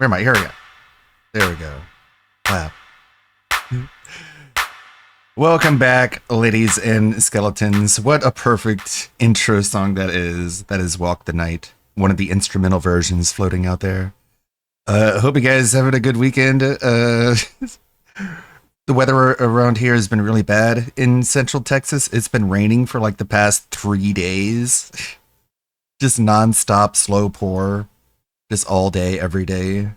Where am I? Here we go. There we go. Clap. Welcome back, ladies and skeletons. What a perfect intro song that is. That is Walk the Night, one of the instrumental versions floating out there. Hope you guys having a good weekend. The weather around here has been really bad in Central Texas. It's been raining for like the past 3 days. Just nonstop slow pour, just all day, every day.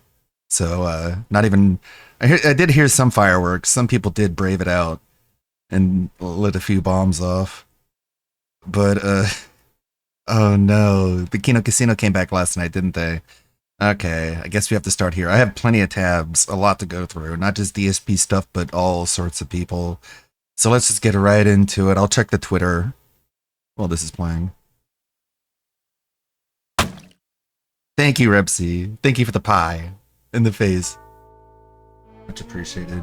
So not even. I did hear some fireworks. Some people did brave it out and lit a few bombs off. But oh no, the Kino Casino came back last night, didn't they? Okay, I guess we have to start here. I have plenty of tabs, a lot to go through, not just DSP stuff, but all sorts of people. So let's just get right into it. I'll check the Twitter while this is playing. Thank you, Repsy. Thank you for the pie in the face. Much appreciated.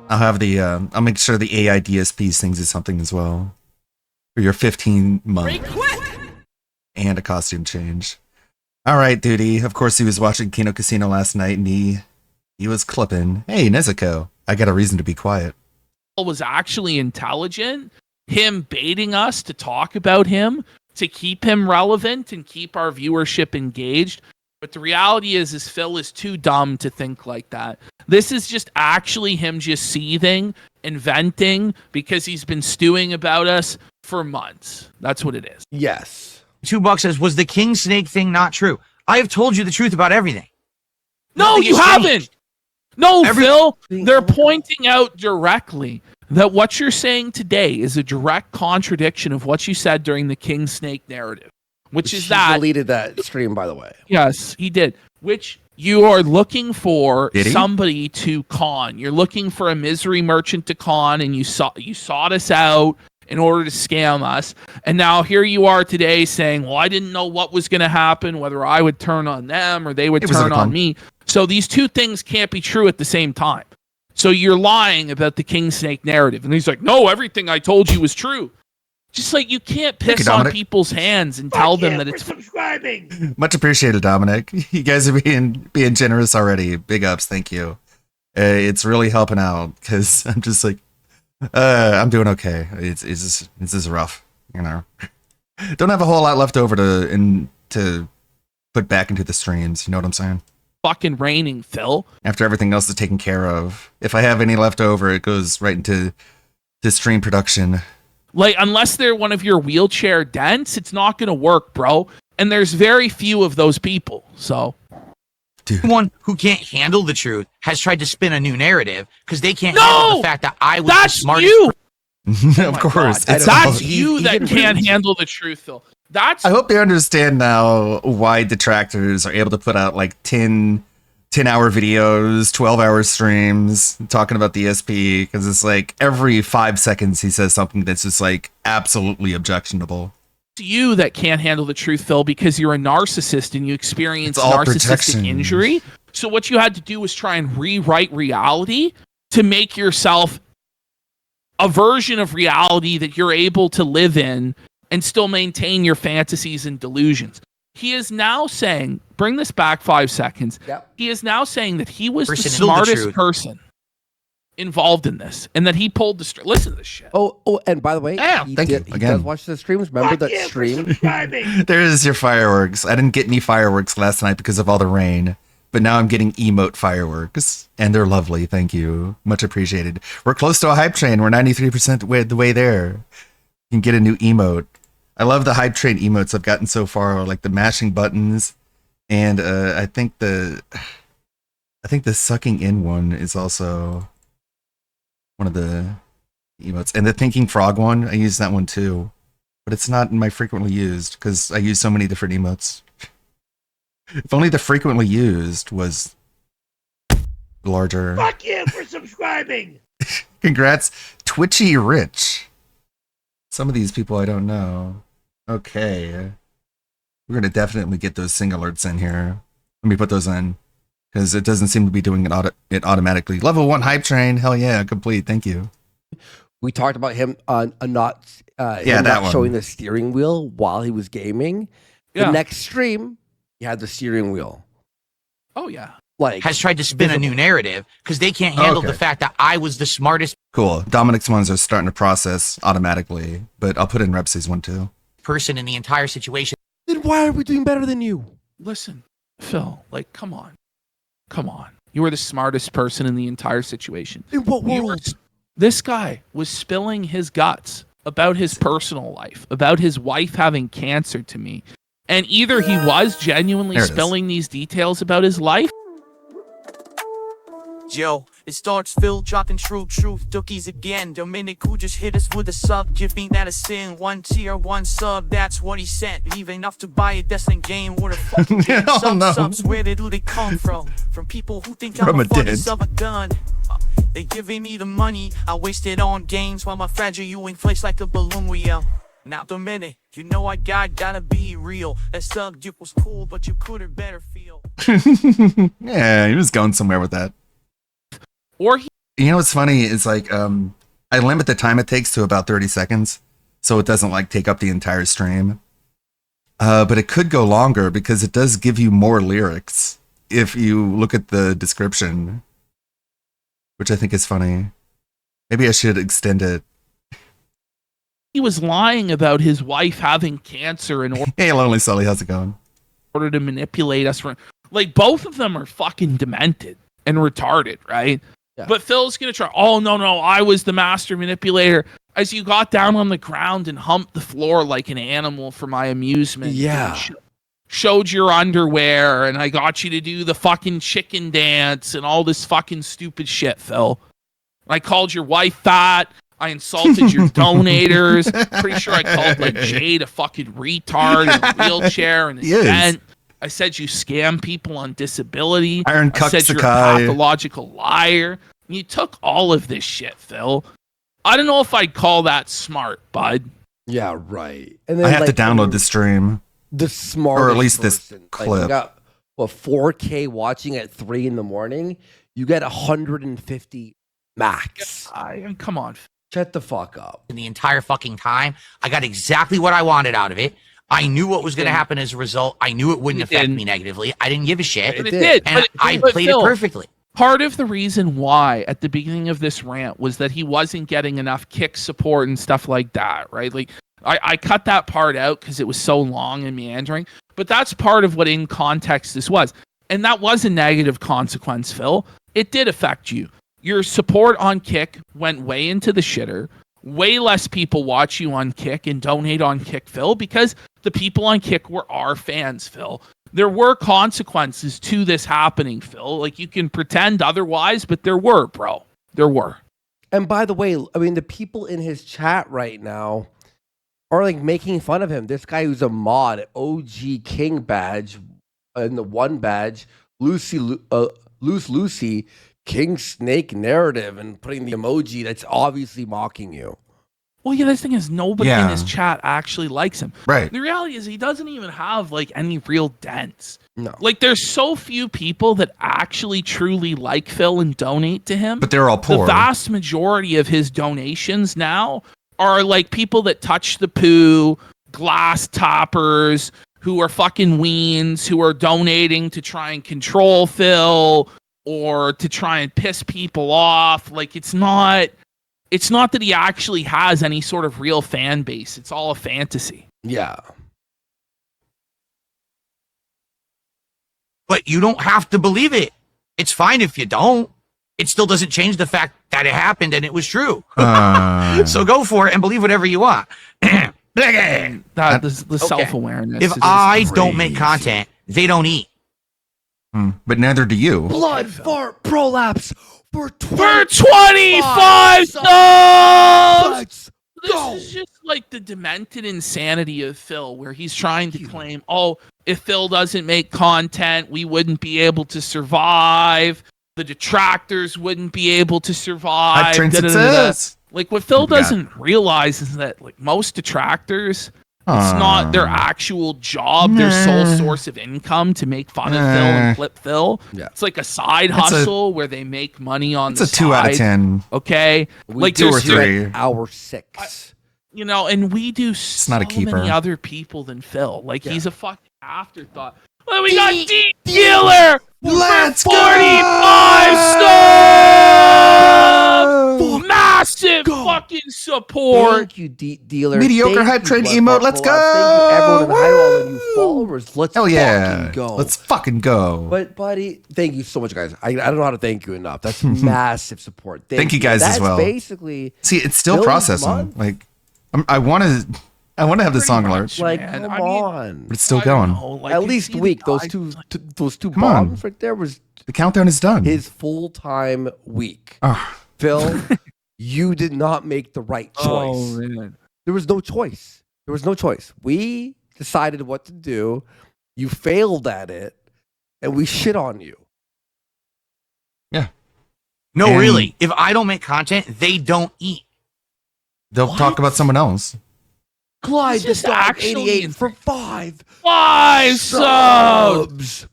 I'll have the, I'll make sure the AI DSP sings you something as well. For your 15-month. And a costume change. Alright, duty. Of course he was watching Kino Casino last night and he was clipping. Hey, Nezuko, I got a reason to be quiet. Was actually intelligent. Him baiting us to talk about him, to keep him relevant and keep our viewership engaged. But the reality is Phil is too dumb to think like that. This is just actually him just seething and venting because he's been stewing about us for months. That's what it is. Yes. $2 says, was the King Snake thing not true? I have told you the truth about everything. No, Nothing you has haven't. changed. No, Phil, they're pointing out directly that what you're saying today is a direct contradiction of what you said during the King Snake narrative, which is She that deleted that stream, by the way. Yes, he did. Which you are looking for Did he? somebody to con. You're looking for a misery merchant to con, and you sought us out in order to scam us. And now here you are today saying, well, I didn't know what was going to happen, whether I would turn on them or they would It was turn a on con. me. So these two things can't be true at the same time. So you're lying about the King Snake narrative. And he's like, no, everything I told you was true. Just like you can't piss on Dominic. people's hands and tell them that it's subscribing. Much appreciated, Dominic. You guys are being generous already. Big ups, thank you. It's really helping out because I'm just like, I'm doing okay. It's just rough, you know. Don't have a whole lot left over to put back into the streams. You know what I'm saying? fucking raining, Phil. After everything else is taken care of, if I have any left over, it goes right into stream production. Like, unless they're one of your wheelchair dents, it's not going to work, bro. And there's very few of those people, so. Dude. One who can't handle the truth has tried to spin a new narrative because they can't No! handle the fact that I was the That's smartest. you! Of course. God, It's That's all- you that can't handle the truth, Phil. That's I hope they understand now why detractors are able to put out like 10-hour videos, 12-hour streams talking about the SP, because it's like every 5 seconds he says something that's just like absolutely objectionable. you that can't handle the truth, Phil, because you're a narcissist and you experience It's all narcissistic protection. injury. So what you had to do was try and rewrite reality to make yourself a version of reality that you're able to live in and still maintain your fantasies and delusions. He is now saying, bring this back 5 seconds. Yep. He is now saying that he was the Person knew the smartest truth. person involved in this and that he pulled the string. Listen to this shit. Oh, and by the way, Yeah, he thank you he again. does watch the streams. Remember that stream? There is your fireworks. I didn't get any fireworks last night because of all the rain, but now I'm getting emote fireworks, and they're lovely. Thank you. Much appreciated. We're close to a hype train. We're 93% the way there. You can get a new emote. I love the hype train emotes I've gotten so far, like the mashing buttons, and I think the sucking in one is also one of the emotes, and the thinking frog one. I use that one too, but it's not in my frequently used because I use so many different emotes. If only the frequently used was larger. Fuck you for subscribing. Congrats, Twitchy Rich. Some of these people I don't know. Okay. We're going to definitely get those sing alerts in here. Let me put those in because it doesn't seem to be doing it automatically. Level 1 hype train. Hell yeah, complete. Thank you. We talked about him on not Yeah, him that not one. showing the steering wheel while he was gaming. The Yeah. next stream, he had the steering wheel. Oh yeah. Like has tried to spin a new narrative because they can't handle Okay. the fact that I was the smartest Cool. Dominic's ones are starting to process automatically, but I'll put in Repsy's one too. person in the entire situation. Then why are we doing better than you? Listen, Phil, like, come on. You were the smartest person in the entire situation. In what You were- world? This guy was spilling his guts about his personal life, about his wife having cancer to me. And either he was genuinely There it is. spilling these details about his life. Yo, it starts Phil dropping true truth dookies again. Dominic who just hit us with a sub, giving that a sin. 1 tier, 1 sub, that's what he sent. Even enough to buy a Destiny game. What a fucking game. Oh, Some no. subs, where do they come from? From people who think From I'm a a fucking dent. sub a gun. They giving me the money, I waste it on games while my fragile you inflates like a balloon wheel. Now Dominic, you know I gotta be real. That sub duke was cool, but you could've better feel. Yeah, he was going somewhere with that. Or he You know what's funny is like I limit the time it takes to about 30 seconds so it doesn't like take up the entire stream. But it could go longer because it does give you more lyrics if you look at the description, which I think is funny. Maybe I should extend it. was lying about his wife having cancer in Hey, Lonely Sully, how's it going? order to manipulate us. Like, both of them are fucking demented and retarded, right? Yeah. But Phil's gonna try. Oh no, I was the master manipulator. As you got down on the ground and humped the floor like an animal for my amusement. Yeah. And showed your underwear, and I got you to do the fucking chicken dance and all this fucking stupid shit, Phil. I called your wife fat. I insulted your donators. Pretty sure I called like Jade a fucking retard in a wheelchair and He is. event. I said you scam people on disability. Iron I said you're a Sakai. pathological liar. You took all of this shit, Phil. I don't know if I'd call that smart, bud. Yeah, right. And then I have to like, download the stream. the smartest or at least this person, like, clip. you got 4K watching at 3 a.m. You get 150 max. Come on. Shut the fuck up. In the entire fucking time, I got exactly what I wanted out of it. I knew what was going to happen as a result. I knew it wouldn't You affect didn't. me negatively. I didn't give a shit. But it did. did. And I but played Phil, it perfectly. Part of the reason why at the beginning of this rant was that he wasn't getting enough kick support and stuff like that, right? Like I cut that part out because it was so long and meandering, but that's part of what in context this was. And that was a negative consequence, Phil. It did affect you. Your support on Kick went way into the shitter. Way less people watch you on Kick and donate on Kick, Phil, because the people on Kick were our fans, Phil. There were consequences to this happening, Phil. Like, you can pretend otherwise, but there were, bro. There were. And by the way, I mean, the people in his chat right now are like making fun of him. This guy who's a mod, OG King badge, and the one badge, Loose Lucy, King Snake narrative, and putting the emoji that's obviously mocking you. Well, yeah, this thing is nobody in Yeah. his chat actually likes him. Right. The reality is he doesn't even have, like, any real dents. No. Like, there's so few people that actually truly like Phil and donate to him. But they're all The poor. vast majority of his donations now are like people that touch the poo, glass toppers, who are fucking weens, who are donating to try and control Phil or to try and piss people off. Like, it's not that he actually has any sort of real fan base. It's all a fantasy. Yeah. But you don't have to believe it. It's fine if you don't. It still doesn't change the fact that it happened and it was true. So go for it and believe whatever you want. That the self-awareness. If is I just don't make crazy. content, they don't eat. But neither do you. Blood fart prolapse for For 25 subs! Let's This go. is just like the demented insanity of Phil, where he's trying to claim, oh, if Phil doesn't make content, we wouldn't be able to survive. The detractors wouldn't be able to survive. High train da-da-da-da-da. success. Like, what Phil Yeah. doesn't realize is that, like, most detractors, it's not their actual job, their sole source of income to make fun of Phil and flip Phil. Yeah. It's like a side hustle where they make money on It's the a 2 out of side, 10. Okay? We Like, two or there's three. Hour 6. you know, and we do so not a keeper. many other people than Phil. Like, Yeah. he's a fucking afterthought. Well, we got D Dealer Let's 45 subs! Massive fucking support. Thank you, dealer. Mediocre Thank hype you, train Blood emote, let's Purple. Thank you, everyone in go! Hyrule, all the new followers. Let's Hell yeah. fucking go. Let's fucking go. But, buddy, thank you so much, guys. I don't know how to thank you enough. That's massive support. Thank you guys as That's well. basically See, it's still Phil's processing. month. Like, I want to have the Pretty song alert, much, like, man. come I mean, on. but it's still I don't going. know, like, At you least see a week. the Those guys, two, like, those two Come on. bombs right there was The countdown is done. his full-time week. Ah, Phil, you did not make the right choice. Oh, man. There was no choice. There was no choice. We decided what to do. You failed at it, and we shit on you. No, And- really. If I don't make content, they don't eat. they'll What? talk about someone else. Clyde This the is Dog actually 88 for 5 5 subs! subs.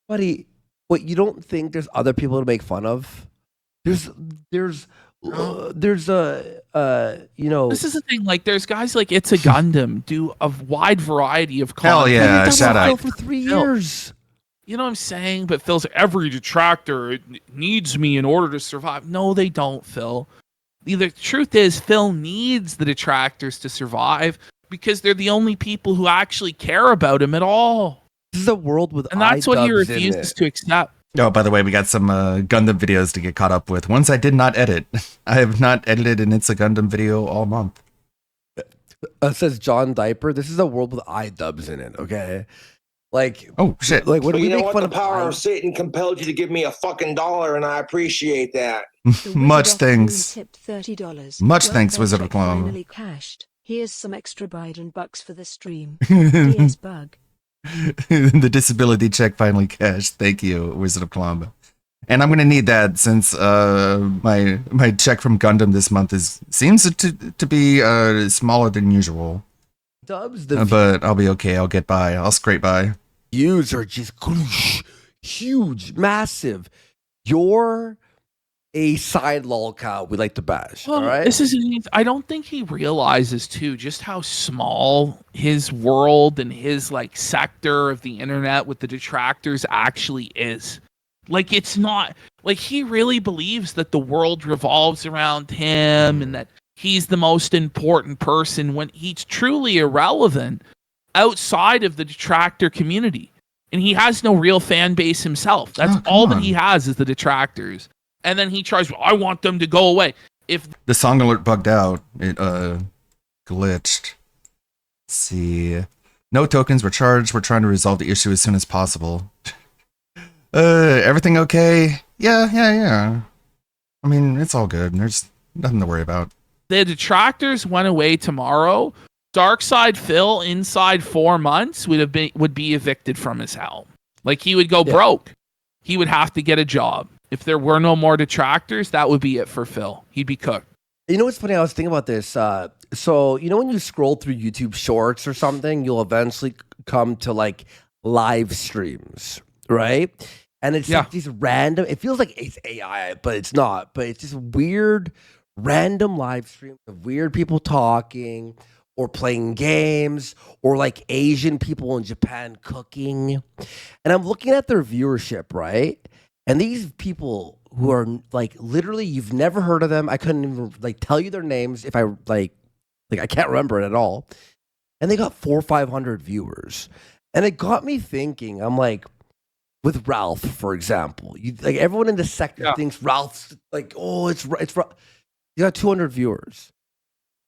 Buddy, what, you don't think there's other people to make fun of? There's you know, This is the thing. Like, there's guys like It's a Gundam do a wide variety of content. Hell yeah, I've shout done out. Phil for 3 Phil. years. You know what I'm saying? But Phil's every detractor needs me in order to survive. No, they don't, Phil. The truth is, Phil needs the detractors to survive because they're the only people who actually care about him at all. This is a world with And that's what he iDubbbz in refuses it. to accept. Oh, by the way, we got some Gundam videos to get caught up with. Ones I did not edit. I have not edited an It's a Gundam video all month. Says John Diaper. This is a world with iDubbbz in it. Okay, like Oh shit! like when But we you know make what? fun The of power I- of Satan compelled you to give me a fucking $1, and I appreciate that. The Much Wizard of Gloom thanks. Tipped $30. Much Well, thanks, that Wizard of check Gloom. Finally cashed. Here's some extra Biden bucks for the stream. DS bug. The disability check finally cashed. Thank you, Wizard of Columbia. And I'm gonna need that since my check from Gundam this month seems to be smaller than usual. Dubs, the But I'll be okay. I'll get by. I'll scrape by. views are just huge, massive. You're a side lolcow we like to bash. Well, all right. this is. I don't think he realizes too just how small his world and his like sector of the internet with the detractors actually is. Like, it's not like he really believes that the world revolves around him and that he's the most important person when he's truly irrelevant outside of the detractor community. And he has no real fan base himself. That's Oh, come all that on. he has is the detractors. And then he tries, I want them to go away. If The song alert bugged out. It glitched. Let's see. No tokens were charged. We're trying to resolve the issue as soon as possible. Everything okay? Yeah. I mean, it's all good. There's nothing to worry about. the detractors went away tomorrow, Darkside Phil inside 4 months would be evicted from his home. Like, he would go broke. He would have to get a job. If there were no more detractors, that would be it for Phil. He'd be cooked. You know what's funny? I was thinking about this. So you know when you scroll through YouTube Shorts or something, you'll eventually come to like live streams, right? And it's like these random. It feels like it's AI, but it's not. But it's just weird, random live streams of weird people talking or playing games or like Asian people in Japan cooking. And I'm looking at their viewership, right? And these people who are like literally you've never heard of them. I couldn't even like tell you their names if I like I can't remember it at all. And they got 400 or 500 viewers. And it got me thinking, I'm like, with Ralph, for example, you like everyone in the sector thinks Ralph's like, oh, it's Ralph. You got 200 viewers.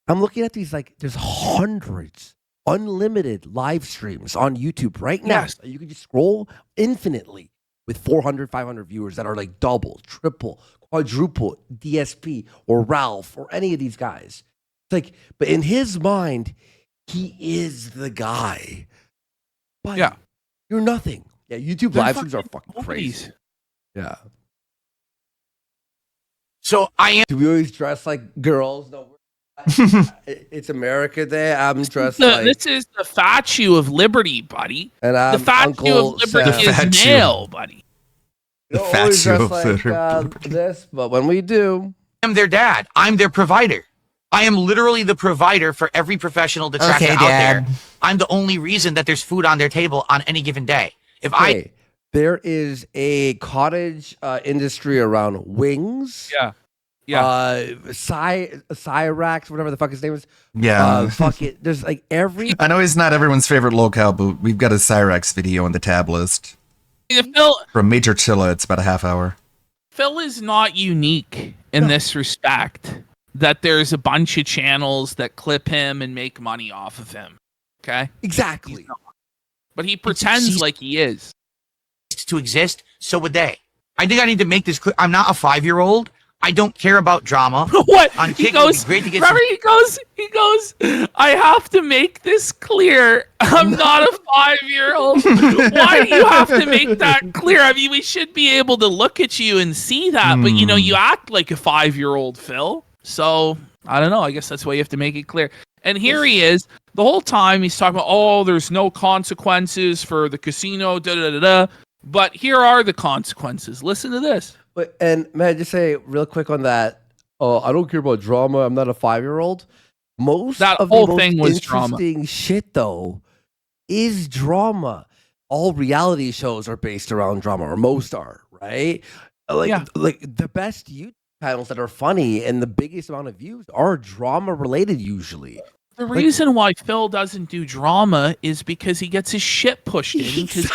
I'm looking at these like there's hundreds, unlimited live streams on YouTube right now. Yes. You can just scroll infinitely with 400, 500 viewers that are like double, triple, quadruple DSP or Ralph or any of these guys. It's like, but in his mind, he is the guy. But you're nothing. Yeah, YouTube live streams are fucking crazy. Yeah. So I am. Do we always dress like girls? No. It's America Day. I'm dressed like. This is the statue of liberty, buddy. And the I'm statue Uncle of liberty Sam. is male, buddy. We don't always dress like this, but when we do, am their dad. I'm their provider. I am literally the provider for every professional detractor Okay, out Dad. there. I'm the only reason that there's food on their table on any given day. If hey, There is a cottage industry around wings. Yeah. Cyrax, whatever the fuck his name is. Yeah. Fuck it. There's like every. I know he's not everyone's favorite locale, but we've got a Cyrax video on the tab list. Phil, From Major Chilla, it's about a half hour. Phil is not unique in this respect, that there's a bunch of channels that clip him and make money off of him. Okay? Exactly. But he pretends like he is. To exist, so would they. I think I need to make this clear. I'm not a 5-year-old. I don't care about drama. What? On He Kick, it would be goes, great to get remember, he goes, I have to make this clear. I'm not a 5-year-old. Why do you have to make that clear? I mean, we should be able to look at you and see that, but you know, you act like a 5-year-old, Phil. So, I don't know. I guess that's why you have to make it clear. And here he is. The whole time he's talking about, oh, there's no consequences for the casino, da-da-da-da. But here are the consequences. Listen to this. But and man, just say real quick on that. I don't care about drama. I'm not a 5-year-old. Most That of whole the most thing was drama. interesting shit though is drama. All reality shows are based around drama, or most are, right? Like the best YouTube channels that are funny and the biggest amount of views are drama related usually. The reason why Phil doesn't do drama is because he gets his shit pushed in because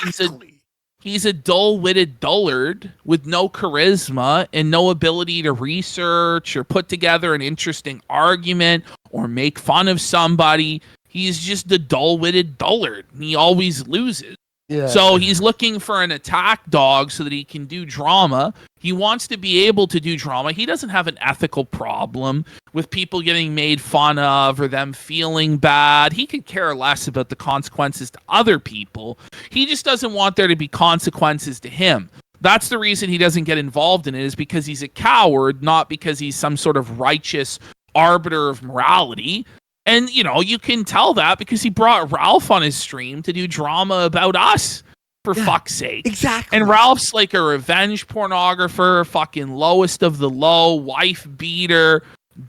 he's a dull-witted dullard with no charisma and no ability to research or put together an interesting argument or make fun of somebody. He's just a dull-witted dullard, and he always loses. Yeah. So he's looking for an attack dog so that he can do drama. He wants to be able to do drama. He doesn't have an ethical problem with people getting made fun of or them feeling bad. He could care less about the consequences to other people. He just doesn't want there to be consequences to him. That's the reason he doesn't get involved in it, is because he's a coward, not because he's some sort of righteous arbiter of morality. And, you know, you can tell that because he brought Ralph on his stream to do drama about us, for fuck's sake. Exactly. And Ralph's like a revenge pornographer, fucking lowest of the low, wife beater,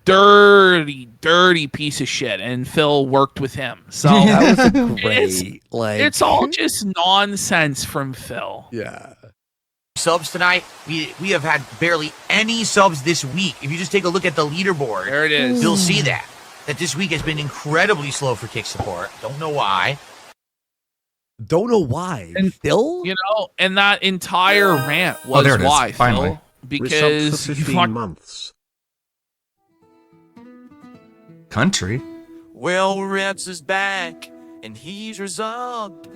dirty piece of shit. And Phil worked with him. So that was great. It's all just nonsense from Phil. Yeah. subs tonight. We have had barely any subs this week. If you just take a look at the leaderboard, There it is. you'll see that this week has been incredibly slow for Kick support. Don't know why. Don't know why. And, Phil? You know, and that entire rant was there it is, why, finally. Phil. Because you months. Country. Well, Reps is back, and he's resolved.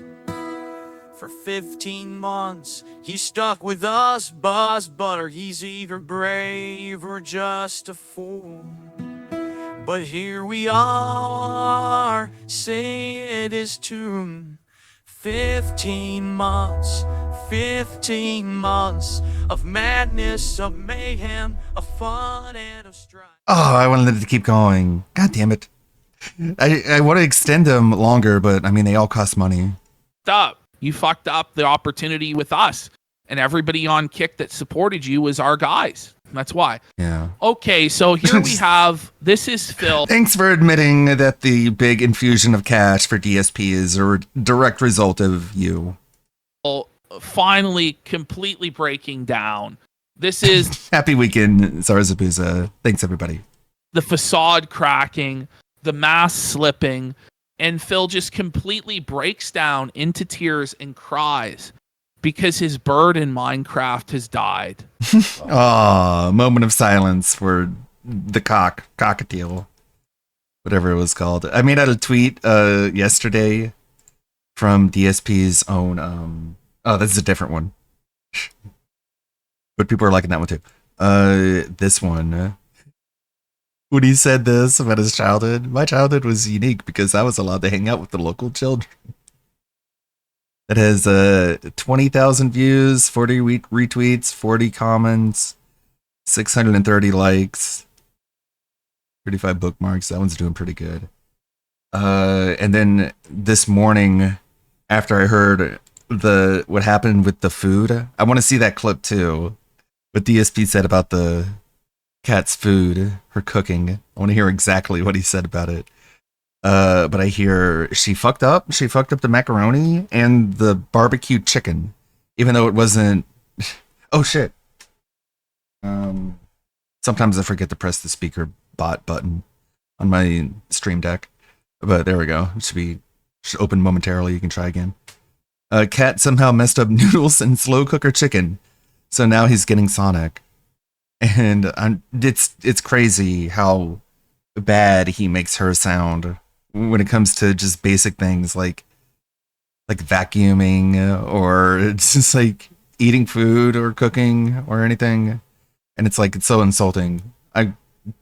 For 15 months, he's stuck with us, Buzz Butter. He's either brave or just a fool. But here we are, say it is true. 15 months of madness, of mayhem, of fun and of strife. Oh, I wanted it to keep going. God damn it. I want to extend them longer, but I mean, they all cost money. up. You fucked up the opportunity with us. And everybody on Kick that supported you was our guys. That's why. Yeah. Okay, so here we have, this is Phil. Thanks for admitting that the big infusion of cash for DSP is a direct result of you. Finally completely breaking down. This is Happy weekend, Zarzabuza. Thanks, everybody. the facade cracking, the mask slipping, and Phil just completely breaks down into tears and cries because his bird in Minecraft has died. Aw, moment of silence for the cockatiel, whatever it was called. I made out a tweet yesterday from DSP's own. Oh, this is a different one, but people are liking that one too. This one. When he said this about his childhood, my childhood was unique because I was allowed to hang out with the local children. It has 20,000 views, 40 retweets, 40 comments, 630 likes, 35 bookmarks. That one's doing pretty good. And then this morning, after I heard what happened with the food, I want to see that clip too. What DSP said about the cat's food, her cooking. I want to hear exactly what he said about it. But I hear she fucked up. She fucked up the macaroni and the barbecue chicken. even though it wasn't. Oh shit. Sometimes I forget to press the speaker bot button on my Stream Deck, but there we go. It should open momentarily. You can try again. Cat somehow messed up noodles and slow cooker chicken, so now he's getting Sonic, and it's crazy how bad he makes her sound when it comes to just basic things like vacuuming or it's just like eating food or cooking or anything, and it's so insulting. I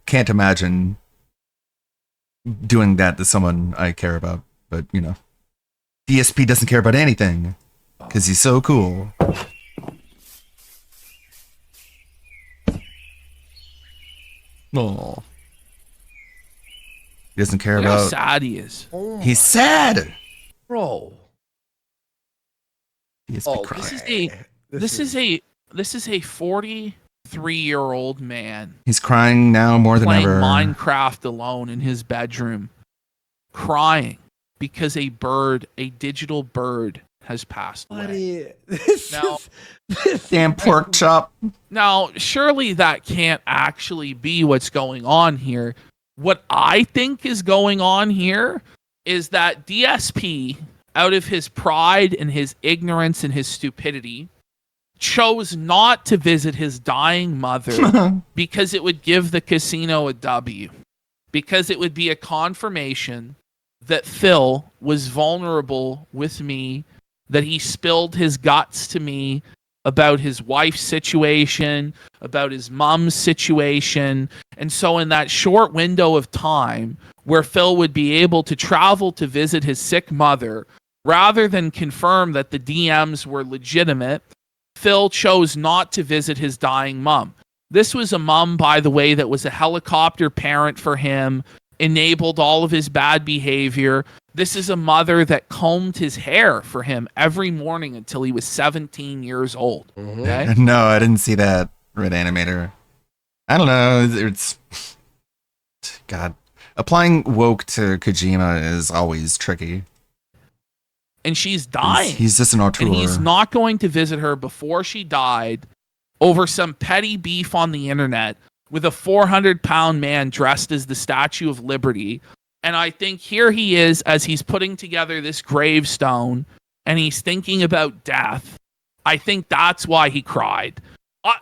can't imagine doing that to someone I care about, but DSP doesn't care about anything because he's so cool. Oh, he doesn't care Look how about. sad he is. Oh He's my- sad. bro. DSP Oh, crying. This is a 43-year-old man He's crying now more than playing ever. Minecraft alone in his bedroom, crying because a digital bird, has passed away. Now- Damn pork chop. Now, surely that can't actually be what's going on here. What I think is going on here is that DSP, out of his pride and his ignorance and his stupidity, chose not to visit his dying mother because it would give the casino a W. Because it would be a confirmation that Phil was vulnerable with me, that he spilled his guts to me about his wife's situation, about his mom's situation. And so in that short window of time where Phil would be able to travel to visit his sick mother, rather than confirm that the DMs were legitimate, Phil chose not to visit his dying mom. This was a mom, by the way, that was a helicopter parent for him, enabled all of his bad behavior. This is a mother that combed his hair for him every morning until he was 17 years old. Okay? No, I didn't see that, Red Animator. I don't know. It's God. Applying woke to Kojima is always tricky. And she's dying. He's just an auteur. And he's not going to visit her before she died over some petty beef on the internet with a 400-pound man dressed as the Statue of Liberty. And I think here he is as he's putting together this gravestone and he's thinking about death. I think that's why he cried.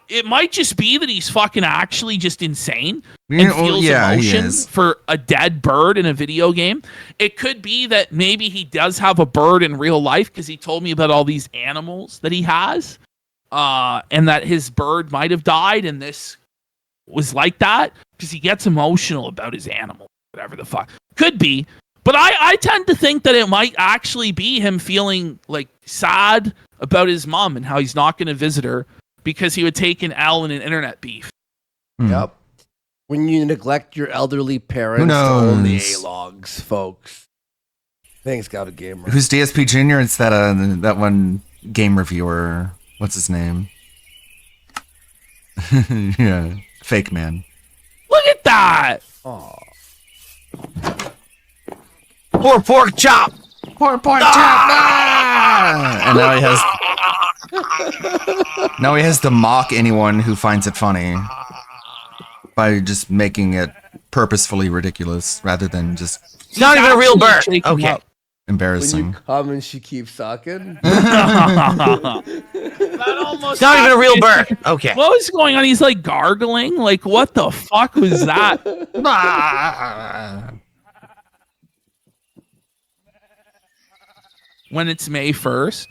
It might just be that he's fucking actually just insane and feels he emotion is. for a dead bird in a video game. It could be that maybe he does have a bird in real life because he told me about all these animals that he has, and that his bird might have died, and this was like that because he gets emotional about his animal, whatever the fuck. Could be. But I tend to think that it might actually be him feeling sad about his mom and how he's not going to visit her because he would take an L in an internet beef. Yep. When you neglect your elderly parents, Who to own the knows? A-logs, folks. Thanks, God Gamer. Who's DSP Jr.? It's that one game reviewer. What's his name? Yeah, Fake Man. Look at that! Aw. Poor pork chop. Poor pork chop. Ah! And now he has to mock anyone who finds it funny by just making it purposefully ridiculous rather than just It's not even a real bird. Shaking Okay. up. When embarrassing. you come and she keeps sucking. That almost It's not even a real happened. bird. Okay. What was going on? He's gargling? What the fuck was that? When it's May 1st.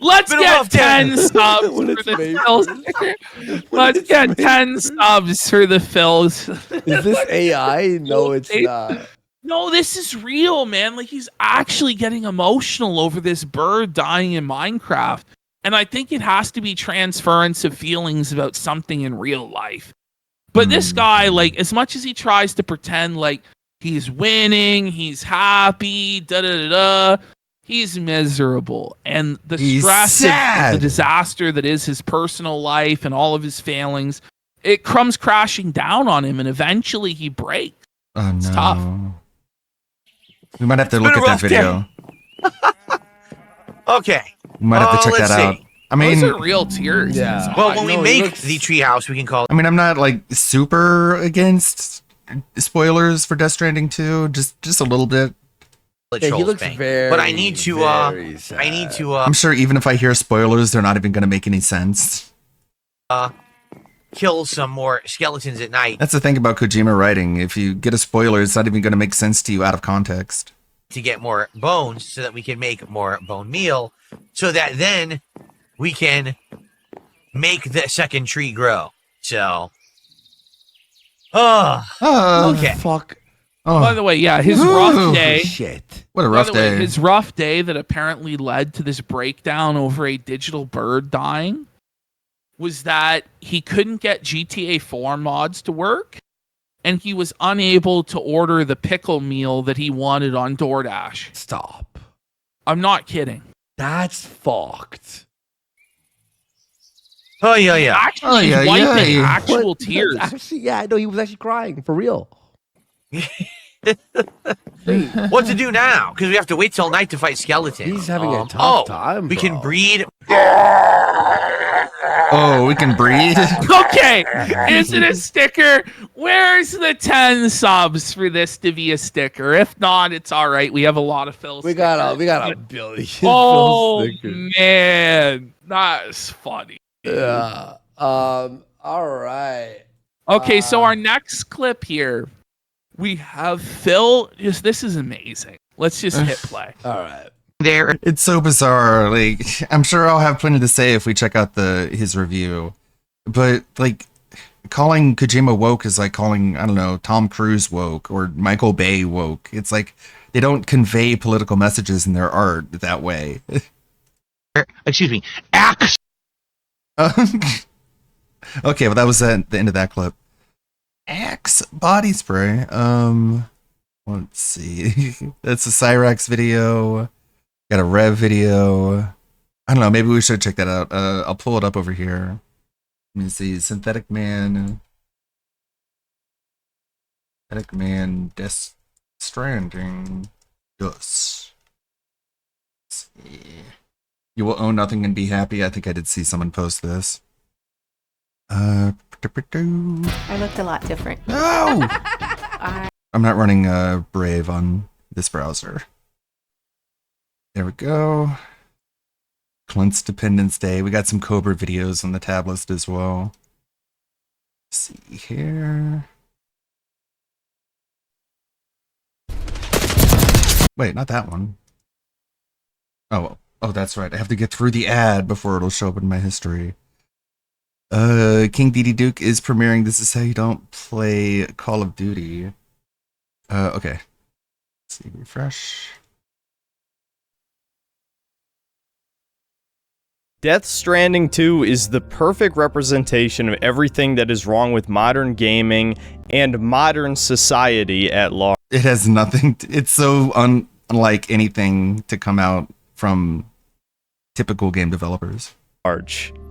Let's Been a get rough day. 10 subs When for it's the May Phils. Let's it's get May 10 subs for the Phils. Is this AI? No, it's not. No, this is real, man. He's actually getting emotional over this bird dying in Minecraft. And I think it has to be transference of feelings about something in real life. But this guy, as much as he tries to pretend he's winning, he's happy, he's miserable. And the He's stress sad. of the disaster that is his personal life and all of his failings, it comes crashing down on him, and eventually he breaks. Oh no. It's tough. We might have to It's look been at a that rough video. Okay. Might have to check that out. I mean, those are real tears. Yeah. It's Well, odd. when we no, he make looks- the treehouse, we can call it. I mean, I'm not like super against spoilers for Death Stranding 2, just a little bit. Yeah, he Trolls looks Bank. very. But I need to. very I need sad. to. I'm sure even if I hear spoilers, they're not even going to make any sense. Kill some more skeletons at night That's the thing about Kojima writing. If you get a spoiler, it's not even going to make sense to you out of context. to get more bones so that we can make more bone meal so that then we can make the second tree grow. So, okay. Fuck. By Oh, the way, yeah, his Ooh. rough day. Shit. what a By rough the way, day. his rough day that apparently led to this breakdown over a digital bird dying was that he couldn't get GTA 4 mods to work, and he was unable to order the pickle meal that he wanted on DoorDash. Stop. I'm not kidding. That's fucked. Oh, yeah. Actually, Oh, yeah, he's wiping yeah. actual What? tears. Actually, yeah, no, he was actually crying for real. What to do now? Because we have to wait till night to fight skeletons. He's having a tough time. We can bro. breed. Oh, we can breed? Okay, is it a sticker? Where's the 10 subs for this to be a sticker? If not, it's all right. We have a lot of Phil We got a billion. Oh stickers. man, that's funny. Yeah. All right. Okay, so our next clip here, we have Phil. This is amazing. Let's just hit play. All right. There. It's so bizarre. Like, I'm sure I'll have plenty to say if we check out his review. But like, calling Kojima woke is like calling, I don't know, Tom Cruise woke or Michael Bay woke. It's like they don't convey political messages in their art that way. Excuse me. Axe. Okay, well that was the end of that clip. Axe body spray. Let's see. That's a Cyrax video. Got a Rev video. I don't know. Maybe we should check that out. I'll pull it up over here. Let me see. Synthetic Man. Synthetic Man. Death Stranding. Yes. Let's see. You will own nothing and be happy. I think I did see someone post this. I looked a lot different. No! I'm not running Brave on this browser. There we go. Clint's Dependence Day. We got some Cobra videos on the tab list as well. Let's see here. Wait, not that one. Oh, that's right. I have to get through the ad before it'll show up in my history. King DD Duke is premiering This Is How You Don't Play Call of Duty. Okay. Let's see, refresh. Death Stranding 2 is the perfect representation of everything that is wrong with modern gaming and modern society at large. It has nothing. It's so unlike anything to come out from typical game developers.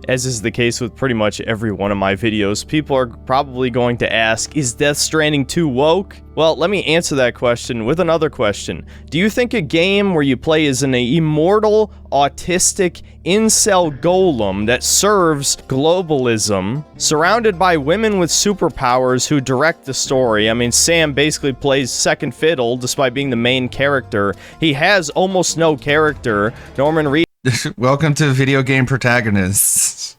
As is the case with pretty much every one of my videos, people are probably going to ask, is Death Stranding 2 woke? Well, let me answer that question with another question. Do you think a game where you play as an immortal, autistic, incel golem that serves globalism, surrounded by women with superpowers who direct the story? I mean, Sam basically plays second fiddle despite being the main character. He has almost no character. Norman Reedus Welcome to video game protagonists.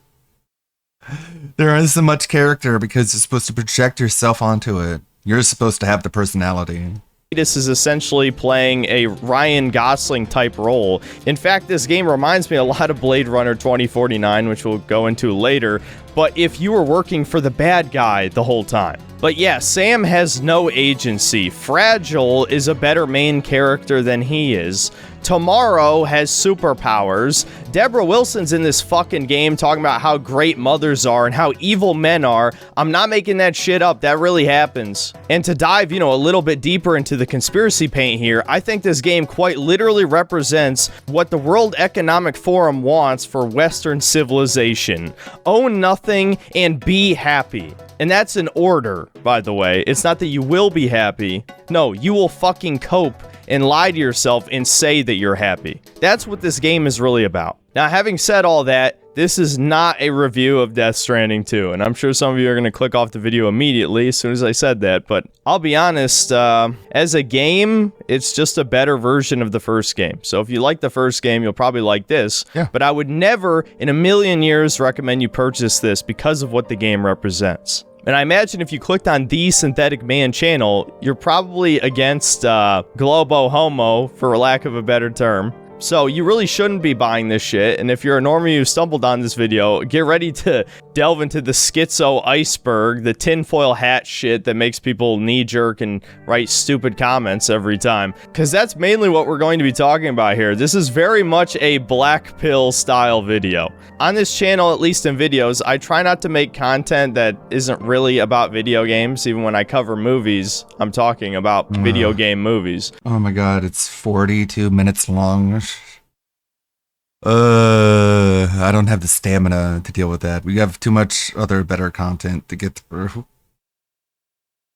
There isn't much character because you're supposed to project yourself onto it. You're supposed to have the personality. is essentially playing a Ryan Gosling type role. In fact, this game reminds me a lot of Blade Runner 2049, which we'll go into later, but if you were working for the bad guy the whole time. But yeah, Sam has no agency. Fragile is a better main character than he is. Tomorrow has superpowers. Deborah Wilson's in this fucking game talking about how great mothers are and how evil men are. I'm not making that shit up. That really happens. And to dive, a little bit deeper into the conspiracy paint here, I think this game quite literally represents what the World Economic Forum wants for Western civilization. Own nothing and be happy. And that's an order, by the way. It's not that you will be happy. No, you will fucking cope and lie to yourself and say that you're happy. That's what this game is really about. Now, having said all that, this is not a review of Death Stranding 2, and I'm sure some of you are going to click off the video immediately as soon as I said that, but I'll be honest, as a game, it's just a better version of the first game. So if you like the first game, you'll probably like this, but I would never in a million years recommend you purchase this because of what the game represents. And I imagine if you clicked on the Synthetic Man channel, you're probably against Globo Homo, for lack of a better term. So you really shouldn't be buying this shit, and if you're a normie who stumbled on this video, get ready to delve into the schizo iceberg, the tinfoil hat shit that makes people knee-jerk and write stupid comments every time. Because that's mainly what we're going to be talking about here. This is very much a black pill style video. On this channel, at least in videos, I try not to make content that isn't really about video games. Even when I cover movies, I'm talking about video game movies. Oh my god, it's 42 minutes long. I don't have the stamina to deal with that. We have too much other better content to get through.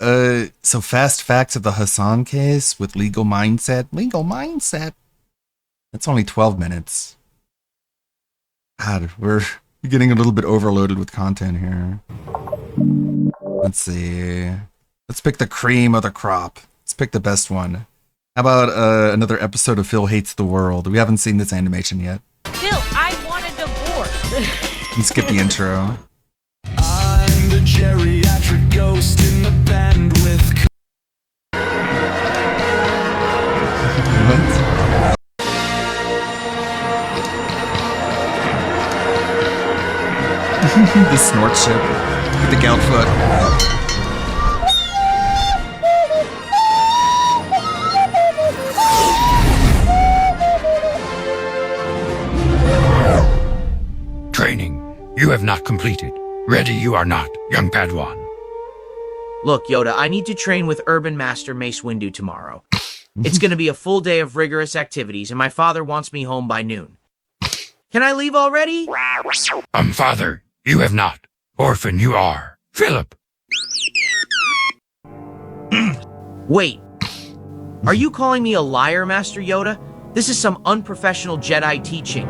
So fast facts of the Hassan case with Legal Mindset. Legal Mindset? That's only 12 minutes. God, we're getting a little bit overloaded with content here. Let's see. Let's pick the cream of the crop. Let's pick the best one. How about another episode of Phil Hates the World? We haven't seen this animation yet. Phil, I want a divorce. You skip the intro. I'm the geriatric ghost in the band with. What? The snort ship with the gout foot. Training, you have not completed. Ready you are not, young Padawan. Look, Yoda, I need to train with Urban Master Mace Windu tomorrow. It's going to be a full day of rigorous activities, and my father wants me home by noon. Can I leave already? Father, you have not. Orphan, you are. Philip. Wait. Are you calling me a liar, Master Yoda? This is some unprofessional Jedi teaching.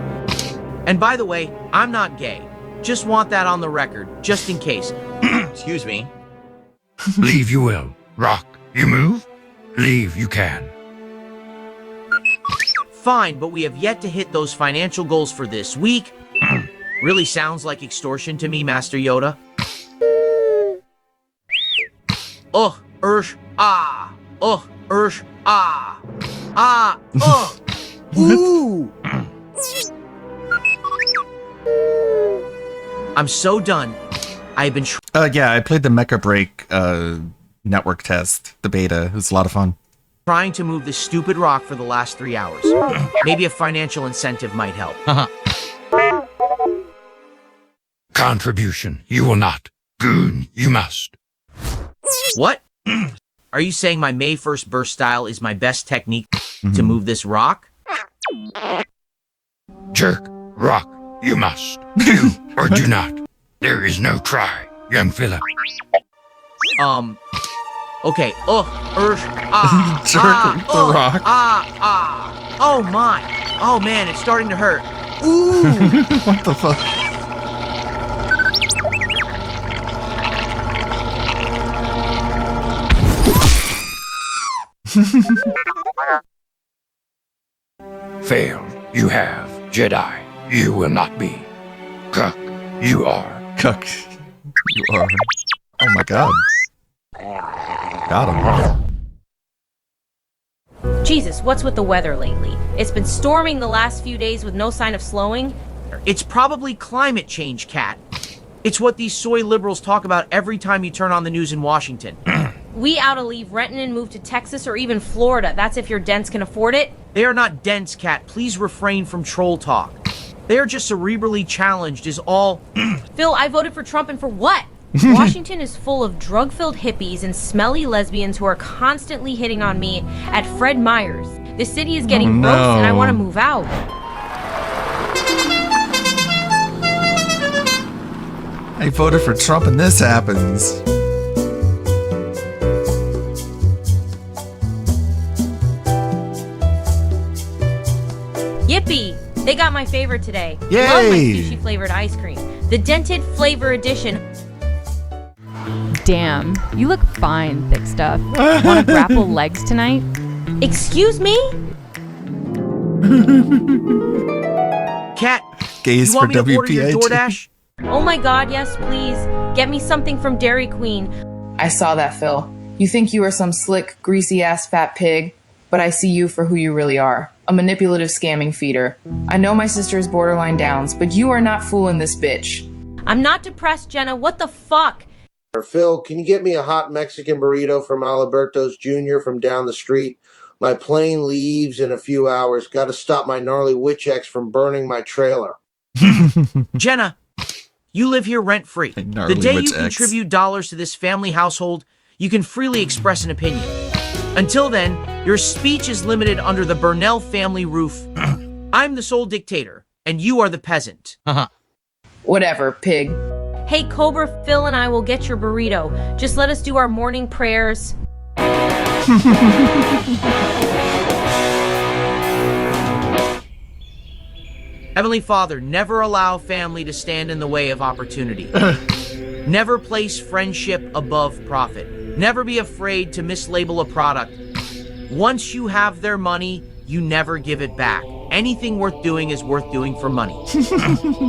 And by the way, I'm not gay. Just want that on the record, just in case. Excuse me. Leave you will. Rock, you move? Leave you can. Fine, but we have yet to hit those financial goals for this week. Really sounds like extortion to me, Master Yoda. Ugh, ah. Ugh, ah. Ah, ugh. Ooh. I'm so done. I've been yeah, I played the Mecha Break network test, the beta. It was a lot of fun. trying to move this stupid rock for the last 3 hours. Maybe a financial incentive might help. Contribution, you will not. Goon, you must. What? Are you saying my May 1st burst style is my best technique to move this rock? Jerk, rock, you must. Do or do not. There is no try, young Philip. Okay, Jerk the rock. Oh my. Oh man, it's starting to hurt. Ooh. What the fuck? Failed, you have. Jedi, you will not be. Cuck, you are. Cuck, you are. Oh my god. Got him. Jesus, what's with the weather lately? It's been storming the last few days with no sign of slowing. It's probably climate change, Cat. It's what these soy liberals talk about every time you turn on the news in Washington. We ought to leave Renton and move to Texas or even Florida. That's if your dents can afford it. They are not dense, Cat. Please refrain from troll talk. They are just cerebrally challenged is all. Phil, I voted for Trump, and for what? Washington is full of drug-filled hippies and smelly lesbians who are constantly hitting on me at Fred Meyer's. The city is getting gross and I want to move out. I voted for Trump and this happens. Yippee! They got my my favorite today. Yay! Love my sushi flavored ice cream. The dented flavor edition. Damn, you look fine, thick stuff. Want to grapple legs tonight? Excuse me? Cat, Gaze you want for me to order your WPIG. DoorDash? Oh my god, yes, please. Get me something from Dairy Queen. I saw that, Phil. You think you are some slick, greasy-ass fat pig, but I see you for who you really are. A manipulative scamming feeder. I know my sister is borderline downs, but you are not fooling this bitch. I'm not depressed, Jenna. What the fuck? Phil, can you get me a hot Mexican burrito from Alberto's Jr. from down the street? My plane leaves in a few hours. Got to stop my gnarly witch ex from burning my trailer. Jenna, you live here rent-free. The day you contribute dollars to this family household, you can freely express an opinion. Until then, your speech is limited under the Burnell family roof. I'm the sole dictator, and you are the peasant. Whatever, pig. Hey, Cobra, Phil and I will get your burrito. Just let us do our morning prayers. Heavenly Father, never allow family to stand in the way of opportunity. Never place friendship above profit. Never be afraid to mislabel a product. Once you have their money, you never give it back. Anything worth doing is worth doing for money.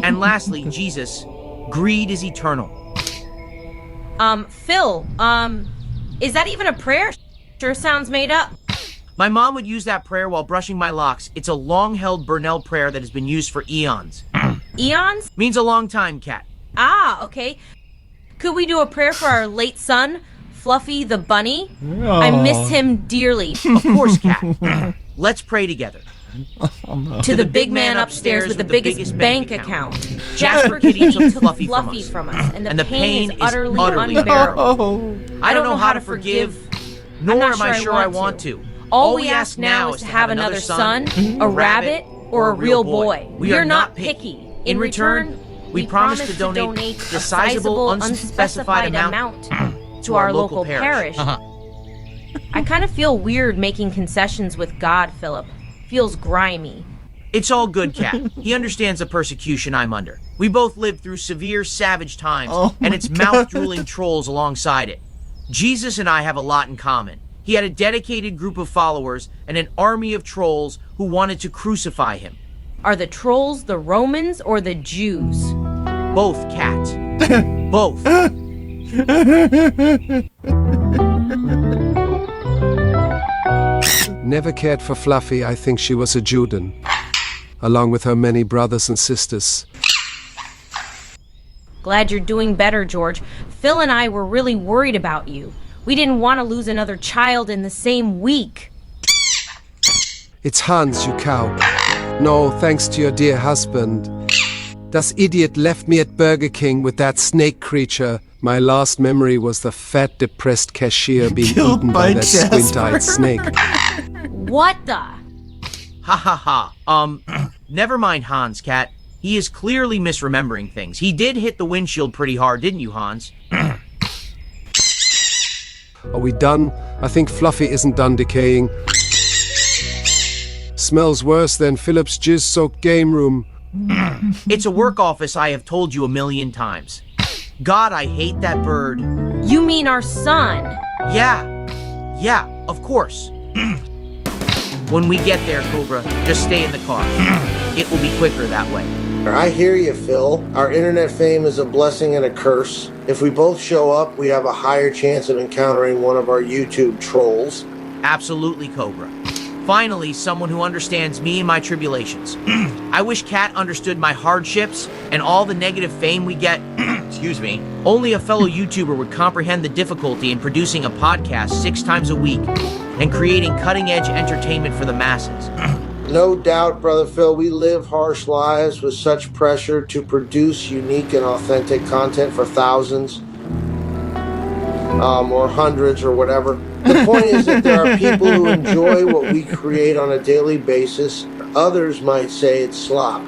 And lastly, Jesus, greed is eternal. Phil, is that even a prayer? Sure sounds made up. My mom would use that prayer while brushing my locks. It's a long-held Burnell prayer that has been used for eons. Eons? Means a long time, Cat. Ah, okay. Could we do a prayer for our late son, Fluffy the bunny? I miss him dearly. Of course, Cat. Let's pray together. To the big man upstairs with the biggest bank account. Jasper Kitty took took Fluffy from us, and the pain pain is utterly utterly unbearable. I don't know how to forgive, nor am I sure I want to. All we ask now is to have another son, a rabbit, or a real boy. We are not picky. In return, we promise to donate a sizable, unspecified amount to our local parish. I kind of feel weird making concessions with God, Philip. Feels grimy. It's all good, Cat. He understands the persecution I'm under. We both lived through severe, savage times, and it's mouth-drooling trolls alongside it. Jesus and I have a lot in common. He had a dedicated group of followers and an army of trolls who wanted to crucify him. Are the trolls the Romans or the Jews? Both, Cat. Both. Never cared for Fluffy. I think she was a Judan, along with her many brothers and sisters. Glad you're doing better, George. Phil and I were really worried about you. We didn't want to lose another child in the same week. It's Hans, you cow. No, thanks to your dear husband. Das idiot left me at Burger King with that snake creature. My last memory was the fat, depressed cashier being eaten by that squint-eyed snake. What the? Ha ha ha. Never mind Hans, Cat. He is clearly misremembering things. He did hit the windshield pretty hard, didn't you, Hans? Are we done? I think Fluffy isn't done decaying. Smells worse than Philip's jizz-soaked game room. It's a work office, I have told you a million times. God, I hate that bird. You mean our son? Yeah, of course. When we get there, Cobra, just stay in the car. It will be quicker that way. I hear you, Phil. Our internet fame is a blessing and a curse. If we both show up, we have a higher chance of encountering one of our YouTube trolls. Absolutely, Cobra. Finally, someone who understands me and my tribulations. I wish Cat understood my hardships and all the negative fame we get. Excuse me. Only a fellow YouTuber would comprehend the difficulty in producing a podcast 6 times a week and creating cutting-edge entertainment for the masses. No doubt, Brother Phil, we live harsh lives with such pressure to produce unique and authentic content for thousands, or hundreds, or whatever. The point is that there are people who enjoy what we create on a daily basis. Others might say it's slop,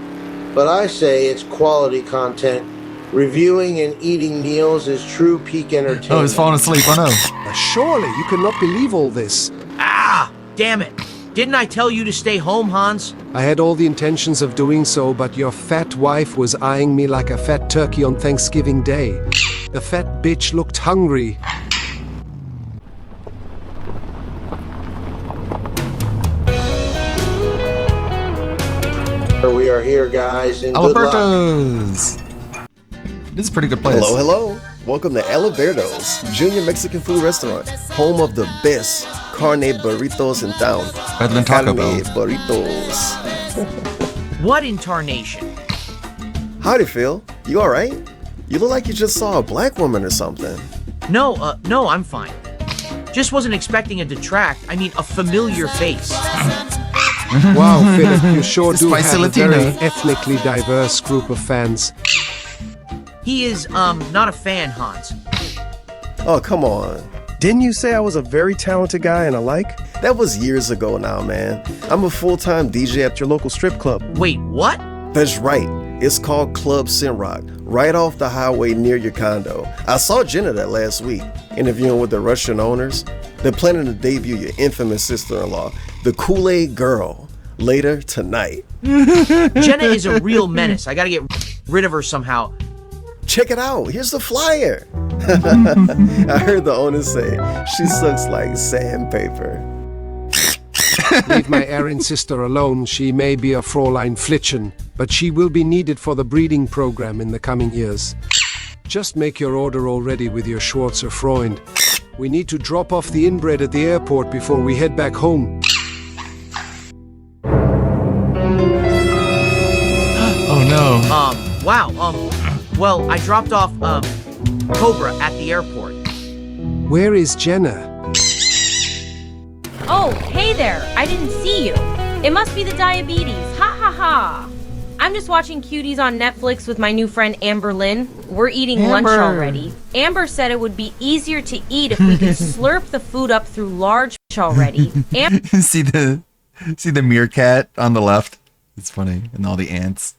but I say it's quality content. Reviewing and eating meals is true peak entertainment. Oh, he's falling asleep. Oh no. Surely you cannot believe all this. Ah, damn it. Didn't I tell you to stay home, Hans? I had all the intentions of doing so, but your fat wife was eyeing me like a fat turkey on Thanksgiving Day. The fat bitch looked hungry. We are here, guys, and good luck. Alberto's. This is a pretty good place. Hello. Welcome to Alberto's, Junior Mexican food restaurant, home of the best carne burritos in town. Better than Taco Bell. Burritos. What in tarnation? Howdy, Phil. You alright? You look like you just saw a black woman or something. No, I'm fine. Just wasn't expecting a a familiar face. Wow, Philip, you sure do have a Latino. very ethnically diverse group of fans. He is, not a fan, Hans. Oh, come on. Didn't you say I was a very talented guy and a like? That was years ago now, man. I'm a full-time DJ at your local strip club. Wait, what? That's right. It's called Club Sinrock, right off the highway near your condo. I saw Jenna there last week, interviewing with the Russian owners. They're planning to debut your infamous sister-in-law, the Kool-Aid Girl, later tonight. Jenna is a real menace. I gotta get rid of her somehow. Check it out. Here's the flyer. I heard the owner say she sucks like sandpaper. Leave my errand sister alone. She may be a Fräulein Flitschen, but she will be needed for the breeding program in the coming years. Just make your order already with your Schwarzer Freund. We need to drop off the inbred at the airport before we head back home. Oh no. Wow, well, I dropped off, Cobra at the airport. Where is Jenna? Oh, hey there. I didn't see you. It must be the diabetes. Ha ha ha. I'm just watching Cuties on Netflix with my new friend Amber Lynn. We're eating lunch already. Amber said it would be easier to eat if we could slurp the food up through large already. see the meerkat on the left? It's funny, and all the ants.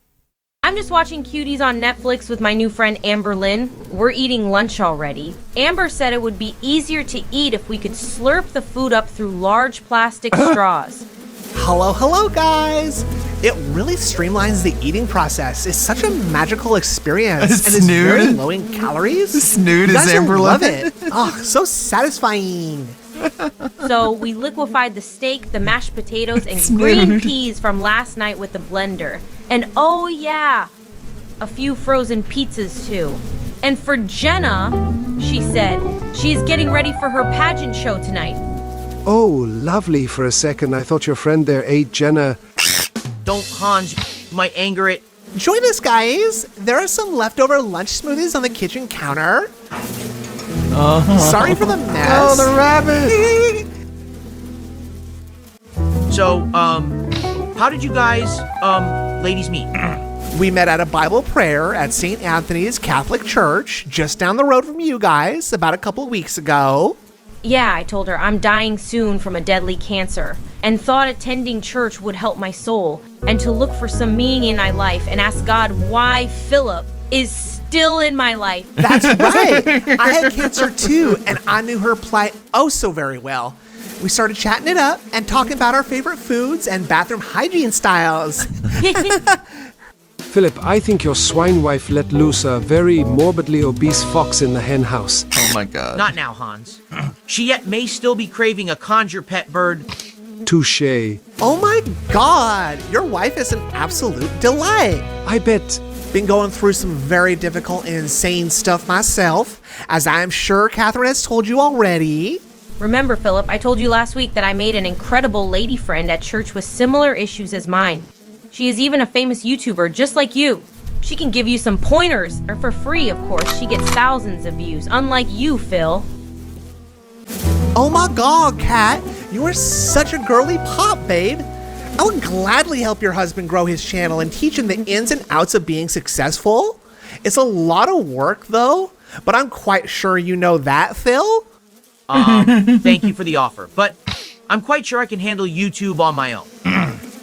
I'm just watching Cuties on Netflix with my new friend Amber Lynn. We're eating lunch already. Amber said it would be easier to eat if we could slurp the food up through large plastic straws. Hello, guys! It really streamlines the eating process. It's such a magical experience, and it's very low in calories. Snood You is guys Amber will love Lynn. it. Oh, so satisfying. So we liquefied the steak, the mashed potatoes, and green peas from last night with the blender. And oh yeah, a few frozen pizzas too. And for Jenna, she said, she's getting ready for her pageant show tonight. Oh, lovely. For a second, I thought your friend there ate Jenna. Don't, Hans, you might anger it. Join us, guys. There are some leftover lunch smoothies on the kitchen counter. Sorry for the mess. Oh, the rabbit. So, how did you guys, ladies meet? We met at a Bible prayer at St. Anthony's Catholic Church, just down the road from you guys, about a couple of weeks ago. Yeah, I told her I'm dying soon from a deadly cancer and thought attending church would help my soul and to look for some meaning in my life and ask God why Philip is still in my life. That's right. I had cancer too, and I knew her plight oh so very well. We started chatting it up and talking about our favorite foods and bathroom hygiene styles. Philip, I think your swine wife let loose a very morbidly obese fox in the hen house. Oh my god. Not now, Hans. She yet may still be craving a conjure pet bird. Touché. Oh my god, your wife is an absolute delight. I bet. Been going through some very difficult and insane stuff myself, as I'm sure Catherine has told you already. Remember, Philip, I told you last week that I made an incredible lady friend at church with similar issues as mine. She is even a famous YouTuber just like you. She can give you some pointers, or for free, of course. She gets thousands of views, unlike you, Phil. Oh my god, Kat, you are such a girly pop, babe. I would gladly help your husband grow his channel and teach him the ins and outs of being successful. It's a lot of work, though, but I'm quite sure you know that, Phil. Thank you for the offer, but I'm quite sure I can handle YouTube on my own.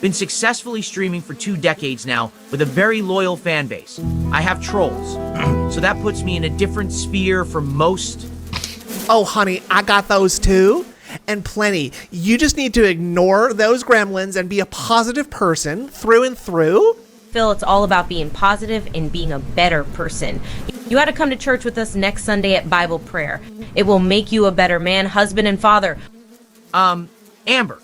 Been successfully streaming for 2 decades now with a very loyal fan base. I have trolls, so that puts me in a different sphere from most. Oh, honey, I got those too. and plenty. You just need to ignore those gremlins and be a positive person through and through. Phil, it's all about being positive and being a better person. You got to come to church with us next Sunday at Bible prayer. It will make you a better man, husband, and father. Amber.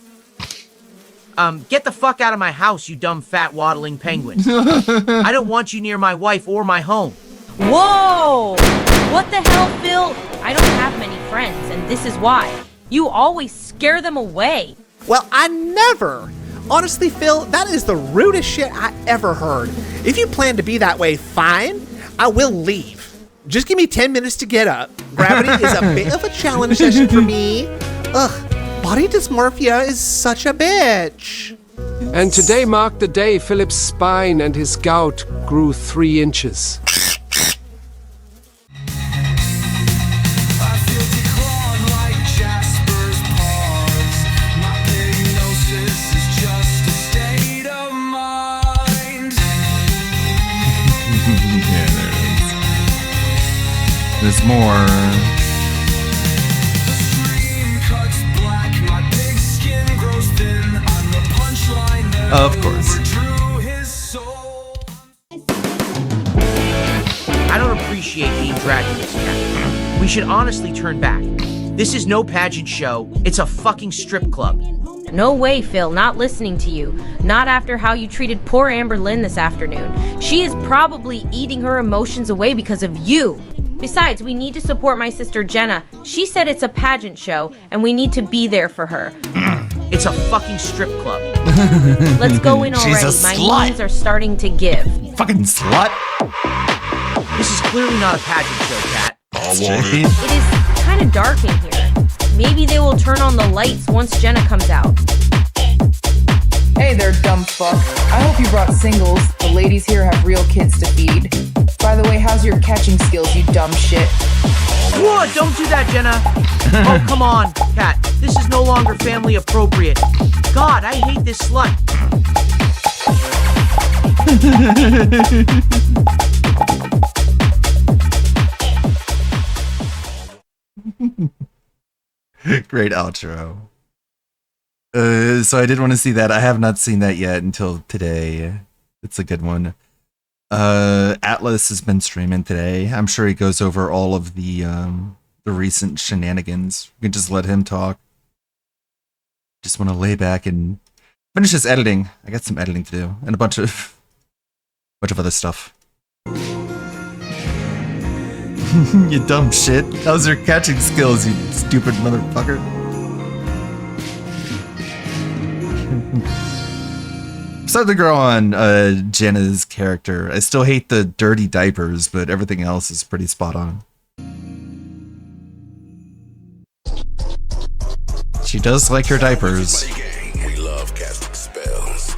Get the fuck out of my house, you dumb fat waddling penguin. I don't want you near my wife or my home. Whoa! What the hell, Phil? I don't have many friends, and this is why. You always scare them away. Well, I never. Honestly, Phil, that is the rudest shit I ever heard. If you plan to be that way, fine. I will leave. Just give me 10 minutes to get up. Gravity is a bit of a challenge session for me. Ugh, body dysmorphia is such a bitch. And today marked the day Philip's spine and his gout grew 3 inches. There's more. Of course. I don't appreciate being dragged in this cat. We should honestly turn back. This is no pageant show. It's a fucking strip club. No way, Phil, not listening to you. Not after how you treated poor Amber Lynn this afternoon. She is probably eating her emotions away because of you. Besides, we need to support my sister Jenna. She said it's a pageant show, and we need to be there for her. It's a fucking strip club. Let's go in already. My knees are starting to give. Fucking slut. This is clearly not a pageant show, Kat. It is kind of dark in here. Maybe they will turn on the lights once Jenna comes out. Hey there, dumb fuck. I hope you brought singles. The ladies here have real kids to feed. By the way, how's your catching skills, you dumb shit? Whoa, don't do that, Jenna. Oh, come on, Kat. This is no longer family appropriate. God, I hate this slut. Great outro. So I did want to see that. I have not seen that yet until today. It's a good one. Atlas has been streaming today. I'm sure he goes over all of the recent shenanigans. We can just let him talk. Just want to lay back and finish this editing. I got some editing to do and a bunch of other stuff. You dumb shit. How's your catching skills, you stupid motherfucker? Besides the girl on Jenna's character, I still hate the dirty diapers, but everything else is pretty spot on. She does like her diapers. We love casting spells.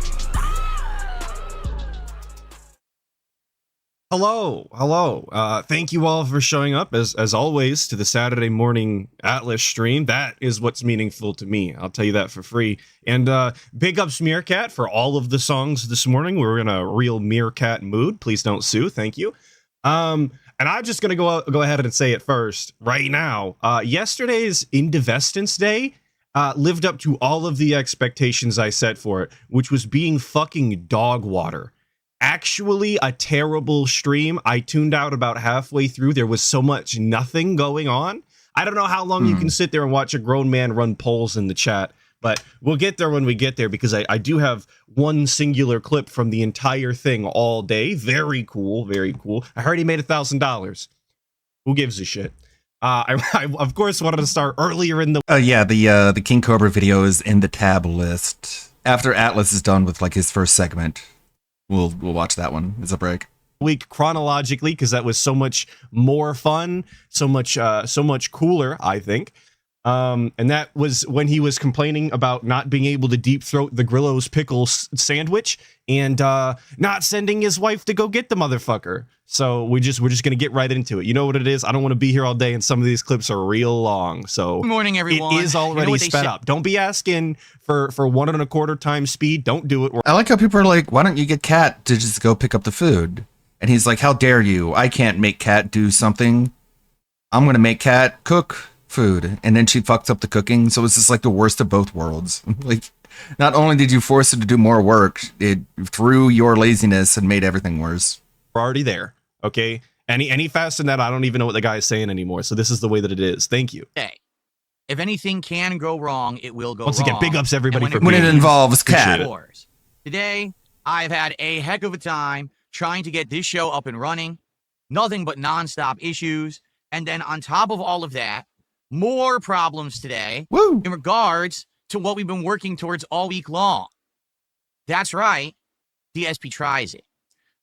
Hello. Thank you all for showing up, as always, to the Saturday morning Atlas stream. That is what's meaningful to me. I'll tell you that for free. And big ups Meerkat for all of the songs this morning. We're in a real Meerkat mood. Please don't sue. Thank you. And I'm just gonna go ahead and say it first right now. Yesterday's Indivestance Day lived up to all of the expectations I set for it, which was being fucking dog water. Actually a terrible stream. I tuned out about halfway through. There was so much nothing going on. I don't know how long you can sit there and watch a grown man run polls in the chat, but we'll get there when we get there, because I do have one singular clip from the entire thing all day. Very cool, very cool. I heard he made $1,000. Who gives a shit? I of course wanted to start earlier in the the King Cobra video is in the tab list. After Atlas is done with like his first segment, we'll watch that one as a break. Week chronologically, because that was so much more fun, so much cooler, I think. And that was when he was complaining about not being able to deep throat the Grillo's pickles sandwich and not sending his wife to go get the motherfucker. So we're just gonna get right into it. You know what it is? I don't want to be here all day, and some of these clips are real long. So Good morning, everyone. It is already sped up. Don't be asking for 1 1/4 times speed. Don't do it. I like how people are like, why don't you get Kat to just go pick up the food? And he's like, how dare you? I can't make Kat do something. I'm gonna make Kat cook food, and then she fucks up the cooking. So it's just like the worst of both worlds. Like, not only did you force her to do more work, it through your laziness and made everything worse. We're already there. Okay. Any faster than that, I don't even know what the guy is saying anymore. So this is the way that it is. Thank you. Hey, if anything can go wrong, it will go Once wrong. again, big ups everybody for when it involves Cat. Today, I've had a heck of a time trying to get this show up and running. Nothing but nonstop issues. And then on top of all of that, more problems today in regards to what we've been working towards all week long. That's right. DSP tries it.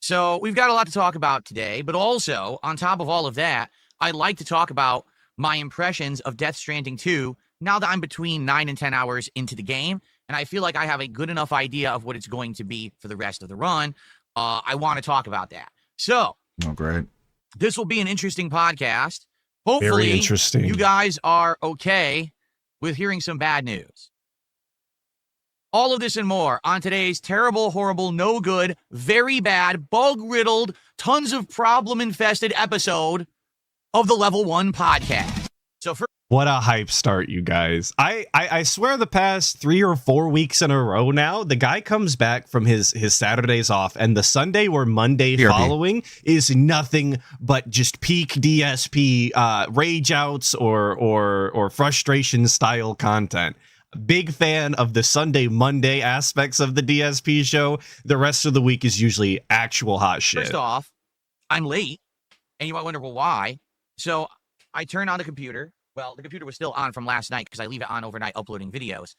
So we've got a lot to talk about today, but also on top of all of that, I'd like to talk about my impressions of Death Stranding 2 now that I'm between 9 and 10 hours into the game, and I feel like I have a good enough idea of what it's going to be for the rest of the run. I want to talk about that. So, great. This will be an interesting podcast. Hopefully, Very interesting. You guys are okay with hearing some bad news. All of this and more on today's terrible, horrible, no good, very bad, bug-riddled, tons of problem-infested episode of the Level 1 podcast. So for What a hype start, you guys. I swear the past 3 or 4 weeks in a row now, the guy comes back from his Saturdays off, and the Sunday or Monday following is nothing but just peak DSP rage outs or frustration style content. Big fan of the Sunday, Monday aspects of the DSP show. The rest of the week is usually actual hot shit. First off, I'm late, and you might wonder, well, why? So I turned on the computer. Well, the computer was still on from last night because I leave it on overnight uploading videos.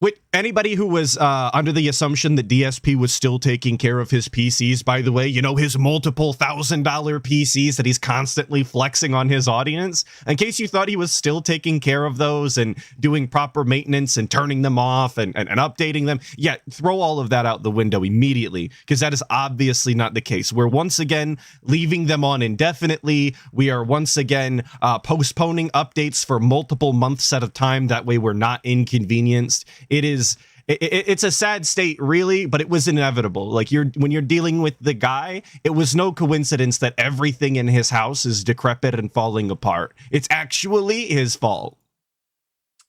Wait, anybody who was under the assumption that DSP was still taking care of his PCs, by the way, you know, his multiple $1,000 PCs that he's constantly flexing on his audience, in case you thought he was still taking care of those and doing proper maintenance and turning them off and updating them, yeah, throw all of that out the window immediately, because that is obviously not the case. We're once again leaving them on indefinitely. We are once again postponing updates for multiple months at a time. That way we're not inconvenienced. It's a sad state, really, but it was inevitable. Like, when you're dealing with the guy, it was no coincidence that everything in his house is decrepit and falling apart. It's actually his fault.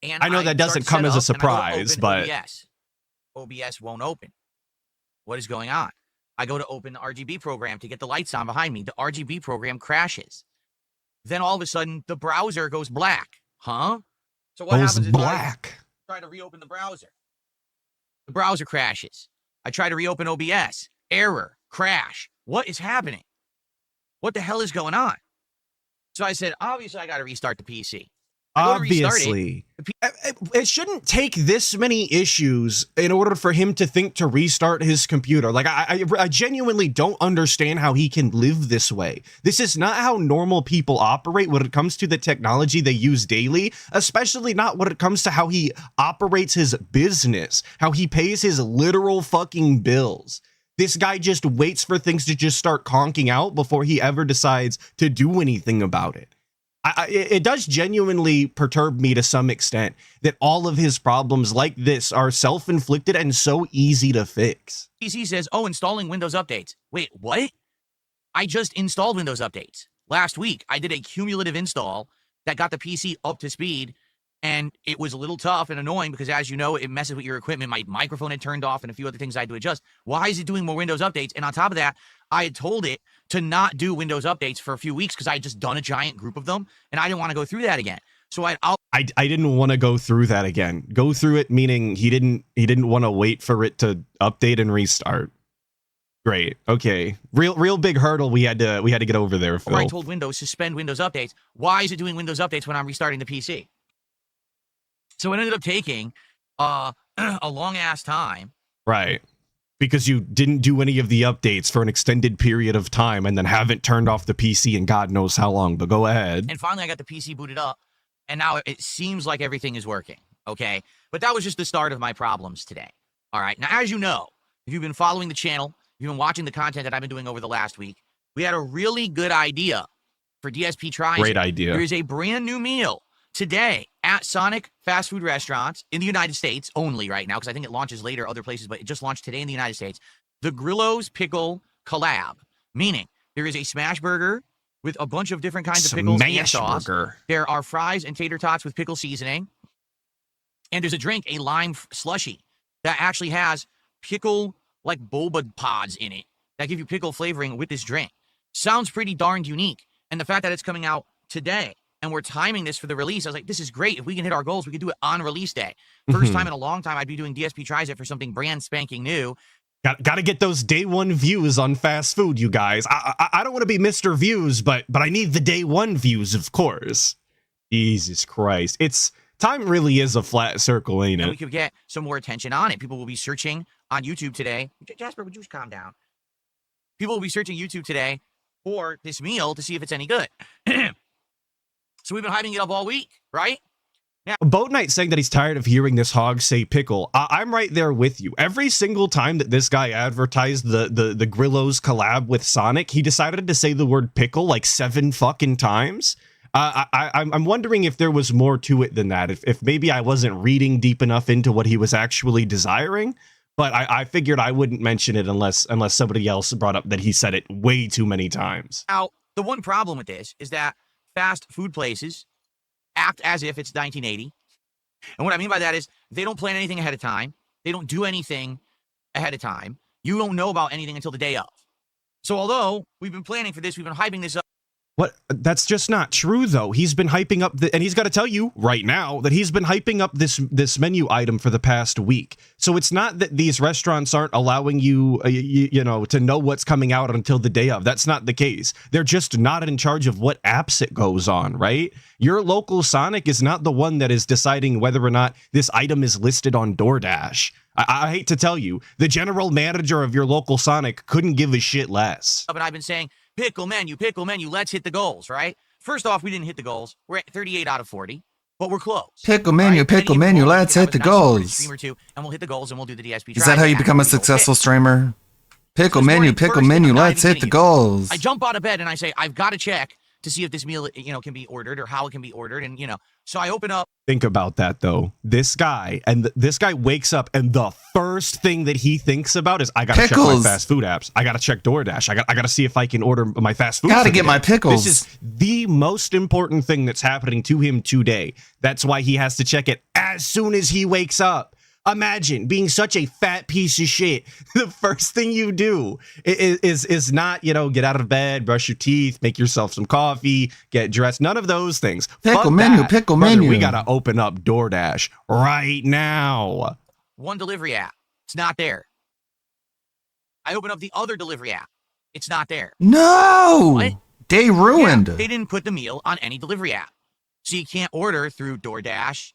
And I know that doesn't come as a surprise, but OBS won't open. What is going on? I go to open the RGB program to get the lights on behind me. The RGB program crashes. Then all of a sudden, the browser goes black. Huh? So what happens is black. Try to reopen the browser. The browser crashes. I try to reopen OBS. Error. Crash. What is happening? What the hell is going on? So I said, obviously, I got to restart the PC. Obviously. It shouldn't take this many issues in order for him to think to restart his computer. Like, I genuinely don't understand how he can live this way. This is not how normal people operate when it comes to the technology they use daily, especially not when it comes to how he operates his business, how he pays his literal fucking bills. This guy just waits for things to just start conking out before he ever decides to do anything about it. It does genuinely perturb me to some extent that all of his problems like this are self-inflicted and so easy to fix. PC says, oh, installing Windows updates. Wait, what? I just installed Windows updates. Last week, I did a cumulative install that got the PC up to speed, and it was a little tough and annoying because, as you know, it messes with your equipment. My microphone had turned off and a few other things I had to adjust. Why is it doing more Windows updates? And on top of that, I had told it to not do Windows updates for a few weeks because I had just done a giant group of them, and I didn't want to go through that again. So I didn't want to go through that again. Go through it meaning he didn't want to wait for it to update and restart. Great. Okay. Real big hurdle we had to get over there, Phil. I told Windows suspend Windows updates. Why is it doing Windows updates when I'm restarting the PC? So it ended up taking a long ass time. Right. Because you didn't do any of the updates for an extended period of time and then haven't turned off the PC in God knows how long, but go ahead. And finally I got the PC booted up, and now it seems like everything is working, okay? But that was just the start of my problems today. All right, now as you know, if you've been following the channel, if you've been watching the content that I've been doing over the last week, we had a really good idea for DSP Tries. Great idea. There is a brand new meal today at Sonic fast food restaurants in the United States only right now, because I think it launches later other places, but it just launched today in the United States. The Grillo's Pickle Collab, meaning there is a smash burger with a bunch of different kinds of pickles and Smash sauce. burger. There are fries and tater tots with pickle seasoning. And there's a drink, a lime slushy, that actually has pickle, like boba pods in it that give you pickle flavoring with this drink. Sounds pretty darned unique. And the fact that it's coming out today and we're timing this for the release, I was like, this is great. If we can hit our goals, we can do it on release day. First time in a long time I'd be doing DSP Tries It for something brand spanking new. Got to get those day one views on fast food, you guys. I don't want to be Mr. Views, but I need the day one views, of course. Jesus Christ. Time really is a flat circle, ain't And it? we could get some more attention on it. People will be searching on YouTube today. Jasper, would you calm down? People will be searching YouTube today for this meal to see if it's any good. So we've been hyping it up all week, right? Now, Boat Knight saying that he's tired of hearing this hog say pickle. I'm right there with you. Every single time that this guy advertised the Grillos collab with Sonic, he decided to say the word pickle like 7 fucking times. I'm wondering if there was more to it than that. If maybe I wasn't reading deep enough into what he was actually desiring. But I figured I wouldn't mention it unless somebody else brought up that he said it way too many times. Now, the one problem with this is that fast food places act as if it's 1980. And what I mean by that is they don't plan anything ahead of time. They don't do anything ahead of time. You don't know about anything until the day of. So although we've been planning for this, we've been hyping this up. What? That's just not true, though. He's been hyping up, and he's got to tell you right now that he's been hyping up this menu item for the past week. So it's not that these restaurants aren't allowing you, to know what's coming out until the day of. That's not the case. They're just not in charge of what apps it goes on, right? Your local Sonic is not the one that is deciding whether or not this item is listed on DoorDash. I hate to tell you, the general manager of your local Sonic couldn't give a shit less. And I've been saying, pickle menu, let's hit the goals, right? First off, we didn't hit the goals. We're at 38 out of 40, but we're close. Pickle menu, let's hit the goals. Stream or two, and we'll hit the goals, and we'll do the DSP. Is that how you become a successful streamer? Pickle menu, let's hit the goals. I jump out of bed and I say, I've got to check to see if this meal, can be ordered or how it can be ordered, and so I open up. Think about that, though. This guy wakes up and the first thing that he thinks about is, I gotta check my fast food apps. I gotta check DoorDash. I gotta see if I can order my fast food. Gotta get my pickles. This is the most important thing that's happening to him today. That's why he has to check it as soon as he wakes up. Imagine being such a fat piece of shit. The first thing you do is not, get out of bed, brush your teeth, make yourself some coffee, get dressed. None of those things. Pickle menu. We gotta open up DoorDash right now. One delivery app. It's not there. I open up the other delivery app. It's not there. No! What? They ruined. Yeah, they didn't put the meal on any delivery app. So you can't order through DoorDash,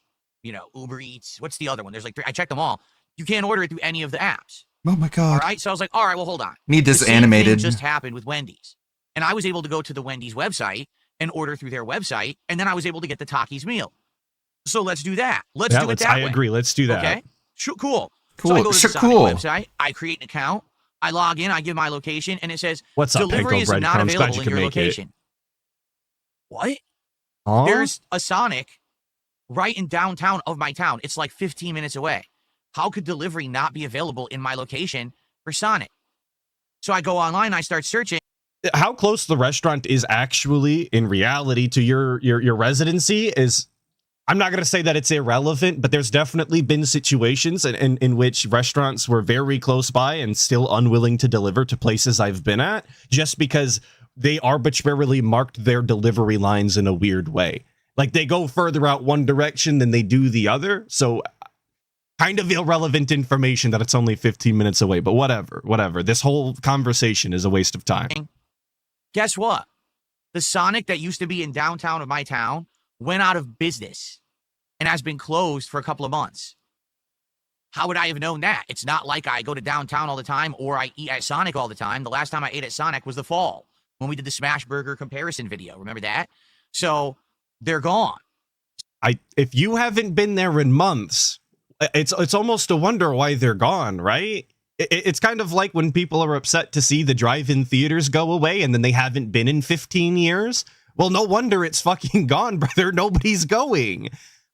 Uber Eats. What's the other one? There's like 3. I checked them all. You can't order it through any of the apps. Oh my God. All right. So I was like, all right, well, hold on. Need this the same animated. Thing just happened with Wendy's. And I was able to go to the Wendy's website and order through their website. And then I was able to get the Takis meal. So let's do that. Let's do it that way. I agree. Let's do that. Okay. Cool. So I go to the Sonic website. I create an account. I log in. I give my location. And it says, what's up, delivery is not available in your location. What? Huh? There's a Sonic right in downtown of my town. It's like 15 minutes away. How could delivery not be available in my location for Sonic? So I go online, I start searching. How close the restaurant is actually in reality to your residency is, I'm not going to say that it's irrelevant, but there's definitely been situations in which restaurants were very close by and still unwilling to deliver to places I've been at just because they arbitrarily marked their delivery lines in a weird way. Like they go further out one direction than they do the other. So kind of irrelevant information that it's only 15 minutes away, but whatever. This whole conversation is a waste of time. Guess what? The Sonic that used to be in downtown of my town went out of business and has been closed for a couple of months. How would I have known that? It's not like I go to downtown all the time or I eat at Sonic all the time. The last time I ate at Sonic was the fall when we did the Smash Burger comparison video. Remember that? So they're gone. If you haven't been there in months, it's almost a wonder why they're gone, right? It's kind of like when people are upset to see the drive-in theaters go away and then they haven't been in 15 years. Well, no wonder it's fucking gone, brother. Nobody's going.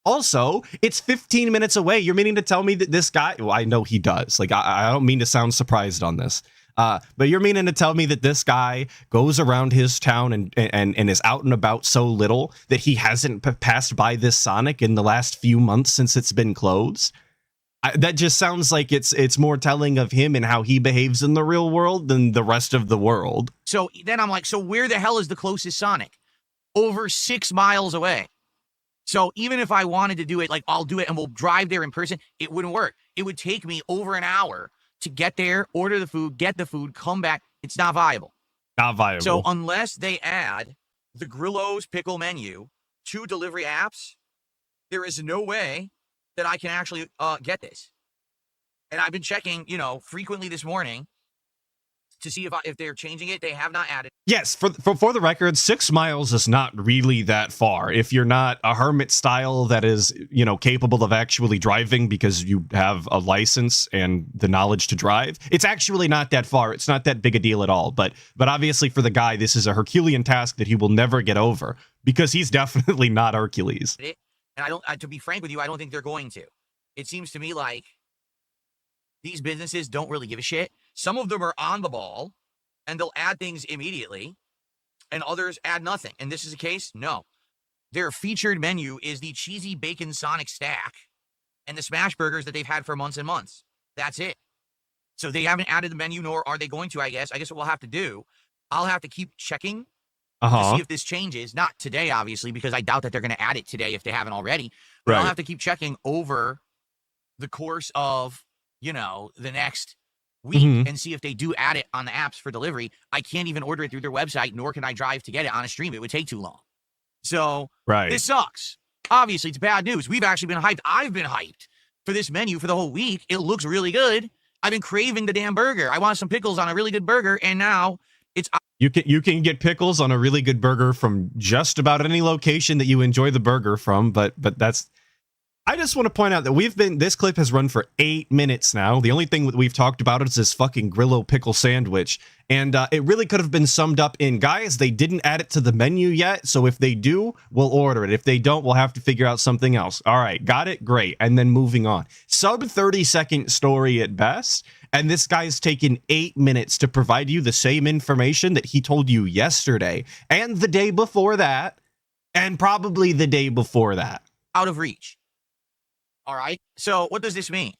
Also, it's 15 minutes away. You're meaning to tell me that this guy, well, I know he does. Like, I don't mean to sound surprised on this. But you're meaning to tell me that this guy goes around his town and is out and about so little that he hasn't passed by this Sonic in the last few months since it's been closed? That just sounds like it's more telling of him and how he behaves in the real world than the rest of the world. So then I'm like, so where the hell is the closest Sonic? Over 6 miles away. So even if I wanted to do it, like I'll do it and we'll drive there in person, it wouldn't work. It would take me over an hour to get there, order the food, get the food, come back. It's not viable. Not viable. So unless they add the Grillo's pickle menu to delivery apps, there is no way that I can actually get this. And I've been checking, frequently this morning to see if they're changing it. They have not added. Yes, for the record, 6 miles is not really that far. If you're not a hermit style that is, capable of actually driving because you have a license and the knowledge to drive, it's actually not that far. It's not that big a deal at all. But obviously for the guy, this is a Herculean task that he will never get over because he's definitely not Hercules. And to be frank with you, I don't think they're going to. It seems to me like these businesses don't really give a shit. Some of them are on the ball and they'll add things immediately and others add nothing. And this is the case? No. Their featured menu is the cheesy bacon Sonic stack and the smash burgers that they've had for months and months. That's it. So they haven't added the menu, nor are they going to, I guess. I guess what we'll have to do, I'll have to keep checking to see if this changes. Not today, obviously, because I doubt that they're going to add it today if they haven't already. But I'll have to keep checking over the course of, the next week and see if they do add it on the apps for delivery. I can't even order it through their website, nor can I drive to get it on a stream. It would take too long. So this sucks. Obviously, it's bad news. We've actually been hyped. I've been hyped for this menu for the whole week. It looks really good. I've been craving the damn burger. I want some pickles on a really good burger, and now it's... You can get pickles on a really good burger from just about any location that you enjoy the burger from, but that's... I just want to point out that this clip has run for 8 minutes now. The only thing that we've talked about is this fucking Grillo pickle sandwich. And it really could have been summed up in, guys, they didn't add it to the menu yet. So if they do, we'll order it. If they don't, we'll have to figure out something else. All right, got it? Great. And then moving on. Sub 30-second story at best. And this guy's taken 8 minutes to provide you the same information that he told you yesterday and the day before that and probably the day before that. Out of reach. All right. So what does this mean?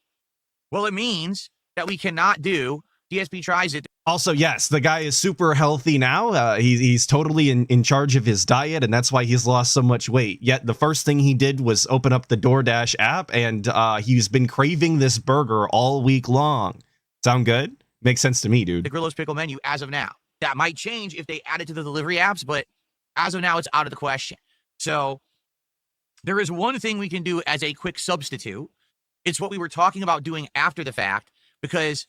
Well, it means that we cannot do DSP Tries It. Also, yes, the guy is super healthy now. He's totally in charge of his diet, and that's why he's lost so much weight. Yet the first thing he did was open up the DoorDash app, and he's been craving this burger all week long. Sound good? Makes sense to me, dude. The Grillo's pickle menu as of now. That might change if they add it to the delivery apps, but as of now, it's out of the question. So there is one thing we can do as a quick substitute. It's what we were talking about doing after the fact, because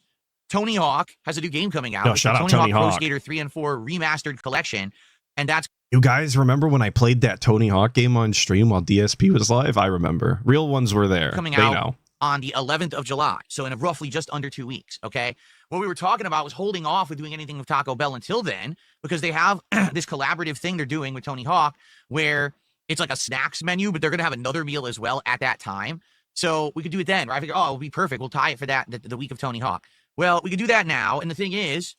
Tony Hawk has a new game coming out. Oh, shout out Tony Hawk Hawk. Pro Skater 3 and 4 remastered collection, and that's... You guys remember when I played that Tony Hawk game on stream while DSP was live? I remember. Real ones were there. Coming they out know. On the 11th of July, so in roughly just under 2 weeks, okay? What we were talking about was holding off with doing anything with Taco Bell until then, because they have this collaborative thing they're doing with Tony Hawk, where it's like a snacks menu, but they're going to have another meal as well at that time. So we could do it then. Right? I figured, it'll be perfect. We'll tie it for that, the week of Tony Hawk. Well, we could do that now. And the thing is,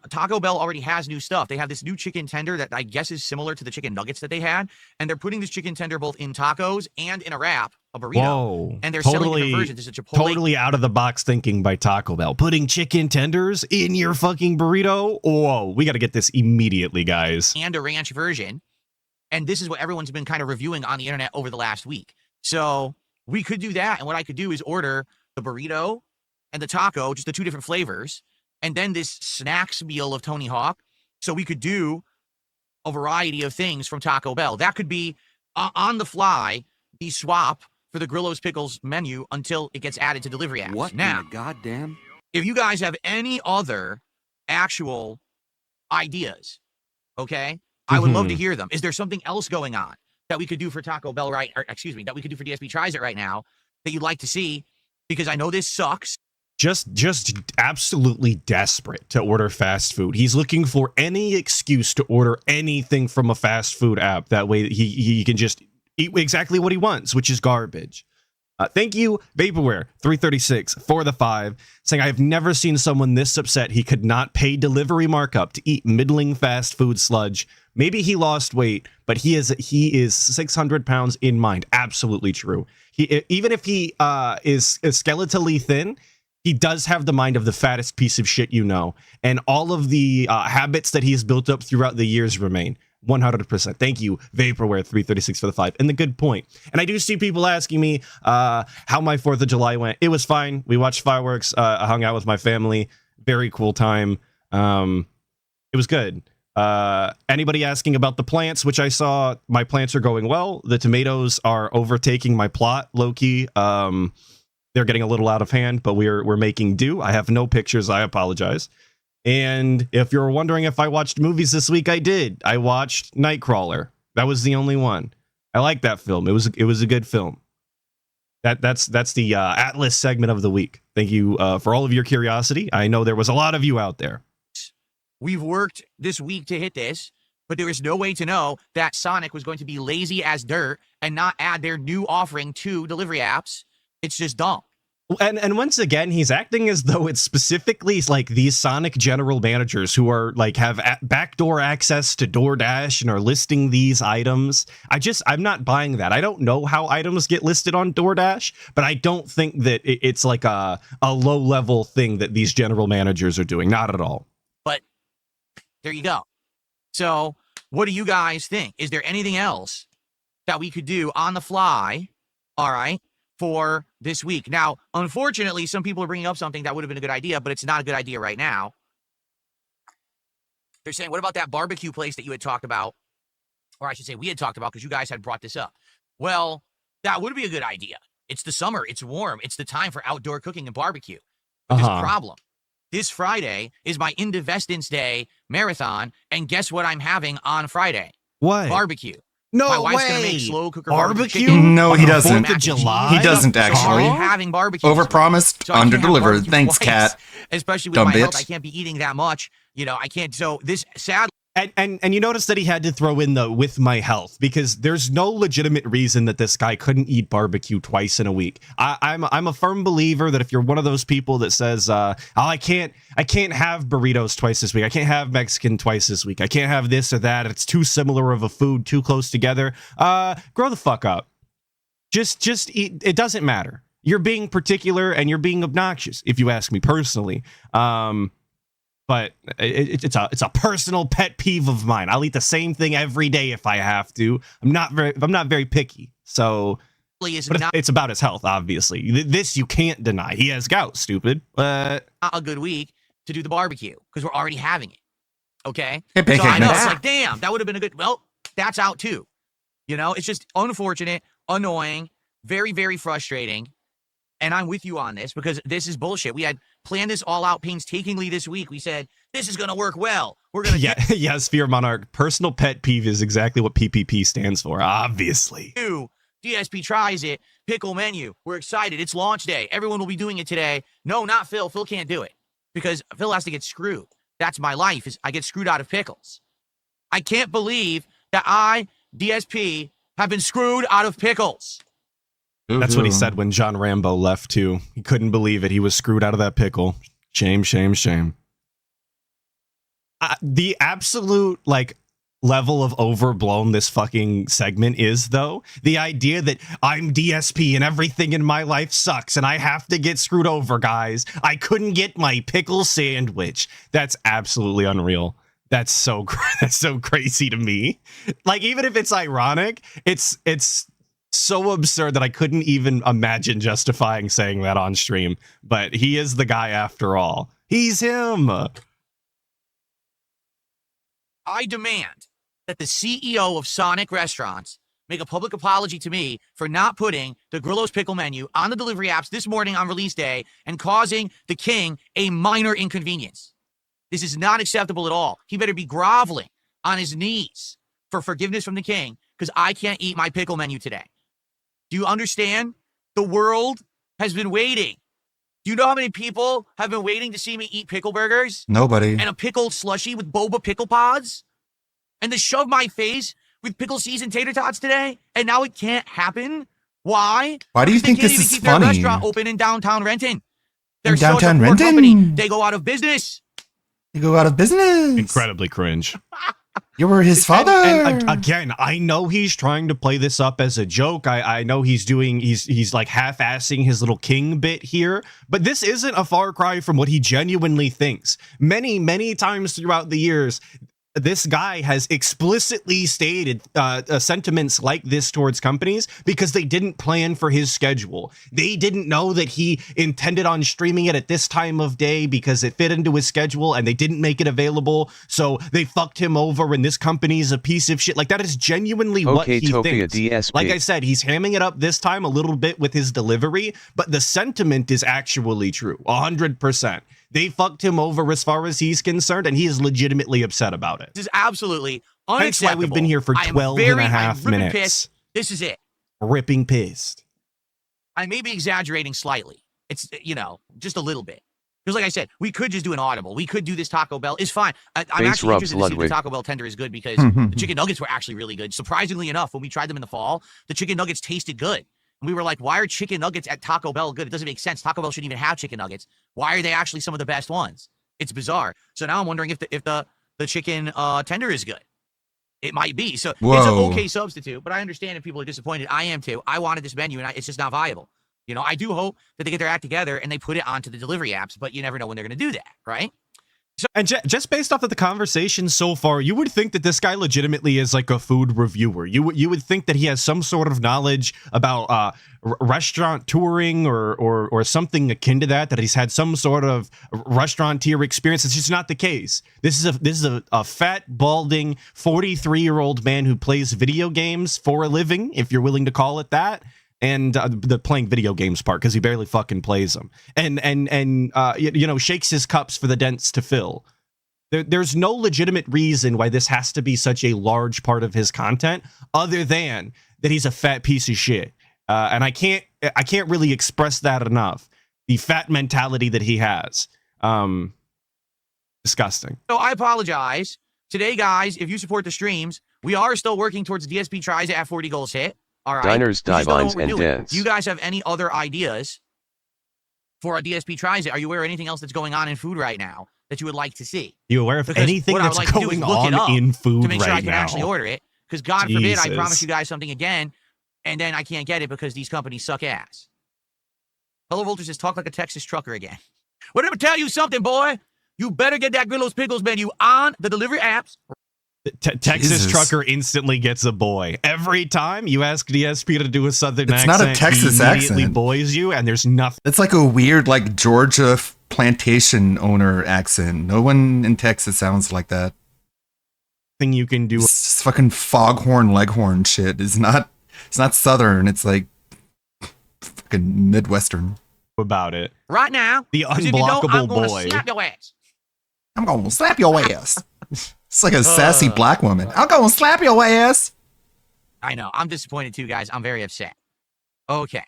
Taco Bell already has new stuff. They have this new chicken tender that I guess is similar to the chicken nuggets that they had. And they're putting this chicken tender both in tacos and in a wrap, a burrito. Whoa. And they're selling different versions. It's a Chipotle. Totally out of the box thinking by Taco Bell. Putting chicken tenders in your fucking burrito? Whoa, we got to get this immediately, guys. And a ranch version. And this is what everyone's been kind of reviewing on the internet over the last week. So we could do that. And what I could do is order the burrito and the taco, just the 2 different flavors, and then this snacks meal of Tony Hawk. So we could do a variety of things from Taco Bell. That could be on the fly, the swap for the Grillo's Pickles menu until it gets added to delivery apps. What now, in the goddamn? If you guys have any other actual ideas, okay, I would love to hear them. Is there something else going on that we could do for Taco Bell that we could do for DSP Tries It right now that you'd like to see? Because I know this sucks. Just absolutely desperate to order fast food. He's looking for any excuse to order anything from a fast food app. That way he can just eat exactly what he wants, which is garbage. Thank you, Vaporware336 for the 5, saying, I have never seen someone this upset he could not pay delivery markup to eat middling fast food sludge. Maybe he lost weight, but he is 600 pounds in mind. Absolutely true. Even if he is skeletally thin, he does have the mind of the fattest piece of shit you know. And all of the habits that he's built up throughout the years remain. 100%. Thank you, Vaporware336 for the 5. And the good point. And I do see people asking me how my 4th of July went. It was fine. We watched fireworks. I hung out with my family. Very cool time. It was good. Anybody asking about the plants, which I saw, my plants are going well. The tomatoes are overtaking my plot, low-key. They're getting a little out of hand, but we're making do. I have no pictures. I apologize. And if you're wondering if I watched movies this week, I did. I watched Nightcrawler. That was the only one. I like that film. It was a good film. That's the Atlas segment of the week. Thank you for all of your curiosity. I know there was a lot of you out there. We've worked this week to hit this, but there is no way to know that Sonic was going to be lazy as dirt and not add their new offering to delivery apps. It's just dumb. And once again, he's acting as though it's specifically like these Sonic general managers who are like have backdoor access to DoorDash and are listing these items. I'm not buying that. I don't know how items get listed on DoorDash, but I don't think that it's like a low level thing that these general managers are doing. Not at all. But there you go. So what do you guys think? Is there anything else that we could do on the fly? All right. For this week. Now, unfortunately, some people are bringing up something that would have been a good idea, but it's not a good idea right now. They're saying, what about that barbecue place that you had talked about? Or I should say we had talked about because you guys had brought this up. Well, that would be a good idea. It's the summer. It's warm. It's the time for outdoor cooking and barbecue. There's a problem. This Friday is my Indivestance Day marathon, and guess what I'm having on Friday? What? Barbecue. No My wife's way. gonna make slow cooker Barbecue? chicken. No, he doesn't. 4th of July? He doesn't actually. I'm having barbecue. Overpromised, So I can't have underdelivered. barbecue Thanks, twice, Cat. Especially with Dumb my health, bitch. I can't be eating that much. You know, I can't. So this sadly. And you notice that he had to throw in the with my health because there's no legitimate reason that this guy couldn't eat barbecue twice in a week. I'm a firm believer that if you're one of those people that says, I can't have burritos twice this week. I can't have Mexican twice this week. I can't have this or that. It's too similar of a food, too close together. Grow the fuck up. Just eat. It doesn't matter. You're being particular and you're being obnoxious, if you ask me personally. But it's a personal pet peeve of mine. I'll eat the same thing every day if I have to. I'm not very picky. So, but it's about his health, obviously. This you can't deny. He has gout, stupid. Not a good week to do the barbecue because we're already having it. Okay. Hey, So I know mix. it's like, damn, that would have been a good. Well, that's out too. You know, it's just unfortunate, annoying, very, very frustrating. And I'm with you on this because this is bullshit. We had planned this all out painstakingly this week. We said, this is going to work well. We're going to yes, Fear Monarch. Personal pet peeve is exactly what PPP stands for, obviously. do. DSP tries it. Pickle menu. We're excited. It's launch day. Everyone will be doing it today. No, not Phil. Phil can't do it because Phil has to get screwed. That's my life is I get screwed out of pickles. I can't believe that I, DSP, have been screwed out of pickles. That's what he said when John Rambo left, too. He couldn't believe it. He was screwed out of that pickle. Shame, shame, shame. The absolute, level of overblown this fucking segment is, though. The idea that I'm DSP and everything in my life sucks and I have to get screwed over, guys. I couldn't get my pickle sandwich. That's absolutely unreal. That's so crazy to me. Even if it's ironic, it's so absurd that I couldn't even imagine justifying saying that on stream. But he is the guy after all. He's him. I demand that the CEO of Sonic Restaurants make a public apology to me for not putting the Grillo's Pickle menu on the delivery apps this morning on release day and causing the king a minor inconvenience. This is not acceptable at all. He better be groveling on his knees for forgiveness from the king because I can't eat my pickle menu today. Do you understand? The world has been waiting. Do you know how many people have been waiting to see me eat pickle burgers? Nobody. And a pickle slushie with boba pickle pods? And to shove my face with pickle seasoned tater tots today? And now it can't happen? Why? Why do you think They can't this even is keep funny? their restaurant open in downtown Renton. They're In downtown such a poor Renton? company. They go out of business. You go out of business. Incredibly cringe. You were his father. And again, I know he's trying to play this up as a joke. I know he's like half-assing his little king bit here, but this isn't a far cry from what he genuinely thinks. Many times throughout the years, this guy has explicitly stated sentiments like this towards companies because they didn't plan for his schedule. They didn't know that he intended on streaming it at this time of day because it fit into his schedule and they didn't make it available. So they fucked him over and this company's a piece of shit. Like that is genuinely what he thinks. DSP. Like I said, he's hamming it up this time a little bit with his delivery, but the sentiment is actually true. 100%. They fucked him over as far as he's concerned, and he is legitimately upset about it. This is absolutely Hence unacceptable. why we've been here for 12 and a half minutes. Pissed. This is it. Ripping pissed. I may be exaggerating slightly. It's, just a little bit. Because like I said, we could just do an audible. We could do this Taco Bell. It's fine. I'm actually interested to see if the Taco Bell tender is good because the chicken nuggets were actually really good. Surprisingly enough, when we tried them in the fall, the chicken nuggets tasted good. And we were like, why are chicken nuggets at Taco Bell good? It doesn't make sense. Taco Bell shouldn't even have chicken nuggets. Why are they actually some of the best ones? It's bizarre. So now I'm wondering if the chicken tender is good. It might be. So it's an okay substitute, but I understand if people are disappointed. I am too. I wanted this menu, and it's just not viable. I do hope that they get their act together and they put it onto the delivery apps, but you never know when they're going to do that, right? And just based off of the conversation so far, you would think that this guy legitimately is like a food reviewer. You would think that he has some sort of knowledge about restaurant touring or something akin to that he's had some sort of restaurateur experience. It's just not the case. This is a fat, balding 43-year-old man who plays video games for a living, if you're willing to call it that. And the playing video games part, because he barely fucking plays them, and shakes his cups for the dents to fill. There's no legitimate reason why this has to be such a large part of his content, other than that he's a fat piece of shit. And I can't really express that enough. The fat mentality that he has, disgusting. So I apologize today, guys. If you support the streams, we are still working towards DSP tries at 40 goals hit. All right. Diners, Divines, and Dens. Do you guys have any other ideas for a DSP tries it? Are you aware of anything else that's going on in food right now that you would like to see? You aware of anything that's going on in food to make sure right I can now? actually order it? Because God forbid I Jesus. promise you guys something again, and then I can't get it because these companies suck ass. Hello Volter says, talk like a Texas trucker again. Well, let me tell you something, boy. You better get that Grillo's Pickles menu on the delivery apps. Texas Jesus. trucker instantly gets a boy. Every time you ask DSP to do a southern It's accent, not a Texas he immediately accent. boys you, and there's nothing. It's like a weird, like Georgia plantation owner accent. No one in Texas sounds like that. Thing you can do. It's just fucking foghorn leghorn shit. It's not southern. It's like fucking midwestern. About it. Right now, The 'cause if you don't, unblockable I'm gonna boy. slap your ass. I'm gonna slap your ass. It's like a sassy black woman. I'm gonna slap your ass. I know. I'm disappointed too, guys. I'm very upset. Okay.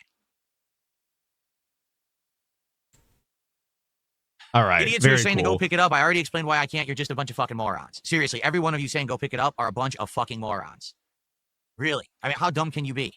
All right. Idiots who very are saying to cool. go pick it up. I already explained why I can't. You're just a bunch of fucking morons. Seriously, every one of you saying go pick it up are a bunch of fucking morons. Really? I mean, how dumb can you be?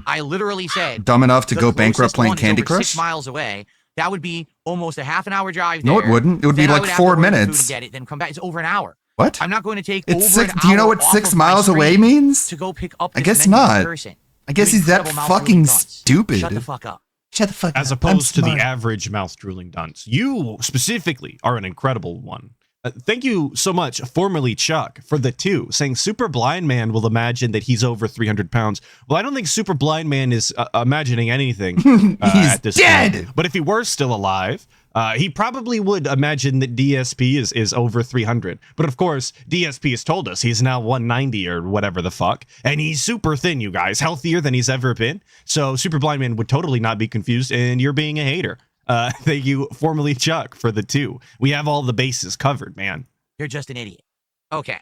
I literally said Dumb enough to the go bankrupt closest playing one is Candy over Crush? 6 miles away. That would be almost a half an hour drive. No, it there. wouldn't. It would be Then I like have 4 to order the food minutes. and get it, then come back. It's over an hour. What? I'm not going to take It's over six. an Do you know hour what off 6 of my miles away stream means? to go pick up I this guess menu in not. person. I guess You he's that incredible fucking mouth-drooling dunce. stupid. Shut the fuck up. Shut the fuck As up. I'm opposed to the smart. average mouth drooling dunce. You specifically are an incredible one. Thank you so much, formerly Chuck, for the 2, saying Super Blind Man will imagine that he's over 300 pounds. Well, I don't think Super Blind Man is imagining anything at this dead! point. But if he were still alive, he probably would imagine that DSP is over 300. But of course, DSP has told us he's now 190 or whatever the fuck. And he's super thin, you guys, healthier than he's ever been. So Super Blind Man would totally not be confused, and you're being a hater. Thank you, formerly Chuck, for the 2. We have all the bases covered, man. You're just an idiot. Okay.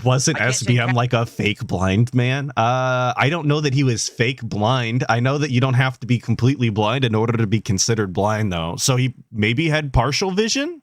Wasn't I can't say SBM like a fake blind man? I don't know that he was fake blind. I know that you don't have to be completely blind in order to be considered blind, though. So he maybe had partial vision?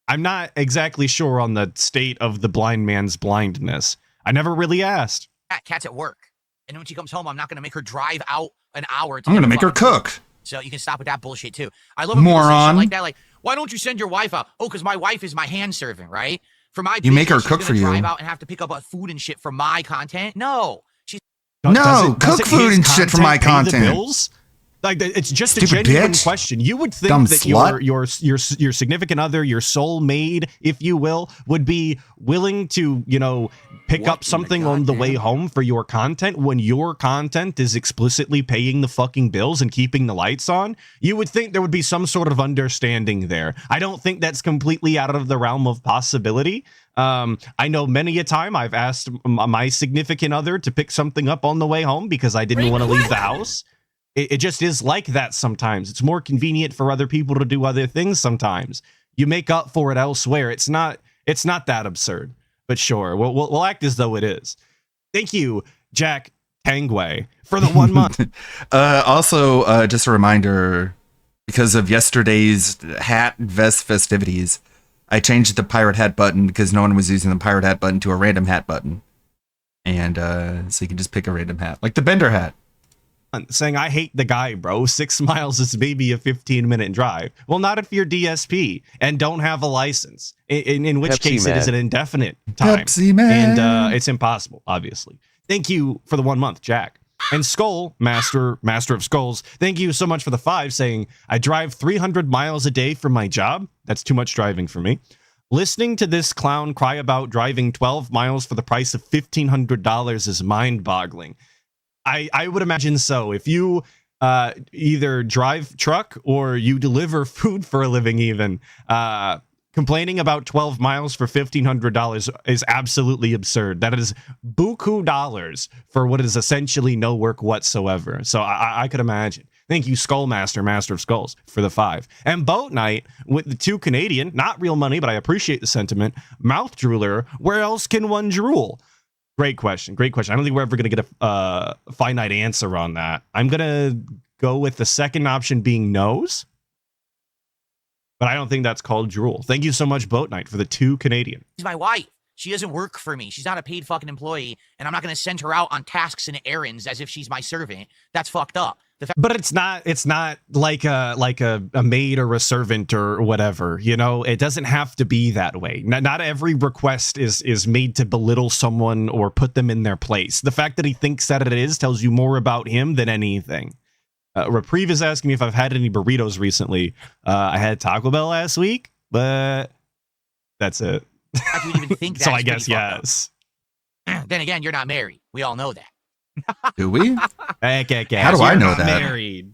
I'm not exactly sure on the state of the blind man's blindness. I never really asked. Cat's at work. And when she comes home, I'm not going to make her drive out an hour. I'm going to make her cook. So you can stop with that bullshit too. I love when people say shit like that. Like, why don't you send your wife out? Oh, because my wife is my hand servant, right? For my you make her she's cook for you. Drive out and have to pick up food and shit for my content. No, she's cook food and shit for my content. Bills? Like it's just Stupid a genuine bitch. question. You would think Dumb that slut. your significant other, your soul mate, if you will, would be willing to, pick up something on the way home for your content when your content is explicitly paying the fucking bills and keeping the lights on. You would think there would be some sort of understanding there. I don't think that's completely out of the realm of possibility. I know many a time I've asked my significant other to pick something up on the way home because I didn't want to leave the house. It just is like that sometimes. It's more convenient for other people to do other things sometimes. You make up for it elsewhere. It's not that absurd. But sure, we'll act as though it is. Thank you, Jack Tangway, for the 1 month. Also, just a reminder, because of yesterday's hat vest festivities, I changed the pirate hat button because no one was using the pirate hat button to a random hat button. And so you can just pick a random hat, like the Bender hat. Saying, I hate the guy, bro. 6 miles is maybe a 15-minute drive. Well, not if you're DSP and don't have a license, in which case it is an indefinite time. Pepsi Man. And it's impossible, obviously. Thank you for the 1 month, Jack. And Skull, master of skulls, thank you so much for the 5, saying, I drive 300 miles a day for my job. That's too much driving for me. Listening to this clown cry about driving 12 miles for the price of $1,500 is mind-boggling. I would imagine so. If you either drive truck or you deliver food for a living even, complaining about 12 miles for $1,500 is absolutely absurd. That is buku dollars for what is essentially no work whatsoever. So I could imagine. Thank you, Skullmaster, Master of Skulls, for the 5. And Boat Knight with the 2 Canadian, not real money, but I appreciate the sentiment. Mouth Drooler, where else can one drool? Great question. I don't think we're ever going to get a finite answer on that. I'm going to go with the second option being nose, but I don't think that's called drool. Thank you so much, Boat Knight, for the 2 Canadian. She's my wife. She doesn't work for me. She's not a paid fucking employee, and I'm not going to send her out on tasks and errands as if she's my servant. That's fucked up. But it's not like a maid or a servant or whatever, it doesn't have to be that way. Not every request is made to belittle someone or put them in their place. The fact that he thinks that it is tells you more about him than anything. Reprieve is asking me if I've had any burritos recently. I had Taco Bell last week, but that's it. I would even think that. So I guess yes. Then again, you're not married. We all know that. Do we? Okay. How do I know that? Married.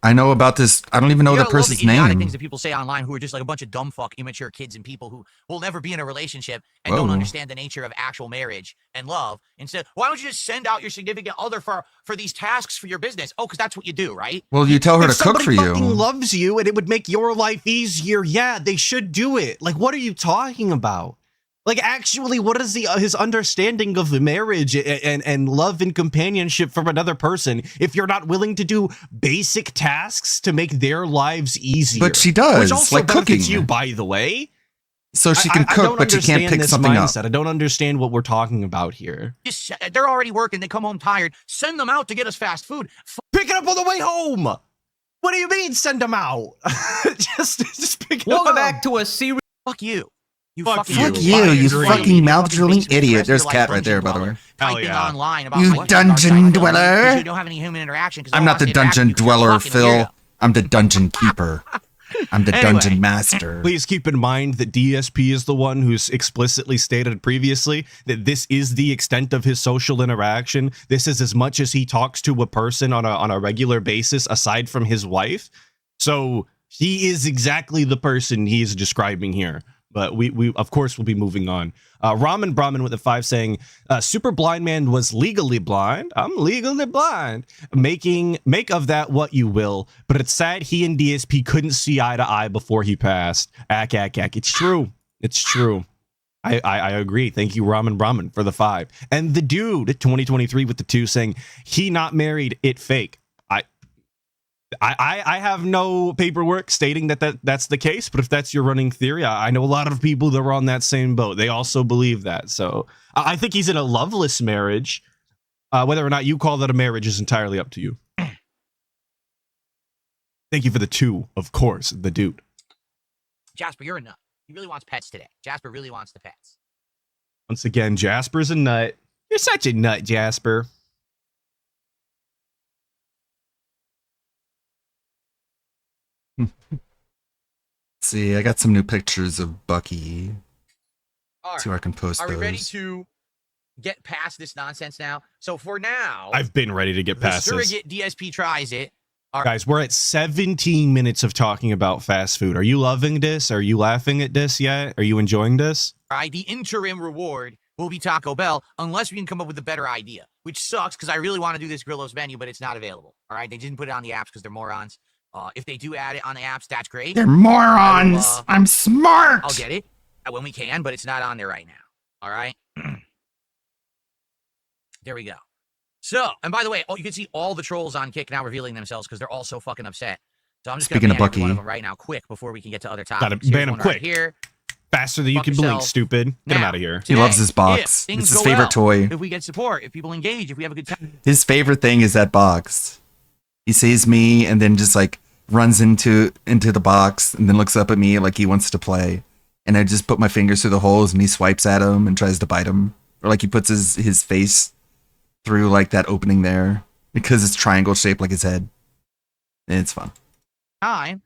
I know about this. I don't even know the person's name. Things that people say online who are just like a bunch of dumb fuck, immature kids and people who will never be in a relationship and don't understand the nature of actual marriage and love. Instead, why don't you just send out your significant other for these tasks for your business? Oh, because that's what you do, right? Well, you tell her to cook for you. If somebody fucking loves you and it would make your life easier, yeah, they should do it. Like, what are you talking about? Like, actually, what is his understanding of marriage and love and companionship from another person if you're not willing to do basic tasks to make their lives easier? But she does, which also like benefits cooking. You, by the way. So she can cook, but she can't pick something up. I don't understand what we're talking about here. They're already working. They come home tired. Send them out to get us fast food. Pick it up on the way home. What do you mean, send them out? just pick it up. Welcome back to a series. Fuck you. Fuck you fucking mouth-drooling idiot. There's Cat right there, by the way. Typing online about you dungeon dweller. You don't have any human interaction. I'm not the dungeon dweller, Phil. I'm the dungeon keeper. I'm the dungeon master. Please keep in mind that DSP is the one who's explicitly stated previously that this is the extent of his social interaction. This is as much as he talks to a person on a regular basis aside from his wife. So he is exactly the person he is describing here. But we of course will be moving on. Ramen Brahmin with the 5 saying, Super Blind Man was legally blind. I'm legally blind. Make of that what you will. But it's sad he and DSP couldn't see eye to eye before he passed. Ack. It's true. It's true. I agree. Thank you, Ramen Brahmin, for the 5. And the dude 2023 with the 2 saying, he not married, it fake. I have no paperwork stating that's the case, but if that's your running theory, I know a lot of people that were on that same boat. They also believe that. So I think he's in a loveless marriage. Whether or not you call that a marriage is entirely up to you. Thank you for the 2, of course, the dude. Jasper, you're a nut. He really wants pets today. Jasper really wants the pets. Once again, Jasper's a nut. You're such a nut, Jasper. See, I got some new pictures of Bucky. All right. See where I can post Are those. we ready to get past this nonsense now? So for now, I've been ready to get past this. Surrogate DSP tries it. Guys, we're at 17 minutes of talking about fast food. Are you loving this? Are you laughing at this yet? Are you enjoying this? All right, the interim reward will be Taco Bell unless we can come up with a better idea, which sucks because I really want to do this Grillo's menu, but it's not available. All right, they didn't put it on the apps because they're morons. If they do add it on the apps, that's great. They're morons. I'm smart. I'll get it when we can, but it's not on there right now. All right. There we go. So, and by the way, you can see all the trolls on Kick now revealing themselves because they're all so fucking upset. So I'm just going to ban every one of them right now, quick, before we can get to other topics. Gotta ban them quick. Right here. Faster than you can blink, stupid. Get him out of here. He loves his box. It's his favorite toy. If we get support, if people engage, if we have a good time. His favorite thing is that box. He sees me and then just like runs into the box and then looks up at me like he wants to play. And I just put my fingers through the holes and he swipes at him and tries to bite him. Or like he puts his face through like that opening there because it's triangle shaped like his head. And it's fun. Time,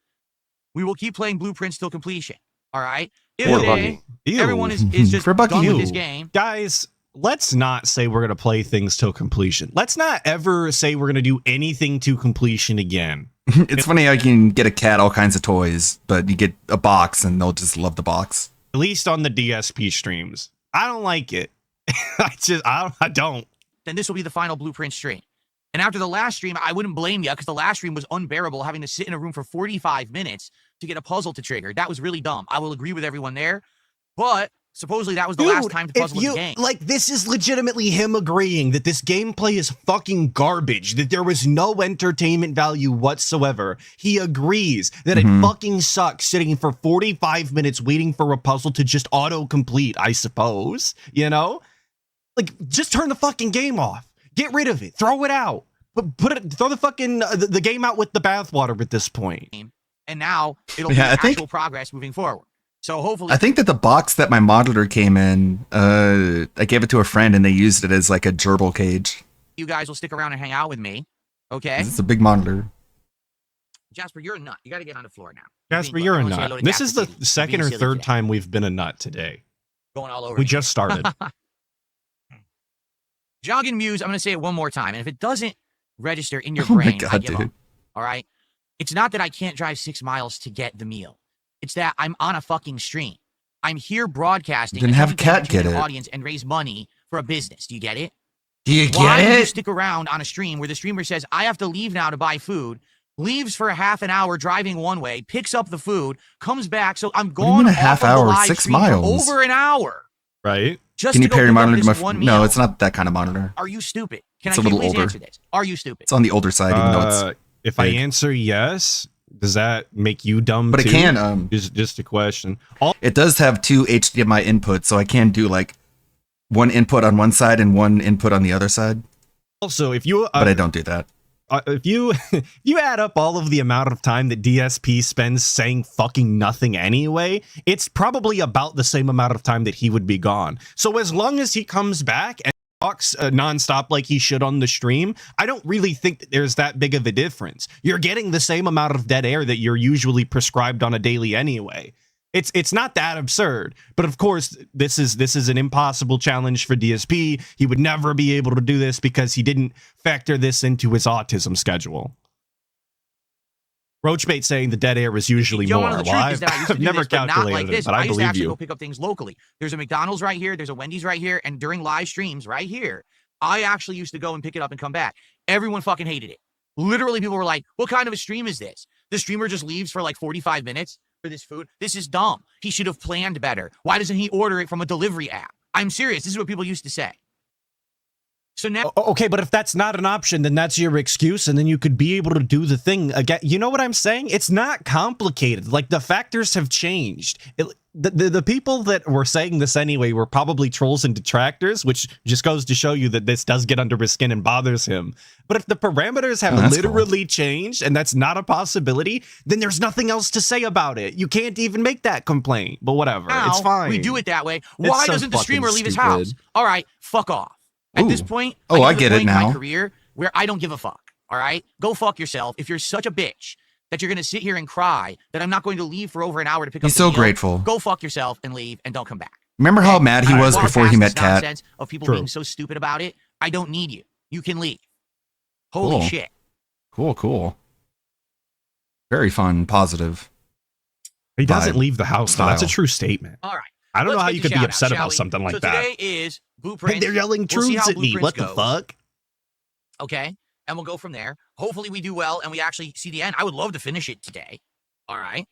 we will keep playing Blueprints till completion. All right. Everyone is just done with this game. Guys, let's not say we're going to play things till completion. Let's not ever say we're going to do anything to completion again. It's funny how you can get a cat all kinds of toys, but you get a box and they'll just love the box. At least on the DSP streams. I don't like it. I don't. Then this will be the final Blueprint stream. And after the last stream, I wouldn't blame you because the last stream was unbearable, having to sit in a room for 45 minutes to get a puzzle to trigger. That was really dumb. I will agree with everyone there. But supposedly that was the last time to puzzle the game. Like, this is legitimately him agreeing that this gameplay is fucking garbage, that there was no entertainment value whatsoever. He agrees that it fucking sucks sitting for 45 minutes waiting for a puzzle to just auto-complete, I suppose. You know? Like, just turn the fucking game off. Get rid of it. Throw it out. Throw the fucking the game out with the bathwater at this point. And now it'll be actual progress moving forward. So hopefully, I think that the box that my monitor came in, I gave it to a friend and they used it as like a gerbil cage. You guys will stick around and hang out with me, okay? It's a big monitor. Jasper, you're a nut. You got to get on the floor now. Jasper, you're a nut. This is the second or third time we've been a nut today. Going all over. We just started. Jogging Muse, I'm going to say it one more time. And if it doesn't register in your brain, I give up. All right? It's not that I can't drive 6 miles to get the meal. It's that I'm on a fucking stream. I'm here broadcasting. Then have Cat get it. Audience and raise money for a business. Do you get it? Do you get Why it? do you stick around on a stream where the streamer says, I have to leave now to buy food, leaves for a half an hour driving one way, picks up the food, comes back. So I'm gone a half hour, 6 miles. Over an hour. Right? Just Can you to pair your go pick monitor up to this my one No, meal? it's not that kind of monitor. Are you stupid? It's a little please older. answer this? Are you stupid? It's on the older side, even though it's if big. I answer yes, does that make you dumb But too? it can, just a question. It does have 2 HDMI inputs, so I can do like one input on one side and one input on the other side. Also, if you but I don't do that. If you add up all of the amount of time that DSP spends saying fucking nothing anyway, it's probably about the same amount of time that he would be gone. So as long as he comes back and talks nonstop like he should on the stream, I don't really think that there's that big of a difference. You're getting the same amount of dead air that you're usually prescribed on a daily anyway. It's not that absurd, but of course this is an impossible challenge for DSP. He would never be able to do this because he didn't factor this into his autism schedule. Roachbait saying the dead air is usually more. Well, I've never calculated like this. it, but I used to believe actually you. go pick up things locally. There's a McDonald's right here. There's a Wendy's right here. And during live streams right here, I actually used to go and pick it up and come back. Everyone fucking hated it. Literally, people were like, what kind of a stream is this? The streamer just leaves for like 45 minutes for this food. This is dumb. He should have planned better. Why doesn't he order it from a delivery app? I'm serious. This is what people used to say. So now, okay, but if that's not an option, then that's your excuse, and then you could be able to do the thing again. You know what I'm saying? It's not complicated. Like, the factors have changed. The people that were saying this anyway were probably trolls and detractors, which just goes to show you that this does get under his skin and bothers him. But if the parameters have literally changed and that's not a possibility, then there's nothing else to say about it. You can't even make that complaint. But whatever, it's fine. We do it that way. Why doesn't the streamer leave his house? All right, fuck off. At this point, I get it now. In my career where I don't give a fuck. All right, go fuck yourself. If you're such a bitch that you're gonna sit here and cry that I'm not going to leave for over an hour to pick up. He's so grateful. Go fuck yourself and leave and don't come back. Remember how mad he was before he met Kat? Nonsense of people being so stupid about it. I don't need you. You can leave. Holy shit. Cool. Very fun, positive. He doesn't leave the house. Though. That's a true statement. All right. I don't know how you could be upset about something like that. Today is Blueprints. Hey, they're yelling truths at me. What the fuck? Okay. And we'll go from there. Hopefully we do well and we actually see the end. I would love to finish it today. All right.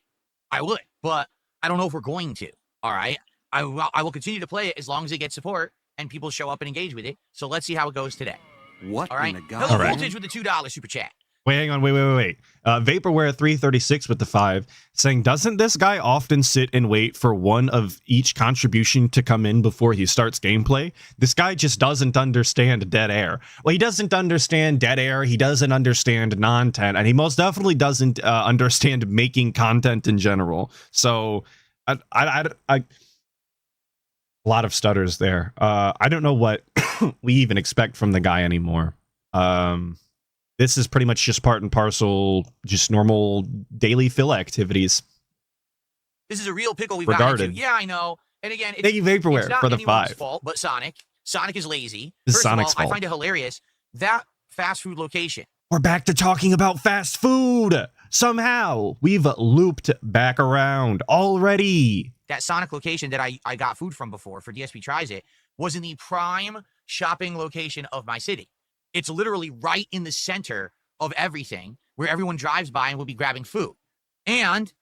I would. But I don't know if we're going to. All right. I will continue to play it as long as it gets support and people show up and engage with it. So let's see how it goes today. What? All right. All right. Voltage with the $2 super chat. Wait, hang on. Wait. Vaporware 336 with the 5 saying, doesn't this guy often sit and wait for one of each contribution to come in before he starts gameplay? This guy just doesn't understand dead air. Well, he doesn't understand dead air. He doesn't understand non-tent, and he most definitely doesn't understand making content in general. So a lot of stutters there. I don't know what we even expect from the guy anymore. This is pretty much just part and parcel, just normal daily fill activities. This is a real pickle we've got into. Yeah, I know. And again, thank you, Vaporware, for the 5. Fault, but Sonic is lazy. This First is Sonic's of all, fault. I find it hilarious that fast food location. We're back to talking about fast food. Somehow we've looped back around already. That Sonic location that I got food from before for DSP Tries It was in the prime shopping location of my city. It's literally right in the center of everything where everyone drives by and will be grabbing food. And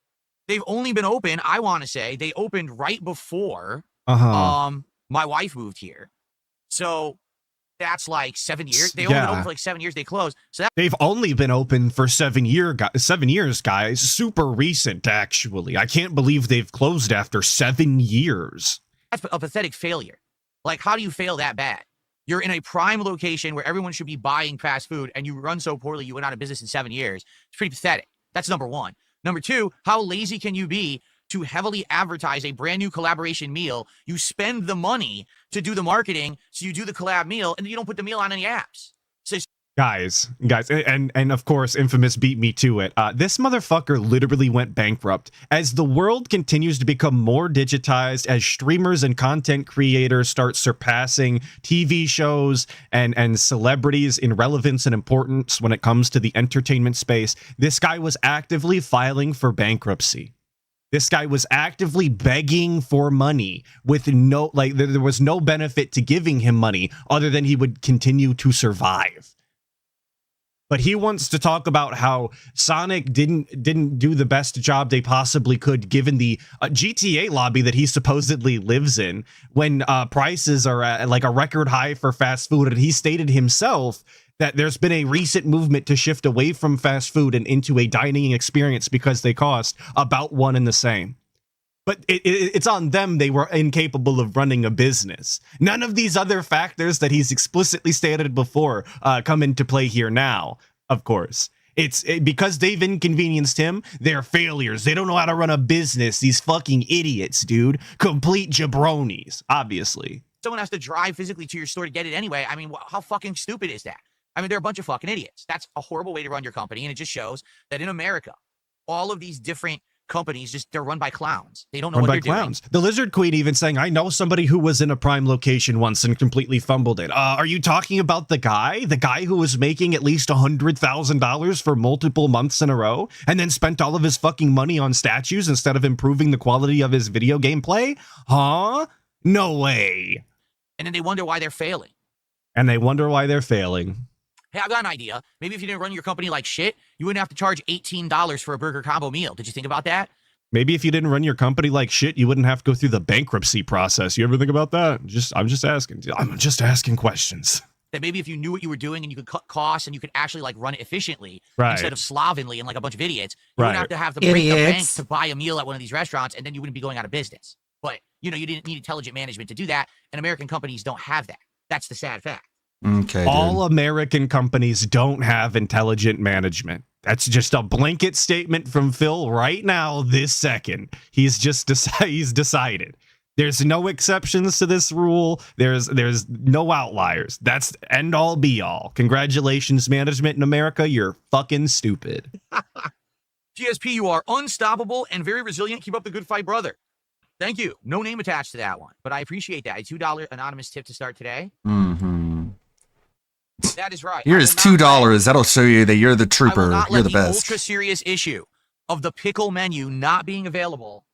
they've only been open, I want to say, they opened right before my wife moved here. So that's like 7 years. They only been open for like 7 years. They closed. So they've only been open for 7 years, guys. Super recent, actually. I can't believe they've closed after 7 years. That's a pathetic failure. Like, how do you fail that bad? You're in a prime location where everyone should be buying fast food, and you run so poorly you went out of business in 7 years. It's pretty pathetic. That's number one. Number two, how lazy can you be to heavily advertise a brand new collaboration meal? You spend the money to do the marketing, so you do the collab meal, and you don't put the meal on any apps. So Guys, and of course, Infamous beat me to it. This motherfucker literally went bankrupt. As the world continues to become more digitized, as streamers and content creators start surpassing TV shows and celebrities in relevance and importance when it comes to the entertainment space, this guy was actively filing for bankruptcy. This guy was actively begging for money with there was no benefit to giving him money other than he would continue to survive. But he wants to talk about how Sonic didn't do the best job they possibly could given the GTA lobby that he supposedly lives in when prices are at like a record high for fast food. And he stated himself that there's been a recent movement to shift away from fast food and into a dining experience because they cost about one and the same. But it's on them. They were incapable of running a business. None of these other factors that he's explicitly stated before come into play here now, of course. It's because they've inconvenienced him. They're failures. They don't know how to run a business. These fucking idiots, dude. Complete jabronis, obviously. Someone has to drive physically to your store to get it anyway. I mean, how fucking stupid is that? I mean, they're a bunch of fucking idiots. That's a horrible way to run your company. And it just shows that in America, all of these different companies they're run by clowns. They don't know what they're doing. The Lizard Queen even saying, I know somebody who was in a prime location once and completely fumbled it. Are you talking about the guy who was making at least $100,000 for multiple months in a row and then spent all of his fucking money on statues instead of improving the quality of his video gameplay? Huh? No way. And then they wonder why they're failing. Hey, I got an idea. Maybe if you didn't run your company like shit, you wouldn't have to charge $18 for a burger combo meal. Did you think about that? Maybe if you didn't run your company like shit, you wouldn't have to go through the bankruptcy process. You ever think about that? I'm just asking questions. that maybe if you knew what you were doing and you could cut costs and you could actually like run it efficiently Right. instead of slovenly and like a bunch of idiots, you Right. wouldn't have to break the bank Idiots. to buy a meal at one of these restaurants, and then you wouldn't be going out of business. But you didn't need intelligent management to do that, and American companies don't have that. That's the sad fact. Okay. All American companies don't have intelligent management. That's just a blanket statement from Phil right now, this second. He's just he's decided. There's no exceptions to this rule. There's no outliers. That's end all be all. Congratulations, management in America. You're fucking stupid. GSP, you are unstoppable and very resilient. Keep up the good fight, brother. Thank you. No name attached to that one, but I appreciate that. A $2 anonymous tip to start today. Mm-hmm. That is right. Here's $2. That'll show you that you're the I will trooper. not You're let the best. ultra serious issue of the pickle menu not being available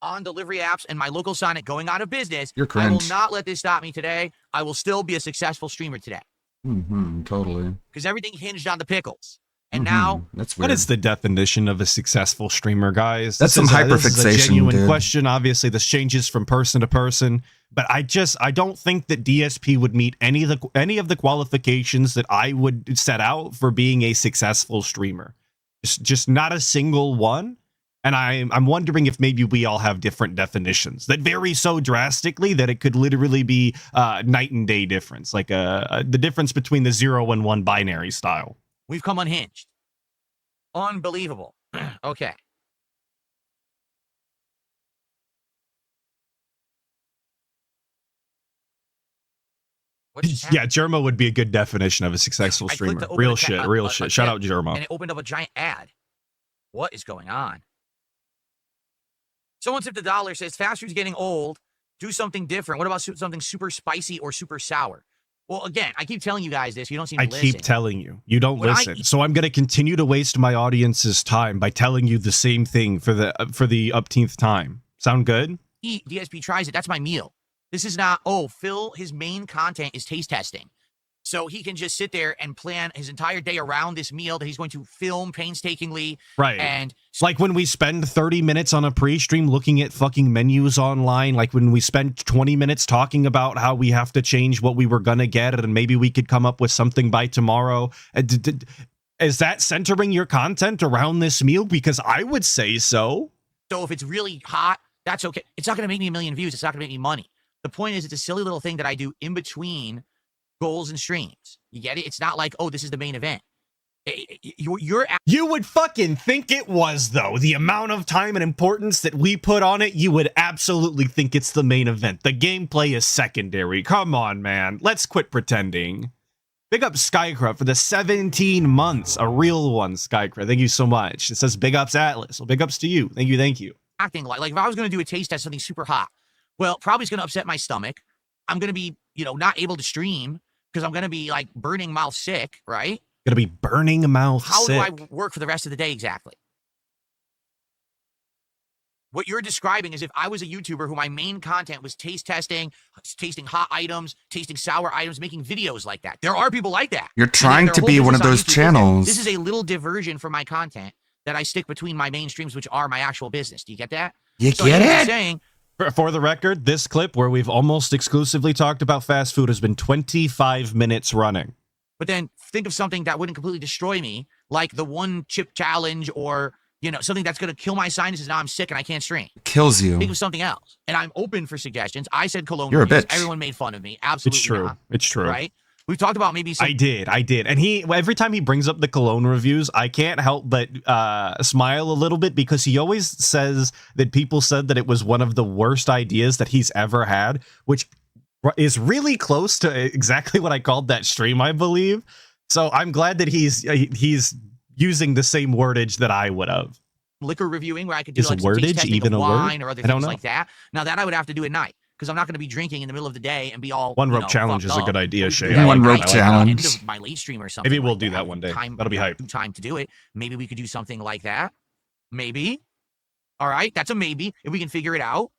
on delivery apps and my local Sonic going out of business. You're I will cringe. not let this stop me today. I will still be a successful streamer today Mm-hmm. Totally. because everything hinged on the pickles. And now, That's What weird. is the definition of a successful streamer, guys? That's This some is this is a hyperfixation, genuine dude. question. Obviously, this changes from person to person, but I don't think that DSP would meet any of the qualifications that I would set out for being a successful streamer. Just not a single one. And I'm wondering if maybe we all have different definitions that vary so drastically that it could literally be night and day difference, like the difference between the 0 and 1 binary style. we've come unhinged. Unbelievable. Okay. What just happened? Yeah, Germa would be a good definition of a successful I clicked streamer. to open Real a shit, tab- real a shit. Shout tab, out Germa. And it opened up a giant ad. What is going on? Someone tipped $1, says fast food's getting old. Do something different. What about something super spicy or super sour? Well, again, I keep telling you guys this. You don't seem to I listen. keep telling you. You don't When I listen. eat- So I'm going to continue to waste my audience's time by telling you the same thing for the upteenth time. Sound good? DSP tries it. That's my meal. This is not, Phil, his main content is taste testing. So he can just sit there and plan his entire day around this meal that he's going to film painstakingly. Right. And Like when we spend 30 minutes on a pre-stream looking at fucking menus online, like when we spend 20 minutes talking about how we have to change what we were going to get and maybe we could come up with something by tomorrow. Is that centering your content around this meal? Because I would say so. so if it's really hot, that's okay. It's not going to make me 1 million views. It's not going to make me money. The point is, it's a silly little thing that I do in between goals and streams. You get it? It's not like, this is the main event. You would fucking think it was, though. The amount of time and importance that we put on it, you would absolutely think it's the main event. The gameplay is secondary. Come on, man. Let's quit pretending. Big up Skycraft for the 17 months. A real one, Skycraft. Thank you so much. It says big ups Atlas. Well, big ups to you. Thank you, thank you. Acting like if I was going to do a taste test, something super hot, well, probably it's going to upset my stomach. I'm going to be, not able to stream because I'm going to be like burning mouth sick, right? Gonna be burning mouth How sick. do I work for the rest of the day exactly? What you're describing is if I was a YouTuber who my main content was taste testing, tasting hot items, tasting sour items, making videos like that. There are people like that. You're And trying their to whole be one of business on those YouTube. channels. This is a little diversion from my content that I stick between my main streams, which are my actual business. Do you get that? You So get here's what I'm it? saying, For the record, this clip where we've almost exclusively talked about fast food has been 25 minutes running. but then think of something that wouldn't completely destroy me, like the one chip challenge or, something that's going to kill my sinuses. Now I'm sick and I can't stream. Kills you. Think of something else. And I'm open for suggestions. I said cologne You're a reviews. bitch. Everyone made fun of me. Absolutely It's true. not. It's true. Right? We've talked about maybe some. I did. And every time he brings up the cologne reviews, I can't help but smile a little bit because he always says that people said that it was one of the worst ideas that he's ever had, which is really close to exactly what I called that stream, I believe. So I'm glad that he's using the same wordage that I would have. liquor reviewing where I could do Is like some taste wordage testing even of a word? wine or other I don't things know. like that. Now that I would have to do at night because I'm not going to be drinking in the middle of the day and be all One rope challenge fucked is a good up. idea, We could Shay. do that One at rope night, challenge. End of my late stream or something. Maybe we'll like do that one day. That'll be hype. Time to do it. Maybe we could do something like that. Maybe. All right, that's a maybe if we can figure it out.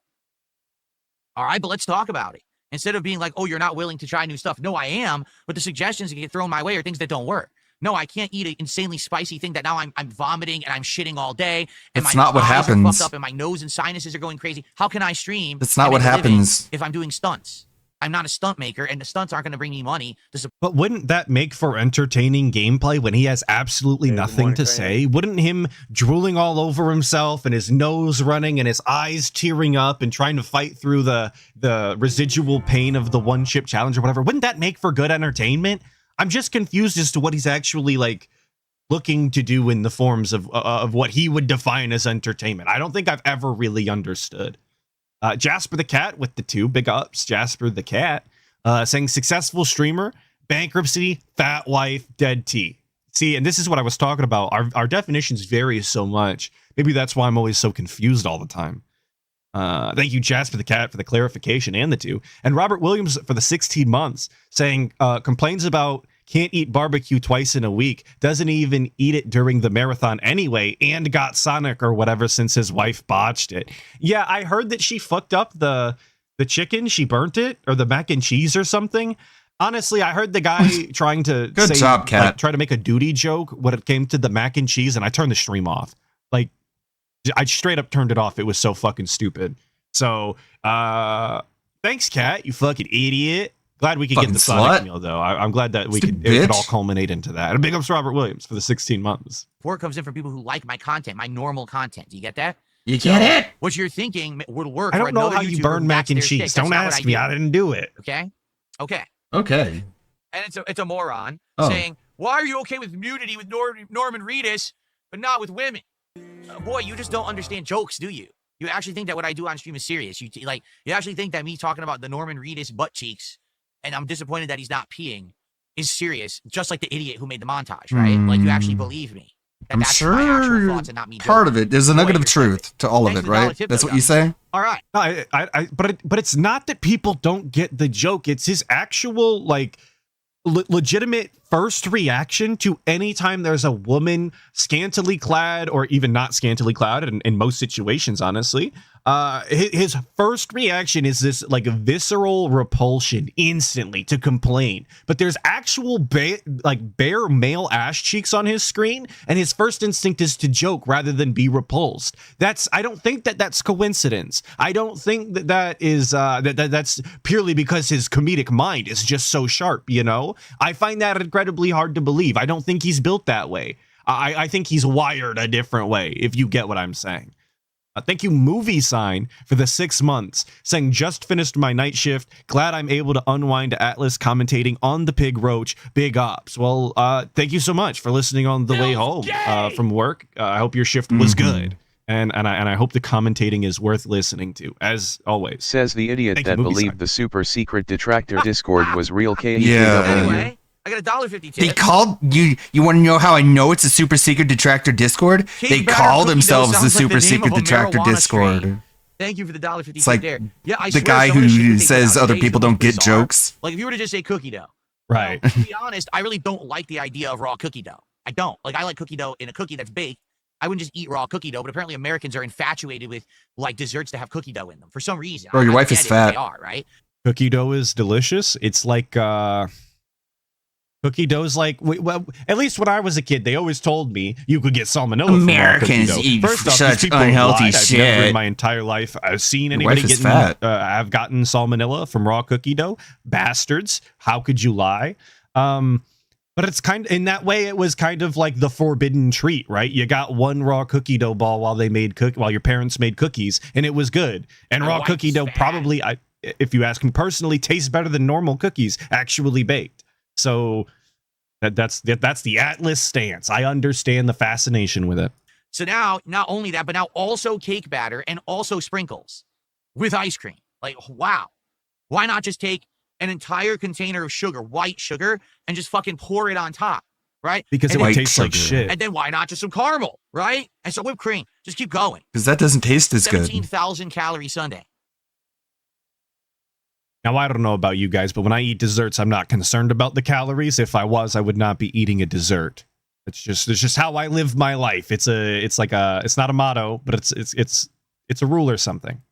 All right, but let's talk about it. Instead of being like, you're not willing to try new stuff. No, I am. But the suggestions that get thrown my way are things that don't work. No, I can't eat an insanely spicy thing that now I'm vomiting and I'm shitting all day. And That's my not what eyes are happens. fucked up and my nose and sinuses are going crazy. How can I stream? That's not and what make a living happens. if I'm doing stunts. I'm not a stunt maker, and the stunts aren't going to bring me money. But wouldn't that make for entertaining gameplay when he has absolutely nothing to say? Wouldn't him drooling all over himself and his nose running and his eyes tearing up and trying to fight through the residual pain of the one chip challenge or whatever, wouldn't that make for good entertainment? I'm just confused as to what he's actually like looking to do in the forms of what he would define as entertainment. I don't think I've ever really understood. Jasper the Cat with the 2 big ups. Jasper the Cat saying successful streamer, bankruptcy, fat wife, dead tea. See, and this is what I was talking about. Our definitions vary so much. Maybe that's why I'm always so confused all the time. Thank you, Jasper the Cat, for the clarification and the 2. And Robert Williams for the 16 months saying complains about can't eat barbecue twice in a week, doesn't even eat it during the marathon anyway, and got Sonic or whatever since his wife botched it. Yeah, I heard that she fucked up the chicken. She burnt it, or the mac and cheese or something. Honestly, I heard the guy trying to Good job, Cat. Like, try to make a duty joke when it came to the mac and cheese, and I turned the stream off. Like, I straight up turned it off. It was so fucking stupid. So, thanks, Cat, you fucking idiot. Glad we could get the Sonic meal, though. I'm glad that it could all culminate into that. And big ups to Robert Williams for the 16 months. Support comes in from people who like my content, my normal content. Do you get that? You get it? What you're thinking would work. I don't know how you burn mac and cheese. Don't ask me. I didn't do it. Okay. Okay. And it's a moron saying, why are you okay with nudity with Norman Reedus, but not with women? Boy, you just don't understand jokes, do you? You actually think that what I do on stream is serious. You actually think that me talking about the Norman Reedus butt cheeks, and I'm disappointed that he's not peeing, is serious, just like the idiot who made the montage, right? Like, you actually believe me. I'm sure part of it. There's a nugget of truth to all of it, right? That's what you say? All right. But it's not that people don't get the joke. It's his actual, like, legitimate first reaction to any time there's a woman scantily clad, or even not scantily clad in most situations, honestly. His first reaction is this like visceral repulsion instantly to complain, but there's actual bare male ass cheeks on his screen, and his first instinct is to joke rather than be repulsed. I don't think that's coincidence. I don't think that is that's purely because his comedic mind is just so sharp, you know? I find that incredibly hard to believe. I don't think he's built that way. I think he's wired a different way, if you get what I'm saying. Thank you, Movie Sign, for the 6 months, saying, just finished my night shift. Glad I'm able to unwind to Atlas commentating on the Pig Roach. Big ups. Well, thank you so much for listening on the way home from work. I hope your shift was good. And I hope the commentating is worth listening to, as always. Says the idiot that believed the super secret detractor Discord was real KEW. Anyway, I got $1.50 tip. They called you. You want to know how I know it's a super secret detractor Discord? They call themselves the super secret detractor Discord. Stream. Tip for the $1.50 it's like there. Yeah, I the guy who says other people don't get jokes. Like if you were to just say cookie dough. Right. Now, to be honest, I really don't like the idea of raw cookie dough. I don't. Like I like cookie dough in a cookie that's baked. I wouldn't just eat raw cookie dough, but apparently Americans are infatuated with like desserts that have cookie dough in them for some reason. Bro, your wife is fat. They are, right? Cookie dough is delicious. It's like cookie dough's like, well, at least when I was a kid, they always told me you could get salmonella. Americans eat such unhealthy shit. I've never in my entire life I've seen anybody getting. I've gotten salmonella from raw cookie dough. Bastards! How could you lie? But it's kind of, in that way, it was kind of like the forbidden treat, right? You got one raw cookie dough ball while your parents made cookies, and it was good. And raw cookie dough probably, if you ask me personally, tastes better than normal cookies actually baked. So that's the Atlas stance. I understand the fascination with it. So now, not only that, but now also cake batter and also sprinkles with ice cream. Like, wow. Why not just take an entire container of sugar, white sugar, and just fucking pour it on top, right? Because it would taste like shit. And then why not just some caramel, right? And some whipped cream. Just keep going. Because that doesn't taste as good. 17,000 calorie sundae. Now, I don't know about you guys, but when I eat desserts, I'm not concerned about the calories. If I was, I would not be eating a dessert. It's just how I live my life. It's not a motto, but it's a rule or something.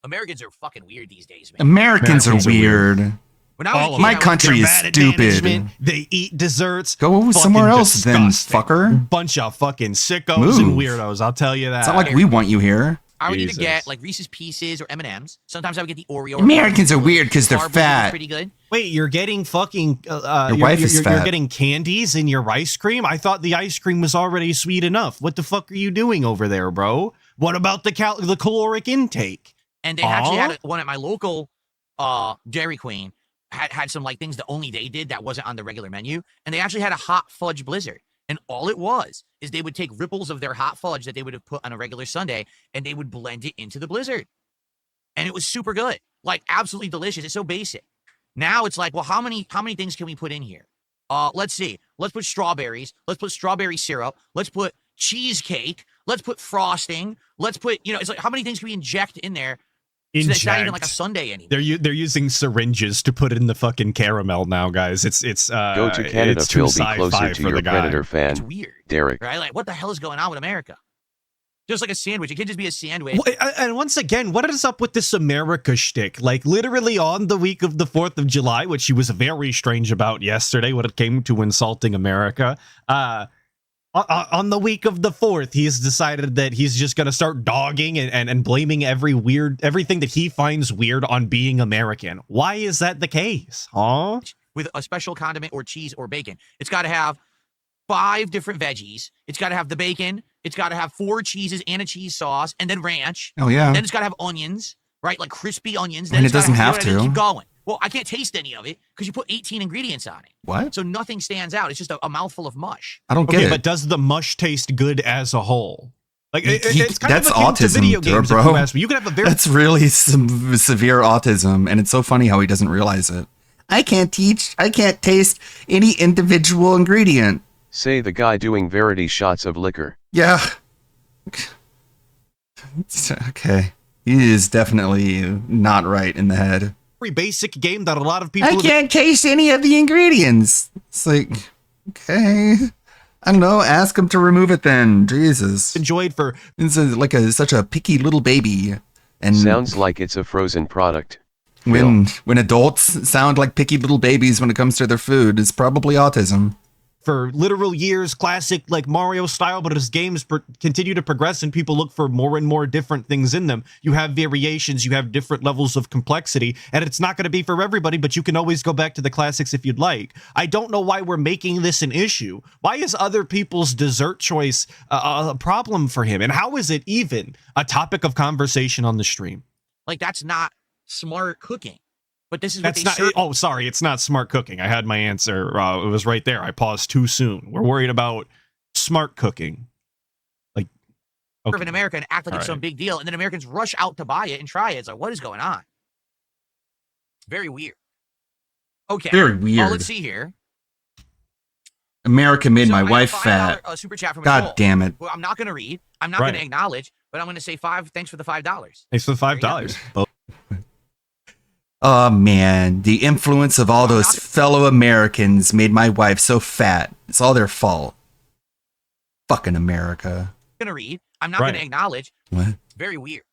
Americans are fucking weird these days, man. Americans are weird. My country is stupid. They eat desserts. Go somewhere else then, fucker. Bunch of fucking sickos and weirdos, I'll tell you that. It's not like we want you here. I would either get like Reese's Pieces or M&Ms. Sometimes I would get the Oreo. Americans are weird because they're fat. Pretty good. Wait, you're getting fucking your wife is fat. You're getting candies in your ice cream? I thought the ice cream was already sweet enough. What the fuck are you doing over there, bro? What about the caloric intake? And they actually had one at my local Dairy Queen. Had some like things that only they did that wasn't on the regular menu. And they actually had a hot fudge blizzard. And all it was is they would take ripples of their hot fudge that they would have put on a regular sundae and they would blend it into the blizzard. And it was super good. Like absolutely delicious. It's so basic. Now it's like, well, how many things can we put in here? Let's see. Let's put strawberries. Let's put strawberry syrup. Let's put cheesecake. Let's put frosting. Let's put, it's like how many things can we inject in there? So it's not even like a sundae anymore. They're using syringes to put it in the fucking caramel now, guys. It's Go to Canada, Phil. Be closer to your Predator fan. It's weird, Derek. Right? Like, what the hell is going on with America? Just like a sandwich. It can't just be a sandwich. And once again, what is up with this America shtick? Like, literally on the week of the 4th of July, which he was very strange about yesterday when it came to insulting America, on the week of the 4th, he's decided that he's just going to start dogging and blaming everything that he finds weird on being American. Why is that the case? Huh? With a special condiment or cheese or bacon. It's got to have 5 different veggies. It's got to have the bacon. It's got to have 4 cheeses and a cheese sauce and then ranch. Oh, yeah. Then it's got to have onions, right? Like crispy onions. Then And it's it doesn't have to. Keep going. Well, I can't taste any of it because you put 18 ingredients on it. What? So nothing stands out. It's just a mouthful of mush. I don't get it. But does the mush taste good as a whole? Like it's kind that's of akin to autism, video games, bro. if you ask me. You could have a very That's really some severe autism, and it's so funny how he doesn't realize it. I can't taste any individual ingredient. Say the guy doing Verity shots of liquor. Yeah. Okay. He is definitely not right in the head. basic game that a lot of people... I can't taste any of the ingredients. It's like, okay. I don't know. Ask him to remove it then. Jesus. Enjoyed for... It's like such a picky little baby. And sounds like it's a frozen product. When adults sound like picky little babies when it comes to their food, it's probably autism. For literal years, classic like Mario style, but as games continue to progress and people look for more and more different things in them, you have variations, you have different levels of complexity, and it's not going to be for everybody, but you can always go back to the classics if you'd like. I don't know why we're making this an issue. Why is other people's dessert choice a problem for him? And how is it even a topic of conversation on the stream? Like, that's not smart cooking. But this is what That's not. Oh, sorry, it's not smart cooking. I had my answer. It was right there. I paused too soon. We're worried about smart cooking. Like, in America and act like it's some big deal, and then Americans rush out to buy it and try it. It's like, what is going on? Very weird. Okay. Very weird. Let's see here. America made my wife fat. Super chat from God damn it. Well, I'm not going to read. I'm not going to acknowledge, but I'm going to say thanks for the $5. Thanks for the $5. Oh man, the influence of all those fellow Americans made my wife so fat. It's all their fault. Fucking America. I'm going to read. I'm not going to acknowledge. What? Very weird.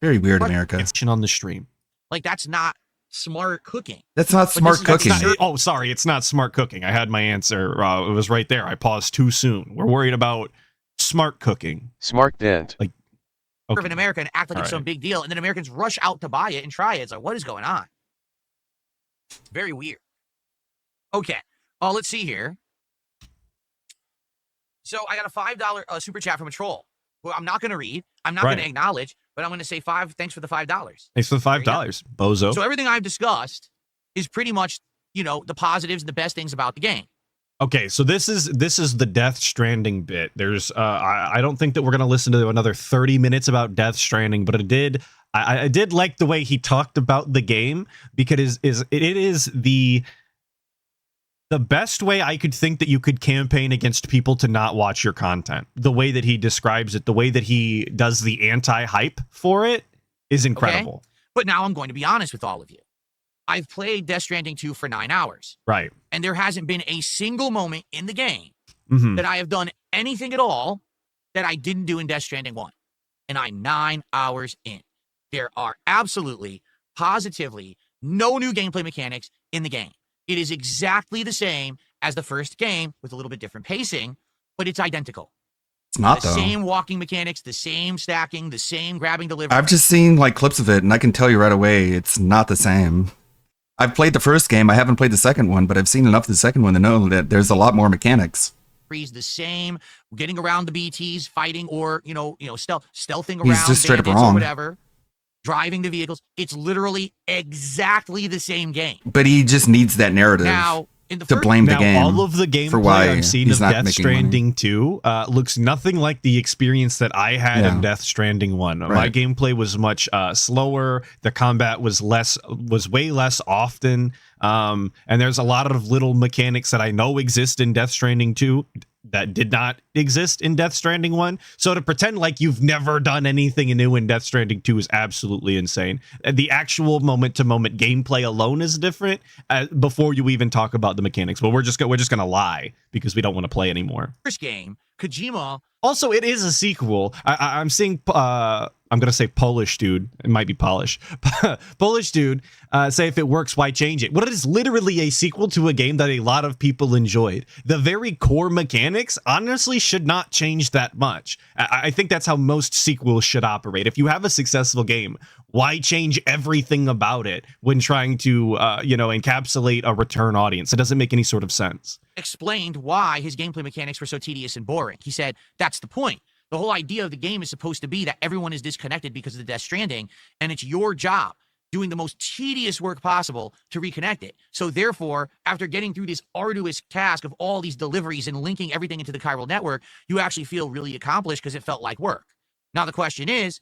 Very weird, America. Action on the stream. Like, that's not smart cooking. That's not smart cooking. Oh, sorry, it's not smart cooking. I had my answer. It was right there. I paused too soon. We're worried about smart cooking. Smart dent. Like, in America and act like it's some big deal, and then Americans rush out to buy it and try it. It's like, what is going on? Very weird. Okay. Let's see here. So I got a $5 super chat from a troll who I'm not going to read. I'm not going to acknowledge, but I'm going to say thanks for the $5. Thanks for the $5, bozo. So everything I've discussed is pretty much, the positives and the best things about the game. Okay, so this is the Death Stranding bit. There's I don't think that we're gonna listen to another 30 minutes about Death Stranding, but I did like the way he talked about the game, because it is the best way I could think that you could campaign against people to not watch your content. The way that he describes it, the way that he does the anti-hype for it is incredible. Okay? But now I'm going to be honest with all of you. I've played Death Stranding 2 for 9 hours. Right. And there hasn't been a single moment in the game that I have done anything at all that I didn't do in Death Stranding 1. And I'm 9 hours in. There are absolutely, positively, no new gameplay mechanics in the game. It is exactly the same as the first game with a little bit different pacing, but it's identical. It's not, the though. same walking mechanics, the same stacking, the same grabbing delivery. I've just seen like clips of it, and I can tell you right away, it's not the same. I've played the first game. I haven't played the second one, but I've seen enough of the second one to know that there's a lot more mechanics. The same, getting around the BTs, fighting, or stealthing He's around just straight up bandits or wrong. whatever, driving the vehicles. It's literally exactly the same game. But he just needs that narrative Now, in the to first blame the Now, game all of the for why gameplay I've seen he's of not Death making money. Stranding 2 looks nothing like the experience that I had Yeah. in Death Stranding 1. My Right. gameplay was much slower. The combat was way less often. And there's a lot of little mechanics that I know exist in Death Stranding 2 that did not exist in Death Stranding 1. So to pretend like you've never done anything new in Death Stranding 2 is absolutely insane. The actual moment-to-moment gameplay alone is different before you even talk about the mechanics. But we're just going to lie because we don't want to play anymore. First game, Kojima. Also, it is a sequel. I'm seeing, I'm going to say Polish dude. It might be Polish. Polish dude say if it works, why change it? Well, it is literally a sequel to a game that a lot of people enjoyed. The very core mechanics, honestly, should not change that much. I think that's how most sequels should operate. If you have a successful game, why change everything about it when trying to, encapsulate a return audience? It doesn't make any sort of sense. Explained why his gameplay mechanics were so tedious and boring. He said, that's the point. The whole idea of the game is supposed to be that everyone is disconnected because of the Death Stranding, and it's your job doing the most tedious work possible to reconnect it. So therefore, after getting through this arduous task of all these deliveries and linking everything into the chiral network, you actually feel really accomplished because it felt like work. Now the question is,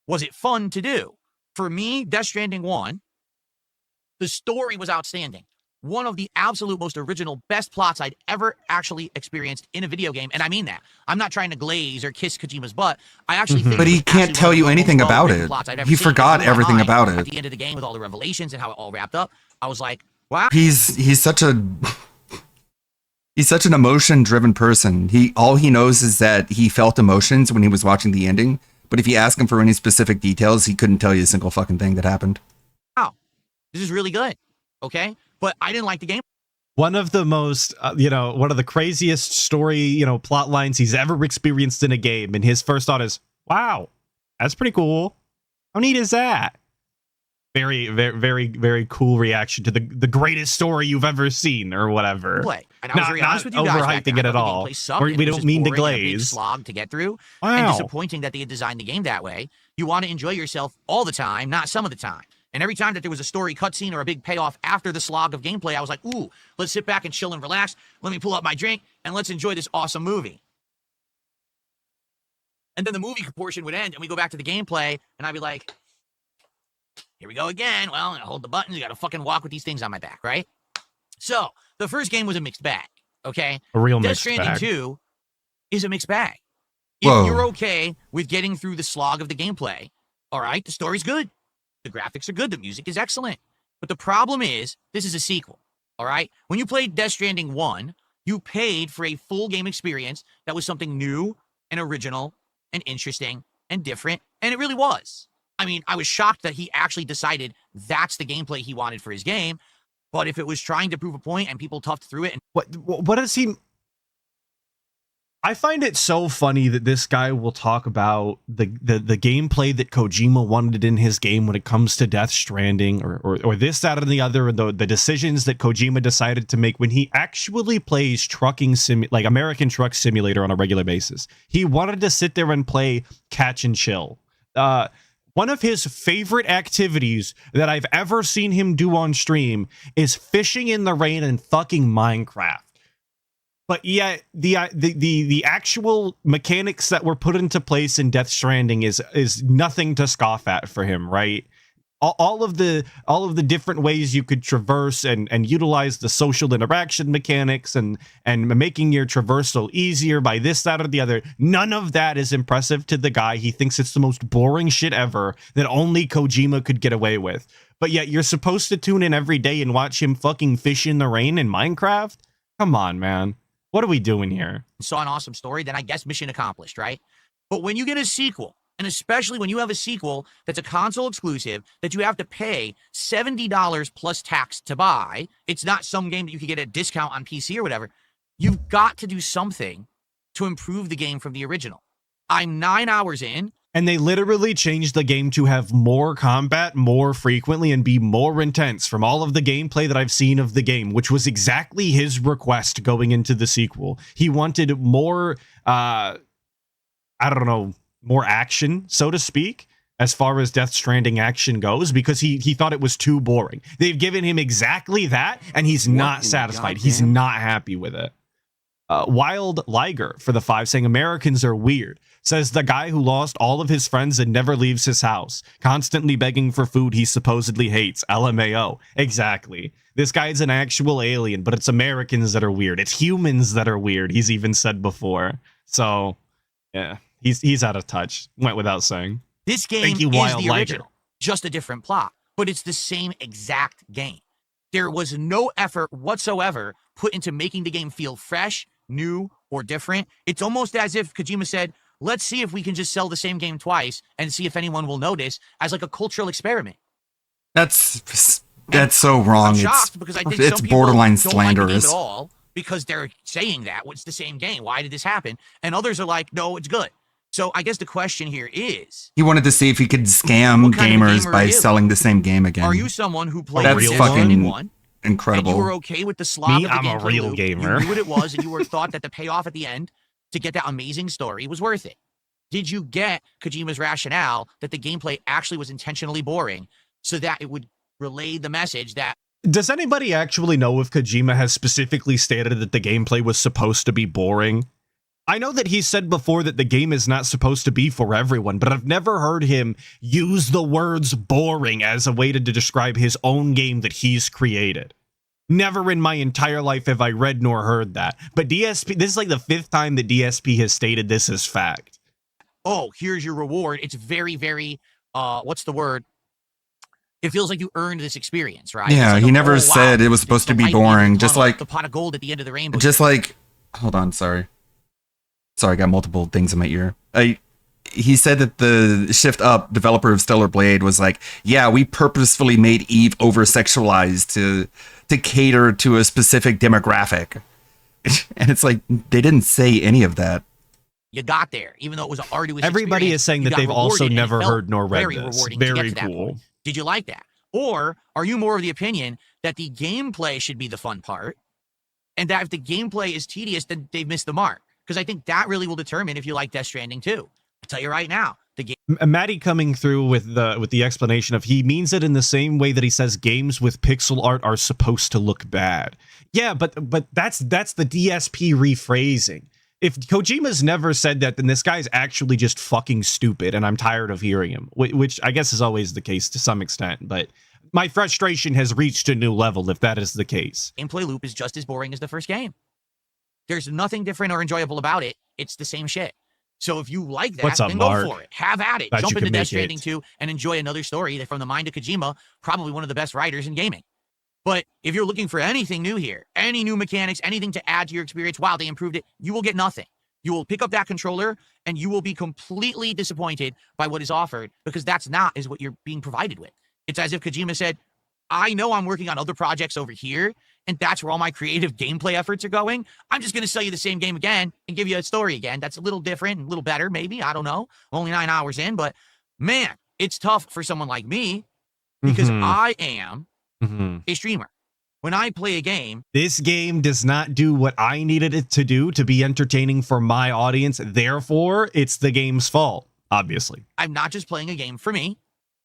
was it fun to do? For me, Death Stranding 1, the story was outstanding. One of the absolute most original, best plots I'd ever actually experienced in a video game. And I mean that. I'm not trying to glaze or kiss Kojima's butt. I actually think But he can't tell you anything about it. He forgot everything about At it. the end of the game with all the revelations and how it all wrapped up, I was like, wow. He's such an emotion-driven person. All he knows is that he felt emotions when he was watching the ending. But if you ask him for any specific details, he couldn't tell you a single fucking thing that happened. Wow, this is really good. Okay, but I didn't like the game. One of the most, one of the craziest story, plot lines he's ever experienced in a game. And his first thought is, wow, that's pretty cool. How neat is that? Very, very, very, very cool reaction to the greatest story you've ever seen or whatever. Play. And I was very honest with you guys. Overhyping it at all. We don't mean to glaze. Slog to get through. Wow. And disappointing that they had designed the game that way. You want to enjoy yourself all the time, not some of the time. And every time that there was a story cutscene or a big payoff after the slog of gameplay, I was like, ooh, let's sit back and chill and relax. Let me pull up my drink and let's enjoy this awesome movie. And then the movie portion would end and we go back to the gameplay and I'd be like, here we go again. Well, I hold the buttons. You got to fucking walk with these things on my back, right? So the first game was a mixed bag, okay? A real Death mixed Stranding bag. 2 is a mixed bag. Whoa. If you're okay with getting through the slog of the gameplay, all right, the story's good. The graphics are good. The music is excellent. But the problem is, this is a sequel, all right? When you played Death Stranding 1, you paid for a full game experience that was something new and original and interesting and different, and it really was. I mean, I was shocked that he actually decided that's the gameplay he wanted for his game, but if it was trying to prove a point and people toughed through it... And what does he... I find it so funny that this guy will talk about the gameplay that Kojima wanted in his game when it comes to Death Stranding or this, that, and the other, and the decisions that Kojima decided to make when he actually plays like American Truck Simulator on a regular basis. He wanted to sit there and play Catch and Chill. One of his favorite activities that I've ever seen him do on stream is fishing in the rain and fucking Minecraft. But yet the actual mechanics that were put into place in Death Stranding is nothing to scoff at for him, right? All of the different ways you could traverse and utilize the social interaction mechanics and making your traversal easier by this, that, or the other. None of that is impressive to the guy. He thinks it's the most boring shit ever that only Kojima could get away with. But yet you're supposed to tune in every day and watch him fucking fish in the rain in Minecraft? Come on, man. What are we doing here? Saw an awesome story, then I guess mission accomplished, right? But when you get a sequel, and especially when you have a sequel that's a console exclusive that you have to pay $70 plus tax to buy, it's not some game that you could get a discount on PC or whatever. You've got to do something to improve the game from the original. I'm 9 hours in. And they literally changed the game to have more combat more frequently and be more intense from all of the gameplay that I've seen of the game, which was exactly his request going into the sequel. He wanted more, more action, so to speak, as far as Death Stranding action goes, because he thought it was too boring. They've given him exactly that, and he's not satisfied. He's not happy with it. Wild Liger for the 5 saying Americans are weird. Says the guy who lost all of his friends and never leaves his house, constantly begging for food he supposedly hates. LMAO. Exactly. This guy's an actual alien, but it's Americans that are weird. It's humans that are weird, he's even said before. So, yeah, he's out of touch. Went without saying. This game is the original, just a different plot, but it's the same exact game. There was no effort whatsoever put into making the game feel fresh, new, or different. It's almost as if Kojima said, let's see if we can just sell the same game twice and see if anyone will notice, as like a cultural experiment. That's so wrong. I'm shocked because I think it's some people borderline don't like the game slanderous at all because they're saying that it's the same game. Why did this happen? And others are like, no, it's good. So I guess the question here is, he wanted to see if he could scam gamers by selling the same game again. Are you someone who plays That's fucking incredible. And you were okay with the slop Me, of the I'm a gameplay real loop, gamer. You knew what it was, and you thought that the payoff at the end to get that amazing story was worth it. Did you get Kojima's rationale that the gameplay actually was intentionally boring so that it would relay the message that... Does anybody actually know if Kojima has specifically stated that the gameplay was supposed to be boring? I know that he said before that the game is not supposed to be for everyone, but I've never heard him use the words boring as a way to describe his own game that he's created. Never in my entire life have I read nor heard that. But DSP, this is like the 5th time that DSP has stated this as fact. Oh, here's your reward. It's very, very, what's the word? It feels like you earned this experience, right? Yeah, like he never said it was supposed to be boring. Just like the pot of gold at the end of the rainbow. Just like, hold on, sorry, I got multiple things in my ear. He said that the Shift Up developer of Stellar Blade was like, yeah, we purposefully made Eve over-sexualized to cater to a specific demographic. And it's like, they didn't say any of that. You got there, even though it was an arduous Everybody experience, is saying that they've also never heard nor read very this. Rewarding Very to get to cool. That point. Did you like that? Or are you more of the opinion that the gameplay should be the fun part, and that if the gameplay is tedious, then they've missed the mark? Because I think that really will determine if you like Death Stranding too. I'll tell you right now, the game. Maddie coming through with the explanation of he means it in the same way that he says games with pixel art are supposed to look bad. Yeah, but that's the DSP rephrasing. If Kojima's never said that, then this guy's actually just fucking stupid, and I'm tired of hearing him, which I guess is always the case to some extent, but my frustration has reached a new level if that is the case. Gameplay loop is just as boring as the first game. There's nothing different or enjoyable about it. It's the same shit. So if you like that, then go for it. Have at it. Jump into Death Stranding 2 and enjoy another story from the mind of Kojima, probably one of the best writers in gaming. But if you're looking for anything new here, any new mechanics, anything to add to your experience, wow, they improved it, you will get nothing. You will pick up that controller and you will be completely disappointed by what is offered because that's not is what you're being provided with. It's as if Kojima said, I know I'm working on other projects over here, and that's where all my creative gameplay efforts are going. I'm just going to sell you the same game again and give you a story again. That's a little different and a little better, maybe. I don't know. Only 9 hours in, but man, it's tough for someone like me because I am a streamer. When I play a game, this game does not do what I needed it to do to be entertaining for my audience. Therefore, it's the game's fault, obviously. I'm not just playing a game for me.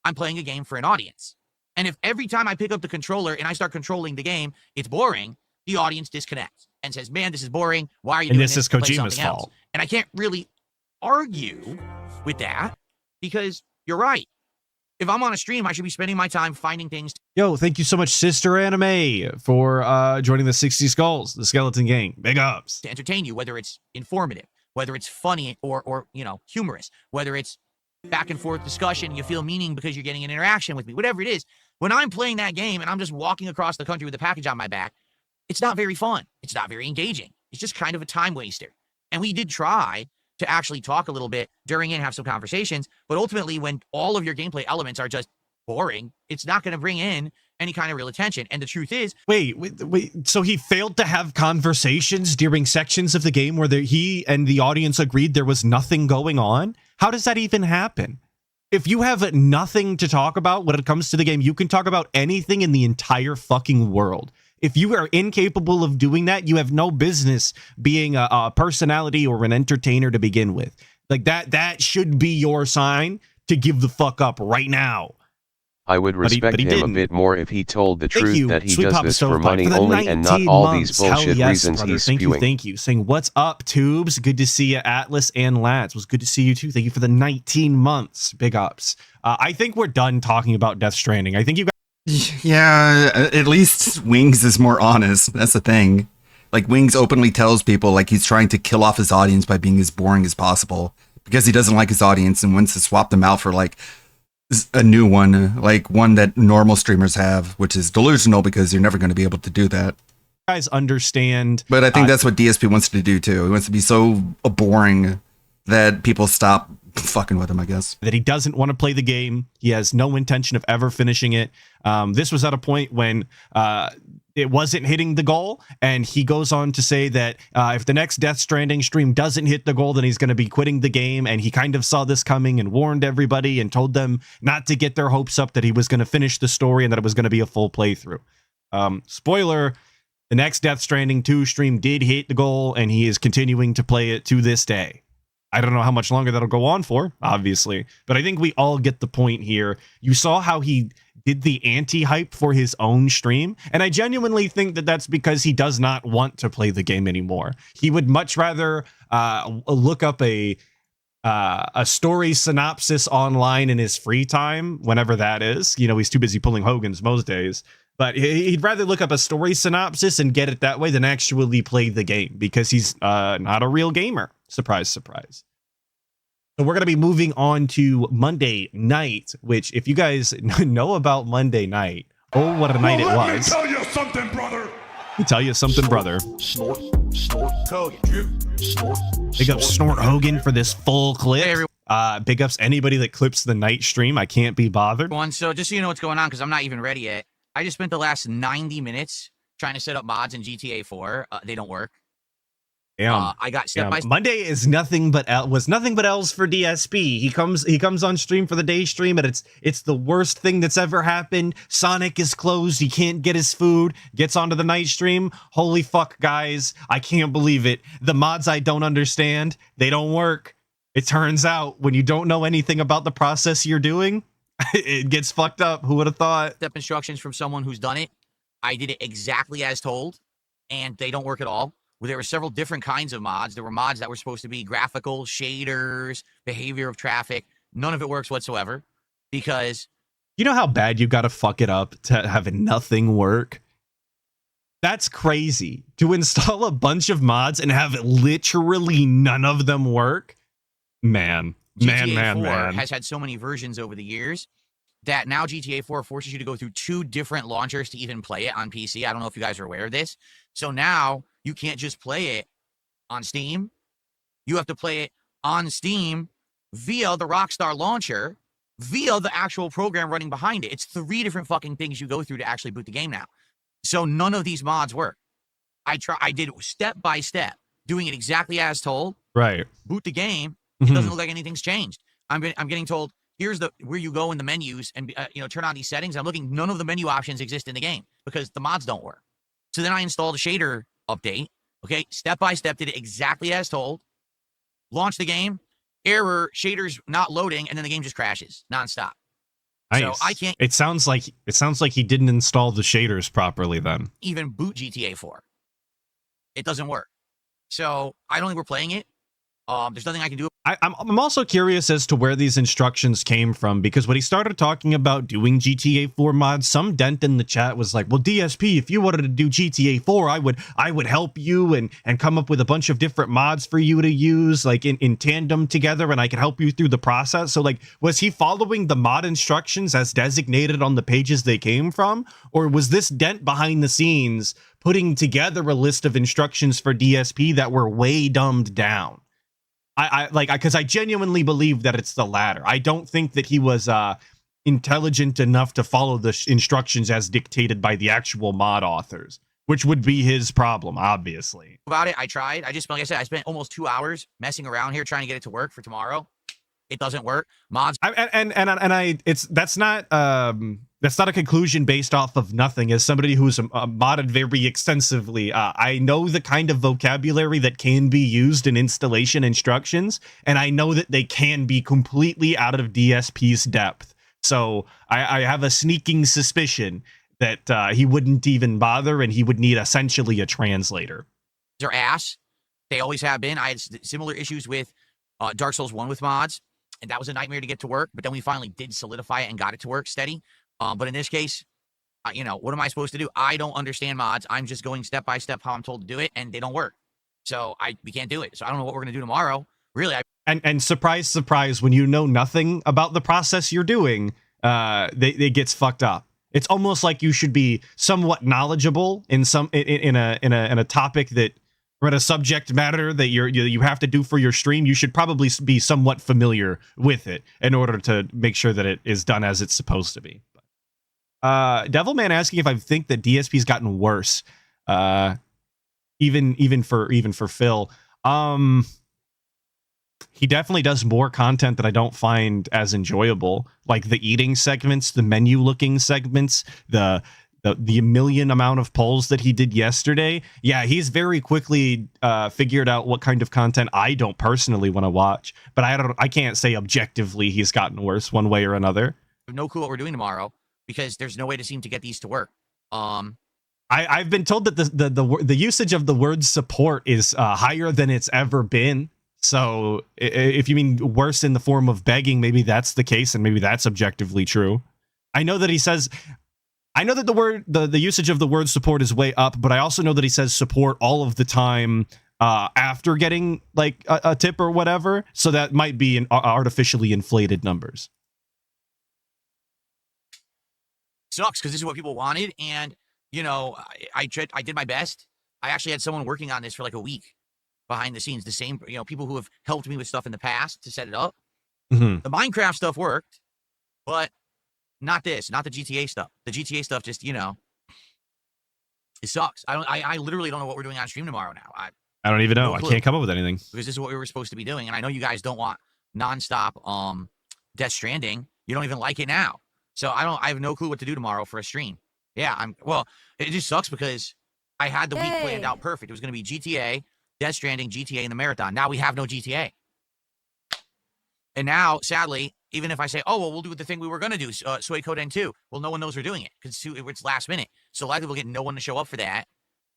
I'm playing a game for an audience. And if every time I pick up the controller and I start controlling the game, it's boring, the audience disconnects and says, man, this is boring. Why are you doing this? And this is Kojima's fault. Else. And I can't really argue with that because you're right. If I'm on a stream, I should be spending my time finding things. Yo, thank you so much, Sister Anime, for joining the 60 Skulls, the Skeleton Gang. Big ups. To entertain you, whether it's informative, whether it's funny or humorous, whether it's back and forth discussion, you feel meaning because you're getting an interaction with me, whatever it is. When I'm playing that game and I'm just walking across the country with a package on my back, it's not very fun. It's not very engaging. It's just kind of a time waster. And we did try to actually talk a little bit during it and have some conversations. But ultimately, when all of your gameplay elements are just boring, it's not going to bring in any kind of real attention. And the truth is, wait. So he failed to have conversations during sections of the game where he and the audience agreed there was nothing going on? How does that even happen? If you have nothing to talk about when it comes to the game, you can talk about anything in the entire fucking world. If you are incapable of doing that, you have no business being a personality or an entertainer to begin with. Like that should be your sign to give the fuck up right now. I would respect him a bit more if he told the truth that he does this for money only and not all these bullshit reasons he's spewing. Thank you. Saying, what's up, Tubes? Good to see you, Atlas and Lads. It was good to see you too. Thank you for the 19 months. Big ups. I think we're done talking about Death Stranding. I think you guys... Yeah, at least Wings is more honest. That's the thing. Like, Wings openly tells people, like, he's trying to kill off his audience by being as boring as possible because he doesn't like his audience and wants to swap them out for, like, a new one, like one that normal streamers have, which is delusional because you're never going to be able to do that. Guys understand. But I think that's what DSP wants to do too. He wants to be so boring that people stop fucking with him, I guess. That he doesn't want to play the game. He has no intention of ever finishing it. This was at a point when it wasn't hitting the goal, and he goes on to say that if the next Death Stranding stream doesn't hit the goal, then he's going to be quitting the game, and he kind of saw this coming and warned everybody and told them not to get their hopes up that he was going to finish the story and that it was going to be a full playthrough. Spoiler, the next Death Stranding 2 stream did hit the goal, and he is continuing to play it to this day. I don't know how much longer that'll go on for, obviously, but I think we all get the point here. You saw how he did the anti-hype for his own stream, and I genuinely think that that's because he does not want to play the game anymore. He would much rather look up a story synopsis online in his free time, whenever that is. You know, he's too busy pulling Hogan's most days. But he'd rather look up a story synopsis and get it that way than actually play the game, because he's not a real gamer. Surprise, surprise. So we're going to be moving on to Monday night, which if you guys know about Monday night, oh, what a night it was. Let me tell you something, brother. Let me tell you something, brother. Snort, Hogan. Big ups Snort Hogan for this full clip. Big ups anybody that clips the night stream. I can't be bothered. So just so you know what's going on, because I'm not even ready yet. I just spent the last 90 minutes trying to set up mods in GTA 4. They don't work. Damn. I got step by step. Monday is nothing but L's for DSP. He comes on stream for the day stream, and it's the worst thing that's ever happened. Sonic is closed. He can't get his food. Gets onto the night stream. Holy fuck, guys! I can't believe it. The mods I don't understand. They don't work. It turns out when you don't know anything about the process you're doing, it gets fucked up. Who would have thought? Step instructions from someone who's done it. I did it exactly as told, and they don't work at all. There were several different kinds of mods. There were mods that were supposed to be graphical, shaders, behavior of traffic. None of it works whatsoever because... You know how bad you got to fuck it up to have nothing work? That's crazy. To install a bunch of mods and have literally none of them work? Man. GTA 4 has had so many versions over the years that now GTA 4 forces you to go through 2 different launchers to even play it on PC. I don't know if you guys are aware of this. So now you can't just play it on Steam. You have to play it on Steam via the Rockstar launcher, via the actual program running behind it. It's 3 different fucking things you go through to actually boot the game now. So none of these mods work. I did it step by step, doing it exactly as told. Right. Boot the game. It doesn't look like anything's changed. I'm getting told, here's where you go in the menus and turn on these settings. I'm looking, none of the menu options exist in the game because the mods don't work. So then I installed a shader update. Okay, step by step, did it exactly as told. Launch the game, error, shaders not loading, and then the game just crashes nonstop. Nice. So I can't. It sounds like he didn't install the shaders properly then. Even boot GTA 4. It doesn't work. So I don't think we're playing it. There's nothing I can do. I'm also curious as to where these instructions came from, because when he started talking about doing GTA 4 mods, some dent in the chat was like, well, DSP, if you wanted to do GTA 4, I would help you and come up with a bunch of different mods for you to use, like in tandem together, and I could help you through the process. So like, was he following the mod instructions as designated on the pages they came from? Or was this dent behind the scenes putting together a list of instructions for DSP that were way dumbed down? Because I genuinely believe that it's the latter. I don't think that he was intelligent enough to follow the instructions as dictated by the actual mod authors, which would be his problem, obviously. About it, I tried. Like I said, I spent almost 2 hours messing around here trying to get it to work for tomorrow. It doesn't work. Mods. That's not a conclusion based off of nothing. As somebody who's modded very extensively, I know the kind of vocabulary that can be used in installation instructions, and I know that they can be completely out of DSP's depth. So I have a sneaking suspicion that he wouldn't even bother, and he would need essentially a translator. They're ass. They always have been. I had similar issues with Dark Souls 1 with mods, and that was a nightmare to get to work. But then we finally did solidify it and got it to work steady. But in this case, what am I supposed to do? I don't understand mods. I'm just going step by step how I'm told to do it, and they don't work. So we can't do it. So I don't know what we're going to do tomorrow. Really. And surprise, surprise, when you know nothing about the process you're doing, it gets fucked up. It's almost like you should be somewhat knowledgeable in a topic that, or in a subject matter that you have to do for your stream. You should probably be somewhat familiar with it in order to make sure that it is done as it's supposed to be. Devilman asking if I think that DSP's gotten worse, even for Phil. He definitely does more content that I don't find as enjoyable, like the eating segments, the menu looking segments, the million amount of polls that he did yesterday. Yeah, he's very quickly figured out what kind of content I don't personally want to watch, but I can't say objectively he's gotten worse one way or another. I have no clue what we're doing tomorrow because there's no way to seem to get these to work. I've been told that the usage of the word support is higher than it's ever been. So if you mean worse in the form of begging, maybe that's the case, and maybe that's objectively true. I know that the usage of the word support is way up, but I also know that he says support all of the time after getting like a tip or whatever. So that might be an artificially inflated numbers. Sucks because this is what people wanted, and I did my best. I actually had someone working on this for like a week behind the scenes. The same, people who have helped me with stuff in the past to set it up. Mm-hmm. The Minecraft stuff worked, but not this, not the GTA stuff. The GTA stuff just, it sucks. I literally don't know what we're doing on stream tomorrow now. I don't even know. I can't come up with anything. Because this is what we were supposed to be doing. And I know you guys don't want nonstop Death Stranding. You don't even like it now. So I have no clue what to do tomorrow for a stream. Yeah, it just sucks because I had the week planned out perfect. It was going to be GTA, Death Stranding, GTA, and the Marathon. Now we have no GTA. And now, sadly, even if I say, we'll do the thing we were going to do, Suikoden 2, well, no one knows we're doing it because it's last minute. So likely we'll get no one to show up for that.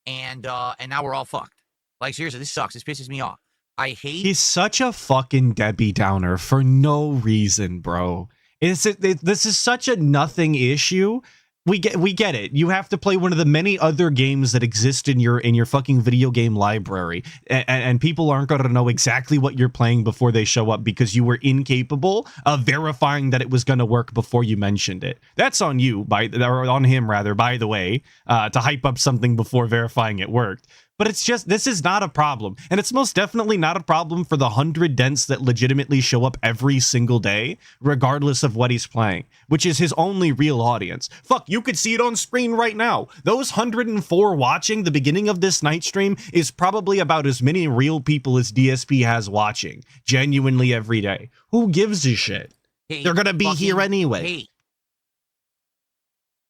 And now we're all fucked. Like, seriously, this sucks. This pisses me off. He's such a fucking Debbie Downer for no reason, bro. This is such a nothing issue. We get it. You have to play one of the many other games that exist in your fucking video game library, and people aren't going to know exactly what you're playing before they show up because you were incapable of verifying that it was going to work before you mentioned it. That's on you, or on him rather. By the way, to hype up something before verifying it worked. But it's just, this is not a problem. And it's most definitely not a problem for the 100 dents that legitimately show up every single day, regardless of what he's playing, which is his only real audience. Fuck, you could see it on screen right now. Those 104 watching the beginning of this night stream is probably about as many real people as DSP has watching, genuinely every day. Who gives a shit? They're gonna be here anyway.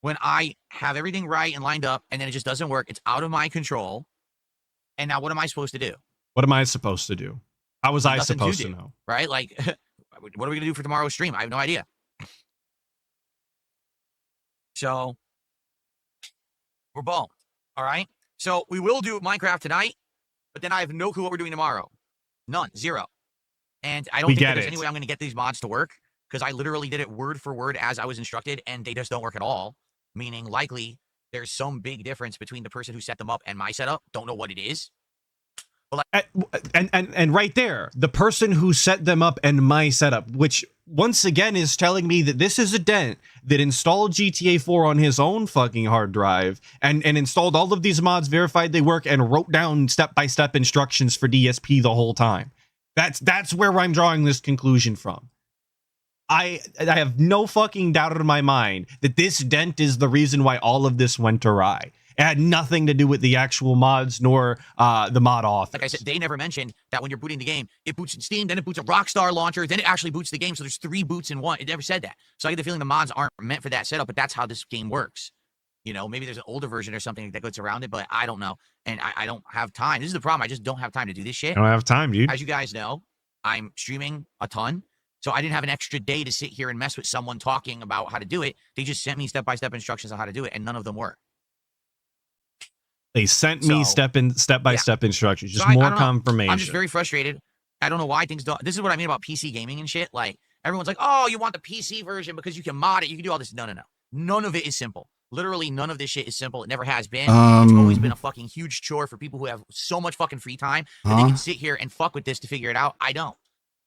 When I have everything right and lined up, and then it just doesn't work, it's out of my control. And now what am I supposed to do? What am I supposed to do? How was I supposed to know? Right? Like, what are we going to do for tomorrow's stream? I have no idea. So, we're boned. All right? So, we will do Minecraft tonight, but then I have no clue what we're doing tomorrow. None. Zero. And I don't think there's any way I'm going to get these mods to work, because I literally did it word for word as I was instructed, and they just don't work at all. Meaning, likely, there's some big difference between the person who set them up and my setup. Don't know what it is. But and right there, the person who set them up and my setup, which once again is telling me that this is a dent that installed GTA 4 on his own fucking hard drive and installed all of these mods, verified they work, and wrote down step-by-step instructions for DSP the whole time. That's where I'm drawing this conclusion from. I have no fucking doubt in my mind that this dent is the reason why all of this went awry. It had nothing to do with the actual mods nor the mod authors. Like I said, they never mentioned that when you're booting the game, it boots in Steam, then it boots a Rockstar launcher, then it actually boots the game. So there's 3 boots in one. It never said that. So I get the feeling the mods aren't meant for that setup, but that's how this game works. You know, maybe there's an older version or something that goes around it, but I don't know. And I don't have time. This is the problem. I just don't have time to do this shit. I don't have time, dude. As you guys know, I'm streaming a ton. So I didn't have an extra day to sit here and mess with someone talking about how to do it. They just sent me step-by-step instructions on how to do it, and none of them work. They sent me step-by-step instructions, just so more I confirmation. I'm just very frustrated. I don't know why things don't. This is what I mean about PC gaming and shit. Like, everyone's like, oh, you want the PC version because you can mod it. You can do all this. No. None of it is simple. Literally, none of this shit is simple. It never has been. It's always been a fucking huge chore for people who have so much fucking free time that they can sit here and fuck with this to figure it out. I don't.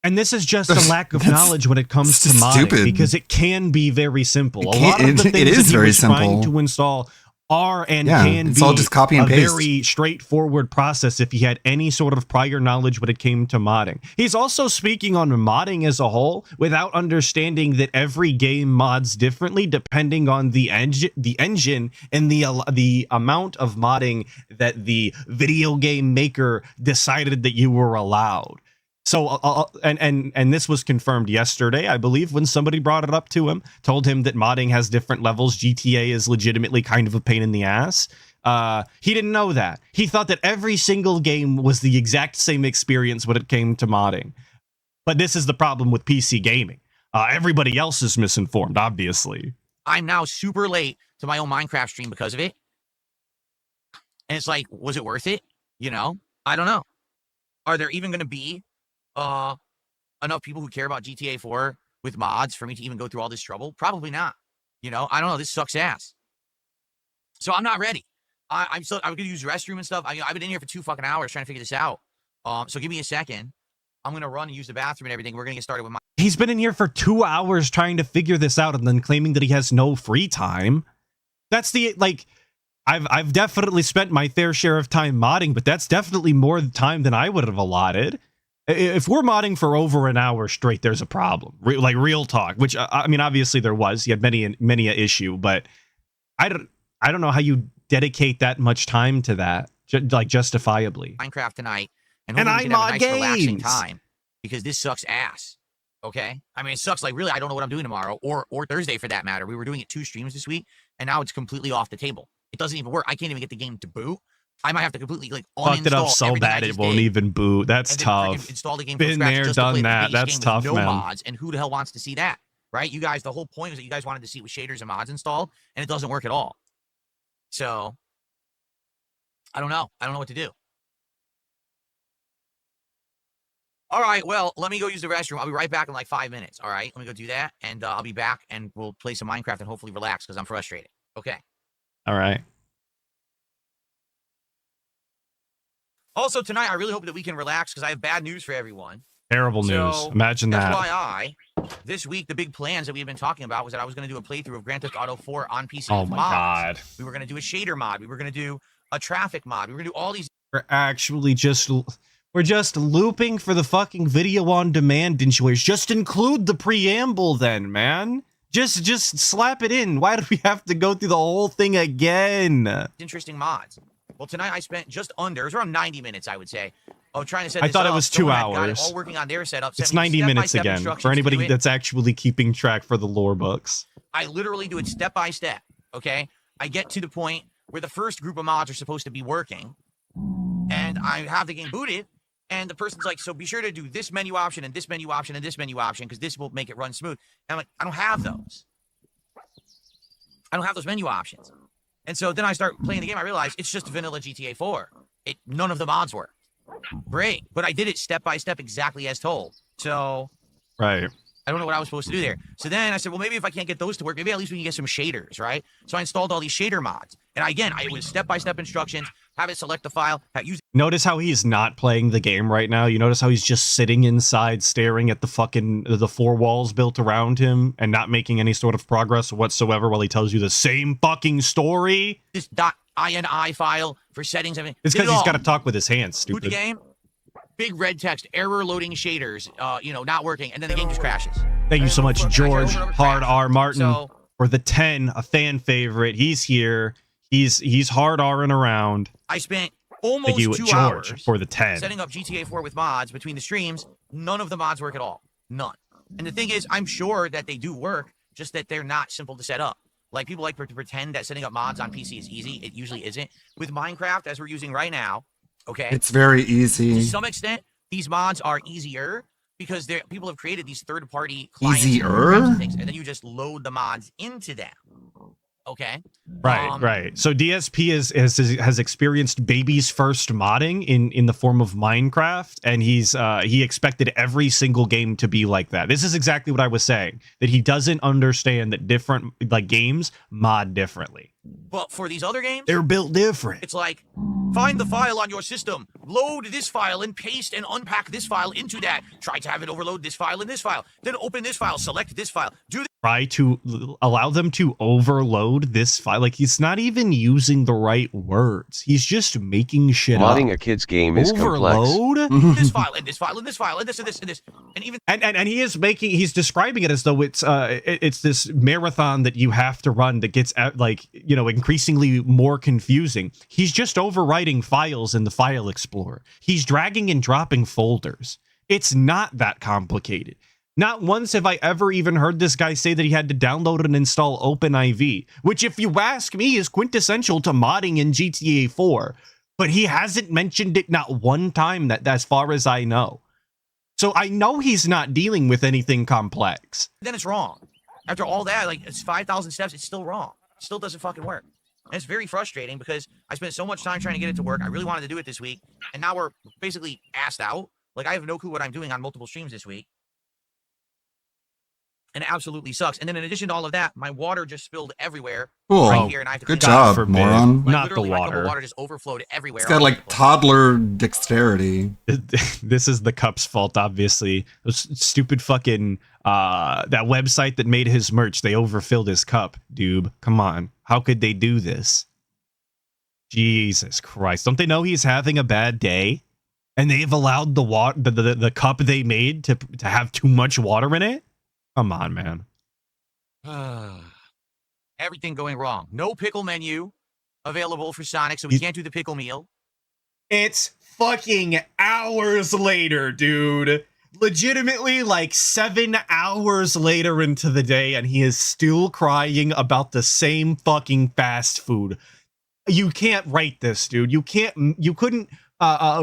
And this is just a lack of knowledge when it comes to modding, because it can be very simple. A lot of the things that he was trying to install are and can be all just copy and paste. Very straightforward process if he had any sort of prior knowledge when it came to modding. He's also speaking on modding as a whole without understanding that every game mods differently depending on the engine and the amount of modding that the video game maker decided that you were allowed. So, and this was confirmed yesterday, I believe, when somebody brought it up to him, told him that modding has different levels. GTA is legitimately kind of a pain in the ass. He didn't know that. He thought that every single game was the exact same experience when it came to modding. But this is the problem with PC gaming. Everybody else is misinformed, obviously. I'm now super late to my own Minecraft stream because of it. And it's like, was it worth it? You know? I don't know. Are there even going to be enough people who care about GTA 4 with mods for me to even go through all this trouble? Probably not. You know, I don't know. This sucks ass. So I'm not ready. I'm going to use the restroom and stuff. I've been in here for 2 fucking hours trying to figure this out. So give me a second. I'm going to run and use the bathroom and everything. We're going to get started with my... He's been in here for 2 hours trying to figure this out and then claiming that he has no free time. That's the, like... I've definitely spent my fair share of time modding, but that's definitely more time than I would have allotted. If we're modding for over an hour straight, there's a problem. Like real talk, which I mean, obviously there was. He had many a issue, but I don't know how you dedicate that much time to that, like justifiably. Minecraft tonight, and I mod nice, games. Relaxing time because this sucks ass. Okay, I mean it sucks. Like really, I don't know what I'm doing tomorrow or Thursday for that matter. We were doing it 2 streams this week, and now it's completely off the table. It doesn't even work. I can't even get the game to boot. I might have to completely like fucked it up so bad it won't even boot. That's tough. Install the game Been there, done that. That's tough, man. Mods, and who the hell wants to see that, right? You guys, the whole point is that you guys wanted to see with shaders and mods installed, and it doesn't work at all. So I don't know. I don't know what to do. All right, well, let me go use the restroom. I'll be right back in like 5 minutes. All right, let me go do that, and I'll be back, and we'll play some Minecraft and hopefully relax because I'm frustrated. Okay. All right. Also, tonight, I really hope that we can relax because I have bad news for everyone. Terrible news. Imagine that. FYI, this week, the big plans that we have been talking about was that I was going to do a playthrough of Grand Theft Auto 4 on PC. Oh, my God. We were going to do a shader mod. We were going to do a traffic mod. We were going to do all these. We're just looping for the fucking video on demand enjoyers. Just include the preamble then, man. Just slap it in. Why do we have to go through the whole thing again? Interesting mods. Well, tonight I spent just under, it was around 90 minutes, I would say, of trying to set this up. I thought it was 2 hours. All working on their setup. It's 90 minutes again, for anybody that's actually keeping track for the lore books. I literally do it step by step, okay? I get to the point where the first group of mods are supposed to be working, and I have the game booted, and the person's like, so be sure to do this menu option, and this menu option, and this menu option, because this will make it run smooth. And I'm like, I don't have those. I don't have those menu options. And so then I start playing the game. I realize it's just vanilla GTA 4. None of the mods work. Great. But I did it step by step exactly as told. So right. I don't know what I was supposed to do there. So then I said, well, maybe if I can't get those to work, maybe at least we can get some shaders, right? So I installed all these shader mods. And again, it was step-by-step instructions, have it select the file, Notice how he's not playing the game right now? You notice how he's just sitting inside staring at the 4 walls built around him and not making any sort of progress whatsoever while he tells you the same fucking story? This .ini file for settings. It's because he's got to talk with his hands, stupid. Boot the game, big red text, error loading shaders, not working, and then the game just crashes. Thank you so much, George Hard R Martin, for the 10, a fan favorite. He's here. He's hard R'ing around. I spent almost Thank you, 2 George, hours for the 10. setting up GTA 4 with mods between the streams. None of the mods work at all. None. And the thing is, I'm sure that they do work, just that they're not simple to set up. Like, people like to pretend that setting up mods on PC is easy. It usually isn't. With Minecraft, as we're using right now, okay? It's very easy. To some extent, these mods are easier because people have created these third-party clients Easier? things, and then you just load the mods into them. Okay. Right. So DSP has experienced baby's first modding in the form of Minecraft, and he expected every single game to be like that. This is exactly what I was saying, that he doesn't understand that different games mod differently. But for these other games, they're built different. It's like, find the file on your system, load this file, and paste and unpack this file into that. Try to have it overload this file and this file. Then open this file, select this file. Try to allow them to overload this file. Like, he's not even using the right words. He's just making shit up. Modding a kid's game is overload? complex. This file, and this file, and this file, and this, and this, and this. And even and he's describing it as though it's this marathon that you have to run that gets increasingly more confusing. He's just overwriting files in the file explorer. He's dragging and dropping folders. It's not that complicated. Not once have I ever even heard this guy say that he had to download and install OpenIV, which, if you ask me, is quintessential to modding in GTA 4. But he hasn't mentioned it not one time, that as far as I know. So I know he's not dealing with anything complex. then it's wrong. After all that, like, it's 5,000 steps, it's still wrong. It still doesn't fucking work. And it's very frustrating because I spent so much time trying to get it to work. I really wanted to do it this week, and now we're basically assed out. Like, I have no clue what I'm doing on multiple streams this week. And it absolutely sucks. And then in addition to all of that, my water just spilled everywhere. Cool. Right here, and I have to Good clean it up. job, moron. Like, Not the literally, my cup of water. water just overflowed everywhere. It's got like toddler dexterity. This is the cup's fault, obviously. Those stupid fucking that website that made his merch, they overfilled his cup, dude. Come on. How could they do this? Jesus Christ. Don't they know he's having a bad day? And they've allowed the cup they made to have too much water in it? Come on, man. Everything going wrong. No pickle menu available for Sonic, so we can't do the pickle meal. It's fucking hours later, dude. Legitimately, like 7 hours later into the day, and he is still crying about the same fucking fast food. You can't write this, dude. You couldn't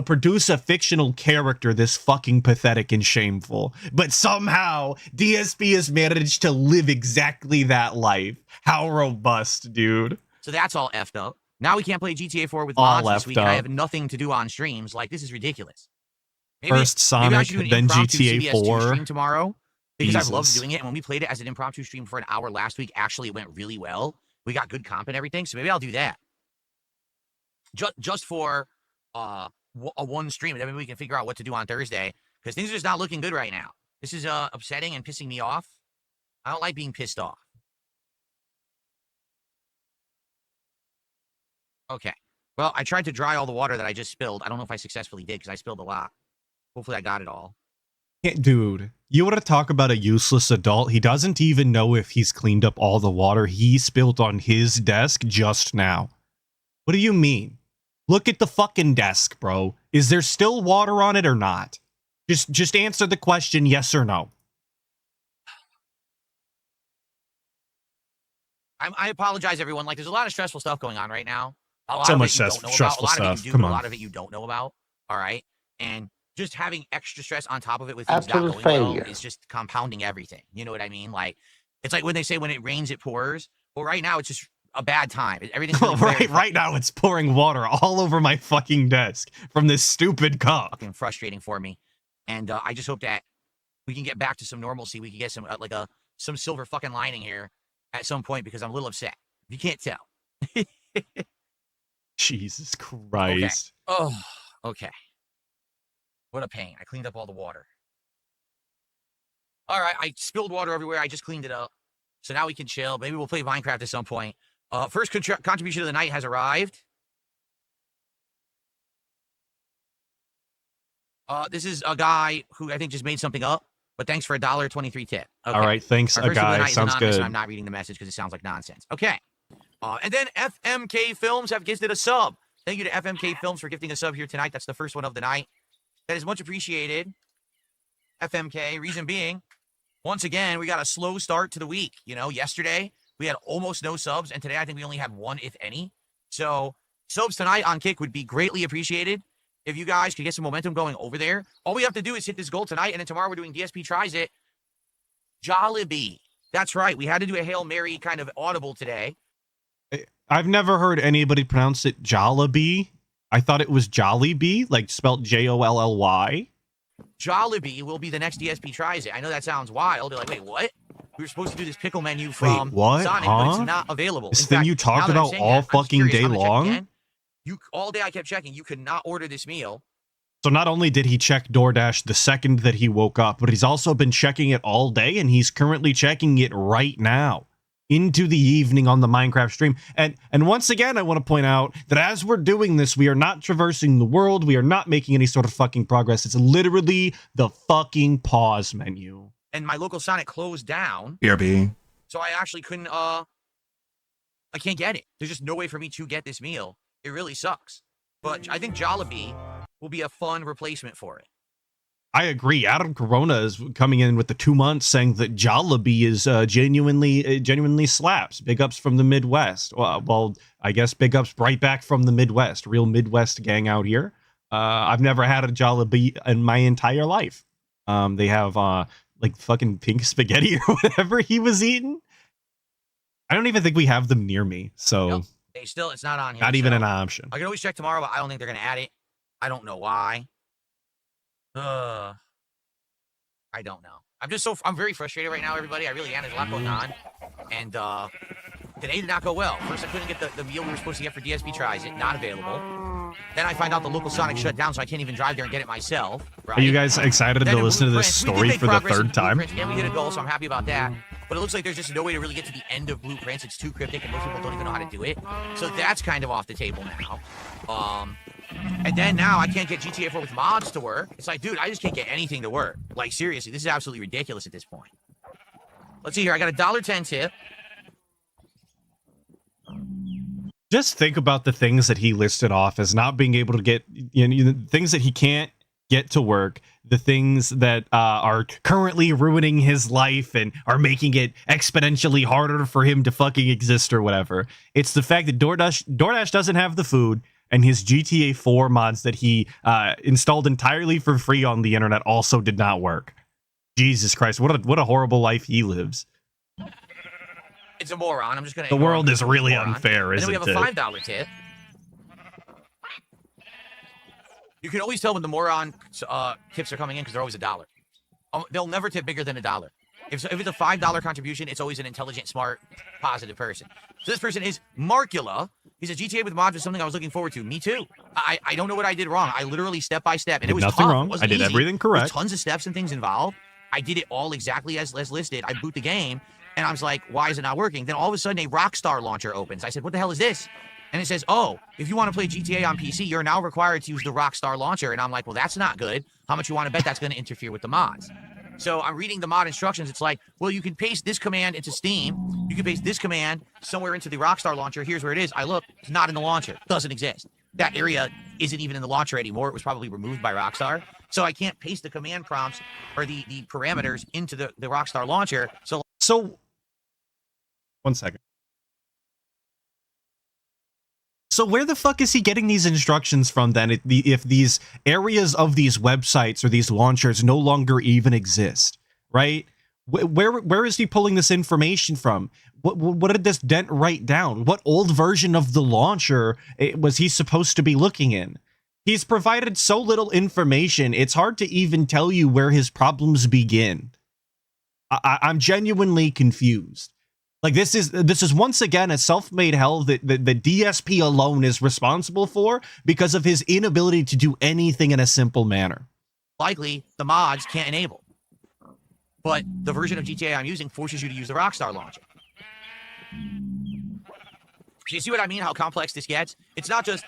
produce a fictional character this fucking pathetic and shameful. But somehow, DSP has managed to live exactly that life. How robust, dude. So that's all effed up. Now we can't play GTA 4 with All mods this week, effed and I up. have nothing to do on streams. Like, this is ridiculous. First maybe I Sonic, should do an then impromptu GTA CBS2 4. stream tomorrow, because I've loved Jesus. doing it. And when we played it as an impromptu stream for an hour last week, actually it went really well. We got good comp and everything, so maybe I'll do that. Just for a one stream, and then maybe we can figure out what to do on Thursday, because things are just not looking good right now. This is upsetting and pissing me off. I don't like being pissed off. Okay. Well, I tried to dry all the water that I just spilled. I don't know if I successfully did, because I spilled a lot. Hopefully I got it all. Dude, you want to talk about a useless adult? He doesn't even know if he's cleaned up all the water he spilled on his desk just now. What do you mean? Look at the fucking desk, bro. Is there still water on it or not? Just answer the question, yes or no. I apologize, everyone. Like, there's a lot of stressful stuff going on right now. A lot So of much it you don't know stressful about. A lot of it stuff. you do, Come but on. a lot of it you don't know about. All right? And just having extra stress on top of it with things not Absolute going well failure. is just compounding everything. You know what I mean? Like, it's like when they say when it rains, it pours. Well, right now, it's just a bad time. Everything's really very right now it's pouring water all over my fucking desk from this stupid cup. fucking frustrating for me. And I just hope that we can get back to some normalcy. We can get some some silver fucking lining here at some point, because I'm a little upset. You can't tell. Jesus Christ. Oh, okay. What a pain. I cleaned up all the water. All right, I spilled water everywhere. I just cleaned it up. So now we can chill. Maybe we'll play Minecraft at some point. First contribution of the night has arrived. This is a guy who I think just made something up. But thanks for $1.23 tip. Okay. All right, thanks, Our first guy. tonight is Sounds anonymous, good. and I'm not reading the message because it sounds like nonsense. Okay. And then FMK Films have gifted a sub. Thank you to FMK Films for gifting a sub here tonight. That's the first one of the night. That is much appreciated. FMK, reason being, once again, we got a slow start to the week. You know, yesterday we had almost no subs, and today I think we only have one, if any. So subs tonight on Kick would be greatly appreciated. If you guys could get some momentum going over there, all we have to do is hit this goal tonight, and then tomorrow we're doing DSP Tries It. Jollibee. That's right. We had to do a Hail Mary kind of audible today. I've never heard anybody pronounce it Jollibee. I thought it was Jollibee, like spelled Jollly. Jollibee will be the next DSP Tries It. I know that sounds wild. They're like, wait, what? We were supposed to do this pickle menu from what? Sonic, but it's not available. This thing you talked about all fucking day long? All day I kept checking. You could not order this meal. So not only did he check DoorDash the second that he woke up, but he's also been checking it all day, and he's currently checking it right now into the evening on the Minecraft stream. And once again, I want to point out that as we're doing this, we are not traversing the world. We are not making any sort of fucking progress. It's literally the fucking pause menu. And my local Sonic closed down. BRB. So I actually couldn't, I can't get it. There's just no way for me to get this meal. It really sucks. But I think Jollibee will be a fun replacement for it. I agree. Adam Corona is coming in with the 2 months saying that Jollibee is genuinely slaps. Big ups from the Midwest. Well, I guess big ups right back from the Midwest. Real Midwest gang out here. I've never had a Jollibee in my entire life. They have like fucking pink spaghetti or whatever he was eating. I don't even think we have them near me. So nope. It's not on here. Not even an option. I can always check tomorrow, but I don't think they're going to add it. I don't know why. I don't know. I'm very frustrated right now, everybody. I really am. There's a lot going on. And today did not go well. First, I couldn't get the meal we were supposed to get for DSP Tries It. Not available. Then I find out the local Sonic shut down, so I can't even drive there and get it myself. Right? Are you guys excited to listen to this story for the third time? And we hit a goal, so I'm happy about that. But it looks like there's just no way to really get to the end of Blueprints. It's too cryptic, and most people don't even know how to do it. So that's kind of off the table now. And then now I can't get GTA 4 with mods to work. It's like, dude, I just can't get anything to work. Like, seriously, this is absolutely ridiculous at this point. Let's see here. I got a $1.10 tip. Just think about the things that he listed off as not being able to get, things that he can't get to work, the things that are currently ruining his life and are making it exponentially harder for him to fucking exist or whatever. It's the fact that DoorDash doesn't have the food, and his GTA 4 mods that he installed entirely for free on the internet also did not work. Jesus Christ, what a horrible life he lives. It's a moron. I'm just going to. The world is really unfair, isn't it? And then we have a $5 tip. You can always tell when the moron tips are coming in because they're always $1. They'll never tip bigger than $1. If it's a $5 contribution, it's always an intelligent, smart, positive person. So this person is Markula. He said GTA with mods was something I was looking forward to. Me too. I don't know what I did wrong. I literally step by step, and it was nothing tough. wrong. I did everything correct. With tons of steps and things involved. I did it all exactly as listed. I boot the game, and I was like, why is it not working? Then all of a sudden, a Rockstar launcher opens. I said, what the hell is this? And it says, oh, if you want to play GTA on PC, you're now required to use the Rockstar launcher. And I'm like, well, that's not good. How much you want to bet that's going to interfere with the mods? So I'm reading the mod instructions. It's like, well, you can paste this command into Steam. You can paste this command somewhere into the Rockstar launcher. Here's where it is. I look, it's not in the launcher. Doesn't exist. That area isn't even in the launcher anymore. It was probably removed by Rockstar. So I can't paste the command prompts or the parameters into the Rockstar launcher. So 1 second. So where the fuck is he getting these instructions from then if these areas of these websites or these launchers no longer even exist, right? Where is he pulling this information from? What did this Dent write down? What old version of the launcher was he supposed to be looking in? He's provided so little information, it's hard to even tell you where his problems begin. I'm genuinely confused. Like this is once again a self-made hell that the DSP alone is responsible for because of his inability to do anything in a simple manner. Likely the mods can't enable, but the version of GTA I'm using forces you to use the Rockstar launcher. You see what I mean? How complex this gets? It's not just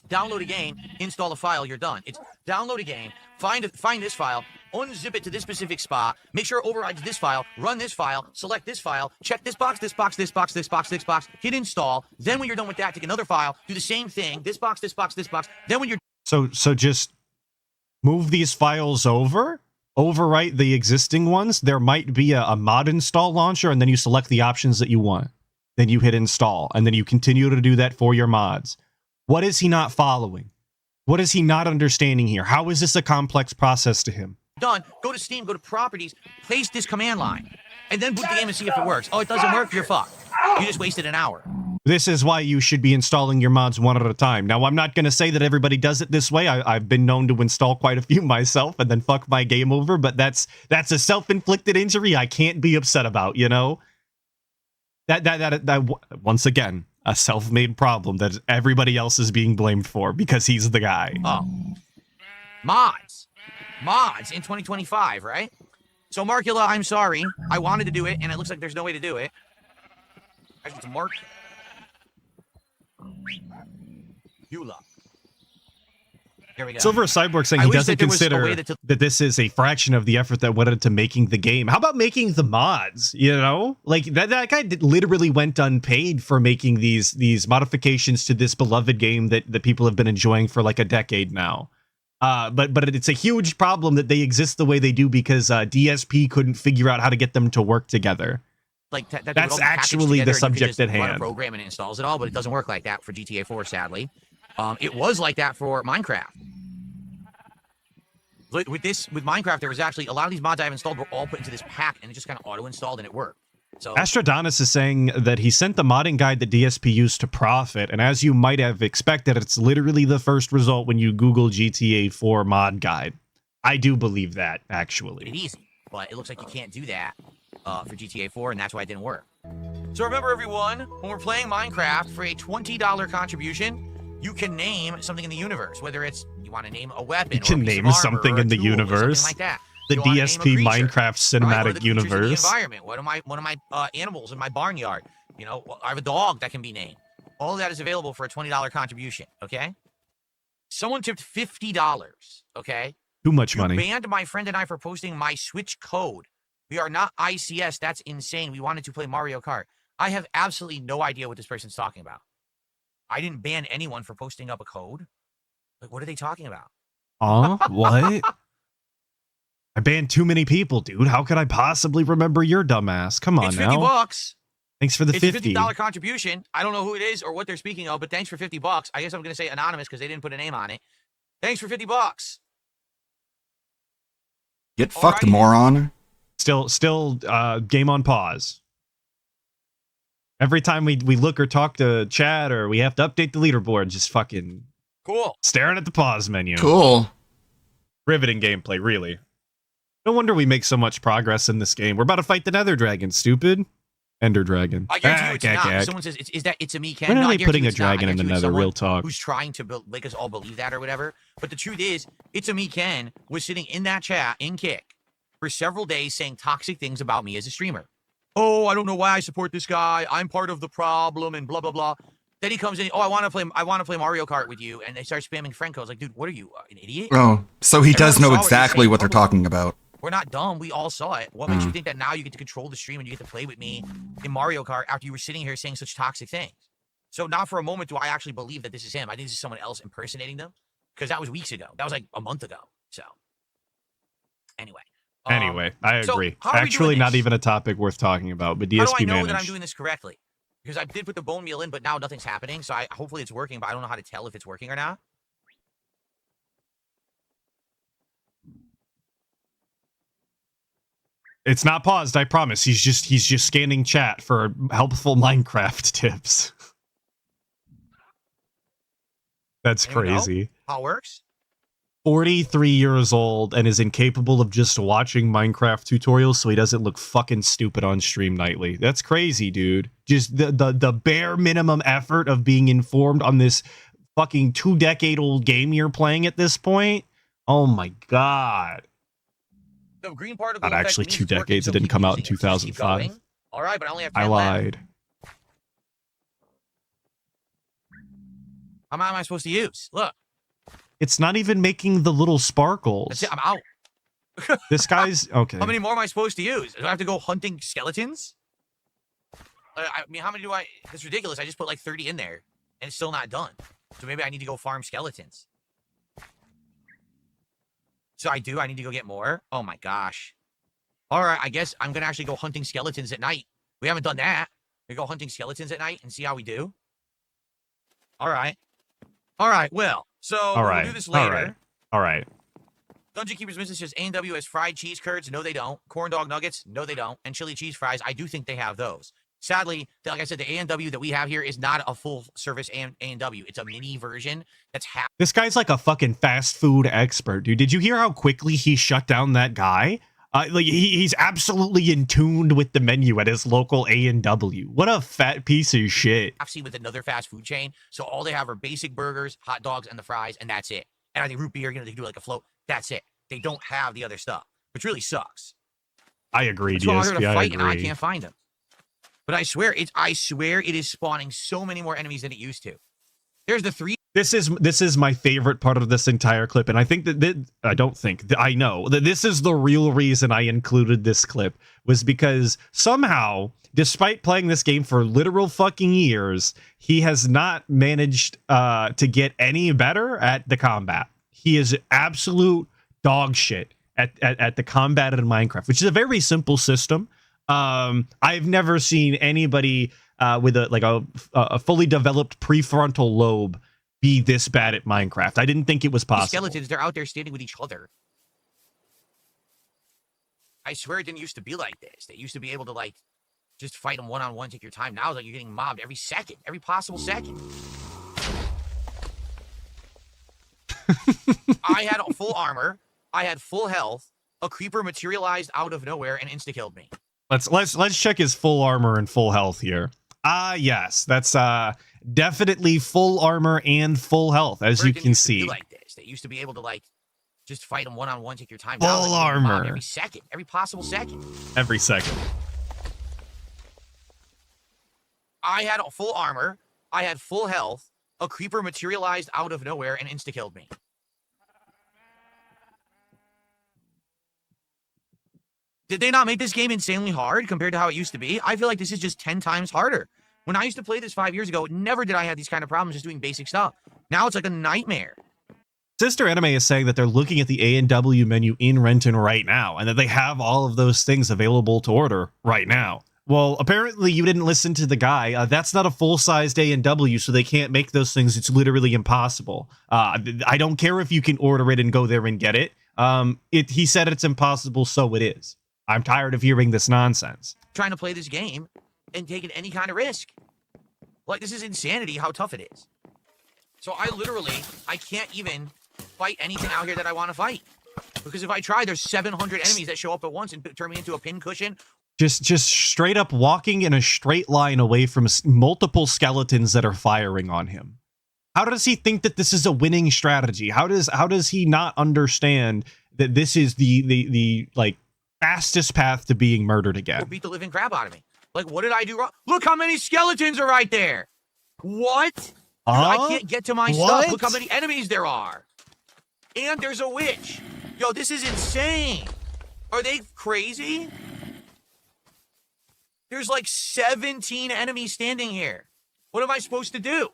download a game, install a file, you're done. It's download a game, find this file, unzip it to this specific spot, make sure it overrides this file, run this file, select this file, check this box, this box, this box, this box, this box, hit install. Then when you're done with that, take another file, do the same thing, this box, this box, this box. Then when you're So just move these files over, overwrite the existing ones. There might be a mod install launcher, and then you select the options that you want. Then you hit install, and then you continue to do that for your mods. What is he not following? What is he not understanding here? How is this a complex process to him? done, go to Steam, go to Properties, paste this command line, and then boot the game and see if it works. Oh, it doesn't work? You're fucked. You just wasted an hour. This is why you should be installing your mods one at a time. Now, I'm not going to say that everybody does it this way. I've been known to install quite a few myself and then fuck my game over, but that's a self-inflicted injury I can't be upset about, you know? That once again, a self-made problem that everybody else is being blamed for because he's the guy. Oh. Mods in 2025, right? So, Markula, I'm sorry. I wanted to do it, and it looks like there's no way to do it. I get to Mark. Eula. There we go. Silver Cyborg saying he doesn't consider that this is a fraction of the effort that went into making the game. How about making the mods? You know, like that guy literally went unpaid for making these modifications to this beloved game that people have been enjoying for like a decade now. But it's a huge problem that they exist the way they do because DSP couldn't figure out how to get them to work together. Like that's actually the subject at hand. Program and it installs it all, but it doesn't work like that for GTA 4, sadly. It was like that for Minecraft. With Minecraft, there was actually a lot of these mods I've installed were all put into this pack, and it just kind of auto-installed, and it worked. So Astrodonis is saying that he sent the modding guide that DSP used to profit, and as you might have expected, it's literally the first result when you Google GTA 4 mod guide. I do believe that, actually. It's easy, but it looks like you can't do that for GTA 4, and that's why it didn't work. So remember, everyone, when we're playing Minecraft for a $20 contribution, you can name something in the universe, whether it's you want to name a weapon, you can name something in the universe, like that. The DSP Minecraft cinematic universe. The environment. What are my animals in my barnyard? You know, I have a dog that can be named. All of that is available for a $20 contribution. Okay. Someone tipped $50. Okay. Too much money. Banned my friend and I for posting my Switch code. We are not ICS. That's insane. We wanted to play Mario Kart. I have absolutely no idea what this person's talking about. I didn't ban anyone for posting up a code. Like, what are they talking about? What? I banned too many people, dude. How could I possibly remember your dumbass? Come on, it's now. $50. Thanks for the it's $50. It's a $50 contribution. I don't know who it is or what they're speaking of, but thanks for $50. I guess I'm going to say anonymous because they didn't put a name on it. Thanks for $50. Get fucked, moron. Still, game on pause. Every time we look or talk to chat or we have to update the leaderboard, just fucking cool. Staring at the pause menu. Cool. Riveting gameplay, really. No wonder we make so much progress in this game. We're about to fight the Nether Dragon, stupid. Ender Dragon. I guarantee you it's not. Someone says, is that it's a me, Ken? When are they putting a dragon in the Nether? Real talk. Who's trying to make us all believe that or whatever. But the truth is, it's a me, Ken, was sitting in that chat in Kick for several days saying toxic things about me as a streamer. Oh, I don't know why I support this guy. I'm part of the problem and blah, blah, blah. Then he comes in. Oh, I want to play Mario Kart with you. And they start spamming friend codes. Like, dude, what are you, an idiot? Oh, so he does know exactly what they're talking about. We're not dumb. We all saw it. What makes you think that now you get to control the stream and you get to play with me in Mario Kart after you were sitting here saying such toxic things? So not for a moment do I actually believe that this is him. I think this is someone else impersonating them because that was weeks ago. That was like a month ago. So anyway. I agree. Actually, not even a topic worth talking about, but DSP How do I know managed. that I'm doing this correctly? Because I did put the bone meal in, but now nothing's happening. So hopefully it's working, but I don't know how to tell if it's working or not. It's not paused, I promise. He's just scanning chat for helpful Minecraft tips. That's crazy. How it works? 43 years old and is incapable of just watching Minecraft tutorials so he doesn't look fucking stupid on stream nightly. That's crazy, dude. Just the bare minimum effort of being informed on this fucking 2-decade-old game you're playing at this point. Oh my god. The green particle not actually 2 decades. It didn't come out in 2005. All right, but I only have 10 I lied. Left. How am I supposed to use? Look. It's not even making the little sparkles. That's it. I'm out. This guy's okay. How many more am I supposed to use? Do I have to go hunting skeletons? I mean, how many do I? It's ridiculous. I just put like 30 in there, and it's still not done. So maybe I need to go farm skeletons. So I do. I need to go get more. Oh my gosh. All right. I guess I'm gonna actually go hunting skeletons at night. We haven't done that. We go hunting skeletons at night and see how we do. All right. All right. Well, so we'll do this later. All right. Dungeon Keeper's Business says A&W has fried cheese curds. No, they don't. Corn dog nuggets. No, they don't. And chili cheese fries. I do think they have those. Sadly, like I said, the A&W that we have here is not a full service A&W. It's a mini version that's half. This guy's like a fucking fast food expert, dude. Did you hear how quickly he shut down that guy? Like he's absolutely in tune with the menu at his local A&W. What a fat piece of shit. I've seen with another fast food chain. So all they have are basic burgers, hot dogs, and the fries, and that's it. And I think root beer, they can do like a float. That's it. They don't have the other stuff, which really sucks. I agree, DSP. I agree. And I agree. can't find them. But I swear it is spawning so many more enemies than it used to. There's the 3. This is my favorite part of this entire clip, and I think I know that this is the real reason I included this clip, was because somehow, despite playing this game for literal fucking years, he has not managed to get any better at the combat. He is absolute dog shit at the combat in Minecraft, which is a very simple system. I've never seen anybody with a fully developed prefrontal lobe be this bad at Minecraft. I didn't think it was possible. The skeletons, they're out there standing with each other. I swear it didn't used to be like this. They used to be able to like just fight them one-on-one, take your time. Now it's like you're getting mobbed every second, every possible second. I had full armor. I had full health. A creeper materialized out of nowhere and insta-killed me. Let's check his full armor and full health here. Yes, that's definitely full armor and full health, as you can see. Like this, they used to be able to like just fight them one-on-one, take your time. Full armor every second, every possible second. Every second. I had full armor. I had full health. A creeper materialized out of nowhere and insta-killed me. Did they not make this game insanely hard compared to how it used to be? I feel like this is just 10 times harder. When I used to play this 5 years ago, never did I have these kind of problems just doing basic stuff. Now it's like a nightmare. Sister Anime is saying that they're looking at the A&W menu in Renton right now, and that they have all of those things available to order right now. Well, apparently you didn't listen to the guy. That's not a full-sized A&W, so they can't make those things. It's literally impossible. I don't care if you can order it and go there and get it. He said it's impossible, so it is. I'm tired of hearing this nonsense. Trying to play this game and taking any kind of risk. Like, this is insanity how tough it is. So I can't even fight anything out here that I want to fight. Because if I try, there's 700 enemies that show up at once and turn me into a pincushion. Just straight up walking in a straight line away from multiple skeletons that are firing on him. How does he think that this is a winning strategy? How does he not understand that this is the like fastest path to being murdered again? Beat the living crap out of me. Like, what did I do wrong? Look how many skeletons are right there. What? I can't get to my stuff. Look how many enemies there are. And there's a witch. Yo, this is insane. Are they crazy? There's like 17 enemies standing here. What am I supposed to do?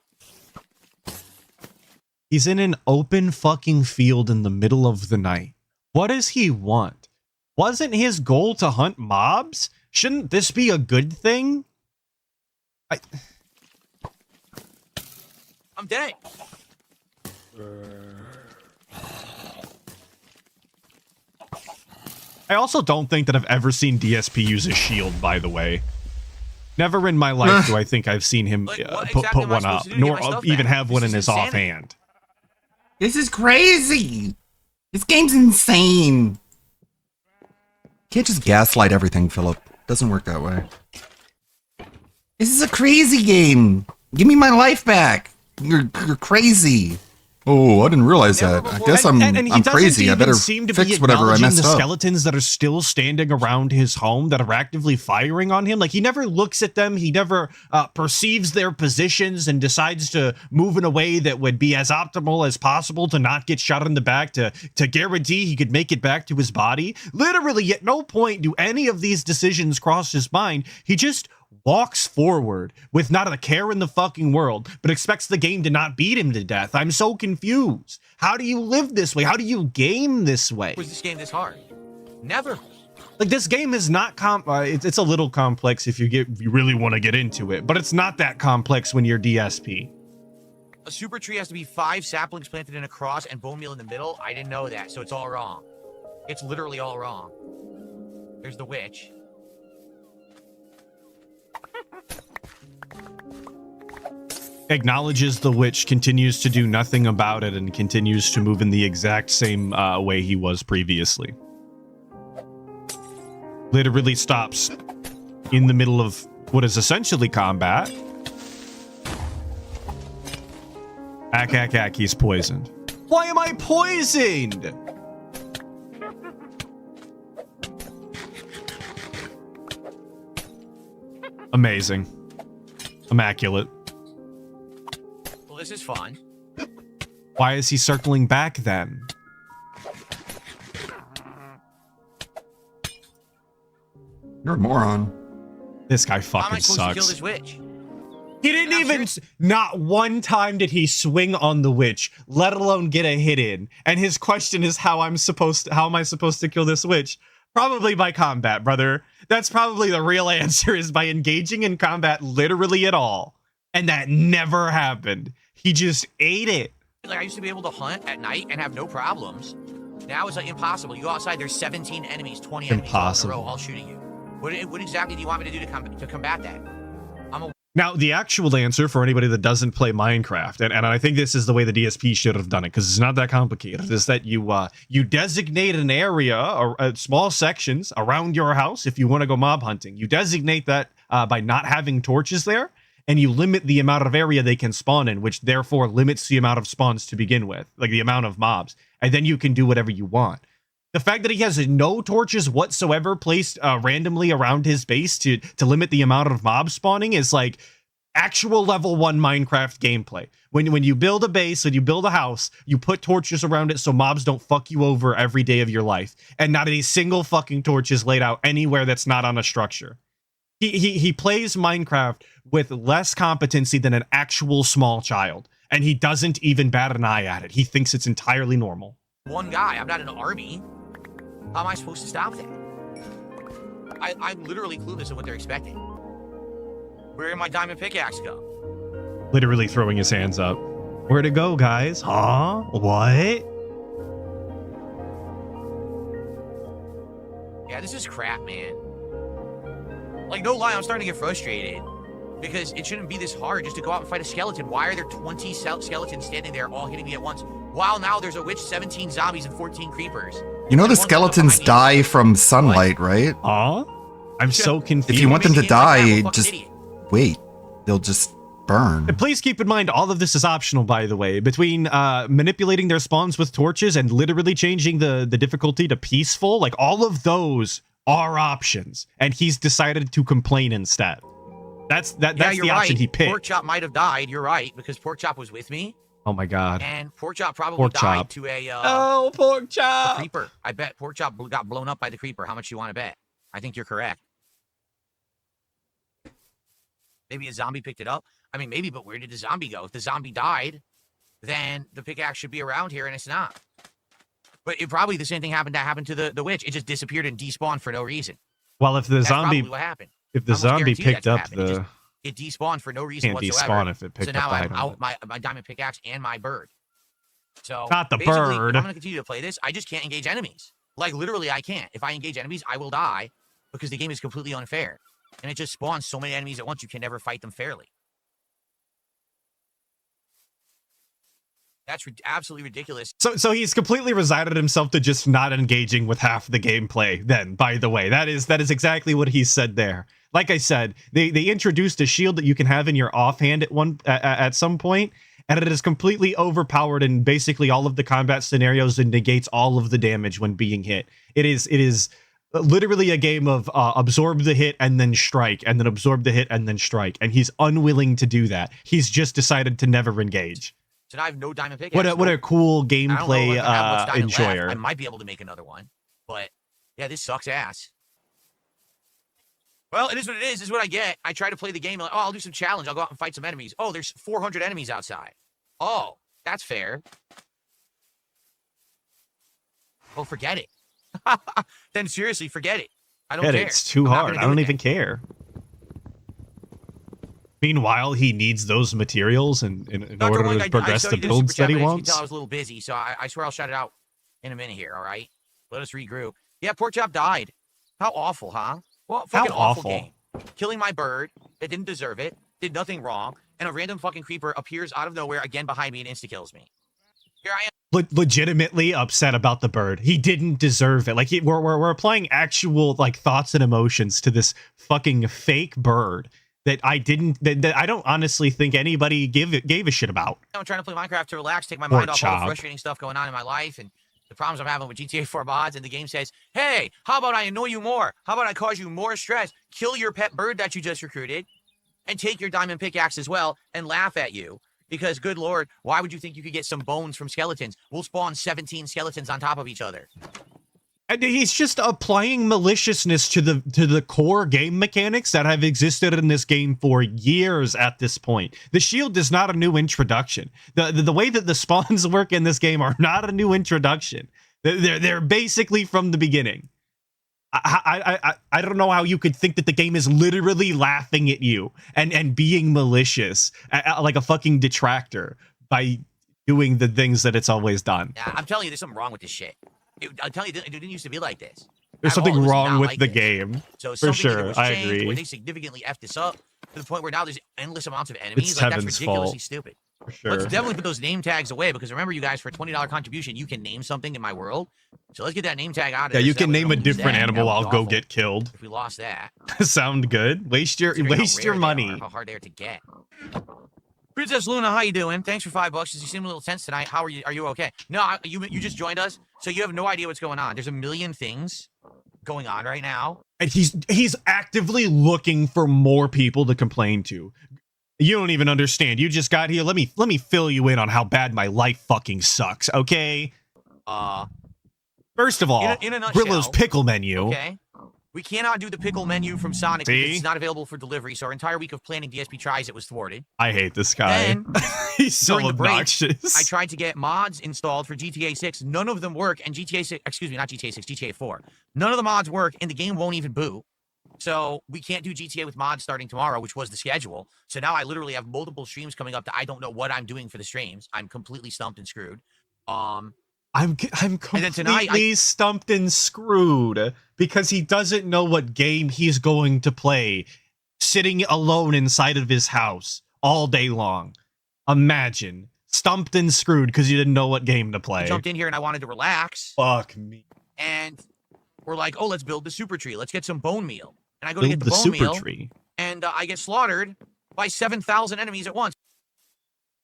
He's in an open fucking field in the middle of the night. What does he want? Wasn't his goal to hunt mobs? Shouldn't this be a good thing? I'm dead. I also don't think that I've ever seen DSP use a shield, by the way. Never in my life do I think I've seen him put one up, nor even have one in his offhand. This is crazy. This game's insane. You can't just gaslight everything, Philip. Doesn't work that way. This is a crazy game. Give me my life back. You're crazy. Oh, I didn't realize that. I guess I'm crazy. I better seem to fix be whatever I messed the up. skeletons that are still standing around his home that are actively firing on him. Like, he never looks at them. He never perceives their positions and decides to move in a way that would be as optimal as possible to not get shot in the back, to guarantee he could make it back to his body. Literally, at no point do any of these decisions cross his mind. He just walks forward with not a care in the fucking world, but expects the game to not beat him to death. I'm so confused. How do you live this way? How do you game this way? Was this game this hard? Never. Like, this game is not it's a little complex if you really want to get into it, but it's not that complex when you're DSP. A super tree has to be 5 saplings planted in a cross and bone meal in the middle. I didn't know that, so it's all wrong. It's literally all wrong. There's the witch. Acknowledges the witch, continues to do nothing about it, and continues to move in the exact same way he was previously. Literally stops in the middle of what is essentially combat. Ack, he's poisoned. Why am I poisoned? Amazing. Immaculate. Well, this is fun. Why is he circling back then? You're a moron. This guy How am fucking I supposed to kill sucks. this witch? He didn't even, not one time did he swing on the witch, let alone get a hit in. And his question is how am I supposed to kill this witch? Probably by combat, brother. That's probably the real answer, is by engaging in combat literally at all. And that never happened. He just ate it. Like, I used to be able to hunt at night and have no problems. Now it's like impossible. You go outside, there's 17 enemies, 20 enemies all in a row, all shooting you. What exactly do you want me to do to combat that? Now, the actual answer for anybody that doesn't play Minecraft, and I think this is the way the DSP should have done it, because it's not that complicated, is that you designate an area or small sections around your house if you want to go mob hunting. You designate that by not having torches there, and you limit the amount of area they can spawn in, which therefore limits the amount of spawns to begin with, like the amount of mobs, and then you can do whatever you want. The fact that he has no torches whatsoever placed randomly around his base to limit the amount of mob spawning is like actual level 1 Minecraft gameplay. When you build a base, when you build a house, you put torches around it so mobs don't fuck you over every day of your life. And not a single fucking torch is laid out anywhere that's not on a structure. He plays Minecraft with less competency than an actual small child. And he doesn't even bat an eye at it. He thinks it's entirely normal. One guy, I'm not an army. How am I supposed to stop that? I'm literally clueless of what they're expecting. Where did my diamond pickaxe go? Literally throwing his hands up. Where'd it go, guys? Huh? What? Yeah, this is crap, man. Like, no lie, I'm starting to get frustrated. Because it shouldn't be this hard just to go out and fight a skeleton. Why are there 20 skeletons standing there all hitting me at once? While now there's a witch, 17 zombies, and 14 creepers. You know the skeletons die from sunlight, right? Huh? I'm so confused. If you want them to die, just wait. They'll just burn. And please keep in mind, all of this is optional, by the way. Between manipulating their spawns with torches and literally changing the difficulty to peaceful, like all of those are options. And he's decided to complain instead. That's the option he picked. Porkchop might have died, you're right, because Porkchop was with me. Oh my god. And Porkchop probably died to a Porkchop! Creeper. I bet Porkchop got blown up by the creeper. How much you want to bet? I think you're correct. Maybe a zombie picked it up. I mean, maybe, but where did the zombie go? If the zombie died, then the pickaxe should be around here, and it's not. But it probably the same thing happened to the witch. It just disappeared and despawned for no reason. Well, if the That's zombie, probably what happened. If the zombie picked up the, it despawned for no reason can't whatsoever. despawn if it picked so now up the I'm item. out my diamond pickaxe and my bird. So not the basically, bird. I'm gonna continue to play this. I just can't engage enemies. Like literally, I can't. If I engage enemies, I will die because the game is completely unfair, and it just spawns so many enemies at once you can never fight them fairly. That's absolutely ridiculous. So he's completely resigned himself to just not engaging with half the gameplay. Then, by the way, that is exactly what he said there. Like I said, they introduced a shield that you can have in your offhand at some point, and it is completely overpowered in basically all of the combat scenarios and negates all of the damage when being hit. It is literally a game of absorb the hit and then strike, and then absorb the hit and then strike, and he's unwilling to do that. He's just decided to never engage. So now I have no diamond pickaxe. What a cool gameplay enjoyer. I might be able to make another one, but yeah, this sucks ass. Well, it is what it is. This is what I get. I try to play the game. Like, oh, I'll do some challenge. I'll go out and fight some enemies. Oh, there's 400 enemies outside. Oh, that's fair. Oh, forget it. Then seriously, forget it. I don't care. It's too hard. I don't even care. Meanwhile, he needs those materials in order to progress the builds that he wants. I was a little busy, so I swear I'll shout it out in a minute here, all right? Let us regroup. Yeah, Porkchop died. How awful, huh? Well, fucking awful game. Killing my bird that didn't deserve it, did nothing wrong, and a random fucking creeper appears out of nowhere again behind me and insta-kills me. Here I am. Legitimately upset about the bird. He didn't deserve it. Like we're applying actual like thoughts and emotions to this fucking fake bird that I don't honestly think anybody gave a shit about. I'm trying to play Minecraft to relax, take my mind off all the frustrating stuff going on in my life and the problems I'm having with GTA 4 mods, and the game says, hey, how about I annoy you more? How about I cause you more stress? Kill your pet bird that you just recruited and take your diamond pickaxe as well and laugh at you. Because, good lord, why would you think you could get some bones from skeletons? We'll spawn 17 skeletons on top of each other. And he's just applying maliciousness to the core game mechanics that have existed in this game for years at this point. The shield is not a new introduction. The way that the spawns work in this game are not a new introduction. They're basically from the beginning. I don't know how you could think that the game is literally laughing at you and being malicious like a fucking detractor by doing the things that it's always done. Yeah, I'm telling you, there's something wrong with this shit. I'm telling you, it didn't used to be like this. There's something wrong with the game. So for sure, I agree. Where they significantly effed this up to the point where now there's endless amounts of enemies. Like, that's ridiculously stupid. For sure. Let's definitely put those name tags away, because remember, you guys, for a $20 contribution, you can name something in my world. So let's get that name tag out of there. Yeah, you can name a different animal. I'll go get killed. If we lost that. Sound good? Waste your money. How hard they are to get. Princess Luna, how you doing? Thanks for $5. You seem a little tense tonight. How are you? Are you okay? No, you just joined us, so you have no idea what's going on. There's a million things going on right now. And he's actively looking for more people to complain to. You don't even understand. You just got here. Let me fill you in on how bad my life fucking sucks, okay? First of all, in a nutshell, Grillo's pickle menu. Okay. We cannot do the pickle menu from Sonic because it's not available for delivery, so our entire week of planning DSP tries, it was thwarted. I hate this guy. Then, he's so obnoxious. Break, I tried to get mods installed for GTA 6. None of them work, and GTA 4. None of the mods work, and the game won't even boot. So we can't do GTA with mods starting tomorrow, which was the schedule. So now I literally have multiple streams coming up that I don't know what I'm doing for the streams. I'm completely stumped and screwed. I'm completely stumped and screwed because he doesn't know what game he's going to play, sitting alone inside of his house all day long. Imagine, stumped and screwed because you didn't know what game to play. I jumped in here and I wanted to relax. Fuck me. And we're like, oh, let's build the super tree. Let's get some bone meal. And I go to get the bone meal, and I get slaughtered by 7,000 enemies at once.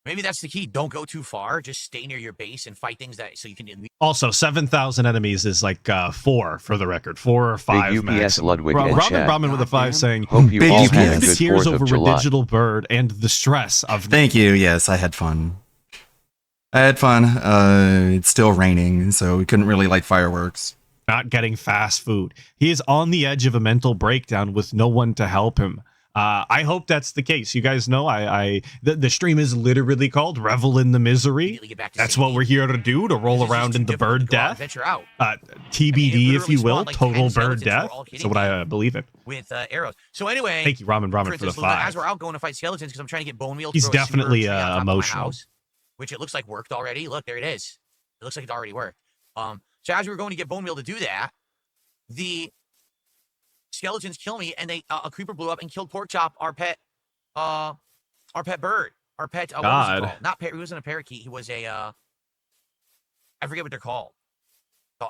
Maybe that's the key. Don't go too far. Just stay near your base and fight things that so you can. Also, 7,000 enemies is like 4 for the record, 4 or 5. Big UPS Ludwig in Robin chat. Brahmin with a 5 saying, "Hope you all had a good tears 4th over of a July." digital bird and the stress of. Thank you. Yes, I had fun. It's still raining, so we couldn't really light fireworks. Not getting fast food. He is on the edge of a mental breakdown with no one to help him. I hope that's the case. You guys know the stream is literally called Revel in the Misery. That's what we're here to do, to roll around in the bird death. TBD, if you will, total bird death. That's what I believe in. With arrows. So anyway, thank you, Ramen for the 5. As we're out going to fight skeletons, because I'm trying to get bone meal. He's definitely emotional. Which it looks like worked already. Look, there it is. It looks like it already worked. So as we were going to get bone meal to do that, the skeletons kill me, and a creeper blew up and killed Porkchop, our pet bird, our pet. What was he called? Not he wasn't a parakeet. He was a I forget what they're called.